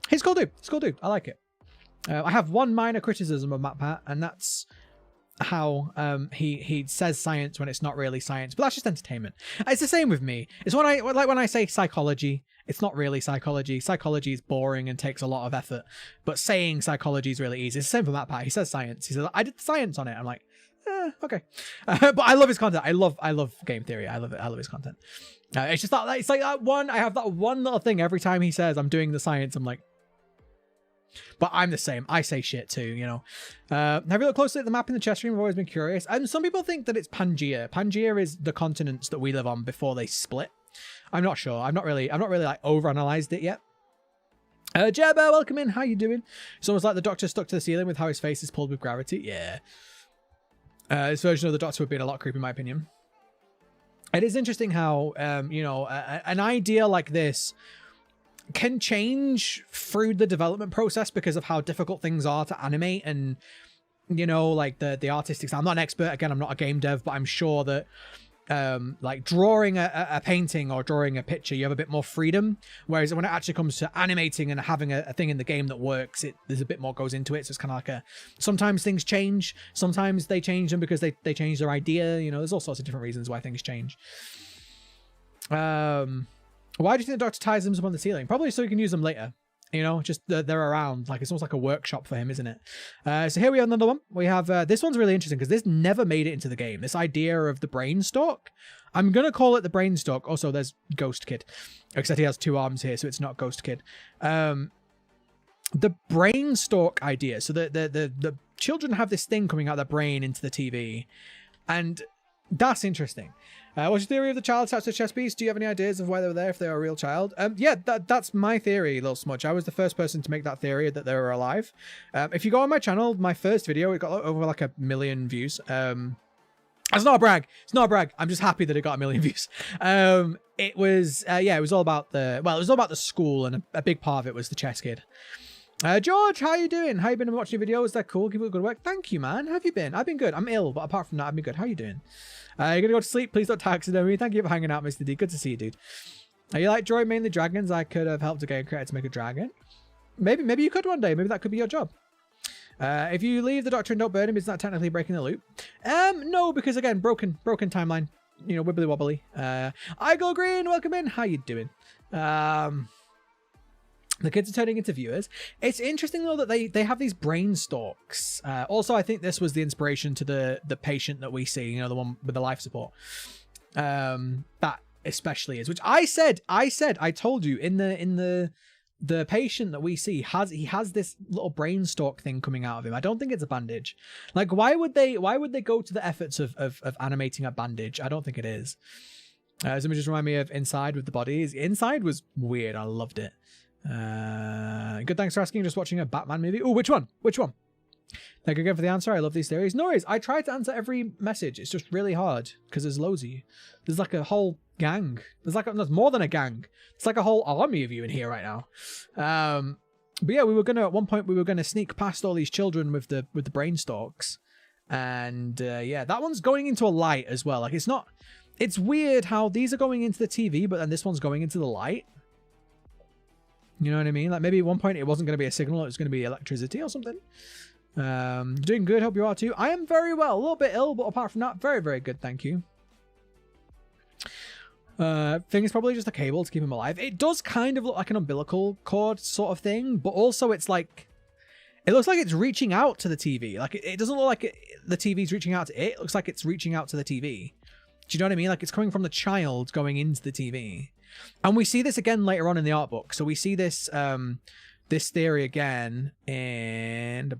He's cool dude. I like it. I have one minor criticism of MatPat, and that's how he says science when it's not really science, but that's just entertainment. It's the same with me. It's when I say psychology, it's not really psychology. Psychology is boring and takes a lot of effort, but saying psychology is really easy. It's the same for MatPat. He says science. He says, I did science on it. I'm like, okay. But I love his content. I love game theory. I love it. I love his content. It's just that, it's like that one. I have that one little thing every time he says I'm doing the science. I'm like, but I'm the same. I say shit too, you know. Have you looked closely at the map in the chess stream? I've always been curious. And some people think that it's Pangea. Pangea is the continents that we live on before they split. I'm not sure. I've not really like overanalyzed it yet. Jebba, welcome in. How you doing? It's almost like the Doctor stuck to the ceiling with how his face is pulled with gravity. Yeah. This version of the Doctor would be a lot creepy, in my opinion. It is interesting how, you know, an idea like this can change through the development process because of how difficult things are to animate, and you know, like the artistic style. I'm not an expert, again, I'm not a game dev, but I'm sure that like drawing a painting or drawing a picture, you have a bit more freedom, whereas when it actually comes to animating and having a thing in the game that works, there's a bit more goes into it. So it's kind of like sometimes things change, sometimes they change them because they change their idea, you know. There's all sorts of different reasons why things change. Why do you think the Doctor ties them up on the ceiling? Probably so you can use them later. You know, just they're around. Like, it's almost like a workshop for him, isn't it? So here we have another one. We have this one's really interesting because this never made it into the game. This idea of the brainstalk. I'm gonna call it the brainstalk. Also, there's Ghost Kid, except he has 2 arms here, so it's not Ghost Kid. The brainstalk idea. So the children have this thing coming out of their brain into the TV, and that's interesting. What's your theory of the child attached to the chess piece? Do you have any ideas of why they were there if they were a real child? Yeah, that's my theory, Little Smudge. I was the first person to make that theory that they were alive. If you go on my channel, my first video, it got over like 1 million views. It's not a brag. It's not a brag. I'm just happy that it got 1 million views. It was, yeah, it was all about the school, and a big part of it was the chess kid. George, how you doing? How you been watching videos? They're cool. Keep up good work. Thank you, man. How have you been? I've been good. I'm ill, but apart from that, I've been good. How you doing? You're gonna go to sleep. Please don't taxidermy me. Thank you for hanging out, Mr. D. Good to see you, dude. You like drawing mainly dragons? I could have helped a game creator to make a dragon. Maybe you could one day. Maybe that could be your job. If you leave the Doctor and don't burn him, is that technically breaking the loop? No, because again, broken timeline. You know, wibbly wobbly. I go green. Welcome in. How you doing? The kids are turning into viewers. It's interesting though that they have these brain stalks. Also, I think this was the inspiration to the patient that we see, you know, the one with the life support. That especially is, which I told you in the patient that we see he has this little brain stalk thing coming out of him. I don't think it's a bandage. Like, why would they go to the efforts of animating a bandage? I don't think it is. This image just remind me of Inside with the bodies. Inside was weird. I loved it. Good, thanks for asking. Just watching a Batman movie. Oh, which one? Thank you again for the answer. I love these theories. No worries. I try to answer every message. It's just really hard because there's loads of you. There's like a whole gang. There's more than a gang. It's like a whole army of you in here right now. But yeah, we were gonna at one point we were gonna sneak past all these children with the brain stalks, and yeah, that one's going into a light as well. Like it's not. It's weird how these are going into the TV, but then this one's going into the light. You know what I mean? Like maybe at one point it wasn't going to be a signal, it was going to be electricity or something. Doing good, hope you are too. I am very well, a little bit ill, but apart from that, very, very good, thank you. Thing is probably just a cable to keep him alive. It does kind of look like an umbilical cord sort of thing, but also it's like, it looks like it's reaching out to the TV. Like it doesn't look like the TV's reaching out to it. It looks like it's reaching out to the TV. Do you know what I mean? Like it's coming from the child going into the TV. And we see this again later on in the art book. So we see this this theory again in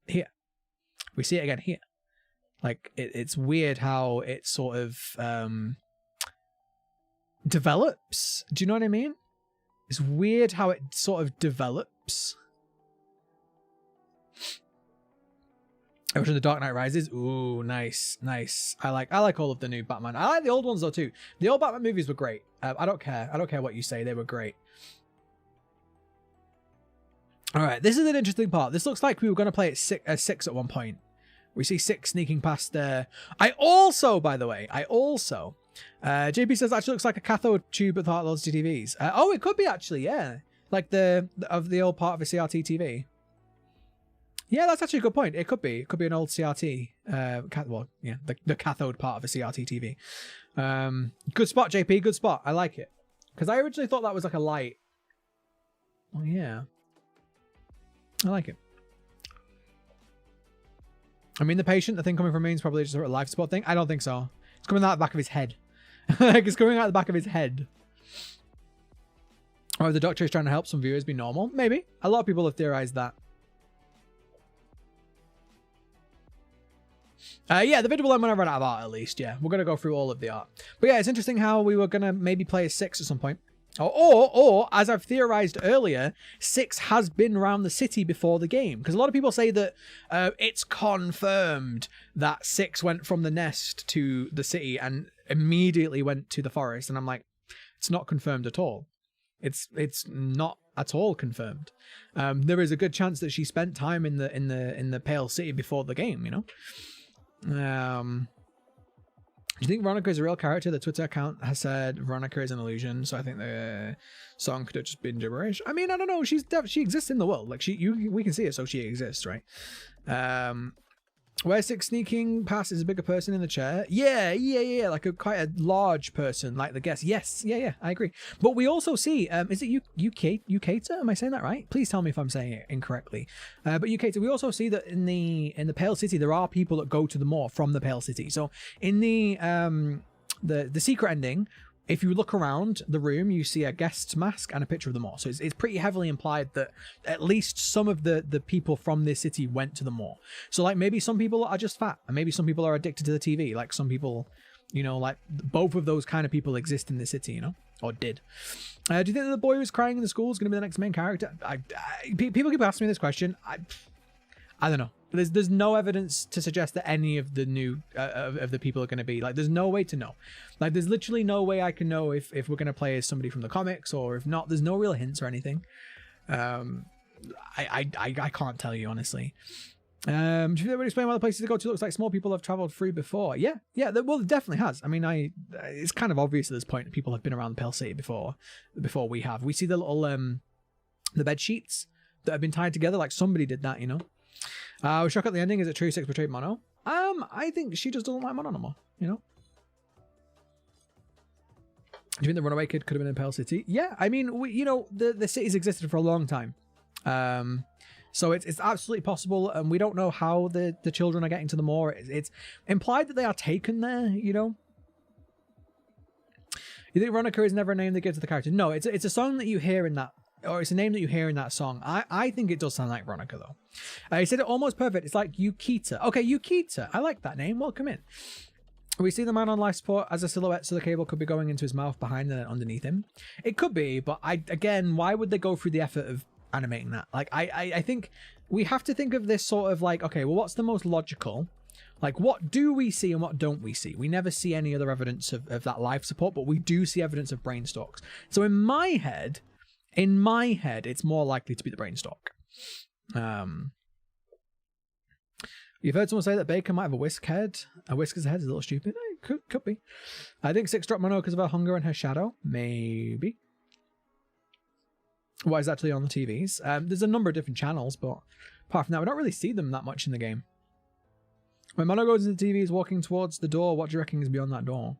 here. We see it again here. Like it's weird how it sort of develops. Do you know what I mean? It's weird how it sort of develops. Everything The Dark Knight Rises. Ooh, nice, nice. I like all of the new Batman. I like the old ones though too. The old Batman movies were great. I don't care. I don't care what you say. They were great. All right, this is an interesting part. This looks like we were going to play it 6 at one point. We see 6 sneaking past there. I also, by the way, JP says actually looks like a cathode tube with heart loads TVs. Oh, it could be actually, yeah. Like the old part of a CRT TV. Yeah, that's actually a good point. It could be an old CRT. Well, yeah, the cathode part of a CRT TV. Good spot, JP. Good spot. I like it. Because I originally thought that was like a light. Oh, yeah. I like it. I mean, the patient, the thing coming from me is probably just a life support thing. I don't think so. It's coming out the back of his head. Like, it's coming out the back of his head. Or if the doctor is trying to help some viewers be normal. Maybe. A lot of people have theorized that. Yeah, the video will end when I run out of art, at least. Yeah, we're going to go through all of the art. But yeah, it's interesting how we were going to maybe play a 6 at some point. Or, as I've theorized earlier, 6 has been around the city before the game. Because a lot of people say that it's confirmed that 6 went from the nest to the city and immediately went to the forest. And I'm like, it's not confirmed at all. It's not at all confirmed. There is a good chance that she spent time in the Pale City before the game, you know? Do you think Veronica is a real character? The Twitter account has said Veronica is an illusion, so I think the song could have just been gibberish. I mean, I don't know. She exists in the world. Like we can see it, so she exists, right? Where 6 sneaking past is a bigger person in the chair. Yeah. Like quite a large person, like the guest. Yes, yeah, I agree. But we also see, is it Ukata? Am I saying that right? Please tell me if I'm saying it incorrectly. But Ukata, we also see that in the Pale City, there are people that go to the moor from the Pale City. So in the secret ending, if you look around the room, you see a guest's mask and a picture of the moor. So it's pretty heavily implied that at least some of the people from this city went to the moor. So like maybe some people are just fat and maybe some people are addicted to the TV. Like some people, you know, like both of those kind of people exist in the city, you know, or did. Do you think that the boy who's crying in the school is going to be the next main character? People keep asking me this question. I don't know. There's no evidence to suggest that any of the new of the people are going to be like. There's no way to know. Like there's literally no way I can know if we're going to play as somebody from the comics or if not. There's no real hints or anything. I can't tell you honestly. Do you think that would explain why the places to go to looks like small people have traveled through before? Yeah. Well, it definitely has. I mean, it's kind of obvious at this point that people have been around the Pale City before we have. We see the little the bed sheets that have been tied together. Like somebody did that, you know. I was shocked at the ending. Is it true 6 betrayed Mono? I think she just doesn't like Mono no more, you know? Do you think the runaway kid could have been in Pale City? Yeah, I mean, you know, the city's existed for a long time. So it's absolutely possible, and we don't know how the children are getting to the moor. It's implied that they are taken there, you know? You think Veronica is never a name that gives to the character? No, it's a song that you hear in that, or it's a name that you hear in that song. I think it does sound like Veronica, though. He said it almost perfect. It's like Ukita. Okay, Ukita. I like that name. Welcome in. We see the man on life support as a silhouette, so the cable could be going into his mouth behind and then underneath him. It could be, but again, why would they go through the effort of animating that? Like, I think we have to think of this sort of like, okay, well, what's the most logical? Like, what do we see and what don't we see? We never see any other evidence of that life support, but we do see evidence of brain stalks. So in my head, In my head, it's more likely to be the brainstalk. You've heard someone say that Baker might have a whisk head. A whiskers head is a little stupid. Could be. I think Six dropped mono because of her hunger and her shadow. Maybe. What is actually on the TVs? There's a number of different channels, but apart from that, we don't really see them that much in the game. When Mono goes into the TV, he's walking towards the door. What do you reckon is beyond that door?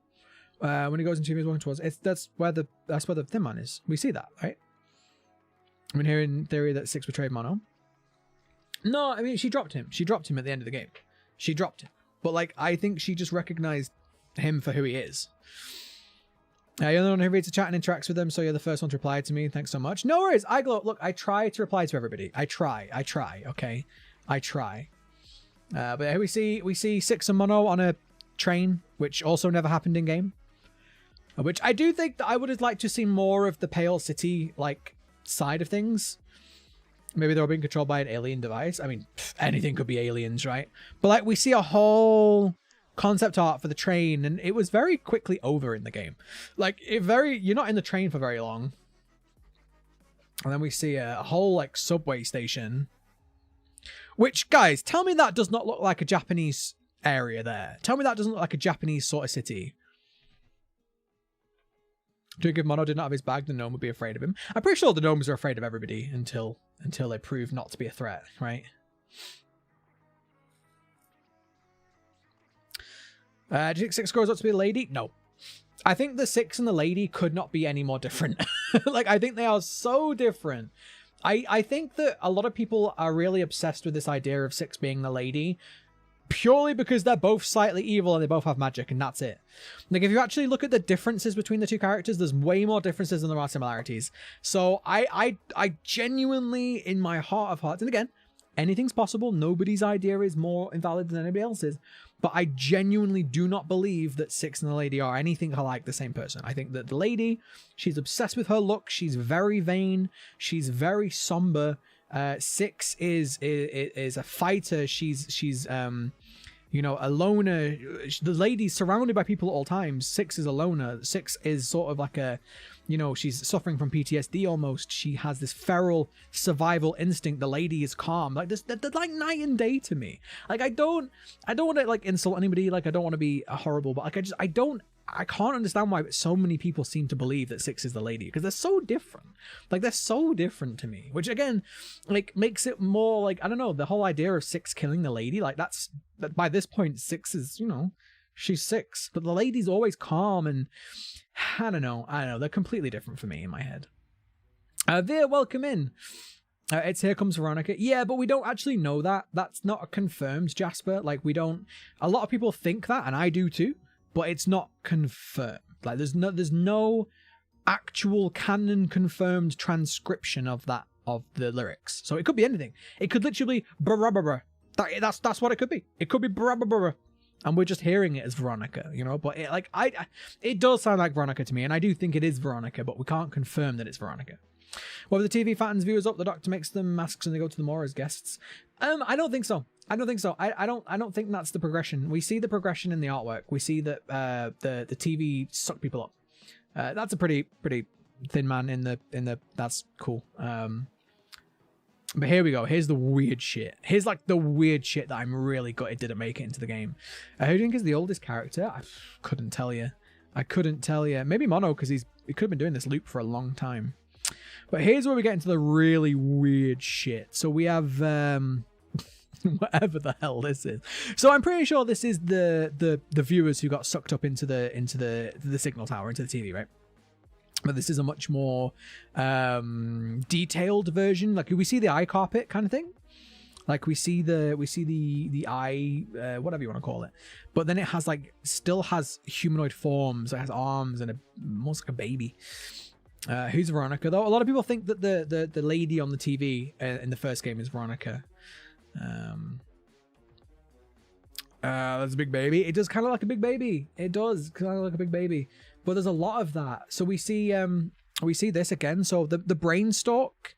When he goes into TV, he's walking towards that's where the Thin Man is. We see that, right? I mean, here in theory that Six betrayed Mono. No, I mean she dropped him. She dropped him at the end of the game. She dropped him. But like, I think she just recognized him for who he is. You're the one who reads the chat and interacts with them, so you're the first one to reply to me. Thanks so much. No worries. Look, I try to reply to everybody. I try. Okay, I try. But here we see Six and Mono on a train, which also never happened in game. Which I do think that I would have liked to see more of the Pale City like side of things. Maybe they're being controlled by an alien device. I mean, anything could be aliens, right? But like, we see a whole concept art for the train, and it was very quickly over in the game. Like, you're not in the train for very long. And then we see a whole like subway station. Which, guys, tell me that does not look like a Japanese area there. Tell me that doesn't look like a Japanese sort of city. Do you think if Mono did not have his bag, the gnome would be afraid of him? I'm pretty sure the gnomes are afraid of everybody until they prove not to be a threat, right? Do you think Six grows up to be a lady? No. I think the Six and the lady could not be any more different. Like, I think they are so different. I think that a lot of people are really obsessed with this idea of Six being the lady purely because they're both slightly evil and they both have magic, and that's it. Like, if you actually look at the differences between the two characters, there's way more differences than there are similarities. So I genuinely, in my heart of hearts, and again, anything's possible. Nobody's idea is more invalid than anybody else's. But I genuinely do not believe that Six and the lady are anything like the same person. I think that the lady, she's obsessed with her look. She's very vain. She's very somber. Six is a fighter. She's you know, a loner. The lady's surrounded by people at all times. Six is a loner. Six is sort of like a, you know, she's suffering from PTSD almost. She has this feral survival instinct. The lady is calm. Like, they're like night and day to me. Like, I don't want to like insult anybody. Like, I don't want to be horrible, but like, I can't understand why so many people seem to believe that Six is the lady, because they're so different. Like, they're so different to me, which again, like, makes it more like, I don't know, the whole idea of Six killing the lady, like, that by this point, Six is, you know, she's Six, but the lady's always calm, and I don't know, they're completely different for me in my head. Veer, welcome in. It's Here Comes Veronica. Yeah, but we don't actually know that. That's not confirmed, Jasper. Like, we don't, a lot of people think that, and I do too. But it's not confirmed. Like, there's no actual canon confirmed transcription of the lyrics. So it could be anything. It could literally be brah. That's what it could be. It could be brah. And we're just hearing it as Veronica, you know. But it does sound like Veronica to me, and I do think it is Veronica, but we can't confirm that it's Veronica. Well, the TV fattens viewers up, the doctor makes them masks and they go to the mall as guests. I don't think so. I don't think that's the progression. We see the progression in the artwork. We see that the TV suck people up. That's a pretty Thin Man in the that's cool. But here we go. Here's the weird shit. Here's like the weird shit that I'm really gutted didn't make it into the game. Who do you think is the oldest character? I couldn't tell you. Maybe Mono, because he could have been doing this loop for a long time. But here's where we get into the really weird shit. So we have whatever the hell this is. So I'm pretty sure this is the viewers who got sucked up into the signal tower, into the TV, right? But this is a much more detailed version. Like, we see the eye carpet kind of thing. Like, we see the eye, whatever you want to call it. But then it has still has humanoid forms. It has arms and almost like a baby. Who's Veronica though? A lot of people think that the lady on the TV in the first game is Veronica. That's a big baby. It does kind of like a big baby. It does kind of like a big baby. But there's a lot of that. So we see this again. So the brainstalk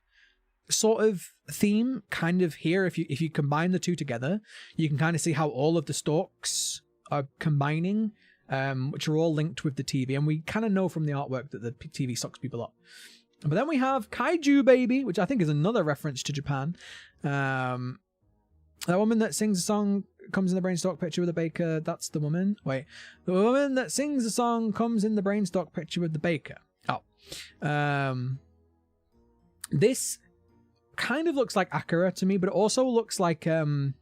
sort of theme kind of here. If you combine the two together, you can kind of see how all of the stalks are combining. Which are all linked with the TV, and we kind of know from the artwork that the TV sucks people up. But then we have Kaiju Baby, which I think is another reference to Japan. That woman that sings a song comes in the brainstalk picture with the baker. That's the woman. Wait. The woman that sings a song comes in the brainstalk picture with the baker. Oh. This kind of looks like Akira to me, but it also looks like a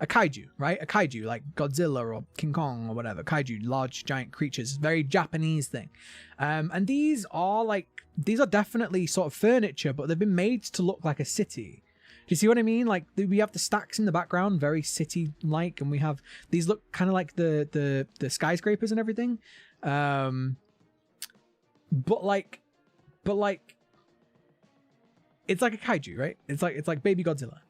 kaiju, right? A kaiju, like Godzilla or King Kong or whatever. Kaiju, large giant creatures. Very Japanese thing. And these are definitely sort of furniture, but they've been made to look like a city. Do you see what I mean? Like we have the stacks in the background, very city-like, and we have these look kind of like the skyscrapers and everything. But like it's like a kaiju, right? It's like Baby Godzilla.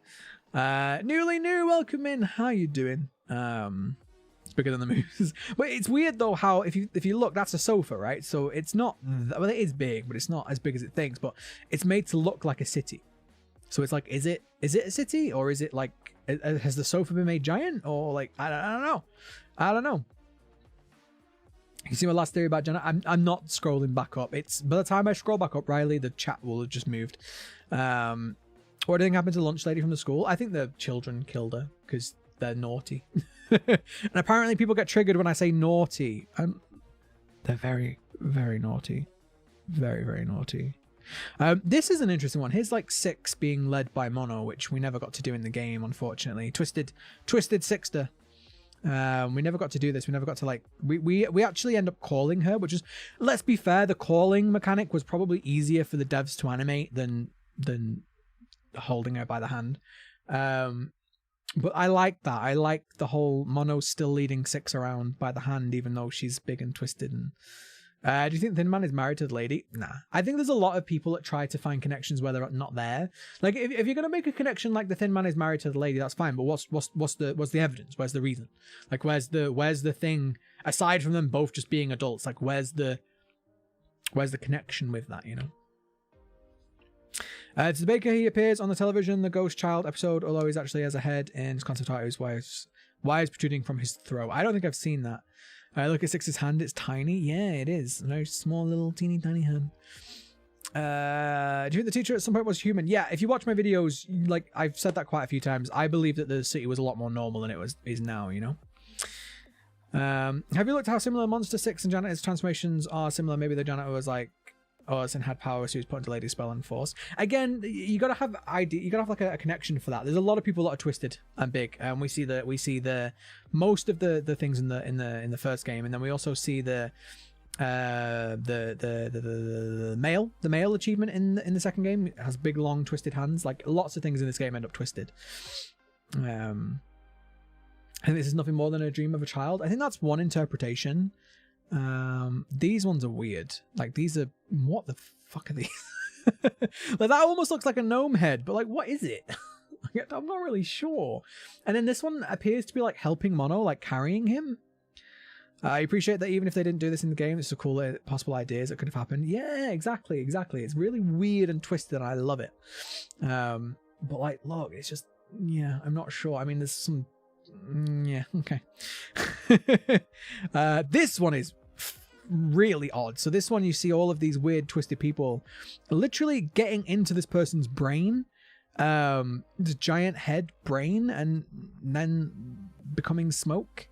Newly new, welcome in. How you doing? It's bigger than the moose. But it's weird though how if you look, that's a sofa, right? So it's not, well, it is big, but it's not as big as it thinks. But it's made to look like a city. So it's like, is it a city, or is it like, has the sofa been made giant, or like I don't know. You see my last theory about Jenna? I'm not scrolling back up. It's by the time I scroll back up, Riley, the chat will have just moved. What do you think happened to the lunch lady from the school? I think the children killed her because they're naughty. And apparently people get triggered when I say naughty. They're very, very naughty. Very, very naughty. This is an interesting one. Here's like 6 being led by Mono, which we never got to do in the game, unfortunately. Twisted Sixter. We never got to do this. We never got to like we actually end up calling her, which is, let's be fair, the calling mechanic was probably easier for the devs to animate than holding her by the hand. But I like that. I like the whole Mono still leading 6 around by the hand, even though she's big and twisted. And do you think Thin Man is married to the lady? Nah. I think there's a lot of people that try to find connections where they're not there. Like if you're gonna make a connection like the Thin Man is married to the lady, that's fine. But what's the evidence? Where's the reason? Like where's the thing aside from them both just being adults? Like where's the connection with that? You know. To the baker, he appears on the television, the Ghost Child episode, although he's actually has a head in his concept art whose wires protruding from his throat. I don't think I've seen that. Look at Six's hand, it's tiny. Yeah, it is. A very small, little, teeny, tiny hand. Do you think the teacher at some point was human? Yeah, if you watch my videos, like I've said that quite a few times, I believe that the city was a lot more normal than it is now, you know? Have you looked at how similar Monster 6 and Janitor's transformations are similar? Maybe the Janitor was like, and had power, so he was put into Lady Spell and Force. Again, you gotta have idea. You gotta have like a connection for that. There's a lot of people that are twisted and big, and we see the most of the things in the first game, and then we also see the male achievement in the second game. It has big, long, twisted hands. Like lots of things in this game end up twisted. I think this is nothing more than a dream of a child. I think that's one interpretation. These ones are weird. Like these are, what the fuck are these? Like that almost looks like a gnome head, but like what is it? I'm not really sure. And then this one appears to be like helping Mono, like carrying him. I appreciate that even if they didn't do this in the game, it's a cool possible ideas that could have happened. Yeah, exactly. It's really weird and twisted, and I love it. But like, look, it's just, yeah, I'm not sure. I mean, there's some, yeah, okay. This one is really odd. So this one, you see all of these weird twisted people literally getting into this person's brain, this giant head brain, and then becoming smoke.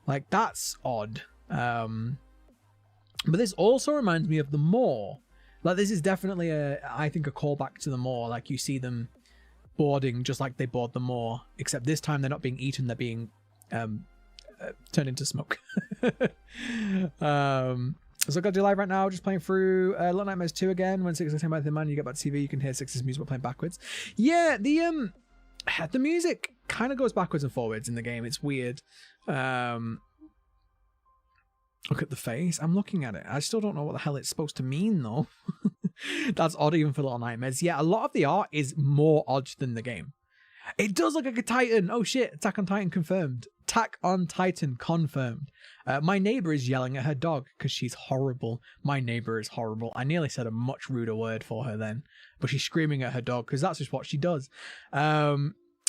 Like that's odd. But this also reminds me of the Maw. Like this is definitely I think a callback to the Maw. Like you see them boarding just like they board the Maw, except this time they're not being eaten, they're being turned into smoke. So I got to do live right now, just playing through Little Nightmares 2 again. When 6 is by the man, you get back to TV, you can hear 6's music but playing backwards. Yeah, the music kind of goes backwards and forwards in the game. It's weird. Look at the face. I'm looking at it. I still don't know what the hell it's supposed to mean though. That's odd even for Little Nightmares. Yeah, a lot of the art is more odd than the game. It does look like a Titan. Oh shit, Attack on Titan confirmed. Attack on Titan confirmed. My neighbor is yelling at her dog because she's horrible. My neighbor is horrible. I nearly said a much ruder word for her then, but she's screaming at her dog because that's just what she does.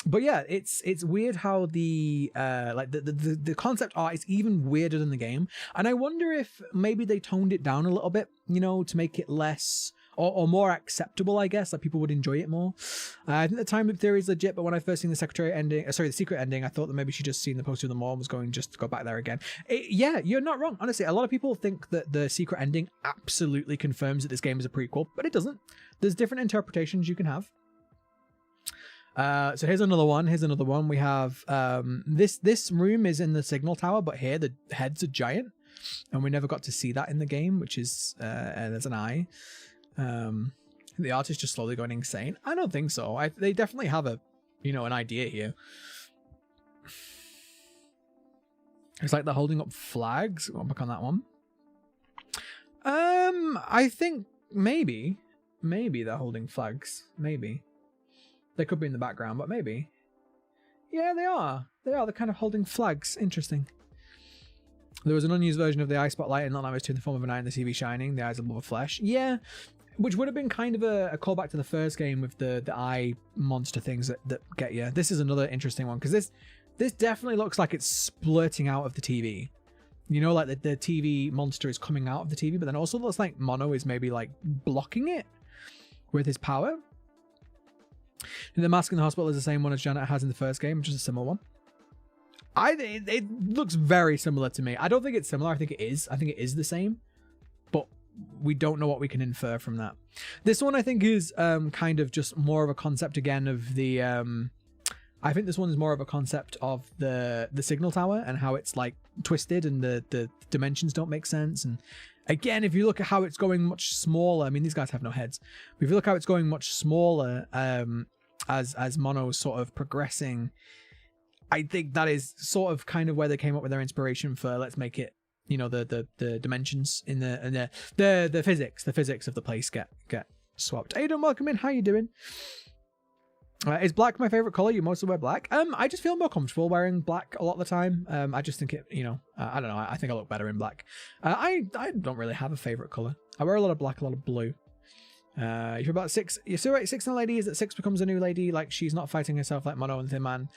But yeah, it's weird how the the concept art is even weirder than the game, and I wonder if maybe they toned it down a little bit, you know, to make it less or more acceptable, I guess. Like people would enjoy it more. I think the time loop theory is legit, but when I first seen the secretary ending, the secret ending, I thought that maybe she just seen the poster of the mall and was going just to go back there again. Yeah, you're not wrong. Honestly, a lot of people think that the secret ending absolutely confirms that this game is a prequel, but it doesn't. There's different interpretations you can have. So here's another one. We have this room is in the signal tower, but here the heads are giant, and we never got to see that in the game, which is there's an eye. The art is just slowly going insane. I don't think so. They definitely have an idea here. It's like they're holding up flags. Go back on that one. I think maybe they're holding flags. Maybe. They could be in the background, but maybe. Yeah, they are. They're kind of holding flags. Interesting. There was an unused version of the eye spotlight in Little Nightmares 2 in the form of an eye in the TV shining. The eyes above flesh. Yeah, which would have been kind of a callback to the first game with the eye monster things that get you. This is another interesting one because this definitely looks like it's splurting out of the TV. You know, like the TV monster is coming out of the TV, but then also looks like Mono is maybe like blocking it with his power. And the mask in the hospital is the same one as Janet has in the first game, just a similar one. It looks very similar to me. I don't think it's similar. I think it is. I think it is the same, but we don't know what we can infer from that. This one I think is kind of just more of a concept again of the. I think this one is more of a concept of the signal tower and how it's like twisted and the dimensions don't make sense. And again, if you look at how it's going much smaller, I mean, these guys have no heads. But if you look how it's going much smaller as Mono's sort of progressing, I think that is sort of kind of where they came up with their inspiration for let's make it, the dimensions in the physics of the place get swapped. Hey, don't welcome in. How you doing? Is black my favorite color? You mostly wear black. I just feel more comfortable wearing black a lot of the time. I just think it, I don't know. I think I look better in black. I don't really have a favorite color. I wear a lot of black, a lot of blue. You're about 6. You're still right. 6 in the lady is that 6 becomes a new lady. Like she's not fighting herself like Mono and Thin Man.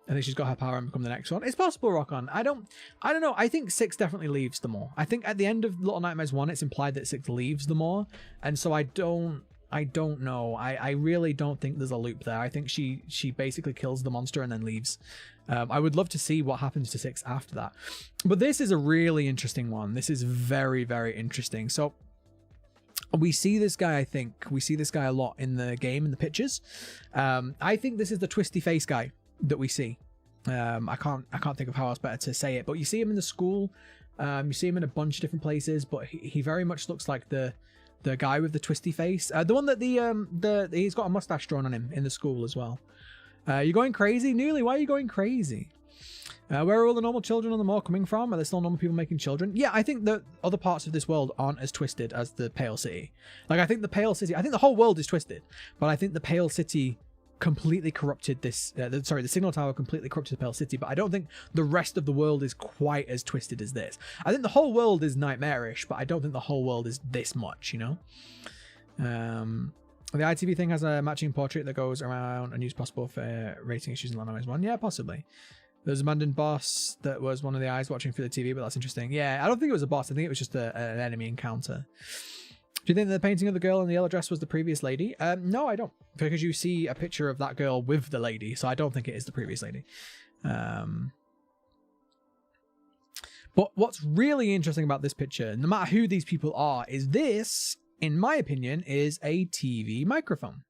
I think she's got her power and become the next one. It's possible, Rock On. I don't know. I think 6 definitely leaves the Maw. I think at the end of Little Nightmares 1, it's implied that 6 leaves the Maw, and so I don't know. I really don't think there's a loop there. I think she basically kills the monster and then leaves. I would love to see what happens to 6 after that. But this is a really interesting one. This is very, very interesting. So we see this guy, I think. We see this guy a lot in the game, in the pictures. I think this is the twisty face guy that we see. I can't think of how else better to say it. But you see him in the school. You see him in a bunch of different places. But he very much looks like the guy with the twisty face, the one that he's got a mustache drawn on him in the school as well. You're going crazy, Newly? Why are you going crazy? Where are all the normal children on the Maw coming from? Are there still normal people making children? Yeah, I think that other parts of this world aren't as twisted as the Pale City. Like, I think the Pale City, I think the whole world is twisted, but I think the Pale City completely corrupted this. The signal tower completely corrupted the Pale City, but I don't think the rest of the world is quite as twisted as this. I think the whole world is nightmarish, but I don't think the whole world is this much, The ITV thing has a matching portrait that goes around and used possible for rating issues in Little Nightmares 1. Yeah, possibly. There's a abandoned boss that was one of the eyes watching through the TV, but that's interesting. Yeah, I don't think it was a boss. I think it was just an enemy encounter. Do you think that the painting of the girl in the yellow dress was the previous lady? No, I don't. Because you see a picture of that girl with the lady, so I don't think it is the previous lady. But what's really interesting about this picture, no matter who these people are, is this, in my opinion, is a TV microphone.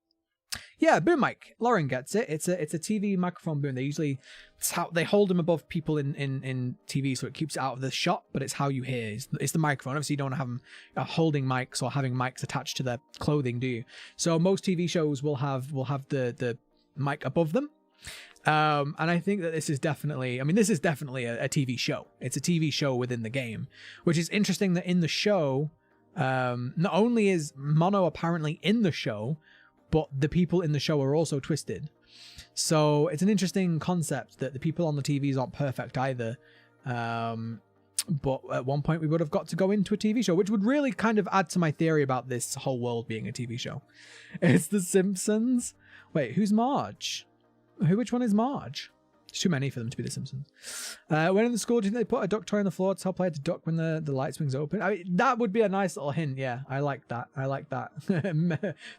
Yeah, boom mic. Lauren gets it. It's a TV microphone boom. They usually, it's how they hold them above people in TV, so it keeps it out of the shot. But it's how you hear. It's the microphone. Obviously, you don't have them holding mics or having mics attached to their clothing, do you? So most TV shows will have the mic above them. And I think that this is definitely. I mean, this is definitely a TV show. It's a TV show within the game, which is interesting that in the show, not only is Mono apparently in the show, but the people in the show are also twisted. So it's an interesting concept that the people on the TVs aren't perfect either. But at one point we would have got to go into a TV show, which would really kind of add to my theory about this whole world being a TV show. It's The Simpsons. Wait, who's Marge? Which one is Marge? It's too many for them to be The Simpsons. When in the school, do you think they put a duck toy on the floor to tell player to duck when the light swings open? I mean, that would be a nice little hint. Yeah, I like that. I like that.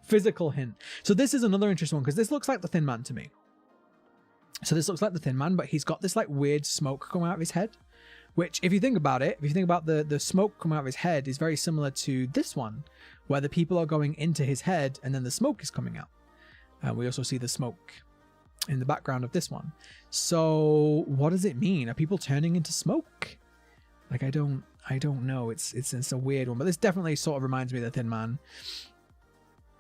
Physical hint. So this is another interesting one because this looks like the Thin Man to me. So this looks like the Thin Man, but he's got this like weird smoke coming out of his head, which if you think about it, if you think about the smoke coming out of his head is very similar to this one, where the people are going into his head and then the smoke is coming out. We also see the smoke in the background of this one. So what does it mean? Are people turning into smoke? Like, I don't know. It's a weird one, but this definitely sort of reminds me of the Thin Man.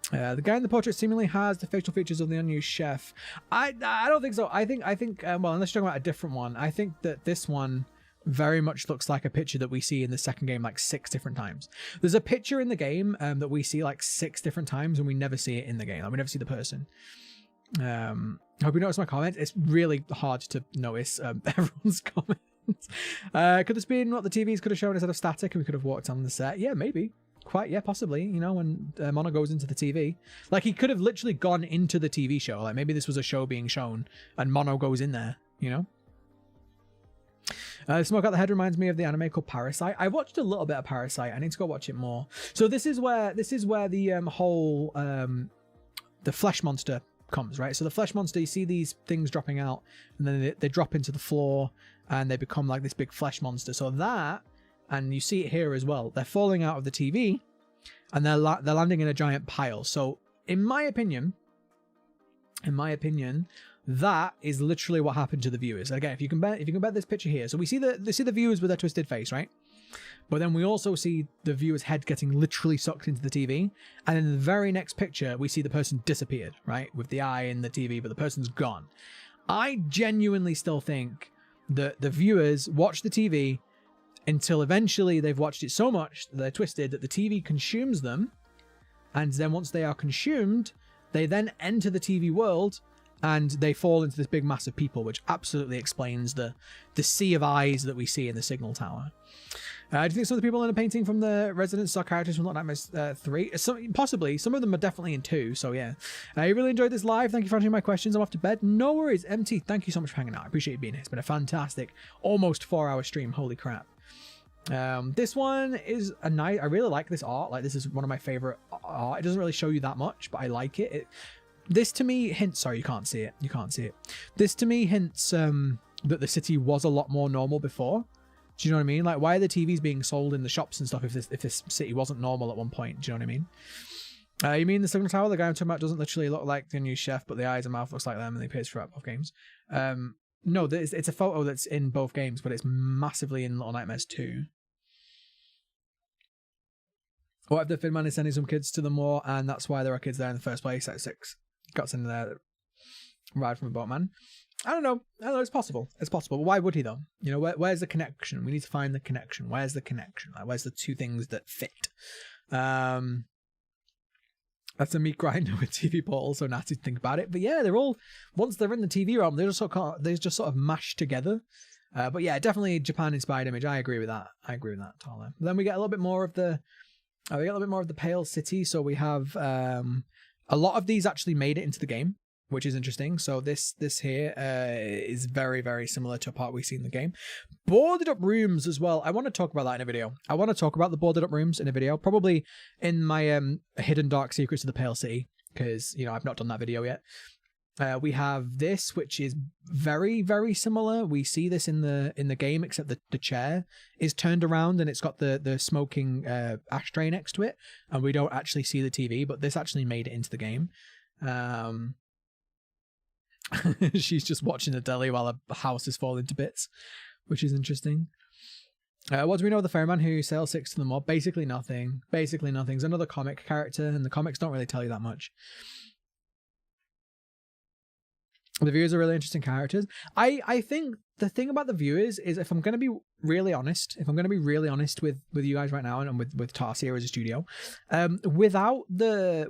The guy in the portrait seemingly has the facial features of the unused chef. I don't think so. I think well, unless you're talking about a different one, I think that this one very much looks like a picture that we see in the second game like 6 different times. There's a picture in the game that we see like 6 different times and we never see it in the game. Like, we never see the person. Hope you noticed my comments. It's really hard to notice everyone's comments. Could this be what the TVs could have shown instead of static and we could have walked on the set? Yeah, maybe. Quite, yeah, possibly. You know, when Mono goes into the TV. Like, he could have literally gone into the TV show. Like, maybe this was a show being shown and Mono goes in there, you know? Smoke out the head reminds me of the anime called Parasite. I watched a little bit of Parasite. I need to go watch it more. So this is where the whole the flesh monster comes, right? So the flesh monster, you see these things dropping out and then they drop into the floor and they become like this big flesh monster. So that, and you see it here as well, they're falling out of the TV and they're landing in a giant pile. So in my opinion, that is literally what happened to the viewers. Again, if you compare this picture here, so we see the viewers with their twisted face, right? But then we also see the viewer's head getting literally sucked into the TV, and in the very next picture, we see the person disappeared, right, with the eye in the TV, but the person's gone. I genuinely still think that the viewers watch the TV until eventually they've watched it so much that they're twisted that the TV consumes them, and then once they are consumed, they then enter the TV world. And they fall into this big mass of people, which absolutely explains the sea of eyes that we see in the signal tower. Do you think some of the people in the painting from the Residence are characters from Little Nightmares 3? Possibly. Some of them are definitely in 2, so yeah. I really enjoyed this live. Thank you for answering my questions. I'm off to bed. No worries. MT, thank you so much for hanging out. I appreciate you being here. It's been a fantastic, almost 4-hour stream. Holy crap. This one is a nice... I really like this art. Like, this is one of my favorite art. It doesn't really show you that much, but I like it. This to me hints... Sorry, you can't see it. You can't see it. This to me hints that the city was a lot more normal before. Do you know what I mean? Like, why are the TVs being sold in the shops and stuff if this city wasn't normal at one point? Do you know what I mean? You mean the signal tower? The guy I'm talking about doesn't literally look like the new chef, but the eyes and mouth looks like them and they appears throughout both games. No, it's a photo that's in both games, but it's massively in Little Nightmares 2. What if the Thin Man is sending some kids to the moor and that's why there are kids there in the first place at 6? Got sent there that ride from a boatman. I don't know. It's possible. It's possible. But why would he though? You know, where's the connection? We need to find the connection. Where's the connection? Like, where's the two things that fit? That's a meat grinder with TV portals, so nasty to think about it. But yeah, they're all, once they're in the TV realm, they're just sort of mashed together. But yeah, definitely Japan inspired image. I agree with that. Totally. Then we get a little bit more of the Pale City. So we have a lot of these actually made it into the game, which is interesting. So this here is very, very similar to a part we see in the game. Boarded up rooms as well. I want to talk about that in a video. I want to talk about the boarded up rooms in a video, probably in my hidden dark secrets of the Pale City, because, you know, I've not done that video yet. We have this, which is very, very similar. We see this in the game, except the chair is turned around and it's got the smoking ashtray next to it, and we don't actually see the TV, but this actually made it into the game. She's just watching the deli while a house is falling to bits, which is interesting. What do we know of the ferryman who sails 6 to the mob? Basically nothing. He's another comic character, and the comics don't really tell you that much. The viewers are really interesting characters. I think the thing about the viewers is, if I'm going to be really honest with you guys right now and with Tarsier as a studio, without the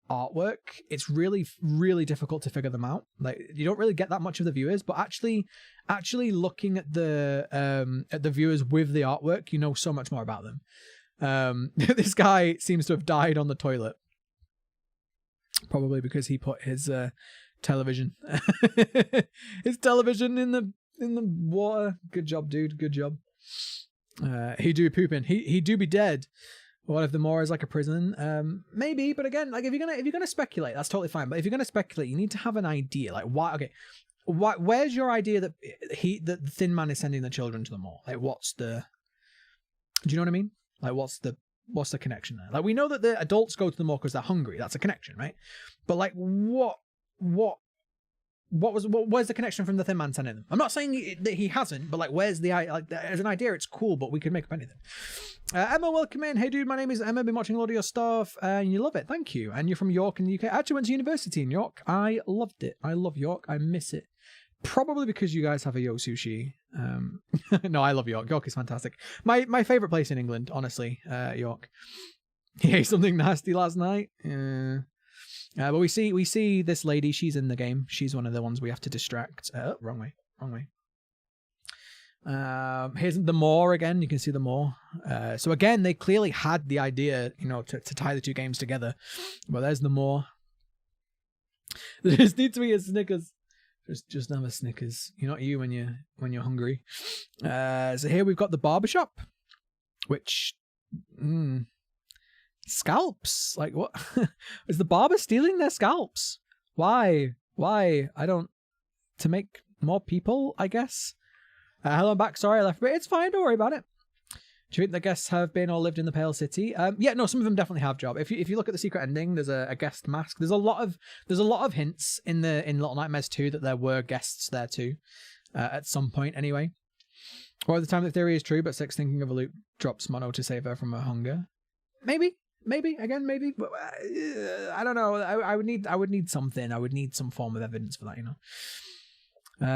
artwork, it's really, really difficult to figure them out. Like, you don't really get that much of the viewers, but actually looking at the viewers with the artwork, you know so much more about them. This guy seems to have died on the toilet, probably because he put his Television. It's television in the water. Good job, dude. Good job. He do be pooping. He do be dead. What if the moor is like a prison? Maybe, but again, like if you're gonna speculate, that's totally fine. But if you're gonna speculate, you need to have an idea. Like why? Okay, where's your idea that the Thin Man is sending the children to the moor? Like what's the? Do you know what I mean? Like what's the connection there? Like we know that the adults go to the moor because they're hungry. That's a connection, right? But like where's the connection from the Thin Man sending them? I'm not saying that he hasn't, but like where's the like as an idea it's cool, but we could make up anything. Emma, welcome in. Hey dude, my name is Emma. Been watching a lot of your stuff and you love it. Thank you. And you're from York in the UK. I actually went to university in York. I loved it. I love York. I miss it. Probably because you guys have a Yo Sushi. No, I love York. York is fantastic. My favorite place in England, honestly. York. He ate something nasty last night. But we see this lady. She's in the game. She's one of the ones we have to distract. Wrong way. Here's the moor again. You can see the moor. So again, they clearly had the idea, you know, to tie the two games together. Well, there's the moor. There just needs to be a Snickers. Just have a Snickers. You're not you when you're hungry. So here we've got the barbershop, which scalps. Like what? Is the barber stealing their scalps? Why? I don't. To make more people, I guess. Hello, I'm back. Sorry I left, but it's fine. Don't worry about it. Do you think the guests have been or lived in the Pale City? Yeah, no, some of them definitely have job. If you look at the secret ending, there's a guest mask. There's a lot of hints in Little Nightmares 2 that there were guests there too, at some point anyway. Or at the time the theory is true, but Six thinking of a loop drops Mono to save her from her hunger. Maybe again, maybe. But I don't know. I would need something. I would need some form of evidence for that, you know.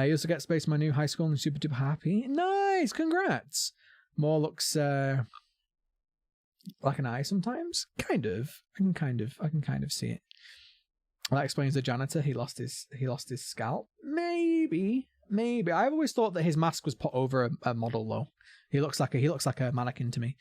You also get Space My New High School and super duper happy. Nice, congrats. More looks like an eye sometimes. Kind of. I can kind of see it. That explains the janitor. He lost his scalp. Maybe. I've always thought that his mask was put over a model though. He looks like a mannequin to me.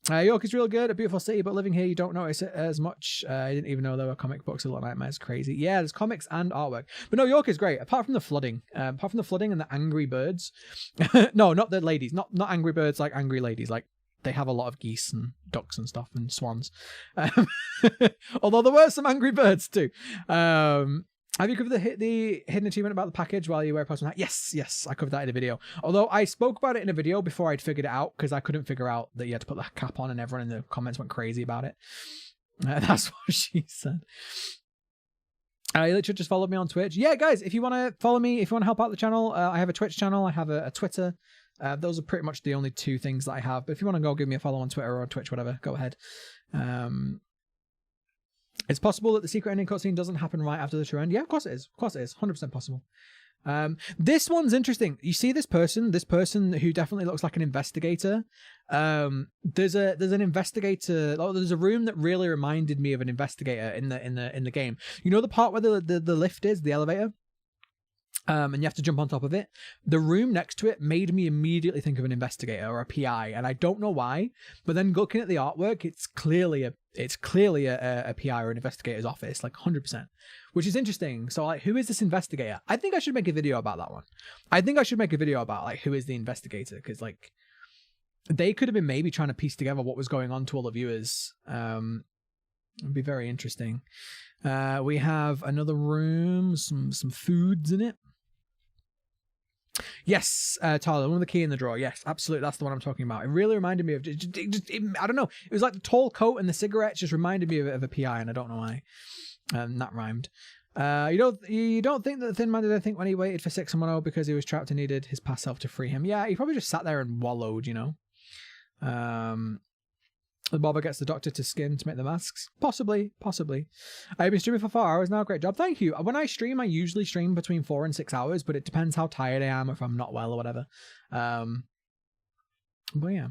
York is real good, a beautiful city, but living here you don't notice it as much. I didn't even know there were comic books. A Little Nightmares, crazy. Yeah, there's comics and artwork. But no, York is great, apart from the flooding. Apart from the flooding and the angry birds. No, not the ladies. Not angry birds like angry ladies. Like, they have a lot of geese and ducks and stuff and swans. Although there were some angry birds too. Have you covered the hidden achievement about the package while you wear a personal hat? Yes, I covered that in a video. Although I spoke about it in a video before I'd figured it out because I couldn't figure out that you had to put the cap on and everyone in the comments went crazy about it. That's what she said. You literally just followed me on Twitch. Yeah, guys, if you want to follow me, if you want to help out the channel, I have a Twitch channel, I have a Twitter. Those are pretty much the only two things that I have. But if you want to go give me a follow on Twitter or Twitch, whatever, go ahead. It's possible that the secret ending cutscene doesn't happen right after the true end. Yeah, of course it is. 100% possible. This one's interesting. You see this person who definitely looks like an investigator. There's an investigator. Oh, there's a room that really reminded me of an investigator in the game. You know the part where the lift is, the elevator? And you have to jump on top of it. The room next to it made me immediately think of an investigator or a PI, and I don't know why. But then looking at the artwork, it's clearly a PI or an investigator's office, like 100%, which is interesting. So, like, who is this investigator? I think I should make a video about that one. I think I should make a video about like who is the investigator, because like they could have been maybe trying to piece together what was going on to all the viewers. It'd be very interesting. We have another room, some foods in it. Yes, Tyler, the one with the key in the drawer. Yes, absolutely. That's the one I'm talking about. It really reminded me of, I don't know. It was like the tall coat and the cigarettes just reminded me of a PI, and I don't know why. That rhymed. You don't think that the Thin Man did anything when he waited for 610 because he was trapped and needed his past self to free him? Yeah, he probably just sat there and wallowed, you know. The barber gets the doctor to skin to make the masks. Possibly. I've been streaming for 4 hours now. Great job. Thank you. When I stream, I usually stream between 4 and 6 hours, but it depends how tired I am, if I'm not well or whatever. But yeah.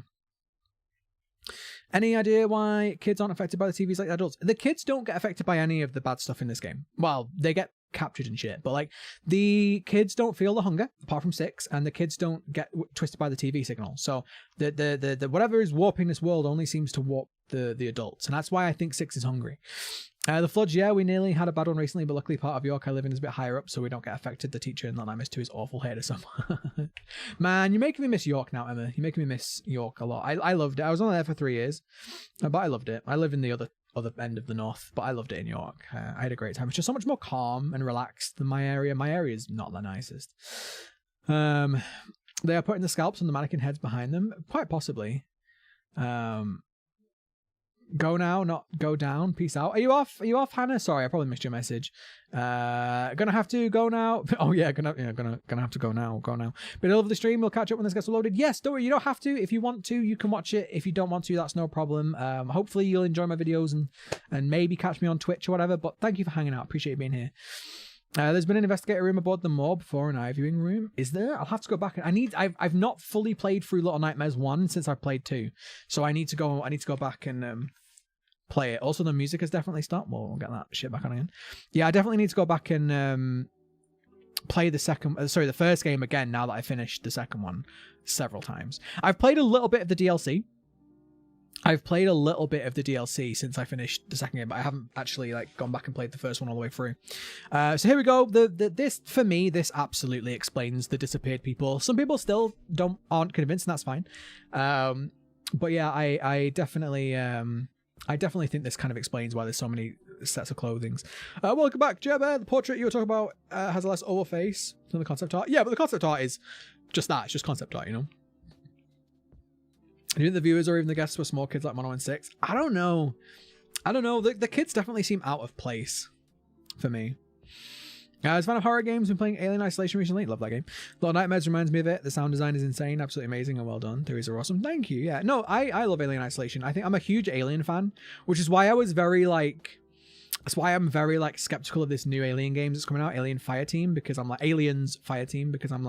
Any idea why kids aren't affected by the TVs like adults? The kids don't get affected by any of the bad stuff in this game. Well, they get captured and shit, but like the kids don't feel the hunger apart from Six, and the kids don't get twisted by the TV signal. So the whatever is warping this world only seems to warp the adults, and that's why I think 6 is hungry. The floods, yeah, we nearly had a bad one recently, but luckily part of York I live in is a bit higher up, so we don't get affected. The teacher in Little Nightmares 2 is awful. Hated some. Man, you're making me miss York now, Emma. You're making me miss York a lot. I loved it. I was only there for 3 years, but I loved it. I live in the other end of the north, but I loved it in York. I had a great time. It's just so much more calm and relaxed than my area. My area is not the nicest. They are putting the scalps on the mannequin heads behind them, quite possibly. Go now, not go down. Peace out. Are you off, Hannah? Sorry, I probably missed your message. Gonna have to go now. Oh yeah, gonna have to go now. But over the stream, we'll catch up when this gets loaded. Yes, don't worry, you don't have to. If you want to, you can watch it. If you don't want to, that's no problem. Hopefully you'll enjoy my videos and maybe catch me on Twitch or whatever. But thank you for hanging out. Appreciate you being here. There's been an investigator room aboard the moor before an eye viewing room. Is there? I'll have to go back. I've not fully played through Little Nightmares 1 since I played 2. So I need to go back and play it. Also, the music has definitely stopped. We'll get that shit back on again. Yeah, I definitely need to go back and play the first game again now that I finished the second one several times. I've played a little bit of the DLC. Since I finished the second game, but I haven't actually gone back and played the first one all the way through. So here we go. This for me, this absolutely explains the disappeared people. Some people still aren't convinced, and that's fine. But yeah, I definitely think this kind of explains why there's so many sets of clothings. Welcome back, Jebba. The portrait you were talking about has a less oval face than the concept art. Yeah, but the concept art is just that. It's just concept art, you know. Do you think the viewers or even the guests were small kids like Mono and 6? I don't know. The kids definitely seem out of place for me. As a fan of horror games, been playing Alien Isolation recently. Love that game. Little Nightmares reminds me of it. The sound design is insane, absolutely amazing, and well done. Theories are awesome. Thank you. Yeah, no, I love Alien Isolation. I think I'm a huge Alien fan, which is why I was very that's why I'm very skeptical of this new Alien games that's coming out, Alien Fireteam, because I'm Aliens Fireteam, because I'm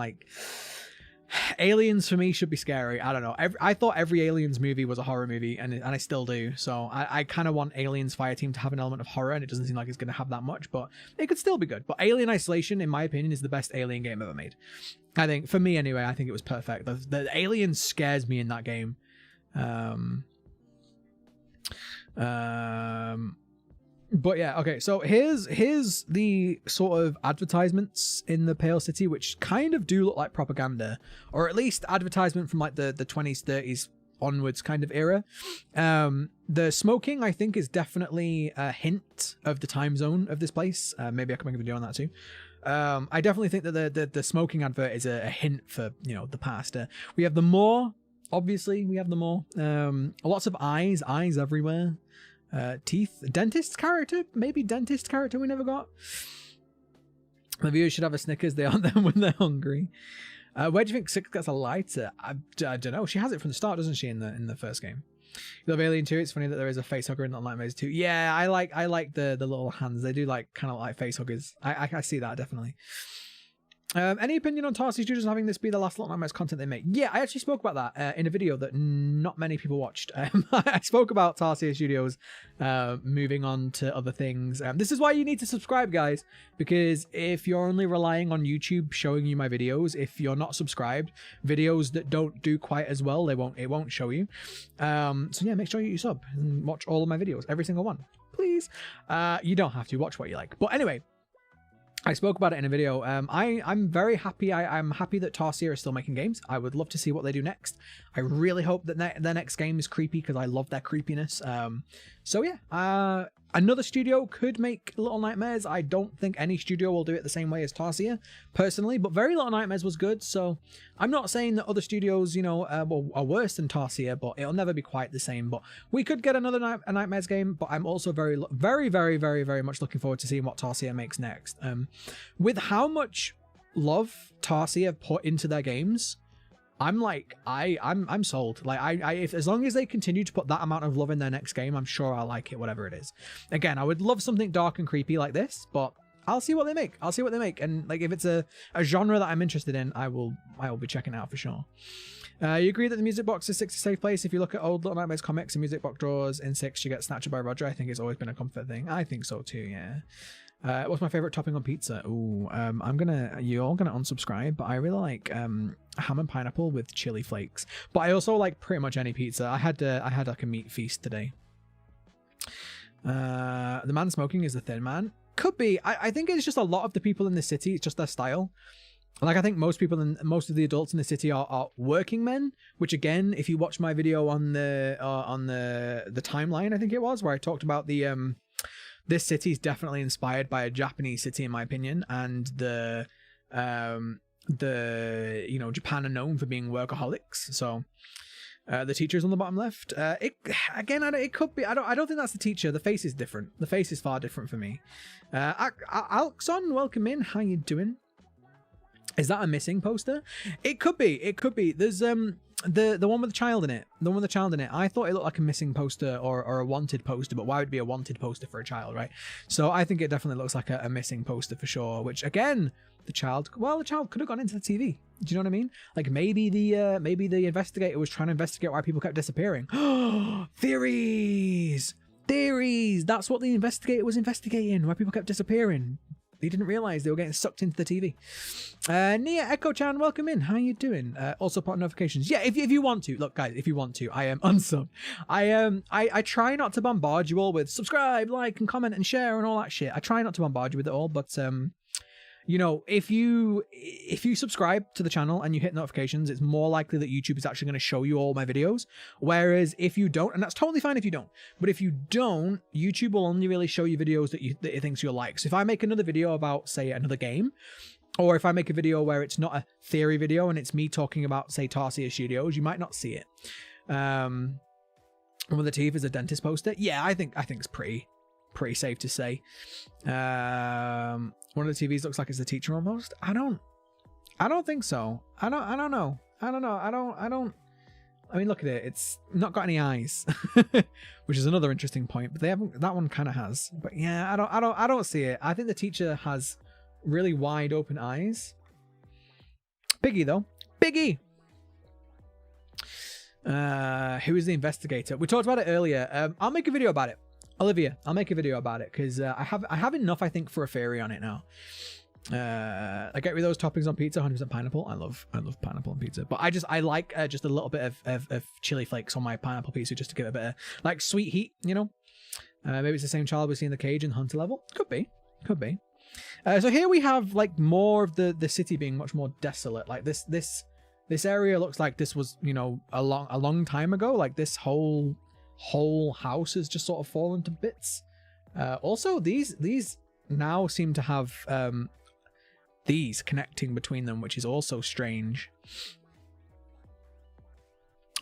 Aliens for me should be scary. I don't know. I thought every Aliens movie was a horror movie, and I still do. So I kind of want Aliens Fireteam to have an element of horror, and it doesn't seem like it's going to have that much, but it could still be good. But Alien Isolation, in my opinion, is the best Alien game ever made. I think, for me anyway, I think it was perfect. The Alien scares me in that game. But yeah, okay, so here's the sort of advertisements in the Pale City, which kind of do look like propaganda, or at least advertisement from the 20s, 30s onwards kind of era. The smoking, I think, is definitely a hint of the time zone of this place. Maybe I can make a video on that too. I definitely think that the smoking advert is a hint for, the past. We have the moor, obviously, we have the moor. Lots of eyes everywhere. Teeth, dentist character, maybe dentist character we never got. The viewers should have a Snickers. They aren't them when they're hungry. Where do you think 6 gets a lighter? I don't know. She has it from the start, doesn't she? In the first game. You love Alien 2. It's funny that there is a face hugger in Little Nightmares 2. Yeah, I like the little hands. They do kind of like face huggers. I see that definitely. Any opinion on Tarsi Studios having this be the last Little Nightmares content they make? Yeah, I actually spoke about that in a video that not many people watched. I spoke about Tarsi Studios moving on to other things. This is why you need to subscribe, guys, because if you're only relying on YouTube showing you my videos, if you're not subscribed, videos that don't do quite as well, it won't show you. So yeah, make sure you sub and watch all of my videos, every single one, please. You don't have to watch what you like, but anyway. I spoke about it in a video. I'm very happy. I'm happy that Tarsier is still making games. I would love to see what they do next. I really hope that their next game is creepy, because I love their creepiness. So yeah, another studio could make Little Nightmares. I don't think any studio will do it the same way as Tarsier, personally, but Very Little Nightmares was good. So I'm not saying that other studios, are worse than Tarsier, but it'll never be quite the same. But we could get another Nightmares game, but I'm also very, very, very, very, very much looking forward to seeing what Tarsier makes next. With how much love Tarsier put into their games, I'm sold. If as long as they continue to put that amount of love in their next game, I'm sure I'll like it, whatever it is. Again, I would love something dark and creepy like this, but I'll see what they make. And if it's a genre that I'm interested in, I will be checking it out for sure. You agree that the music box is 6 a safe place? If you look at old Little Nightmares comics and music box drawers in 6, you get Snatcher by Roger. I think it's always been a comfort thing. I think so too, yeah. What's my favorite topping on pizza? Ooh, you're all gonna unsubscribe, but I really like ham and pineapple with chili flakes. But I also like pretty much any pizza. I had like a meat feast today. The man smoking is the thin man. Could be. I think it's just a lot of the people in the city. It's just their style. Like, I think most people and most of the adults in the city are working men, which again, if you watch my video on the timeline, I think it was, where I talked about the this city is definitely inspired by a Japanese city, in my opinion, and the you know, Japan are known for being workaholics. So the teacher's on the bottom left. It could be. I don't think that's the teacher. The face is different. The face is far different for me. Alxon, welcome in. How you doing? Is that a missing poster? It could be. It could be. There's the one with the child in it. The one with the child in it. I thought it looked like a missing poster or a wanted poster, but why would it be a wanted poster for a child, right? So I think it definitely looks like a missing poster for sure. Which again, the child could have gone into the TV. Do you know what I mean? Like maybe the investigator was trying to investigate why people kept disappearing. Theories. That's what the investigator was investigating. Why people kept disappearing. They didn't realize they were getting sucked into the TV. Nia Echo-chan, welcome in. How are you doing? Also put notifications. Yeah, if you want to. Look, guys, if you want to. I am unsub. I try not to bombard you all with subscribe, like, and comment, and share, and all that shit. I try not to bombard you with it all, but you know, if you subscribe to the channel and you hit notifications, it's more likely that YouTube is actually going to show you all my videos. Whereas if you don't, and that's totally fine if you don't, but if you don't, YouTube will only really show you videos that it thinks you'll like. So if I make another video about, say, another game, or if I make a video where it's not a theory video and it's me talking about, say, Tarsier Studios, you might not see it. One of the teeth is a dentist poster. Yeah, I think it's pretty safe to say. One of the TVs looks like it's the teacher almost. I don't think so. I don't know. I mean, look at it. It's not got any eyes, which is another interesting point. But they haven't. That one kind of has. But yeah, I don't see it. I think the teacher has really wide open eyes. Biggie though. Biggie. Who is the investigator? We talked about it earlier. I'll make a video about it. Olivia, I'll make a video about it because I have enough, I think, for a theory on it now. I get rid of those toppings on pizza, 100% pineapple. I love pineapple on pizza, but I like just a little bit of chili flakes on my pineapple pizza just to give it a bit of like sweet heat, you know. Maybe it's the same child we see in the cage in Hunter level. Could be. So here we have like more of the city being much more desolate. Like this area looks like this was, you know, a long time ago. Like this whole house has just sort of fallen to bits. Also, these now seem to have these connecting between them, which is also strange.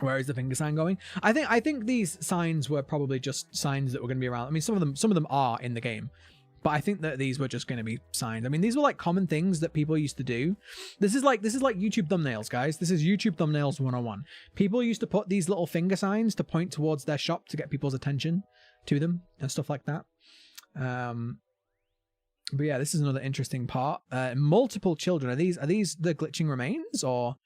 Where is the finger sign going? I think these signs were probably just signs that were going to be around. I mean, some of them are in the game, but I think that these were just going to be signs. I mean, these were like common things that people used to do. This is like YouTube thumbnails, guys. This is YouTube thumbnails 101. People used to put these little finger signs to point towards their shop to get people's attention to them and stuff like that. But yeah, this is another interesting part. Multiple children. Are these the glitching remains, or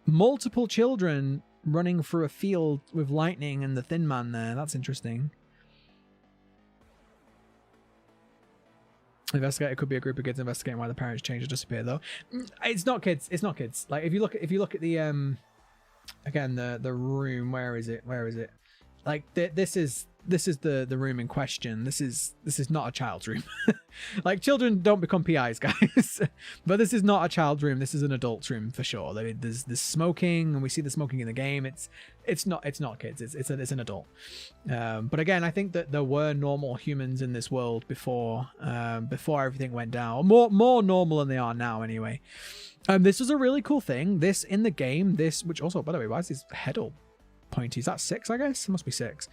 multiple children running through a field with lightning and the thin man there? That's interesting. Investigator could be a group of kids investigating why the parents changed or disappeared, though. It's not kids. It's not kids. Like if you look at the again the room. Where is it? Like this is the room in question. This is not a child's room. Like children don't become PIs, guys. But this is not a child's room. This is an adult's room for sure. There's smoking, and we see the smoking in the game. It's not kids. It's an adult. But again, I think that there were normal humans in this world before everything went down. More normal than they are now, anyway. This was a really cool thing. This in the game. This, which also, by the way, why is his head all pointy? Is that 6? I guess it must be 6.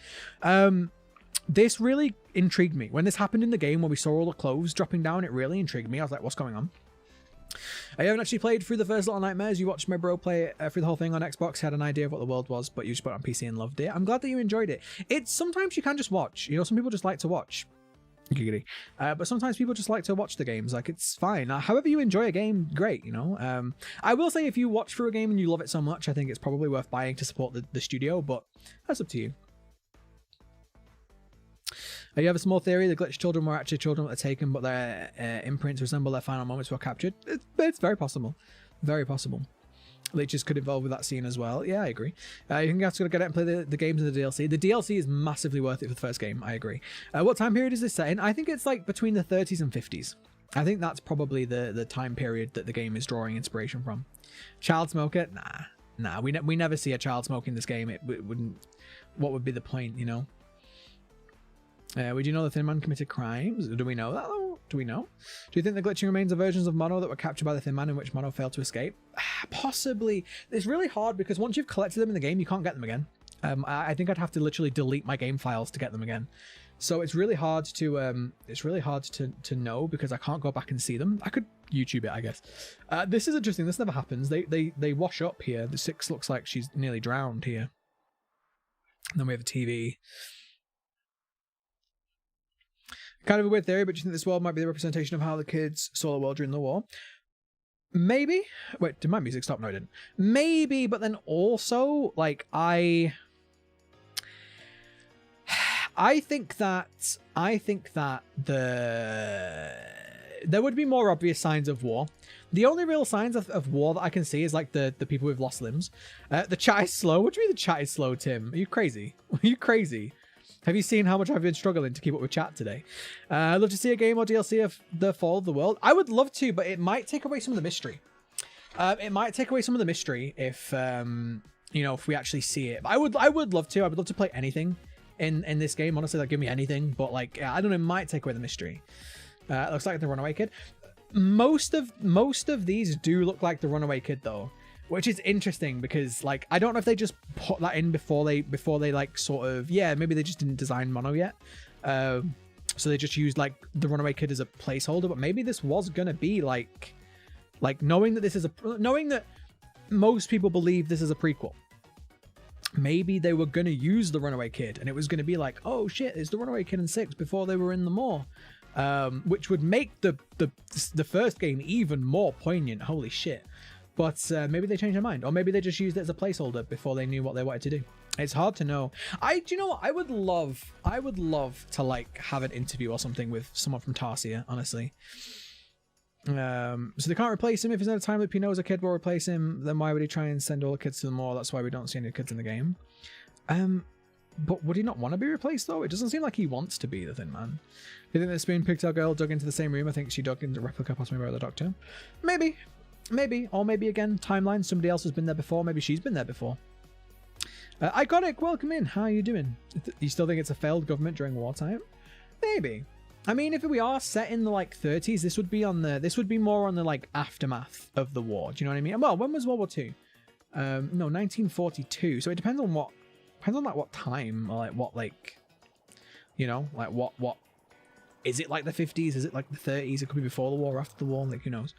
This really intrigued me when this happened in the game, where we saw all the clothes dropping down. It really intrigued me. I was like, what's going on? I haven't actually played through the first Little Nightmares. You watched my bro play it through the whole thing on Xbox, had an idea of what the world was, but you just put it on PC and loved it. I'm glad that you enjoyed it. It's sometimes you can just watch, you know, some people just like to watch. But sometimes people just like to watch the games. Like, it's fine. However you enjoy a game, great, you know. I will say, if you watch through a game and you love it so much, I think it's probably worth buying to support the studio, but that's up to you. You have a small theory the glitched children were actually children that were taken, but their imprints resemble their final moments were captured. It's very possible. Very possible. Leeches could evolve with that scene as well. Yeah, I agree. You can have to get out and play the games in the DLC. The DLC is massively worth it for the first game. I agree. What time period is this set in? I think it's like between the 30s and 50s. I think that's probably the time period that the game is drawing inspiration from. Child smoker? Nah. We never see a child smoking this game. It wouldn't. What would be the point? You know. Would you know the Thin Man committed crimes? Do we know that? Do we know? Do you think the glitching remains are versions of Mono that were captured by the Thin Man in which Mono failed to escape? Possibly. It's really hard because once you've collected them in the game, you can't get them again. I think I'd have to literally delete my game files to get them again. So it's really hard to know because I can't go back and see them. I could YouTube it, I guess. This is interesting. This never happens. They wash up here. The 6 looks like she's nearly drowned here. And then we have a TV. Kind of a weird theory, but do you think this world might be the representation of how the kids saw the world during the war? Maybe. Wait, did my music stop? No, it didn't. Maybe, but then also, like, I think that there would be more obvious signs of war. The only real signs of war that I can see is like the people with lost limbs. The chat is slow. What do you mean the chat is slow, Tim? Are you crazy? Are you crazy? Have you seen how much I've been struggling to keep up with chat today? I'd love to see a game or DLC of The Fall of the World. I would love to, but it might take away some of the mystery. It might take away some of the mystery if, you know, if we actually see it. But I would love to. I would love to play anything in this game. Honestly, like, give me anything. But, like, I don't know, it might take away the mystery. It looks like the Runaway Kid. Most of these do look like the Runaway Kid, though. Which is interesting because, like, I don't know if they just put that in before they like sort of, yeah, maybe they just didn't design Mono yet. So they just used like the Runaway Kid as a placeholder, but maybe this was gonna be like knowing that most people believe this is a prequel. Maybe they were gonna use the Runaway Kid and it was gonna be like, oh shit, it's the Runaway Kid in 6 before they were in the Maw. Which would make the first game even more poignant. Holy shit. But maybe they changed their mind, or maybe they just used it as a placeholder before they knew what they wanted to do. It's hard to know. Do you know what? I would love to like have an interview or something with someone from Tarsia, honestly. So they can't replace him. If there's no time loop, he knows a kid will replace him. Then why would he try and send all the kids to the Maw? That's why we don't see any kids in the game. But would he not want to be replaced though? It doesn't seem like he wants to be the Thin Man. Do you think the spoon pigtail girl dug into the same room? I think she dug into a replica, possibly by the Doctor. Maybe, or maybe again, timeline, somebody else has been there before, maybe she's been there before. Iconic, welcome in, how are you doing? You still think it's a failed government during wartime? Maybe. I mean, if we are set in the like 30s, this would be more on the like aftermath of the war, do you know what I mean? Well, when was World War II? No, 1942, so it depends on like what time, or like what, like, you know, like what, is it like the 50s, is it like the 30s, it could be before the war, after the war, like who knows.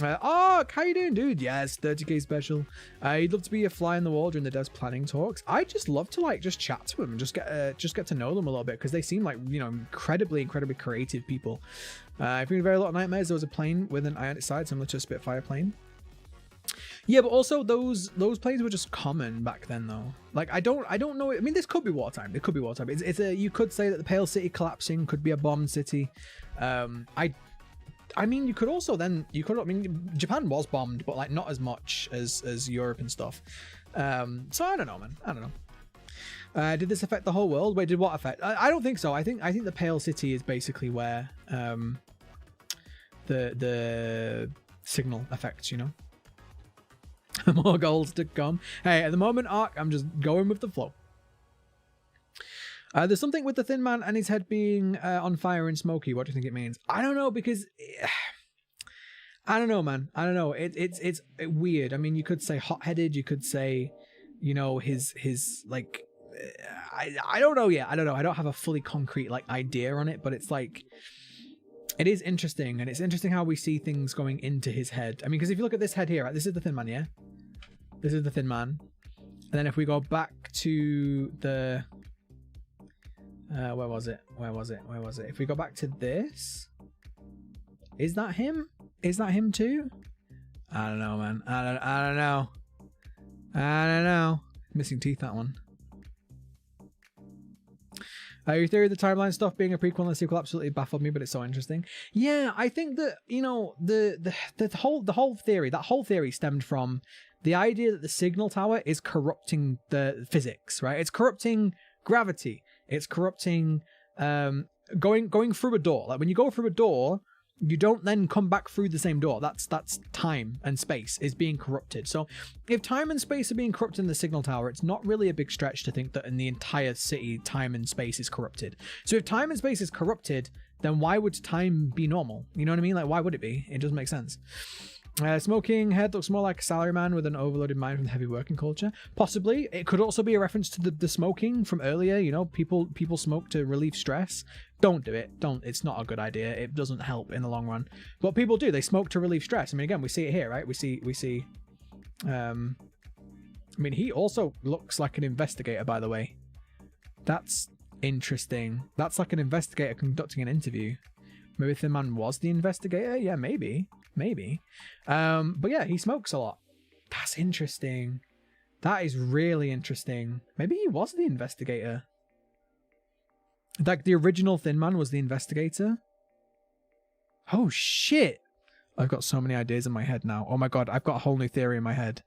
How you doing, dude? Yes, 30k special. You'd love to be a fly on the wall during the devs planning talks. I just love to like just chat to them and just get to know them a little bit because they seem like, you know, incredibly creative people. If you're in very lot of nightmares, there was a plane with an ionic side similar to a Spitfire plane. Yeah, but also those planes were just common back then though. Like I don't know. I mean, this could be wartime. It could be wartime. You could say that the Pale City collapsing could be a bombed city. I mean, you could I mean, Japan was bombed, but like not as much as Europe and stuff. So I don't know, man. I don't know. Did this affect the whole world? Wait, did what affect? I don't think so. I think the Pale City is basically where the signal affects, you know. More goals to come. Hey, at the moment, Ark, I'm just going with the flow. There's something with the Thin Man and his head being on fire and smoky. What do you think it means? I don't know, because I don't know, man. I don't know. It's weird. I mean, you could say hot-headed. You could say, you know, his like. I don't know yet. I don't know. I don't have a fully concrete like idea on it, but it's like it is interesting, and it's interesting how we see things going into his head. I mean, because if you look at this head here, right, this is the Thin Man, yeah. This is the Thin Man, and then if we go back to the. Where was it? If we go back to this, is that him? Is that him too? I don't know, man. I don't know. Missing teeth, that one. Your theory of the timeline stuff being a prequel and a sequel absolutely baffled me, but it's so interesting. Yeah, I think that, you know, the whole theory stemmed from the idea that the signal tower is corrupting the physics, right? It's corrupting gravity. It's corrupting going through a door. Like when you go through a door, you don't then come back through the same door. That's time and space is being corrupted. So if time and space are being corrupted in the signal tower, it's not really a big stretch to think that in the entire city, time and space is corrupted. So if time and space is corrupted, then why would time be normal? You know what I mean? Like, why would it be? It doesn't make sense. Smoking head looks more like a salaryman with an overloaded mind from the heavy working culture. Possibly. It could also be a reference to the smoking from earlier. You know, people smoke to relieve stress. Don't do it. Don't. It's not a good idea. It doesn't help in the long run. But people do. They smoke to relieve stress. I mean, again, we see it here, right? We see. I mean, he also looks like an investigator, by the way. That's interesting. That's like an investigator conducting an interview. Maybe Thin Man was the investigator? Yeah, maybe. But yeah, he smokes a lot. That's interesting. That is really interesting. Maybe he was the investigator. Like the original Thin Man was the investigator. Oh shit. I've got so many ideas in my head now. Oh my god, I've got a whole new theory in my head.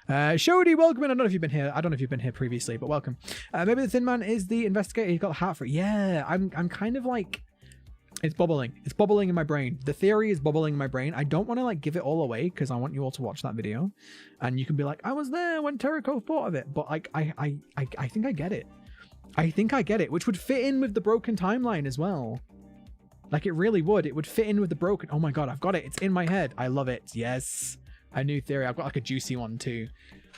Shody, welcome in. I don't know if you've been here. I don't know if you've been here previously, but welcome. Maybe the Thin Man is the investigator. He got a hat for it. Yeah, I'm kind of like, it's bubbling. It's bubbling in my brain. The theory is bubbling in my brain. I don't want to like give it all away because I want you all to watch that video, and you can be like, I was there when Tericho thought of it. But like, I think I get it. I think I get it, which would fit in with the broken timeline as well. Like it really would. It would fit in with the broken. Oh my god, I've got it. It's in my head. I love it. Yes, a new theory. I've got like a juicy one too.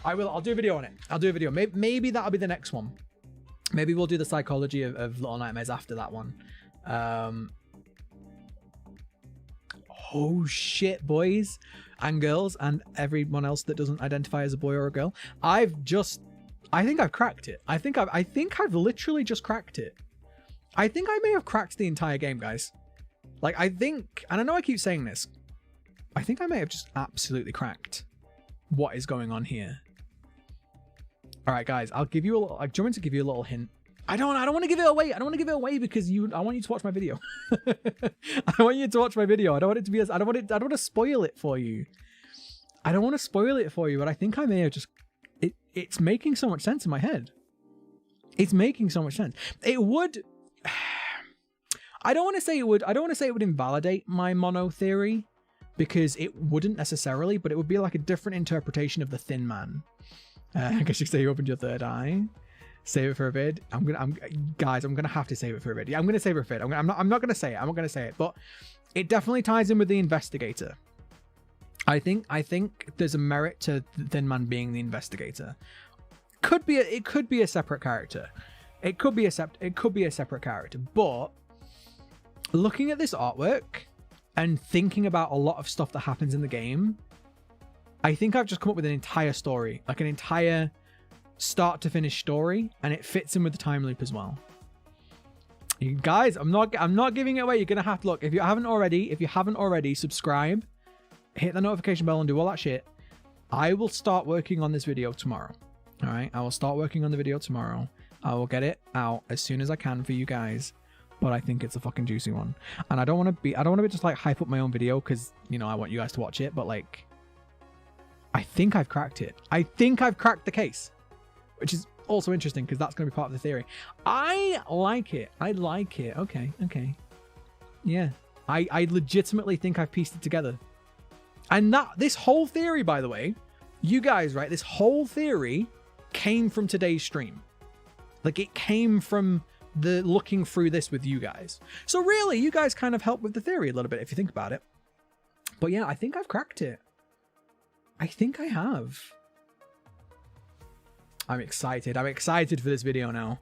I'll do a video on it. I'll do a video. Maybe that'll be the next one. Maybe we'll do the psychology of Little Nightmares after that one. Oh shit, boys and girls and everyone else that doesn't identify as a boy or a girl. I think I've cracked it. I think I've literally just cracked it. I think I may have cracked the entire game, guys. Like I think, and I know I keep saying this, I think I may have just absolutely cracked what is going on here. All right, guys, I'll give you a little, do you want me to give you a little hint? I don't want to give it away. I don't want to give it away because I want you to watch my video. I want you to watch my video. I don't want it to be I don't want to spoil it for you. I don't want to spoil it for you, but I think I may have just, it's making so much sense in my head. It's making so much sense. It would, I don't want to say it would invalidate my mono theory because it wouldn't necessarily, but it would be like a different interpretation of the Thin Man. I guess you could say you opened your third eye. Save it for a vid. Guys, I'm gonna have to save it for a vid. Yeah, I'm gonna save it for a vid. I'm not gonna say it. I'm not gonna say it, but it definitely ties in with the investigator. I think there's a merit to Thin Man being the investigator. It could be a separate character. It could be a separate character. But looking at this artwork and thinking about a lot of stuff that happens in the game, I think I've just come up with an entire story, like an entire start to finish story, and it fits in with the time loop as well. You guys, I'm not giving it away. You're gonna have to look. If you haven't already, subscribe, hit the notification bell, and do all that shit. I will start working on this video tomorrow. All right, I will start working on the video tomorrow. I will get it out as soon as I can for you guys. But I think it's a fucking juicy one, and I don't want to be just like hype up my own video because, you know, I want you guys to watch it. But like, I think I've cracked it. I think I've cracked the case, which is also interesting because that's going to be part of the theory. I like it. Okay. Yeah. I legitimately think I've pieced it together. And this whole theory, by the way, you guys, right? This whole theory came from today's stream. Like it came from the looking through this with you guys. So really, you guys kind of helped with the theory a little bit if you think about it. But yeah, I think I've cracked it. I think I have. I'm excited. I'm excited for this video now.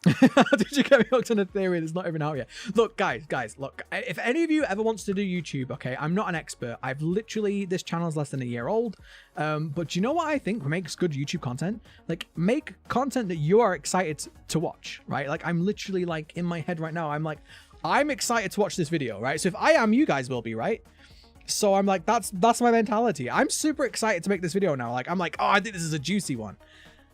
Did you get me hooked on a theory that's not even out yet? Look, guys, look. If any of you ever wants to do YouTube, okay, I'm not an expert. I've literally, this channel's less than a year old. But you know what I think makes good YouTube content? Like, make content that you are excited to watch, right? Like, I'm literally like in my head right now. I'm like, I'm excited to watch this video, right? So if I am, you guys will be, right? So I'm like, that's my mentality. I'm super excited to make this video now. Like, I'm like, oh, I think this is a juicy one.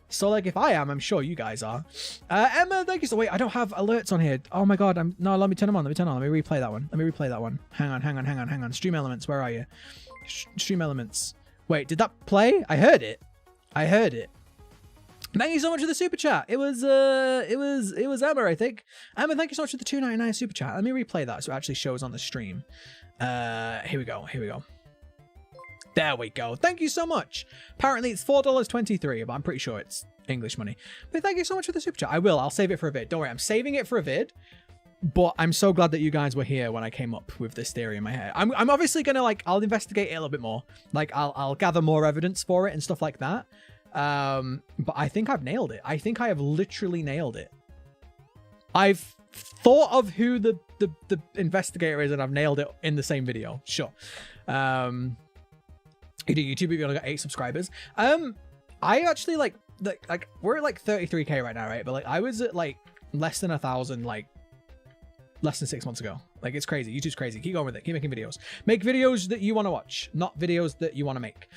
So like, if I am, I'm sure you guys are. Emma, thank you so. Wait, I don't have alerts on here. Oh my god, no. Let me turn them on. Let me replay that one. Hang on. Stream elements. Where are you? Stream elements. Wait, did that play? I heard it. Thank you so much for the super chat. It was Emma, I think. Emma, thank you so much for the $2.99 super chat. Let me replay that so it actually shows on the stream. Here we go. There we go. Thank you so much. Apparently it's $4.23, but I'm pretty sure it's English money. But thank you so much for the super chat. I'll save it for a vid. Don't worry, I'm saving it for a vid. But I'm so glad that you guys were here when I came up with this theory in my head. I'm obviously gonna I'll investigate it a little bit more. Like I'll gather more evidence for it and stuff like that. But I think I've nailed it. I think I have literally nailed it. I've thought of who the investigator is and I've nailed it in the same video. Sure. You do YouTube if you only got 8 subscribers. I actually like we're at like 33k right now, right? But like I was at like less than 1,000 like less than 6 months ago. Like it's crazy. YouTube's crazy. Keep going with it. Keep making videos. Make videos that you want to watch, not videos that you want to make.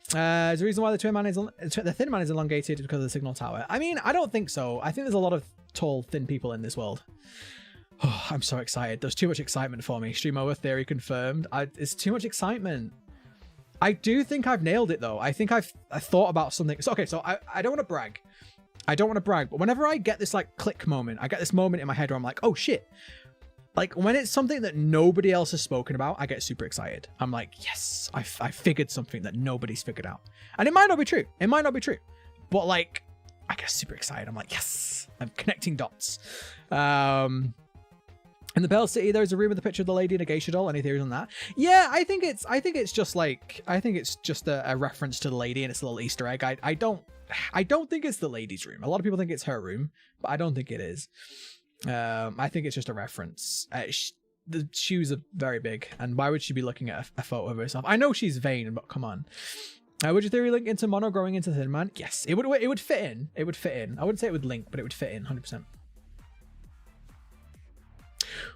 There's a reason why the thin man is elongated because of the signal tower. I mean, I don't think so. I think there's a lot of tall, thin people in this world. Oh, I'm so excited. There's too much excitement for me. Stream over theory confirmed. It's too much excitement. I do think I've nailed it though. I think I thought about something. So, okay, so I don't want to brag. But whenever I get this like click moment, I get this moment in my head where I'm like, oh shit. Like when it's something that nobody else has spoken about, I get super excited. I'm like, yes, I figured something that nobody's figured out. And it might not be true. But like, I get super excited. I'm like, yes, I'm connecting dots. In the Pale City, there's a room with a picture of the lady in a geisha doll. Any theories on that? Yeah, I think it's just a reference to the lady and it's a little Easter egg. I don't think it's the lady's room. A lot of people think it's her room, but I don't think it is. I think it's just a reference. The shoes are very big, and why would she be looking at a photo of herself? I know she's vain, but come on. Would your theory link into Mono growing into Thin Man? Yes, it would fit in. It would fit in. I wouldn't say it would link, but it would fit in 100%.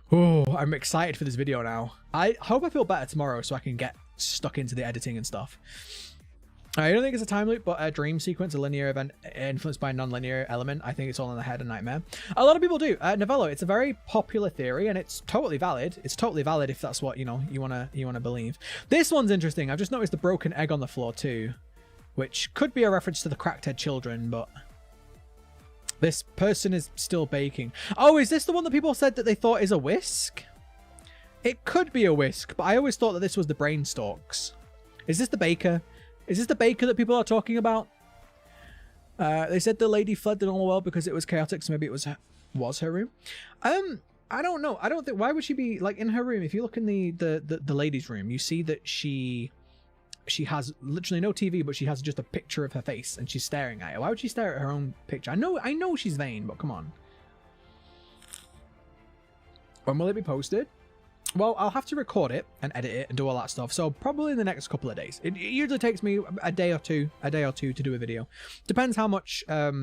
Oh, I'm excited for this video now. I hope I feel better tomorrow so I can get stuck into the editing and stuff. I don't think it's a time loop, but a dream sequence, a linear event influenced by a non-linear element. I think it's all in the head, a nightmare. A lot of people do. Novello, it's a very popular theory and it's totally valid. It's totally valid if that's what, you wanna believe. This one's interesting. I've just noticed the broken egg on the floor too, which could be a reference to the cracked head children, but this person is still baking. Oh, is this the one that people said that they thought is a whisk? It could be a whisk, but I always thought that this was the brain stalks. Is this the baker? Is this the baker that people are talking about? They said the lady fled the normal world because it was chaotic, so maybe it was her room. I don't know. I don't think. Why would she be like in her room? If you look in the lady's room, you see that she has literally no TV, but she has just a picture of her face and she's staring at it. Why would she stare at her own picture? I know she's vain, but come on. When will it be posted? Well, I'll have to record it and edit it and do all that stuff. So probably in the next couple of days. It usually takes me a day or two to do a video. Depends how much, how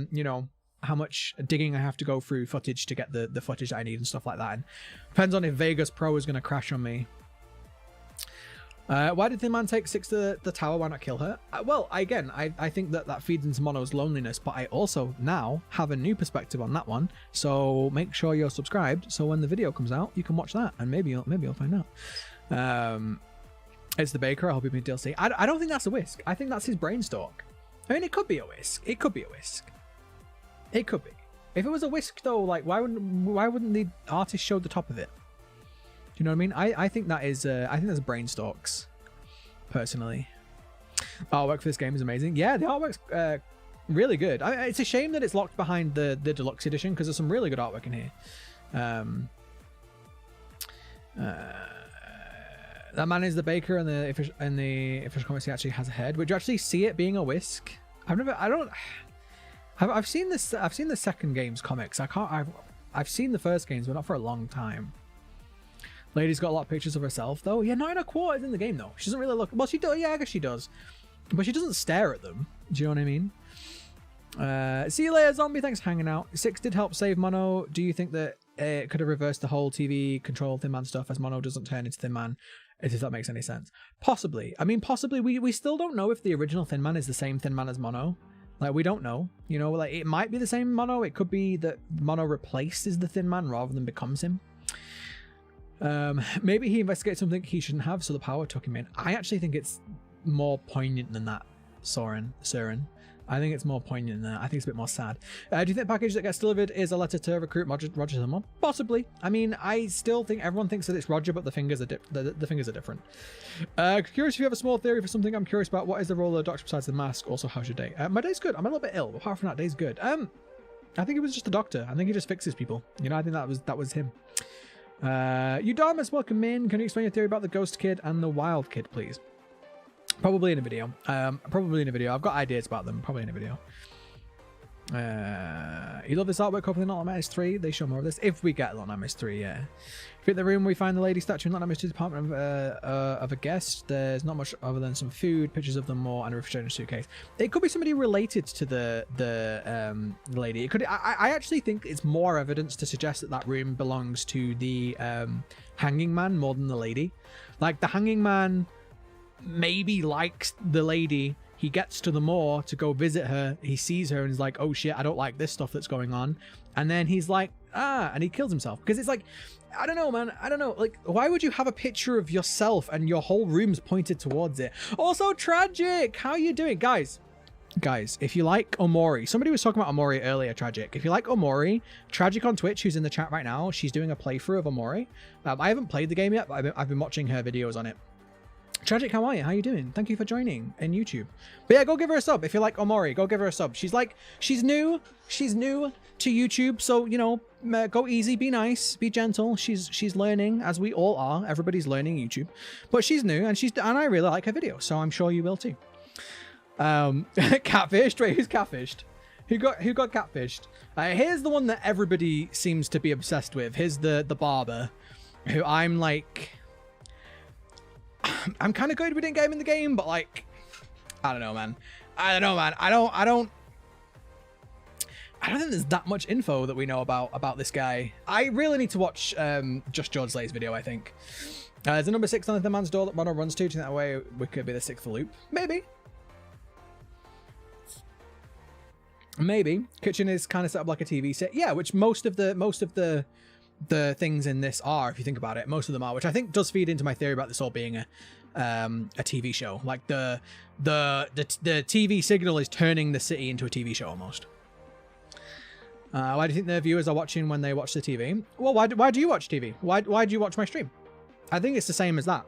much digging I have to go through footage to get the footage that I need and stuff like that. And depends on if Vegas Pro is going to crash on me. Why did Thin Man take 6 to the tower? Why not kill her? Well, again, I think that feeds into Mono's loneliness, but I also now have a new perspective on that one. So make sure you're subscribed, so when the video comes out, you can watch that, and maybe you'll find out. It's the baker. I hope you mean DLC. I don't think that's a whisk. I think that's his brainstalk. I mean, it could be a whisk. It could be a whisk. It could be. If it was a whisk, though, like why wouldn't the artist show the top of it? Do you know what I mean? I think that is I think that's brain stalks, personally. Artwork for this game is amazing. Yeah, the artwork's really good. It's a shame that it's locked behind the deluxe edition because there's some really good artwork in here. That man is the baker, and the official comics actually has a head. Would you actually see it being a whisk? I've seen this. I've seen the second game's comics. I've seen the first games, but not for a long time. Lady's got a lot of pictures of herself, though. Yeah, 9 1/4 is in the game, though. She doesn't really look... Well, she does. Yeah, I guess she does. But she doesn't stare at them. Do you know what I mean? See you later, zombie. Thanks for hanging out. 6 did help save Mono. Do you think that it could have reversed the whole TV control Thin Man stuff as Mono doesn't turn into Thin Man? If that makes any sense. Possibly. I mean, possibly. We still don't know if the original Thin Man is the same Thin Man as Mono. Like, we don't know, you know, like it might be the same Mono. It could be that Mono replaces the Thin Man rather than becomes him. Maybe he investigated something he shouldn't have, so the power took him in. I actually think it's more poignant than that, Soren. I think it's more poignant than that. I think it's a bit more sad. Do you think the package that gets delivered is a letter to recruit Roger someone? Possibly. I mean, I still think everyone thinks that it's Roger, but the fingers are the fingers are different. Curious if you have a small theory for something I'm curious about. What is the role of the doctor besides the mask? Also, how's your day? My day's good. I'm a little bit ill. But apart from that, day's good. I think it was just the doctor. I think he just fixes people. You know, I think that was him. Udamas, welcome in. Can you explain your theory about the ghost kid and the wild kid, please? Probably in a video. I've got ideas about them. Probably in a video. You love this artwork. Hopefully not on Nightmares 3. They show more of this. If we get on Nightmares 3, yeah. If in the room we find the lady statue in Nightmares 2 department of a guest, there's not much other than some food, pictures of them more, and a refrigerator suitcase. It could be somebody related to the lady. It could. I actually think it's more evidence to suggest that that room belongs to the hanging man more than the lady. Like the hanging man maybe likes the lady. He gets to the moor to go visit her. He sees her and is like, oh shit, I don't like this stuff that's going on. And then he's like, and he kills himself. Because it's like, I don't know, man. I don't know. Like, why would you have a picture of yourself and your whole room's pointed towards it? Also, Tragic, how you doing? Guys, if you like Omori, somebody was talking about Omori earlier, Tragic. If you like Omori, Tragic on Twitch, who's in the chat right now, she's doing a playthrough of Omori. I haven't played the game yet, but I've been watching her videos on it. Tragic, how are you? How you doing? Thank you for joining in YouTube. But yeah, go give her a sub. If you like Omori, go give her a sub. She's new to YouTube, so you know, go easy, be nice, be gentle. She's learning, as we all are. Everybody's learning YouTube, but she's new and I really like her video, so I'm sure you will too. Catfished. Wait, who's catfished? Who got catfished? Here's the one that everybody seems to be obsessed with. Here's the barber, who I'm like. I'm kind of good. We didn't get him in the game, but like, I don't know, man. I don't think there's that much info that we know about this guy. I really need to watch Just George Slay's video, I think. There's a number 6 on the man's door that Mono runs to. That way we could be the 6th loop. Maybe. Kitchen is kind of set up like a TV set. Yeah, which most of the things in this are, if you think about it, most of them are, which I think does feed into my theory about this all being a TV show. Like the TV signal is turning the city into a TV show almost. Why do you think the viewers are watching when they watch the TV? Well, why do you watch TV? Why do you watch my stream? I think it's the same as that.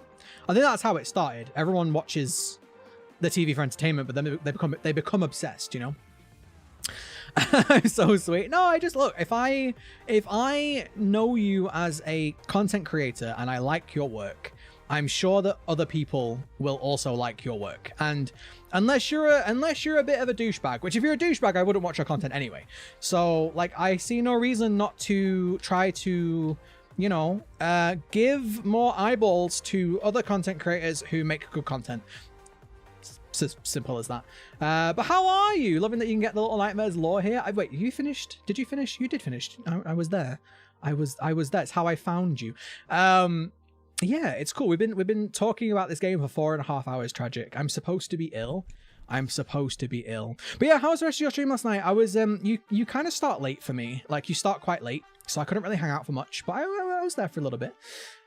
I think that's how it started. Everyone watches the TV for entertainment, but then they become obsessed, you know? So sweet. No, I just look, if I know you as a content creator and I like your work, I'm sure that other people will also like your work. And unless you're a bit of a douchebag, which if you're a douchebag, I wouldn't watch your content anyway. So like, I see no reason not to try to, you know, give more eyeballs to other content creators who make good content. As simple as that. But how are you? Loving that you can get the Little Nightmares lore here. Wait, you finished? Did you finish? You did finish. I was there. I was there. It's how I found you. Yeah, it's cool. We've been talking about this game for 4.5 hours. Tragic. I'm supposed to be ill. But yeah, how was the rest of your stream last night? I was you kind of start late for me. Like you start quite late, so I couldn't really hang out for much. But I was there for a little bit.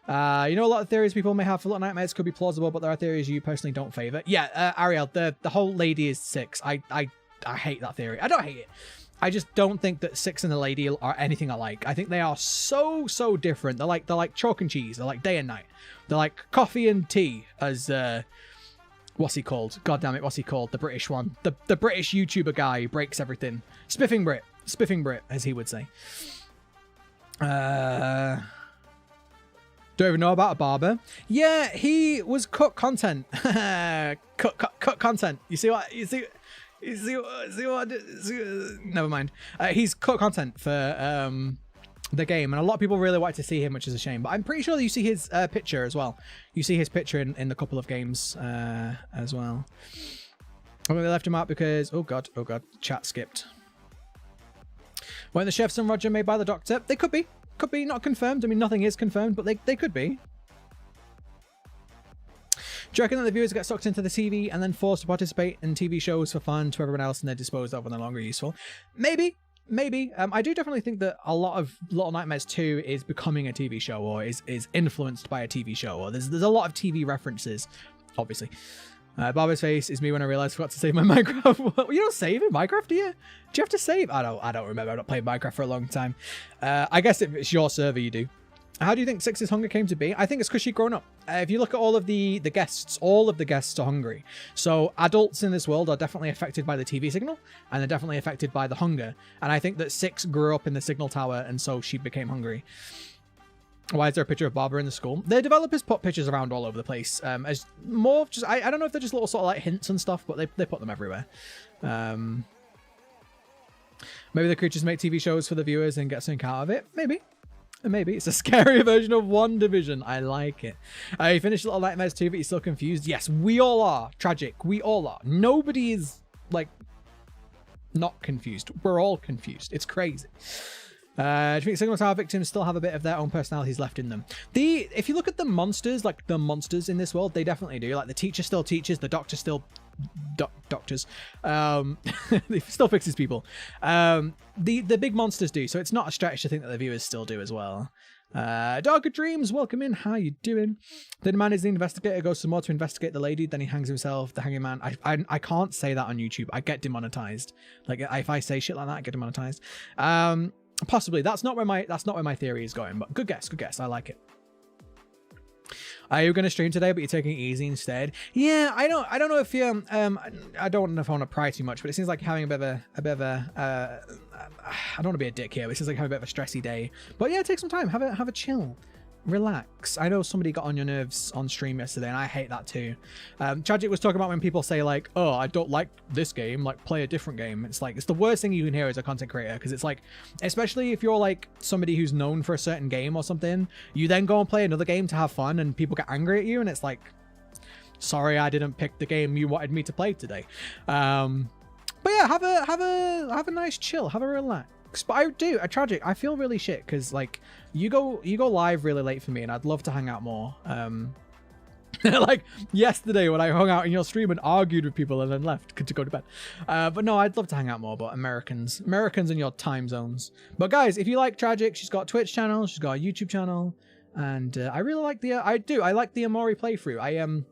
You know, a lot of theories people may have for Little Nightmares could be plausible, but there are theories you personally don't favor. Yeah, Ariel, the whole lady is 6. I hate that theory. I don't hate it. I just don't think that 6 and the lady are anything alike. I think they are so different. They're like chalk and cheese. They're like day and night. They're like coffee and tea, as what's he called? God damn it, what's he called? The British one. The British YouTuber guy who breaks everything. Spiffing Brit, as he would say. Don't even know about a barber. Yeah, he was cut content. cut content. You see what? Never mind. He's cut content for the game, and a lot of people really like to see him, which is a shame. But I'm pretty sure that you see his picture as well. You see his picture in the couple of games as well. I think they left him out because oh god, chat skipped. When the chefs and Roger made by the doctor, they could be. Could be, not confirmed. I mean, nothing is confirmed, but they could be. you reckon that the viewers get sucked into the TV and then forced to participate in TV shows for fun to everyone else and they're disposed of when they're no longer useful? Maybe. I do definitely think that a lot of Little Nightmares 2 is becoming a TV show, or is influenced by a TV show, or there's a lot of TV references, obviously. Barber's face is me when I realized I forgot to save my Minecraft. You don't save in Minecraft, do you? Do you have to save? I don't remember. I've not played Minecraft for a long time. I guess if it's your server, you do. How do you think Six's hunger came to be? I think it's because she'd grown up. If you look at all of the guests, all of the guests are hungry. So adults in this world are definitely affected by the TV signal, and they're definitely affected by the hunger. And I think that Six grew up in the signal tower, and so she became hungry. Why is there a picture of Barbara in the school? The developers put pictures around all over the place. As more just, I don't know if they're just little sort of like hints and stuff, but they put them everywhere. Maybe the creatures make TV shows for the viewers and get something out of it. Maybe. Maybe. It's a scarier version of One Division. I like it. You finished Little Nightmares 2, but you're still confused. Yes, we all are. Tragic. We all are. Nobody is, like, not confused. We're all confused. It's crazy. Do you think Signal Tower victims still have a bit of their own personalities left in them? If you look at the monsters, like the monsters in this world, they definitely do. Like the teacher still teaches, the doctor still doctors. He still fixes people. The big monsters do, so it's not a stretch to think that the viewers still do as well. Darker Dreams, welcome in. How you doing? The man is the investigator, goes some more to investigate the lady, then he hangs himself. The hanging man. I can't say that on YouTube. I get demonetized. Like if I say shit like that, I get demonetized. Possibly. That's not where my theory is going, but good guess. I like it. Are you going to stream today, but you're taking it easy instead? Yeah, I don't know if you I don't know if I want to pry too much, but it seems like having a bit of a I don't want to be a dick here, but it seems like having a bit of a stressy day. But yeah, take some time, have a chill. Relax. I know somebody got on your nerves on stream yesterday, and I hate that too. Tragic was talking about when people say like, oh, I don't like this game, like play a different game. It's like, it's the worst thing you can hear as a content creator, because it's like, especially if you're like somebody who's known for a certain game or something, you then go and play another game to have fun and people get angry at you, and it's like, sorry, I didn't pick the game you wanted me to play today. But yeah, have a nice chill, have a relax. But Tragic, I feel really shit because like you go live really late for me, and I'd love to hang out more. Like yesterday when I hung out in your stream and argued with people and then left to go to bed. But no, I'd love to hang out more, but Americans in your time zones. But guys, if you like Tragic, she's got a Twitch channel, she's got a YouTube channel, and I really like I like the Amori playthrough.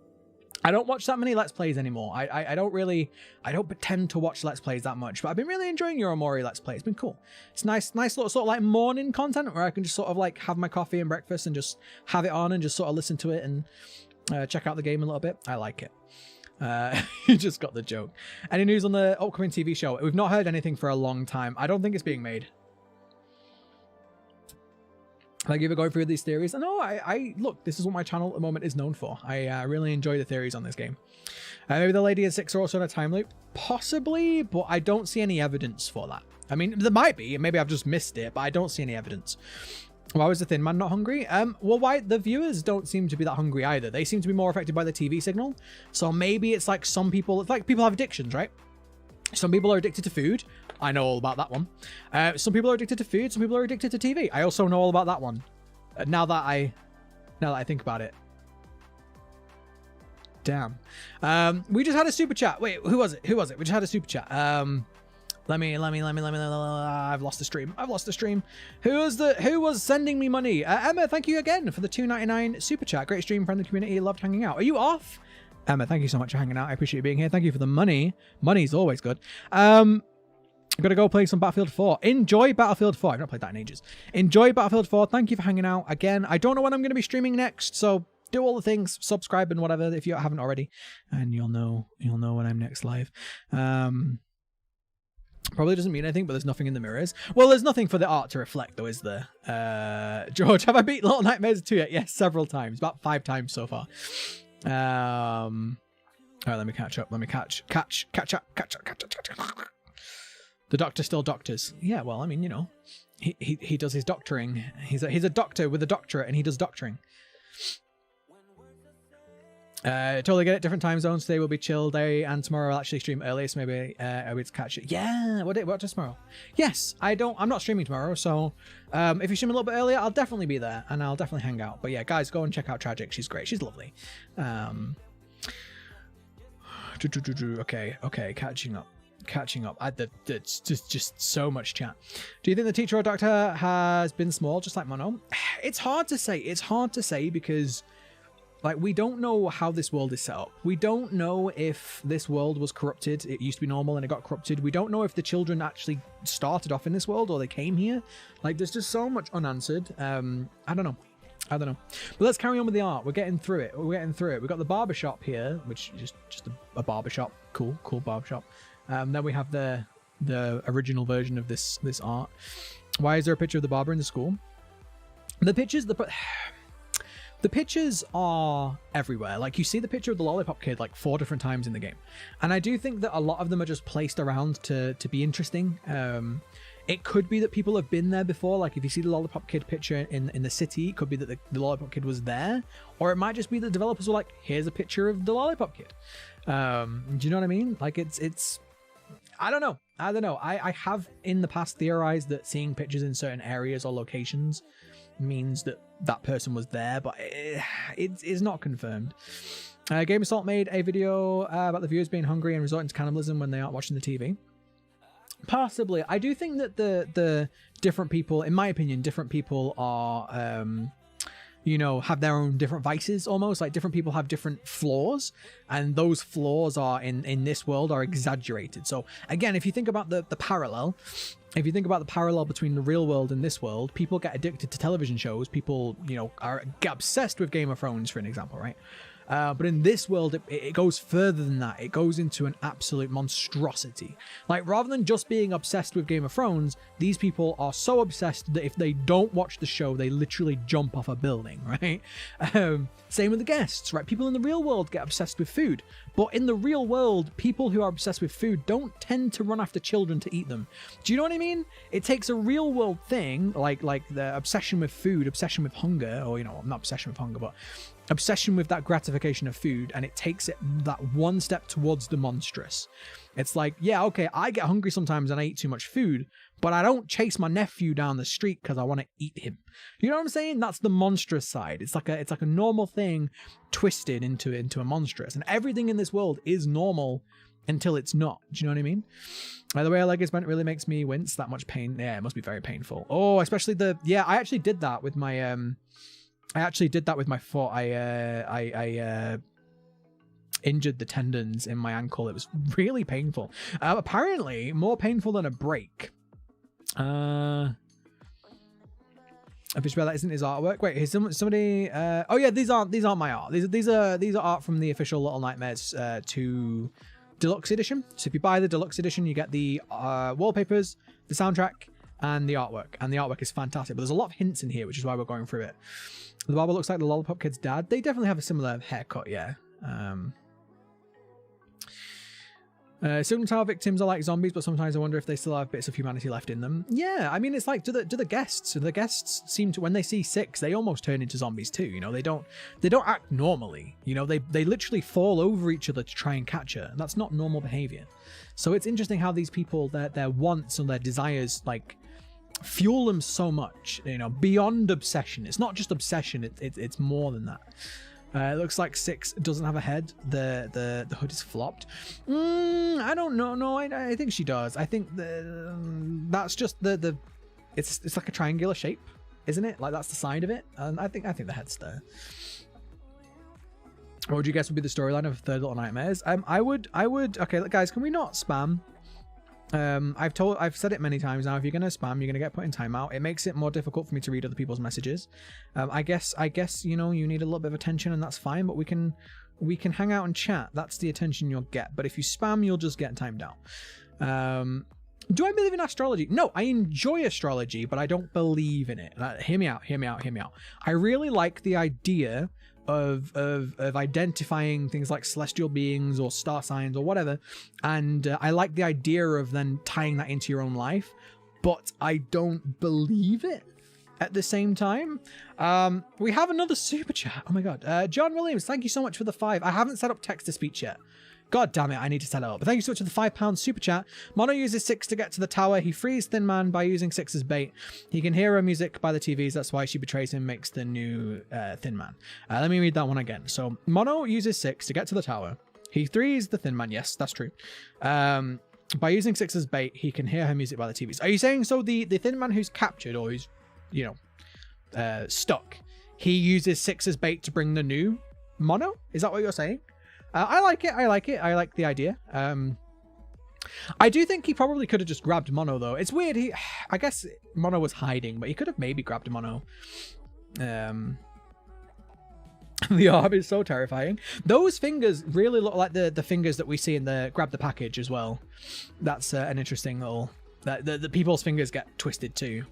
I don't watch that many Let's Plays anymore. I don't pretend to watch Let's Plays that much, but I've been really enjoying your Amori Let's Play. It's been cool. It's nice little sort of like morning content where I can just sort of like have my coffee and breakfast and just have it on and just sort of listen to it and check out the game a little bit. I like it. You just got the joke. Any news on the upcoming TV show? We've not heard anything for a long time. I don't think it's being made. Thank you for going through these theories. And no, I look, this is what my channel at the moment is known for. I really enjoy the theories on this game. Maybe the lady and Six are also in a time loop. Possibly, but I don't see any evidence for that. I mean, there might be. Maybe I've just missed it, but I don't see any evidence. Why was the Thin Man not hungry? Well, why the viewers don't seem to be that hungry either. They seem to be more affected by the TV signal. So maybe it's like some people, it's like people have addictions, right? Some people are addicted to food. I know all about that one. Some people are addicted to food. Some people are addicted to TV. I also know all about that one. Now that I think about it. Damn. We just had a super chat. Wait, who was it? We just had a super chat. Let me. I've lost the stream. Who was sending me money? Emma, thank you again for the $2.99 super chat. Great stream, friendly community. Loved hanging out. Are you off? Emma, thank you so much for hanging out. I appreciate you being here. Thank you for the money. Money's always good. I'm going to go play some Battlefield 4. Enjoy Battlefield 4. I've not played that in ages. Enjoy Battlefield 4. Thank you for hanging out. Again, I don't know when I'm going to be streaming next, so do all the things. Subscribe and whatever if you haven't already. And you'll know when I'm next live. Probably doesn't mean anything, but there's nothing in the mirrors. Well, there's nothing for the art to reflect, though, is there? George, have I beat Little Nightmares 2 yet? Yes, several times. About 5 times so far. All right, let me catch up. Let me catch up. The doctor still doctors. Yeah, well, I mean, you know, he does his doctoring. He's a doctor with a doctorate, and he does doctoring. Totally get it. Different time zones. Today will be chill day, and tomorrow I'll actually stream early, so maybe I'll be able to catch it. Yeah, what does tomorrow? Yes, I'm not streaming tomorrow, so if you stream a little bit earlier, I'll definitely be there, and I'll definitely hang out. But yeah, guys, go and check out Tragic. She's great. She's lovely. Okay, catching up. It's just so much chat. Do you think the teacher or doctor has been small, just like Mono? It's hard to say because, like, we don't know how this world is set up. We don't know if this world was corrupted. It used to be normal and it got corrupted. We don't know if the children actually started off in this world or they came here. Like, there's just so much unanswered. I don't know. But let's carry on with the art. We're getting through it. We've got the barbershop here, which is just a barbershop. Cool barbershop. Then we have the original version of this art. Why is there a picture of the barber in the school? The pictures are everywhere. Like, you see the picture of the lollipop kid like 4 different times in the game, and I do think that a lot of them are just placed around to be interesting. It could be that people have been there before. Like, if you see the lollipop kid picture in the city, it could be that the lollipop kid was there, or it might just be that developers were like, here's a picture of the lollipop kid. Do you know what I mean? Like, it's I don't know. I have in the past theorized that seeing pictures in certain areas or locations means that person was there, but it is not confirmed. Game Assault made a video about the viewers being hungry and resorting to cannibalism when they aren't watching the TV. Possibly. I do think that the different people, in my opinion, different people are have their own different vices almost. Like, different people have different flaws, and those flaws are in this world are exaggerated. So again, if you think about the parallel, between the real world and this world, people get addicted to television shows. People, get obsessed with Game of Thrones, for an example, right? But in this world, it goes further than that. It goes into an absolute monstrosity. Like, rather than just being obsessed with Game of Thrones, these people are so obsessed that if they don't watch the show, they literally jump off a building, right? Same with the guests, right? People in the real world get obsessed with food. But in the real world, people who are obsessed with food don't tend to run after children to eat them. Do you know what I mean? It takes a real world thing, like the obsession with food, obsession with hunger, or, not obsession with hunger, but obsession with that gratification of food, and it takes it that one step towards the monstrous. It's like, yeah, okay, I get hungry sometimes and I eat too much food, but I don't chase my nephew down the street because I want to eat him. You know what I'm saying? That's the monstrous side. It's like a normal thing twisted into a monstrous, and everything in this world is normal until it's not. Do you know what I mean? The way I like it really makes me wince. That much pain. Yeah, it must be very painful. Oh, especially I actually did that with my foot. I injured the tendons in my ankle. It was really painful. Apparently more painful than a break. A picture that isn't his artwork. Wait, here's somebody. Oh yeah, these aren't my art. These are art from the official Little Nightmares 2 Deluxe Edition. So if you buy the Deluxe Edition, you get the wallpapers, the soundtrack, and the artwork. And the artwork is fantastic. But there's a lot of hints in here, which is why we're going through it. The barber looks like the lollipop kid's dad. They definitely have a similar haircut, yeah. Signal victims are like zombies, but sometimes I wonder if they still have bits of humanity left in them. Yeah, I mean, it's like, do the guests seem to, when they see Six, they almost turn into zombies too. They don't act normally. They literally fall over each other to try and catch her. And that's not normal behavior. So it's interesting how these people, their wants and their desires, like, fuel them so much, beyond obsession. It's not just obsession, it's more than that. It looks like Six doesn't have a head. The hood is flopped. I don't know. No, I think she does. I think that's just it's like a triangular shape, isn't it? Like, that's the side of it. And I think the head's there. What would you guess would be the storyline of Third Little Nightmares? I would. Okay, guys, can we not spam? I've said it many times now. If you're gonna spam, you're gonna get put in timeout. It makes it more difficult for me to read other people's messages. I guess you need a little bit of attention, and that's fine. But we can hang out and chat. That's the attention you'll get. But if you spam, you'll just get timed out. Do I believe in astrology? No, I enjoy astrology, but I don't believe in it. Hear me out. I really like the idea of identifying things like celestial beings or star signs or whatever, and I like the idea of then tying that into your own life, but I don't believe it at the same time. We have another super chat. Oh my god. John Williams, thank you so much for the 5. I haven't set up text-to-speech yet. God damn it, I need to set it up. But thank you so much for the £5 super chat. Mono uses 6 to get to the tower. He frees Thin Man by using 6 as bait. He can hear her music by the TVs. That's why she betrays him, makes the new Thin Man. Let me read that one again. So Mono uses 6 to get to the tower. He threes the Thin Man. Yes, that's true. By using 6 as bait, he can hear her music by the TVs. Are you saying so the Thin Man who's captured or who's, you know, stuck, he uses 6 as bait to bring the new mono? Is that what you're saying? I like it. I like the idea. I do think he probably could have just grabbed mono though. It's weird. I guess mono was hiding, but he could have maybe grabbed mono. The orb is so terrifying. Those fingers really look like the fingers that we see in the grab the package as well. That's an interesting little... The people's fingers get twisted too.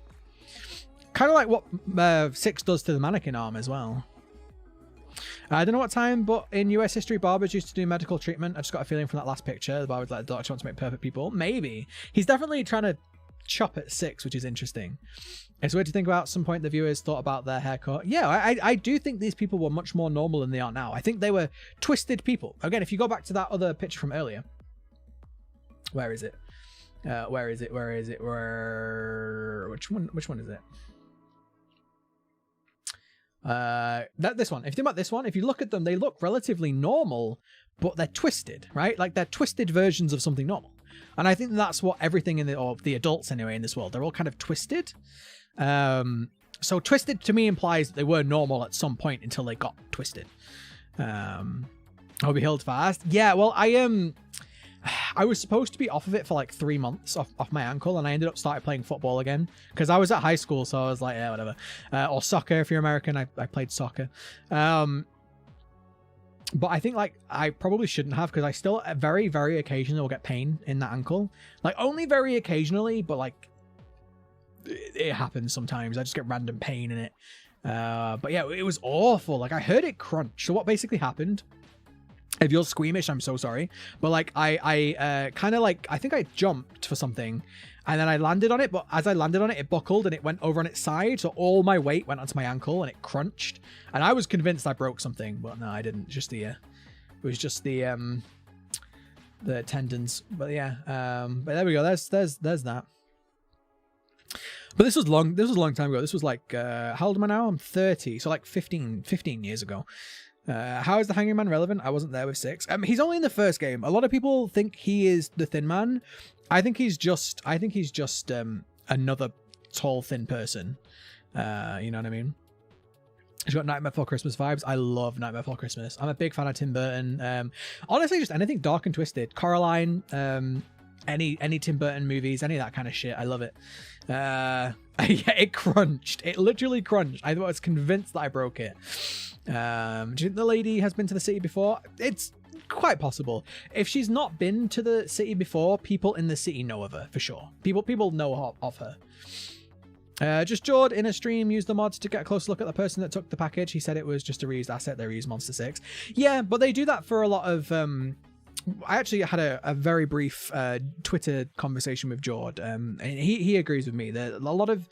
Kind of like what 6 does to the mannequin arm as well. I don't know what time, but in US history, barbers used to do medical treatment. I just got a feeling from that last picture. The barber's like, the doctor wants to make perfect people. Maybe. He's definitely trying to chop at 6, which is interesting. It's weird to think about some point the viewers thought about their haircut. Yeah, I do think these people were much more normal than they are now. I think they were twisted people. Again, if you go back to that other picture from earlier. Where is it? Which one is it? This one. If you think about this one, if you look at them, they look relatively normal, but they're twisted, right? Like they're twisted versions of something normal. And I think that's what everything in the adults anyway in this world, they're all kind of twisted. So twisted to me implies that they were normal at some point until they got twisted. I'll be healed fast. Yeah, well, I was supposed to be off of it for like 3 months off my ankle, and I ended up started playing football again because I was at high school, so I was like, yeah, whatever. Or soccer if you're American. I played soccer. But I think like I probably shouldn't have, because I still very, very occasionally will get pain in that ankle. Like only very occasionally, but like it happens sometimes. I just get random pain in it. But yeah, it was awful. Like I heard it crunch. So what basically happened, if you're squeamish, I'm so sorry, but like I kind of like, I think I jumped for something and then I landed on it, but as I landed on it, it buckled and it went over on its side, so all my weight went onto my ankle and it crunched, and I was convinced I broke something, but no, I didn't. Just it was just the tendons. But yeah, but there we go. There's that. But this was a long time ago. This was like how old am I now? I'm 30, so like 15 years ago. How is the Hanging Man relevant? I wasn't there with 6. He's only in the first game. A lot of people think he is the Thin Man. I think he's just another tall, thin person. You know what I mean? He's got Nightmare Before Christmas vibes. I love Nightmare Before Christmas. I'm a big fan of Tim Burton. Honestly, just anything dark and twisted. Coraline, any Tim Burton movies, any of that kind of shit. I love it. Yeah, it crunched. It literally crunched. I was convinced that I broke it. Do you think the lady has been to the city before? It's quite possible. If she's not been to the city before, people in the city know of her for sure. People know of her. Just Jord in a stream used the mods to get a closer look at the person that took the package. He said it was just a reused asset. They reused Monster 6. Yeah, but they do that for a lot of I actually had a very brief Twitter conversation with Jord, and he agrees with me that a lot of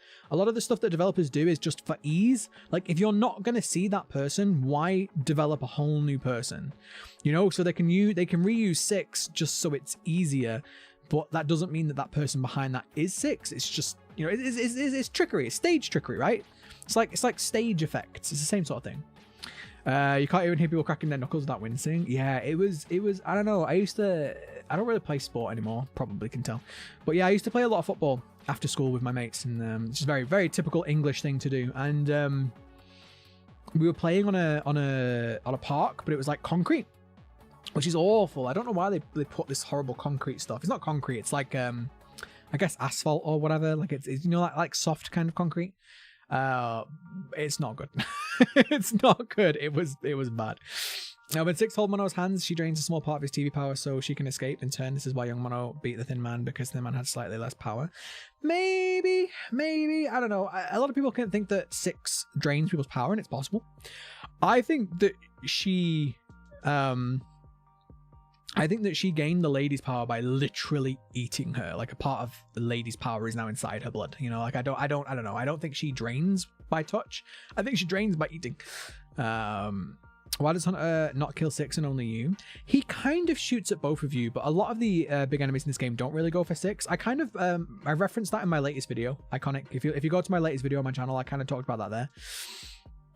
the stuff that developers do is just for ease. Like if you're not going to see that person, why develop a whole new person? You know, so they can reuse 6 just so it's easier, but that doesn't mean that person behind that is 6. It's just, you know, it's trickery. It's stage trickery, right? It's like stage effects. It's the same sort of thing. You can't even hear people cracking their knuckles without wincing. Yeah, it was I don't know. I don't really play sport anymore, probably can tell, but yeah, I used to play a lot of football after school with my mates, and it's just very, very typical English thing to do. And we were playing on a park, but it was like concrete, which is awful. I don't know why they put this horrible concrete stuff. It's not concrete, it's like I guess asphalt or whatever. Like it's you know, like soft kind of concrete. It's not good. It's not good. It was bad. Now, when 6 hold Mono's hands, she drains a small part of his TV power so she can escape. In turn, this is why young Mono beat the Thin Man, because Thin Man had slightly less power. Maybe, I don't know. A lot of people can think that 6 drains people's power, and it's possible. I think that she gained the lady's power by literally eating her. Like a part of the lady's power is now inside her blood. You know, like I don't know. I don't think she drains by touch. I think she drains by eating. Why does Hunter not kill 6 and only you? He kind of shoots at both of you, but a lot of the big enemies in this game don't really go for 6. I kind of I referenced that in my latest video, Iconic. If you go to my latest video on my channel, I kind of talked about that there.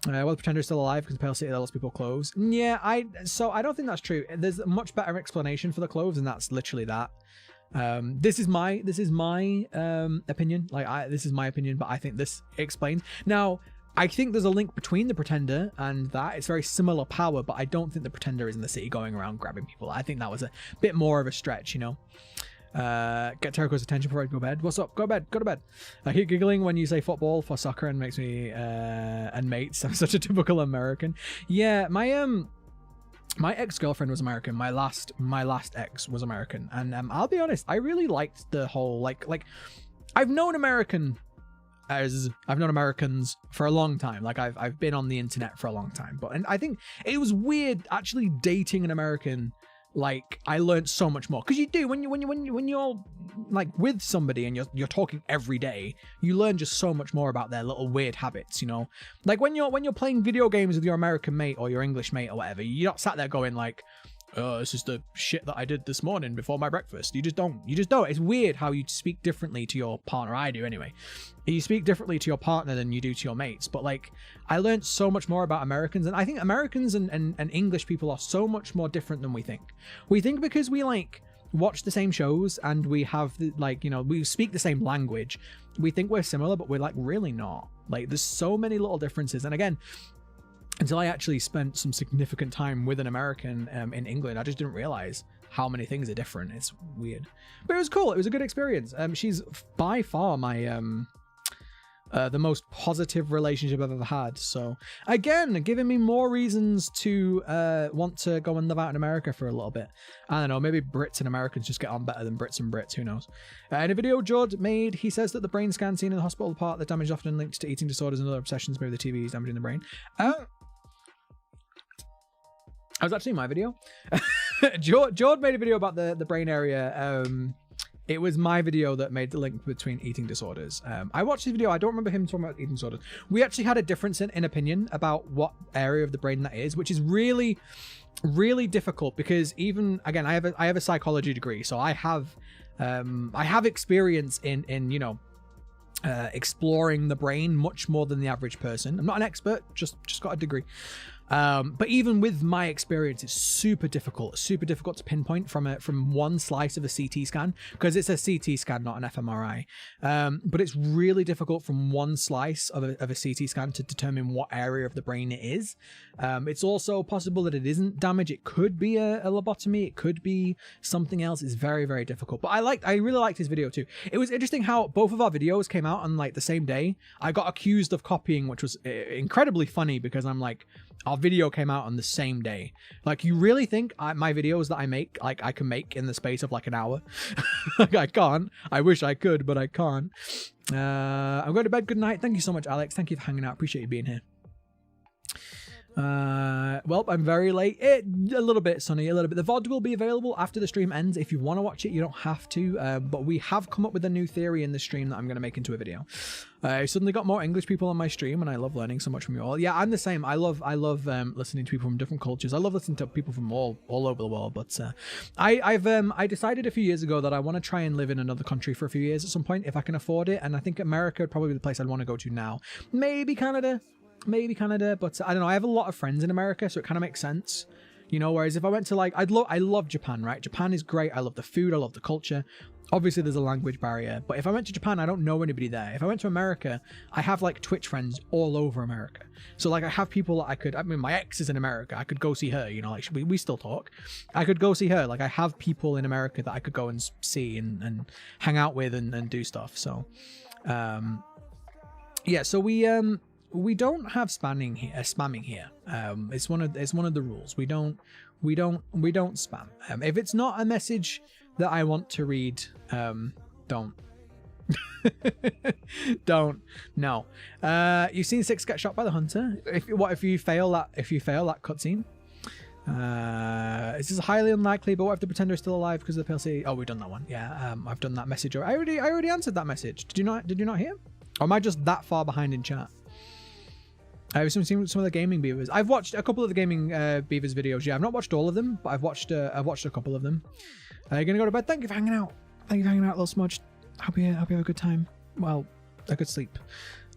Well, the Pretender is still alive because the Pale City lets people cloves. Yeah, I don't think that's true. There's a much better explanation for the cloves, and that's literally that. This is my opinion. Like, this is my opinion, but I think this explains. Now, I think there's a link between the Pretender and that. It's very similar power, but I don't think the Pretender is in the city going around grabbing people. I think that was a bit more of a stretch, you know. Get Tericho's attention before I go to bed. What's up? Go to bed. Go to bed. I keep giggling when you say football for soccer and makes me and mates. I'm such a typical American. Yeah, my ex-girlfriend was American. My last ex was American, and I'll be honest, I really liked the whole like I've known Americans for a long time. Like I've been on the internet for a long time, and I think it was weird actually dating an American. Like, I learned so much more, because you do when you're like with somebody and you're talking every day, you learn just so much more about their little weird habits, you know. Like when you're playing video games with your American mate or your English mate or whatever, you're not sat there going like, oh, this is the shit that I did this morning before my breakfast. You just don't. It's weird how you speak differently to your partner. I do anyway. You speak differently to your partner than you do to your mates. But like, I learned so much more about Americans, and I think Americans and English people are so much more different than we think. We think because we like watch the same shows and we have like, you know, we speak the same language, we think we're similar, but we're like really not. Like, there's so many little differences. And again, until I actually spent some significant time with an American in England, I just didn't realize how many things are different. It's weird, but it was cool. It was a good experience. She's by far my the most positive relationship I've ever had. So again, giving me more reasons to want to go and live out in America for a little bit. I don't know, maybe Brits and Americans just get on better than Brits and Brits, who knows. In a video George made, he says that the brain scan seen in the hospital part, the damage is often linked to eating disorders and other obsessions. Maybe the TV is damaging the brain. I was actually in my video. George made a video about the brain area. It was my video that made the link between eating disorders. I watched his video. I don't remember him talking about eating disorders. We actually had a difference in opinion about what area of the brain that is, which is really, really difficult, because even, again, I have a psychology degree, so I have experience in you know, exploring the brain much more than the average person. I'm not an expert, just got a degree. But even with my experience, it's super difficult to pinpoint from one slice of a CT scan, because it's a CT scan, not an fMRI. But it's really difficult from one slice of a CT scan to determine what area of the brain it is. It's also possible that it isn't damage. It could be a lobotomy. It could be something else. It's very, very difficult. But I really liked his video too. It was interesting how both of our videos came out on like the same day. I got accused of copying, which was incredibly funny, because I'm like, our video came out on the same day. Like, you really think my videos that I make, like, I can make in the space of like an hour? Like, I can't. I wish I could, but I can't. I'm going to bed. Good night. Thank you so much, Alex. Thank you for hanging out. Appreciate you being here. Well, I'm very late. A little bit, Sonny, a little bit. The VOD will be available after the stream ends. If you want to watch it, you don't have to, but we have come up with a new theory in the stream that I'm going to make into a video. I suddenly got more English people on my stream, and I love learning so much from you all. Yeah, I'm the same. I love listening to people from different cultures. I love listening to people from all over the world. But I decided a few years ago that I want to try and live in another country for a few years at some point if I can afford it, and I think America would probably be the place I'd want to go to now. Maybe Canada, but I don't know. I have a lot of friends in America, so it kind of makes sense, you know. Whereas if I went to like, I love Japan, right? Japan is great. I love the food. I love the culture. Obviously, there's a language barrier, but if I went to Japan, I don't know anybody there. If I went to America, I have like Twitch friends all over America. So like, I have people that I mean, my ex is in America. I could go see her, you know, like we still talk. I could go see her. Like, I have people in America that I could go and see and hang out with and do stuff. So, yeah. So we don't have spamming here. It's one of the rules. We don't spam. If it's not a message that I want to read, don't. No. You've seen Six get shot by the hunter. If you fail that cutscene? This is highly unlikely, but what if the pretender is still alive because of the PLC? Oh, we've done that one. Yeah, I've done that message. I already answered that message. Did you not hear? Or am I just that far behind in chat? I've seen some of the gaming beavers. I've watched a couple of the gaming beavers videos. Yeah, I've not watched all of them, but I've watched a couple of them. You're gonna go to bed. Thank you for hanging out. Thank you for hanging out, little smudge. Hope you have a good time. Well, a good sleep.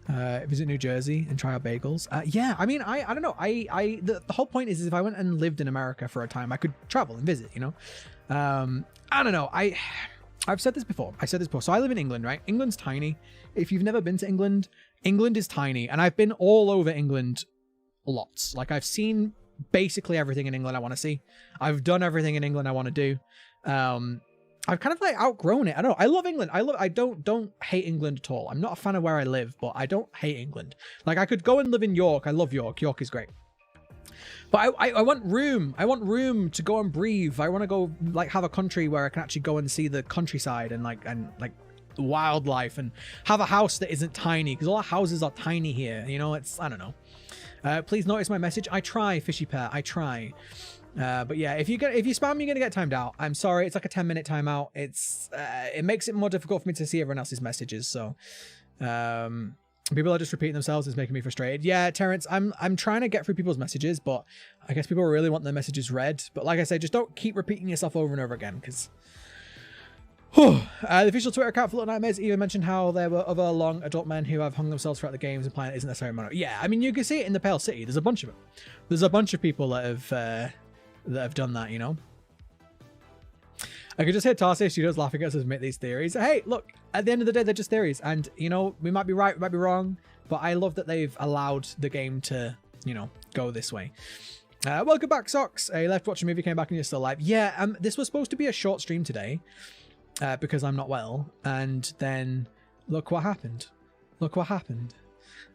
Visit New Jersey and try our bagels. Yeah, I mean, I don't know. The whole point is if I went and lived in America for a time, I could travel and visit, you know? I don't know. I've said this before. So I live in England, right? England's tiny. If you've never been to England, England is tiny. And I've been all over England lots. Like I've seen basically everything in England I want to see. I've done everything in England I want to do. I've kind of like outgrown it. I don't know. I love England. I don't hate England at all. I'm not a fan of where I live, but I don't hate England. Like I could go and live in York. I love York. York is great. But I want room. I want room to go and breathe. I want to go like have a country where I can actually go and see the countryside and like wildlife and have a house that isn't tiny, because all our houses are tiny here. You know, I don't know. Please notice my message. I try, Fishy Pear. I try. But yeah, if you spam, you're gonna get timed out. I'm sorry, it's like a 10-minute timeout. It makes it more difficult for me to see everyone else's messages. So people are just repeating themselves. It's making me frustrated. Yeah, Terrence, I'm trying to get through people's messages, but I guess people really want their messages read. But like I said, just don't keep repeating yourself over and over again, because the official Twitter account for Little Nightmares even mentioned how there were other long adult men who have hung themselves throughout the games and playing it isn't necessarily mono. Yeah, I mean, you can see it in the Pale City. There's a bunch of them. There's a bunch of people that have done that, you know. I could just hear Tarsier Studios laughing at us as make these theories. Hey, look, at the end of the day, they're just theories, and you know, we might be right, we might be wrong, but I love that they've allowed the game to, you know, go this way. Welcome back, Socks. You left watching a movie, came back, and you're still alive. Yeah, this was supposed to be a short stream today, because I'm not well, and then look what happened. Look what happened.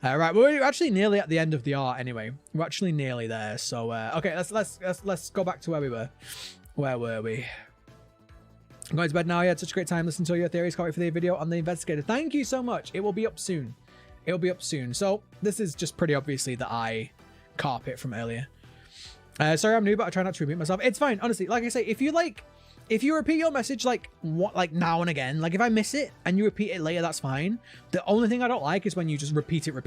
Right, we're actually nearly at the end of the art anyway. We're actually nearly there. So okay, let's go back to where we were. Where were we? I'm going to bed now. I had such a great time listening to your theories. Can't wait for the video on the investigator. Thank you so much. It will be up soon. It'll be up soon. So this is just pretty obviously the eye carpet from earlier. Sorry, I'm new, but I try not to repeat myself. It's fine, honestly. Like I say, if you repeat your message like now and again, like if I miss it and you repeat it later, that's fine. The only thing I don't like is when you just repeat it. Do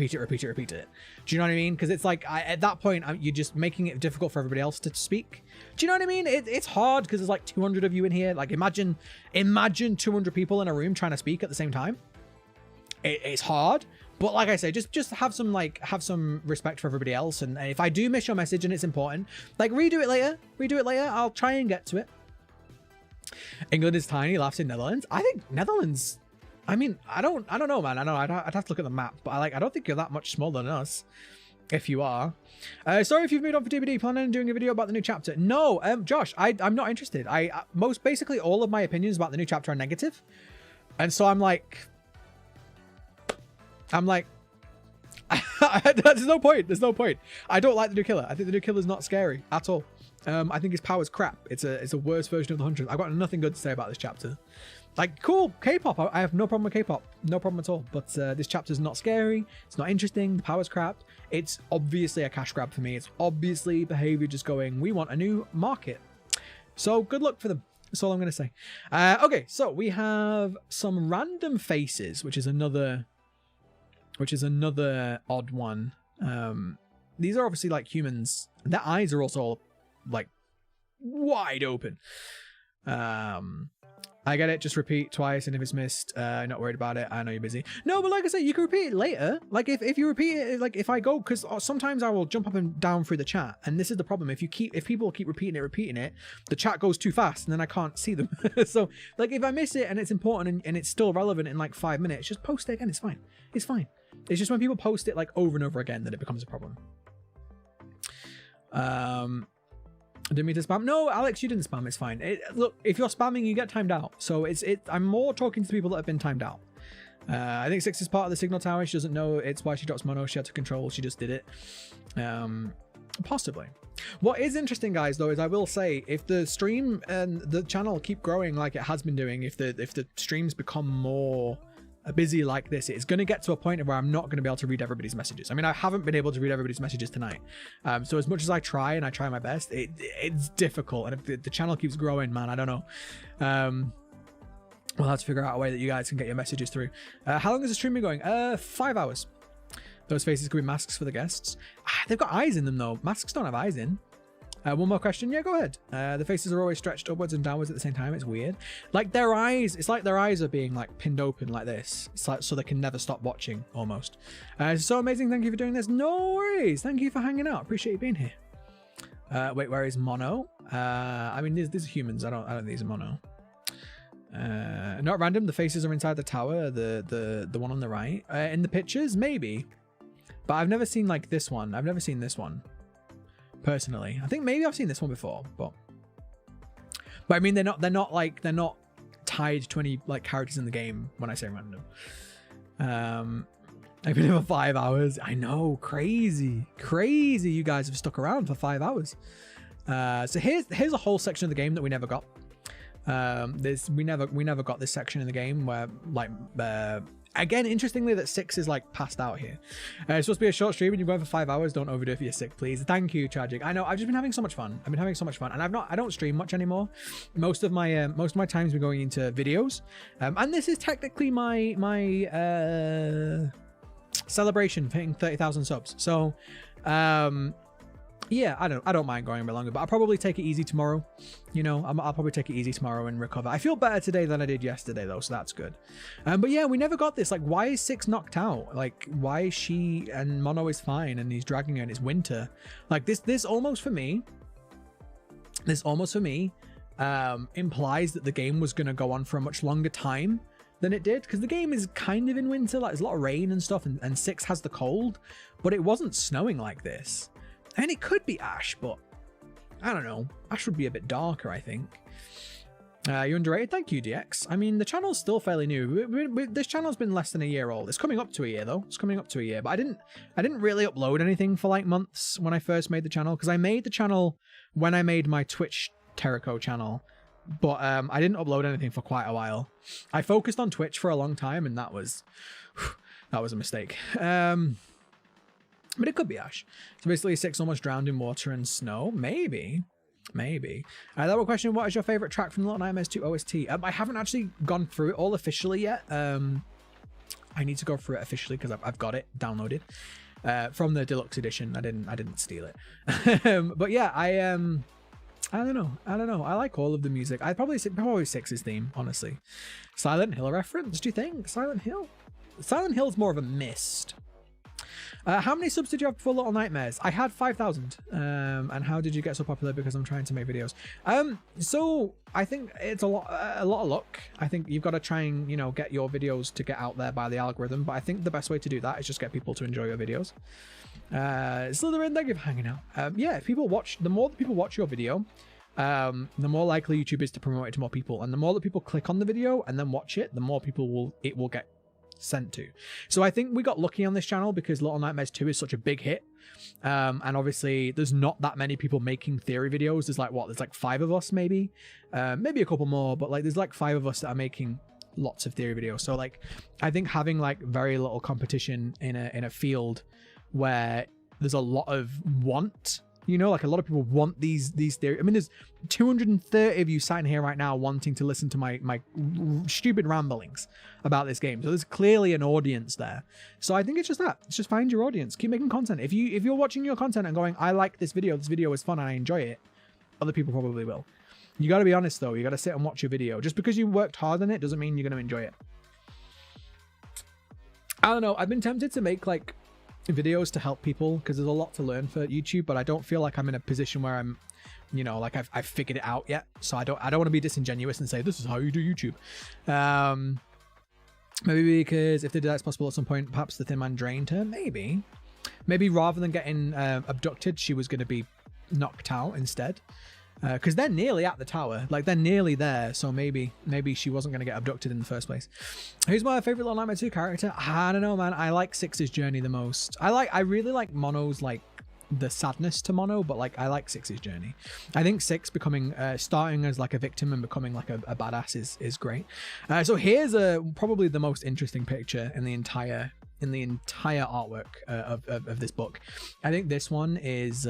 you know what I mean? Because it's like at that point you're just making it difficult for everybody else to speak. Do you know what I mean? It's hard because there's like 200 of you in here. Like imagine 200 people in a room trying to speak at the same time. It's hard. But like I say, just have some respect for everybody else. And if I do miss your message and it's important, like redo it later. I'll try and get to it. England is tiny, laughs in Netherlands. I think Netherlands, I mean, I don't know, man. I'd have to look at the map, but I don't think you're that much smaller than us. If you are. Sorry if you've moved on for DBD. Planning on doing a video about the new chapter. No, Josh, I'm not interested. Most basically all of my opinions about the new chapter are negative. And so I'm like, there's no point. I don't like the new killer. I think the new killer's not scary at all. I think his power's crap. It's a worse version of the 100. I've got nothing good to say about this chapter. Like, cool, K-pop. I have no problem with K-pop. No problem at all. But this chapter's not scary. It's not interesting. The power's crap. It's obviously a cash grab for me. It's obviously behavior just going, we want a new market. So good luck for them. That's all I'm going to say. Okay, so we have some random faces, which is another odd one. These are obviously like humans. Their eyes are also like wide open. I get it, just repeat twice, and if it's missed, not worried about it. I know you're busy. No, but like I said, you can repeat it later. Like if you repeat it, like if I go, because sometimes I will jump up and down through the chat, and this is the problem. If people keep repeating it, the chat goes too fast, and then I can't see them. So like if I miss it and it's important and it's still relevant in like 5 minutes, just post it again. It's fine. It's fine. It's just when people post it like over and over again that it becomes a problem. I didn't mean to spam. No, Alex, you didn't spam. It's fine. Look, if you're spamming, you get timed out. So I'm more talking to the people that have been timed out. I think Six is part of the signal tower. She doesn't know it's why she drops mono. She had to control. She just did it. Possibly. What is interesting, guys, though, is I will say if the stream and the channel keep growing like it has been doing, if the streams become more busy like this, it's going to get to a point where I'm not going to be able to read everybody's messages. I mean, I haven't been able to read everybody's messages tonight. So as much as I try and I try my best, it's difficult. And if the channel keeps growing, man, I don't know. We'll have to figure out a way that you guys can get your messages through. How long is the stream been going? 5 hours. Those faces could be masks for the guests. They've got eyes in them though. Masks don't have eyes in. One more question. Yeah, go ahead. The faces are always stretched upwards and downwards at the same time. It's weird. Like their eyes, it's like their eyes are being like pinned open like this. It's like so they can never stop watching almost. It's so amazing. Thank you for doing this. No worries. Thank you for hanging out. Appreciate you being here. Wait, where is Mono? I mean, these are humans. I don't think these are Mono. Not random. The faces are inside the tower. The one on the right. In the pictures, maybe. But I've never seen like this one. I've never seen this one. Personally, I think maybe I've seen this one before, but I mean they're not tied to any like characters in the game when I say random. I've been here for 5 hours. I know, crazy you guys have stuck around for 5 hours. So here's a whole section of the game that we never got. We never got this section in the game where like again, interestingly, that 6 is like passed out here. It's supposed to be a short stream and you're going for 5 hours. Don't overdo it if you're sick, please. Thank you, Tragic. I know, I've just been having so much fun. And I don't stream much anymore. Most of my time's been going into videos. And this is technically my celebration for hitting 30,000 subs. So, yeah, I don't mind going a bit longer, but I'll probably take it easy tomorrow. You know, I'll probably take it easy tomorrow and recover. I feel better today than I did yesterday though, so that's good. But yeah, we never got this. Like, why is 6 knocked out? Like, why is she and Mono is fine and he's dragging her and it's winter? Like this almost for me implies that the game was gonna go on for a much longer time than it did, because the game is kind of in winter. Like there's a lot of rain and stuff, and 6 has the cold, but it wasn't snowing like this. And it could be Ash, but I don't know. Ash would be a bit darker, I think. You're underrated. Thank you, DX. I mean, the channel's still fairly new. This channel's been less than a year old. It's coming up to a year, though. It's coming up to a year. But I didn't really upload anything for like months when I first made the channel, because I made the channel when I made my Twitch Tericho channel. But I didn't upload anything for quite a while. I focused on Twitch for a long time, and that was a mistake. But it could be Ash. So basically 6 almost drowned in water and snow. Maybe. That one question, what is your favorite track from the Little Nightmares 2 OST? I haven't actually gone through it all officially yet. I need to go through it officially because I've got it downloaded from the deluxe edition. I didn't steal it. But yeah, I don't know. I like all of the music. I'd probably say 6's theme, honestly. Silent Hill reference, do you think? Silent Hill? Silent Hill's more of a mist. How many subs did you have before Little Nightmares? I had 5,000. And how did you get so popular? Because I'm trying to make videos. So I think it's a lot of luck. I think you've got to try and, you know, get your videos to get out there by the algorithm. But I think the best way to do that is just get people to enjoy your videos. Slytherin, thank you for hanging out. Yeah, if people watch, the more that people watch your video, the more likely YouTube is to promote it to more people. And the more that people click on the video and then watch it, the more people it will get sent to. So I think we got lucky on this channel because Little Nightmares 2 is such a big hit, and obviously there's not that many people making theory videos. There's like 5 of us, maybe a couple more, but like there's like 5 of us that are making lots of theory videos. So like I think having like very little competition in a field where there's a lot of want, you know, like a lot of people want these theories. I mean, there's 230 of you sitting here right now wanting to listen to my stupid ramblings about this game. So there's clearly an audience there. So I think it's just that. It's just find your audience. Keep making content. If you're watching your content and going, I like this video is fun and I enjoy it, other people probably will. You got to be honest though. You got to sit and watch your video. Just because you worked hard on it doesn't mean you're going to enjoy it. I don't know. I've been tempted to make like videos to help people because there's a lot to learn for YouTube, but I don't feel like I'm in a position where I'm, you know, like I've figured it out yet. So I don't want to be disingenuous and say this is how you do YouTube. Maybe because if they did that, it's possible at some point perhaps the Thin Man drained her. Maybe rather than getting abducted, she was going to be knocked out instead. Because they're nearly at the tower, like they're nearly there, so maybe she wasn't going to get abducted in the first place. Who's my favorite Little Nightmares 2 character? I don't know, man. I like 6's journey the most. I really like Mono's, like the sadness to Mono, but like I like 6's journey. I think 6 becoming starting as like a victim and becoming like a badass is great. So here's probably the most interesting picture in the entire artwork of this book. I think this one is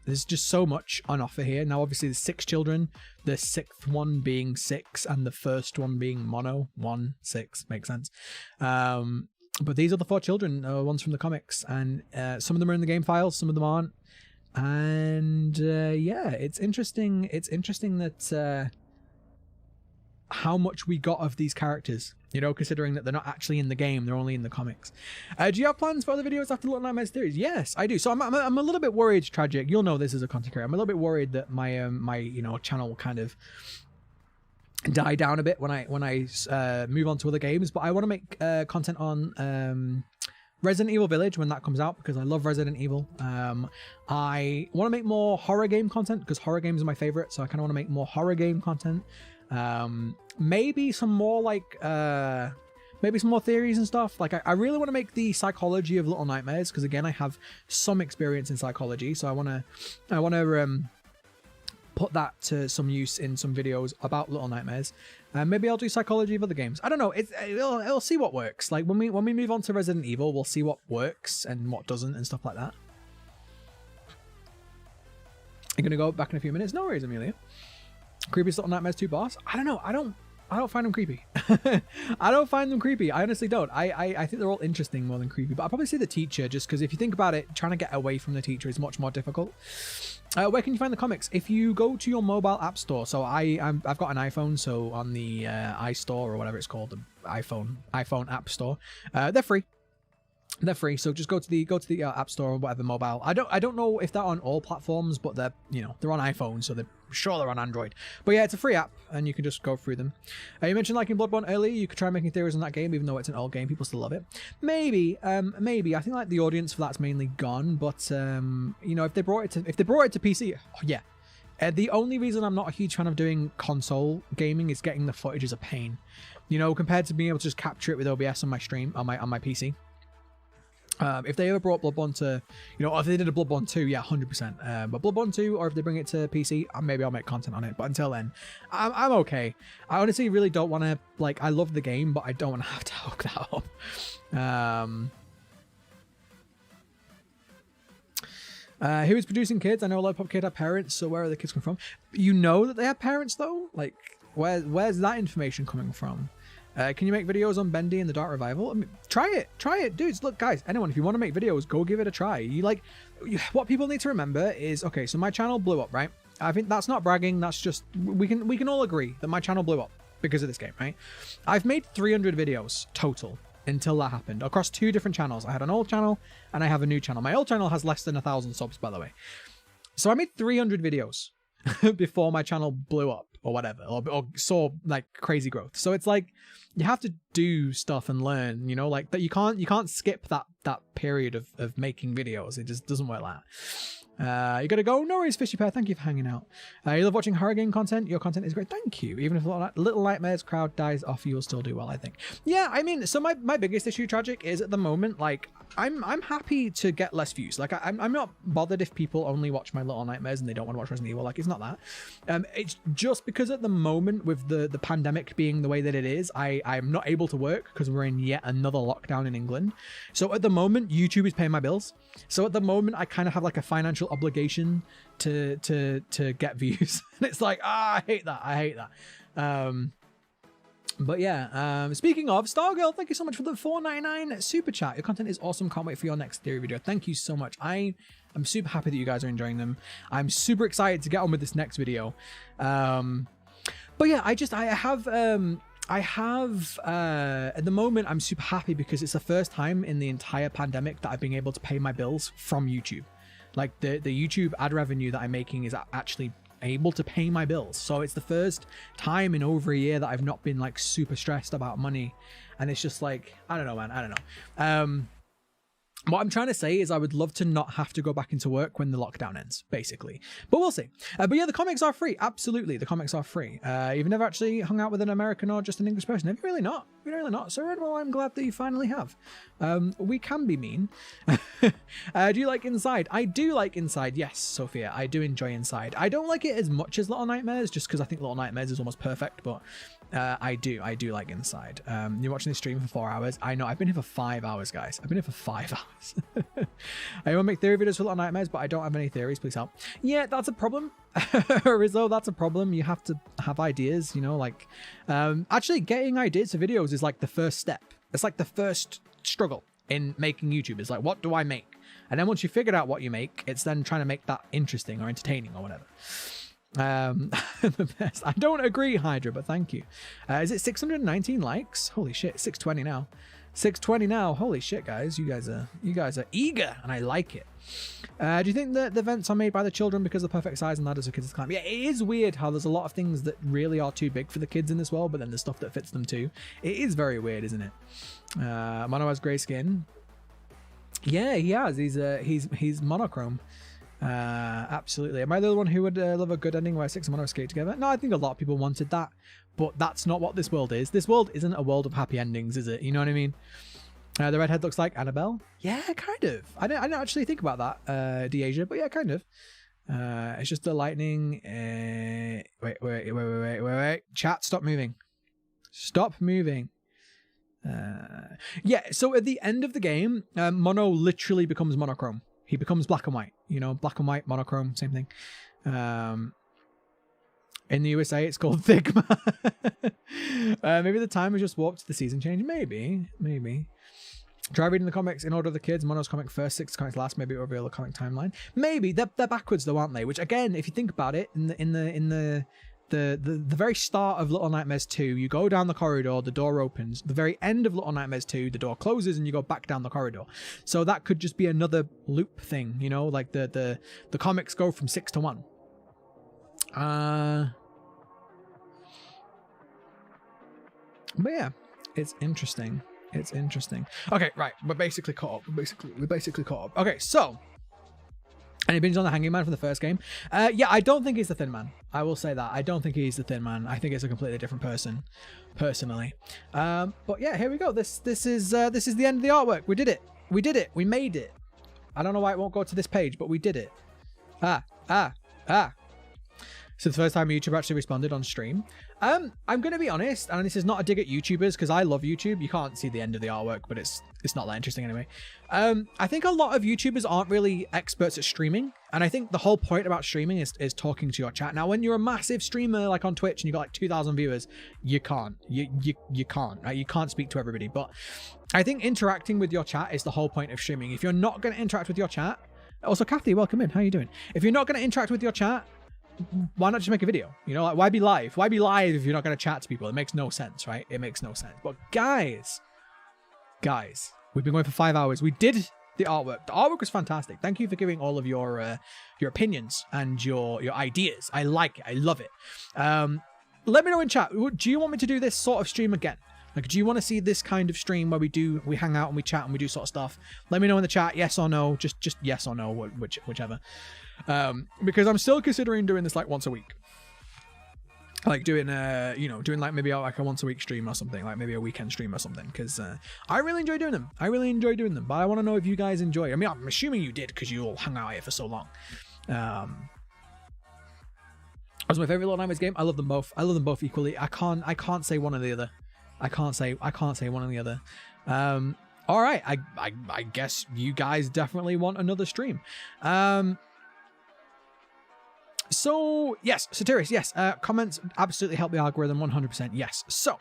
there's just so much on offer here. Now, obviously, there's 6 children, the 6th one being 6, and the first one being Mono. 1, 6, makes sense. But these are the 4 children, ones from the comics, and some of them are in the game files, some of them aren't. And yeah, it's interesting. It's interesting that how much we got of these characters, you know, considering that they're not actually in the game, they're only in the comics. Do you have plans for other videos after Little Nightmares series? Yes, I do. So I'm a little bit worried, Tragic. You'll know this as a content creator. I'm a little bit worried that my my you know channel will kind of die down a bit when I move on to other games. But I want to make content on Resident Evil Village when that comes out, because I love Resident Evil. I want to make more horror game content because horror games are my favorite, so I kind of want to make more horror game content. Maybe some more like maybe some more theories and stuff. Like I really want to make the psychology of Little Nightmares, because again I have some experience in psychology, so I want to put that to some use in some videos about Little Nightmares. Maybe I'll do psychology of other games. I don't know. It'll see what works. Like when we move on to Resident Evil, we'll see what works and what doesn't and stuff like that. You're gonna go back in a few minutes. No worries, Amelia. Creepiest Little Nightmares 2 boss? I don't know. I don't find them creepy. I don't find them creepy. I honestly don't. I think they're all interesting more than creepy. But I'll probably say the teacher, just because if you think about it, trying to get away from the teacher is much more difficult. Where can you find the comics? If you go to your mobile app store, so I've got an iPhone, so on the iStore or whatever it's called, the iPhone app store, they're free. They're free, so just go to the app store or whatever mobile. I don't know if they're on all platforms, but they're on iPhone, so they're on Android. But yeah, it's a free app, and you can just go through them. You mentioned liking Bloodborne earlier. You could try making theories on that game, even though it's an old game. People still love it. Maybe. I think like the audience for that's mainly gone. But if they brought it to PC, oh, yeah. The only reason I'm not a huge fan of doing console gaming is getting the footage is a pain. Compared to being able to just capture it with OBS on my stream on my PC. If they ever brought Bloodborne to, if they did a Bloodborne 2, yeah, 100%. But Bloodborne 2, or if they bring it to PC, maybe I'll make content on it. But until then, I'm okay. I honestly really don't want to, I love the game, but I don't want to have to hook that up. Who is producing kids? I know a lot of Pop Kid have parents, so where are the kids coming from? You know that they have parents, though? Where's that information coming from? Can you make videos on Bendy and the Dark Revival? I mean, try it, dudes. Look, guys, anyone, if you want to make videos, go give it a try. What people need to remember is, okay, so my channel blew up, right? I think that's not bragging. That's just, we can all agree that my channel blew up because of this game, right? I've made 300 videos total until that happened across 2 different channels. I had an old channel and I have a new channel. My old channel has less than 1,000 subs, by the way. So I made 300 videos before my channel blew up or whatever, or saw crazy growth. So it's you have to do stuff and learn, that you can't skip that period of making videos. It just doesn't work like that. You gotta go. No worries, Fishy Pear. Thank you for hanging out. You love watching horror game content. Your content is great. Thank you. Even if Little Nightmares crowd dies off, you will still do well, I think. Yeah, I mean, so my biggest issue, Tragic, is at the moment, I'm happy to get less views. I'm not bothered if people only watch my Little Nightmares and they don't want to watch Resident Evil. It's not that. It's just because at the moment with the pandemic being the way that it is, I'm not able to work because we're in yet another lockdown in England. So at the moment, YouTube is paying my bills. So at the moment, I kind of have a financial obligation to get views. And it's I hate that. But yeah, speaking of, Stargirl, thank you so much for the $4.99 super chat. Your content is awesome. Can't wait for your next theory video. Thank you so much. I'm super happy that you guys are enjoying them. I'm super excited to get on with this next video. But yeah, I have at the moment, I'm super happy because it's the first time in the entire pandemic that I've been able to pay my bills from YouTube. The YouTube ad revenue that I'm making is actually able to pay my bills. So it's the first time in over a year that I've not been super stressed about money. And it's just I don't know, man. I don't know. What I'm trying to say is I would love to not have to go back into work when the lockdown ends, basically. But we'll see. But yeah, the comics are free. Absolutely, the comics are free. You've never actually hung out with an American or just an English person. Have you really not? You've really not. So well, I'm glad that you finally have. We can be mean. Do you like Inside? I do like Inside. Yes, Sophia, I do enjoy Inside. I don't like it as much as Little Nightmares, just because I think Little Nightmares is almost perfect, but I do like Inside. You're watching this stream for 4 hours. I know, I've been here for 5 hours, guys. I've been here for 5 hours. I want to make theory videos for Little Nightmares, but I don't have any theories. Please help. Yeah, that's a problem. Rizzo, that's a problem. You have to have ideas, actually getting ideas for videos is the first step. It's the first struggle in making YouTube. It's what do I make? And then once you figured out what you make, it's then trying to make that interesting or entertaining or whatever. The best. I don't agree, Hydra, but thank you. Is it 619 likes? Holy shit, 620 now. 620 now. Holy shit, guys. You guys are eager, and I like it. Do you think that the vents are made by the children because of the perfect size and ladders for kids to climb? Yeah, it is weird how there's a lot of things that really are too big for the kids in this world, but then there's stuff that fits them too. It is very weird, isn't it? Mono has grey skin. Yeah, he has. He's monochrome. Absolutely. Am I the one who would love a good ending where 6 and Mono skate together? No, I think a lot of people wanted that, but that's not what this world is. This world isn't a world of happy endings, is it? You know what I mean? The redhead looks like Annabelle. Yeah, kind of. I didn't actually think about that, Deasia, but yeah, kind of. It's just the lightning. Wait. Chat, stop moving. Stop moving. Yeah, so at the end of the game, Mono literally becomes monochrome. He becomes black and white. You know, black and white, monochrome, same thing. In the USA, it's called Thigma. Maybe the time was just warped to the season change. Maybe. Try reading the comics in order of the kids. Mono's comic first, 6 comics last. Maybe it'll reveal the comic timeline. Maybe they're backwards though, aren't they? Which again, if you think about it, in the very start of Little Nightmares 2, you go down the corridor, the door opens. The very end of Little Nightmares 2, the door closes, and you go back down the corridor. So that could just be another loop thing, you know, like the comics go from 6 to 1. But yeah, it's interesting. It's interesting. Okay, right. We're basically caught up. We're basically caught up. Okay, so any binge on the Hanging Man from the first game? Yeah, I don't think he's the Thin Man. I will say that. I don't think he's the Thin Man. I think it's a completely different person, personally. But yeah, here we go. This is the end of the artwork. We did it. We did it. We made it. I don't know why it won't go to this page, but we did it. So the first time YouTube actually responded on stream. I'm going to be honest, and this is not a dig at YouTubers, because I love YouTube. You can't see the end of the artwork, but it's not that interesting anyway. I think a lot of YouTubers aren't really experts at streaming, and I think the whole point about streaming is talking to your chat. Now, when you're a massive streamer, like on Twitch, and you got like 2,000 viewers, you can't. You can't, right? You can't speak to everybody. But I think interacting with your chat is the whole point of streaming. If you're not going to interact with your chat... Also, Kathy, welcome in. How are you doing? If you're not going to interact with your chat, why not just make a video? You know, like, why be live? Why be live if you're not going to chat to people? It makes no sense, right? It makes no sense. But guys, we've been going for 5 hours. We did the artwork. The artwork was fantastic. Thank you for giving all of your opinions and your ideas. I like it. I love it. Let me know in chat. Do you want me to do this sort of stream again? Like, do you want to see this kind of stream where we hang out and we chat and we do sort of stuff? Let me know in the chat. Yes or no. Just yes or no, whichever. Because I'm still considering doing this like once a week. Like doing like maybe like a once a week stream or something, like maybe a weekend stream or something, because I really enjoy doing them. But I want to know if you guys enjoy. I mean, I'm assuming you did, because you all hung out here for so long. That was my favorite Little Nightmares game. I love them both. I love them both equally. I can't say one or the other. I can't say one or the other. All right. I guess you guys definitely want another stream. So yes, Tericho, yes. Comments absolutely help the algorithm 100%. Yes. So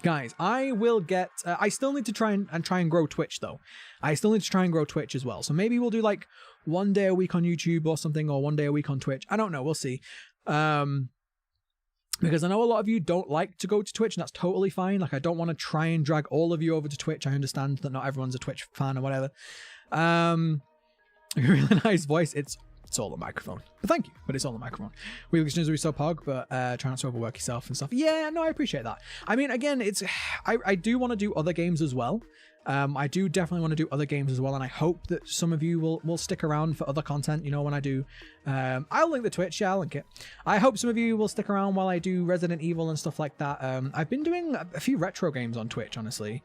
guys, I will get, I still need to try and grow Twitch though. I still need to try and grow Twitch as well. So maybe we'll do like 1 day a week on YouTube or something, or 1 day a week on Twitch. I don't know. We'll see. Because I know a lot of you don't like to go to Twitch, and that's totally fine. Like, I don't want to try and drag all of you over to Twitch. I understand that not everyone's a Twitch fan or whatever. Really nice voice. It's all the microphone. But thank you. But it's all the microphone. We listeners will be so pog, but try not to overwork yourself and stuff. Yeah, no, I appreciate that. I mean, again, I do want to do other games as well. I do definitely want to do other games as well, and I hope that some of you will stick around for other content, you know, when I do. I'll link the Twitch, yeah, I'll link it. I hope some of you will stick around while I do Resident Evil and stuff like that. I've been doing a few retro games on Twitch, honestly.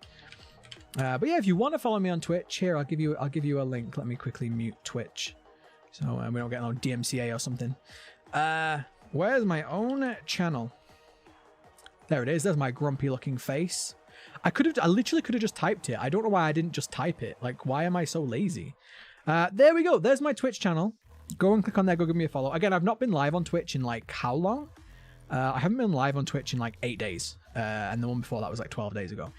But yeah, if you want to follow me on Twitch, here, I'll give you a link. Let me quickly mute Twitch, so we don't get no DMCA or something. Where's my own channel? There it is. There's my grumpy looking face. I literally could have just typed it. I don't know why I didn't just type it. Like, why am I so lazy? There we go. There's my Twitch channel. Go and click on there. Go give me a follow. Again, I've not been live on Twitch in like how long? I haven't been live on Twitch in like 8 days. And the one before that was like 12 days ago.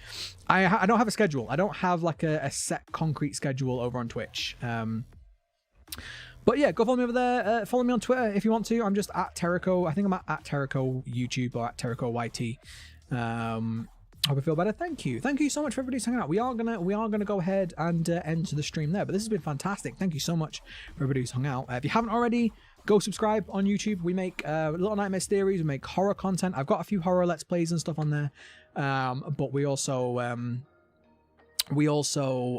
I don't have a schedule. I don't have like a set concrete schedule over on Twitch. But yeah, go follow me over there. Follow me on Twitter if you want to. I'm just at Tericho. I think I'm at Tericho YouTube or at Tericho YT. Hope I feel better. Thank you so much for everybody hanging out. We are gonna go ahead and end the stream there. But this has been fantastic. Thank you so much for everybody who's hung out. If you haven't already, go subscribe on YouTube. We make Little Nightmares theories. We make horror content. I've got a few horror let's plays and stuff on there. But we also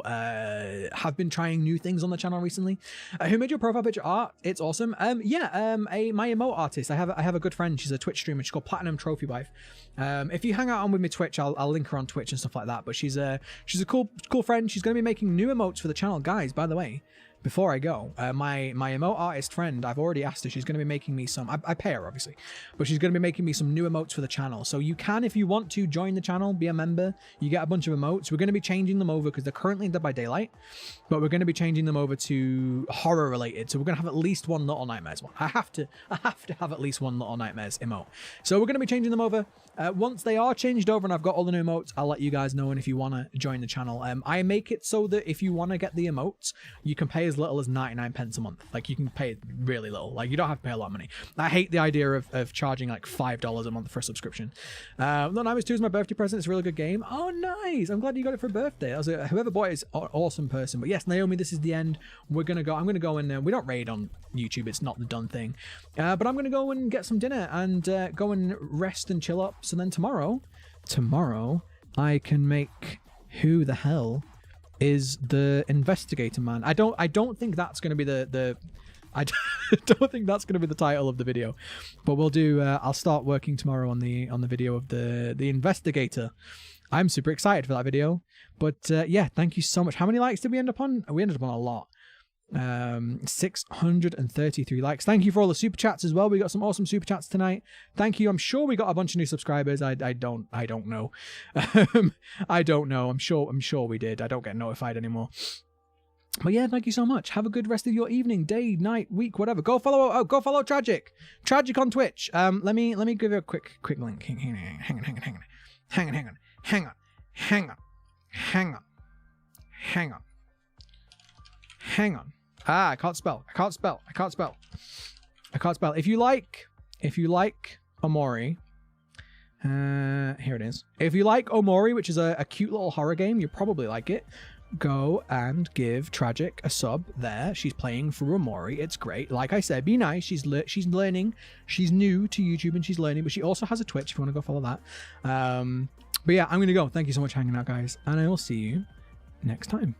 have been trying new things on the channel recently. Who made your profile picture art? It's awesome. My emote artist. I have a good friend. She's a Twitch streamer. She's called Platinum Trophy Wife. If you hang out on with me Twitch, I'll link her on Twitch and stuff like that. But she's a cool friend. She's going to be making new emotes for the channel, guys. By the way, before I go, my emote artist friend, I've already asked her. She's going to be making me some. I pay her obviously, but she's going to be making me some new emotes for the channel. So you can, if you want to, join the channel, be a member. You get a bunch of emotes. We're going to be changing them over because they're currently in Dead by Daylight, but we're going to be changing them over to horror related. So we're going to have at least one Little Nightmares one. I have to have at least one Little Nightmares emote. So we're going to be changing them over. Once they are changed over and I've got all the new emotes, I'll let you guys know. And if you want to join the channel, I make it so that if you want to get the emotes, you can pay as little as 99 pence a month. Like you can pay really little. Like you don't have to pay a lot of money. I hate the idea of charging like $5 a month for a subscription. Little Nightmares 2 is my birthday present. It's a really good game. Oh, nice. I'm glad you got it for a birthday. Whoever bought it is an awesome person. But yes, Naomi, this is the end. I'm gonna go in there. We don't raid on YouTube. It's not the done thing. But I'm gonna go and get some dinner and go and rest and chill up. So then tomorrow I can make Who the Hell is the Investigator Man. I don't think that's going to be I don't think that's going to be the title of the video, but we'll do. I'll start working tomorrow on the video of the Investigator. I'm super excited for that video. But yeah, thank you so much. How many likes did we end up on? We ended up on a lot. 633 likes. Thank you for all the super chats as well. We got some awesome super chats tonight. Thank you. I'm sure we got a bunch of new subscribers. I don't know. I don't know. I'm sure we did. I don't get notified anymore. But yeah, thank you so much. Have a good rest of your evening, day, night, week, whatever. Go follow Tragic on Twitch. Let me give you a quick link. Hang on. Ah, I can't spell. If you like Omori, here it is. If you like Omori, which is a cute little horror game, you probably like it. Go and give Tragic a sub there. She's playing through Omori. It's great. Like I said, be nice. She's learning. She's new to YouTube and she's learning, but she also has a Twitch if you want to go follow that. But yeah, I'm going to go. Thank you so much for hanging out, guys. And I will see you next time.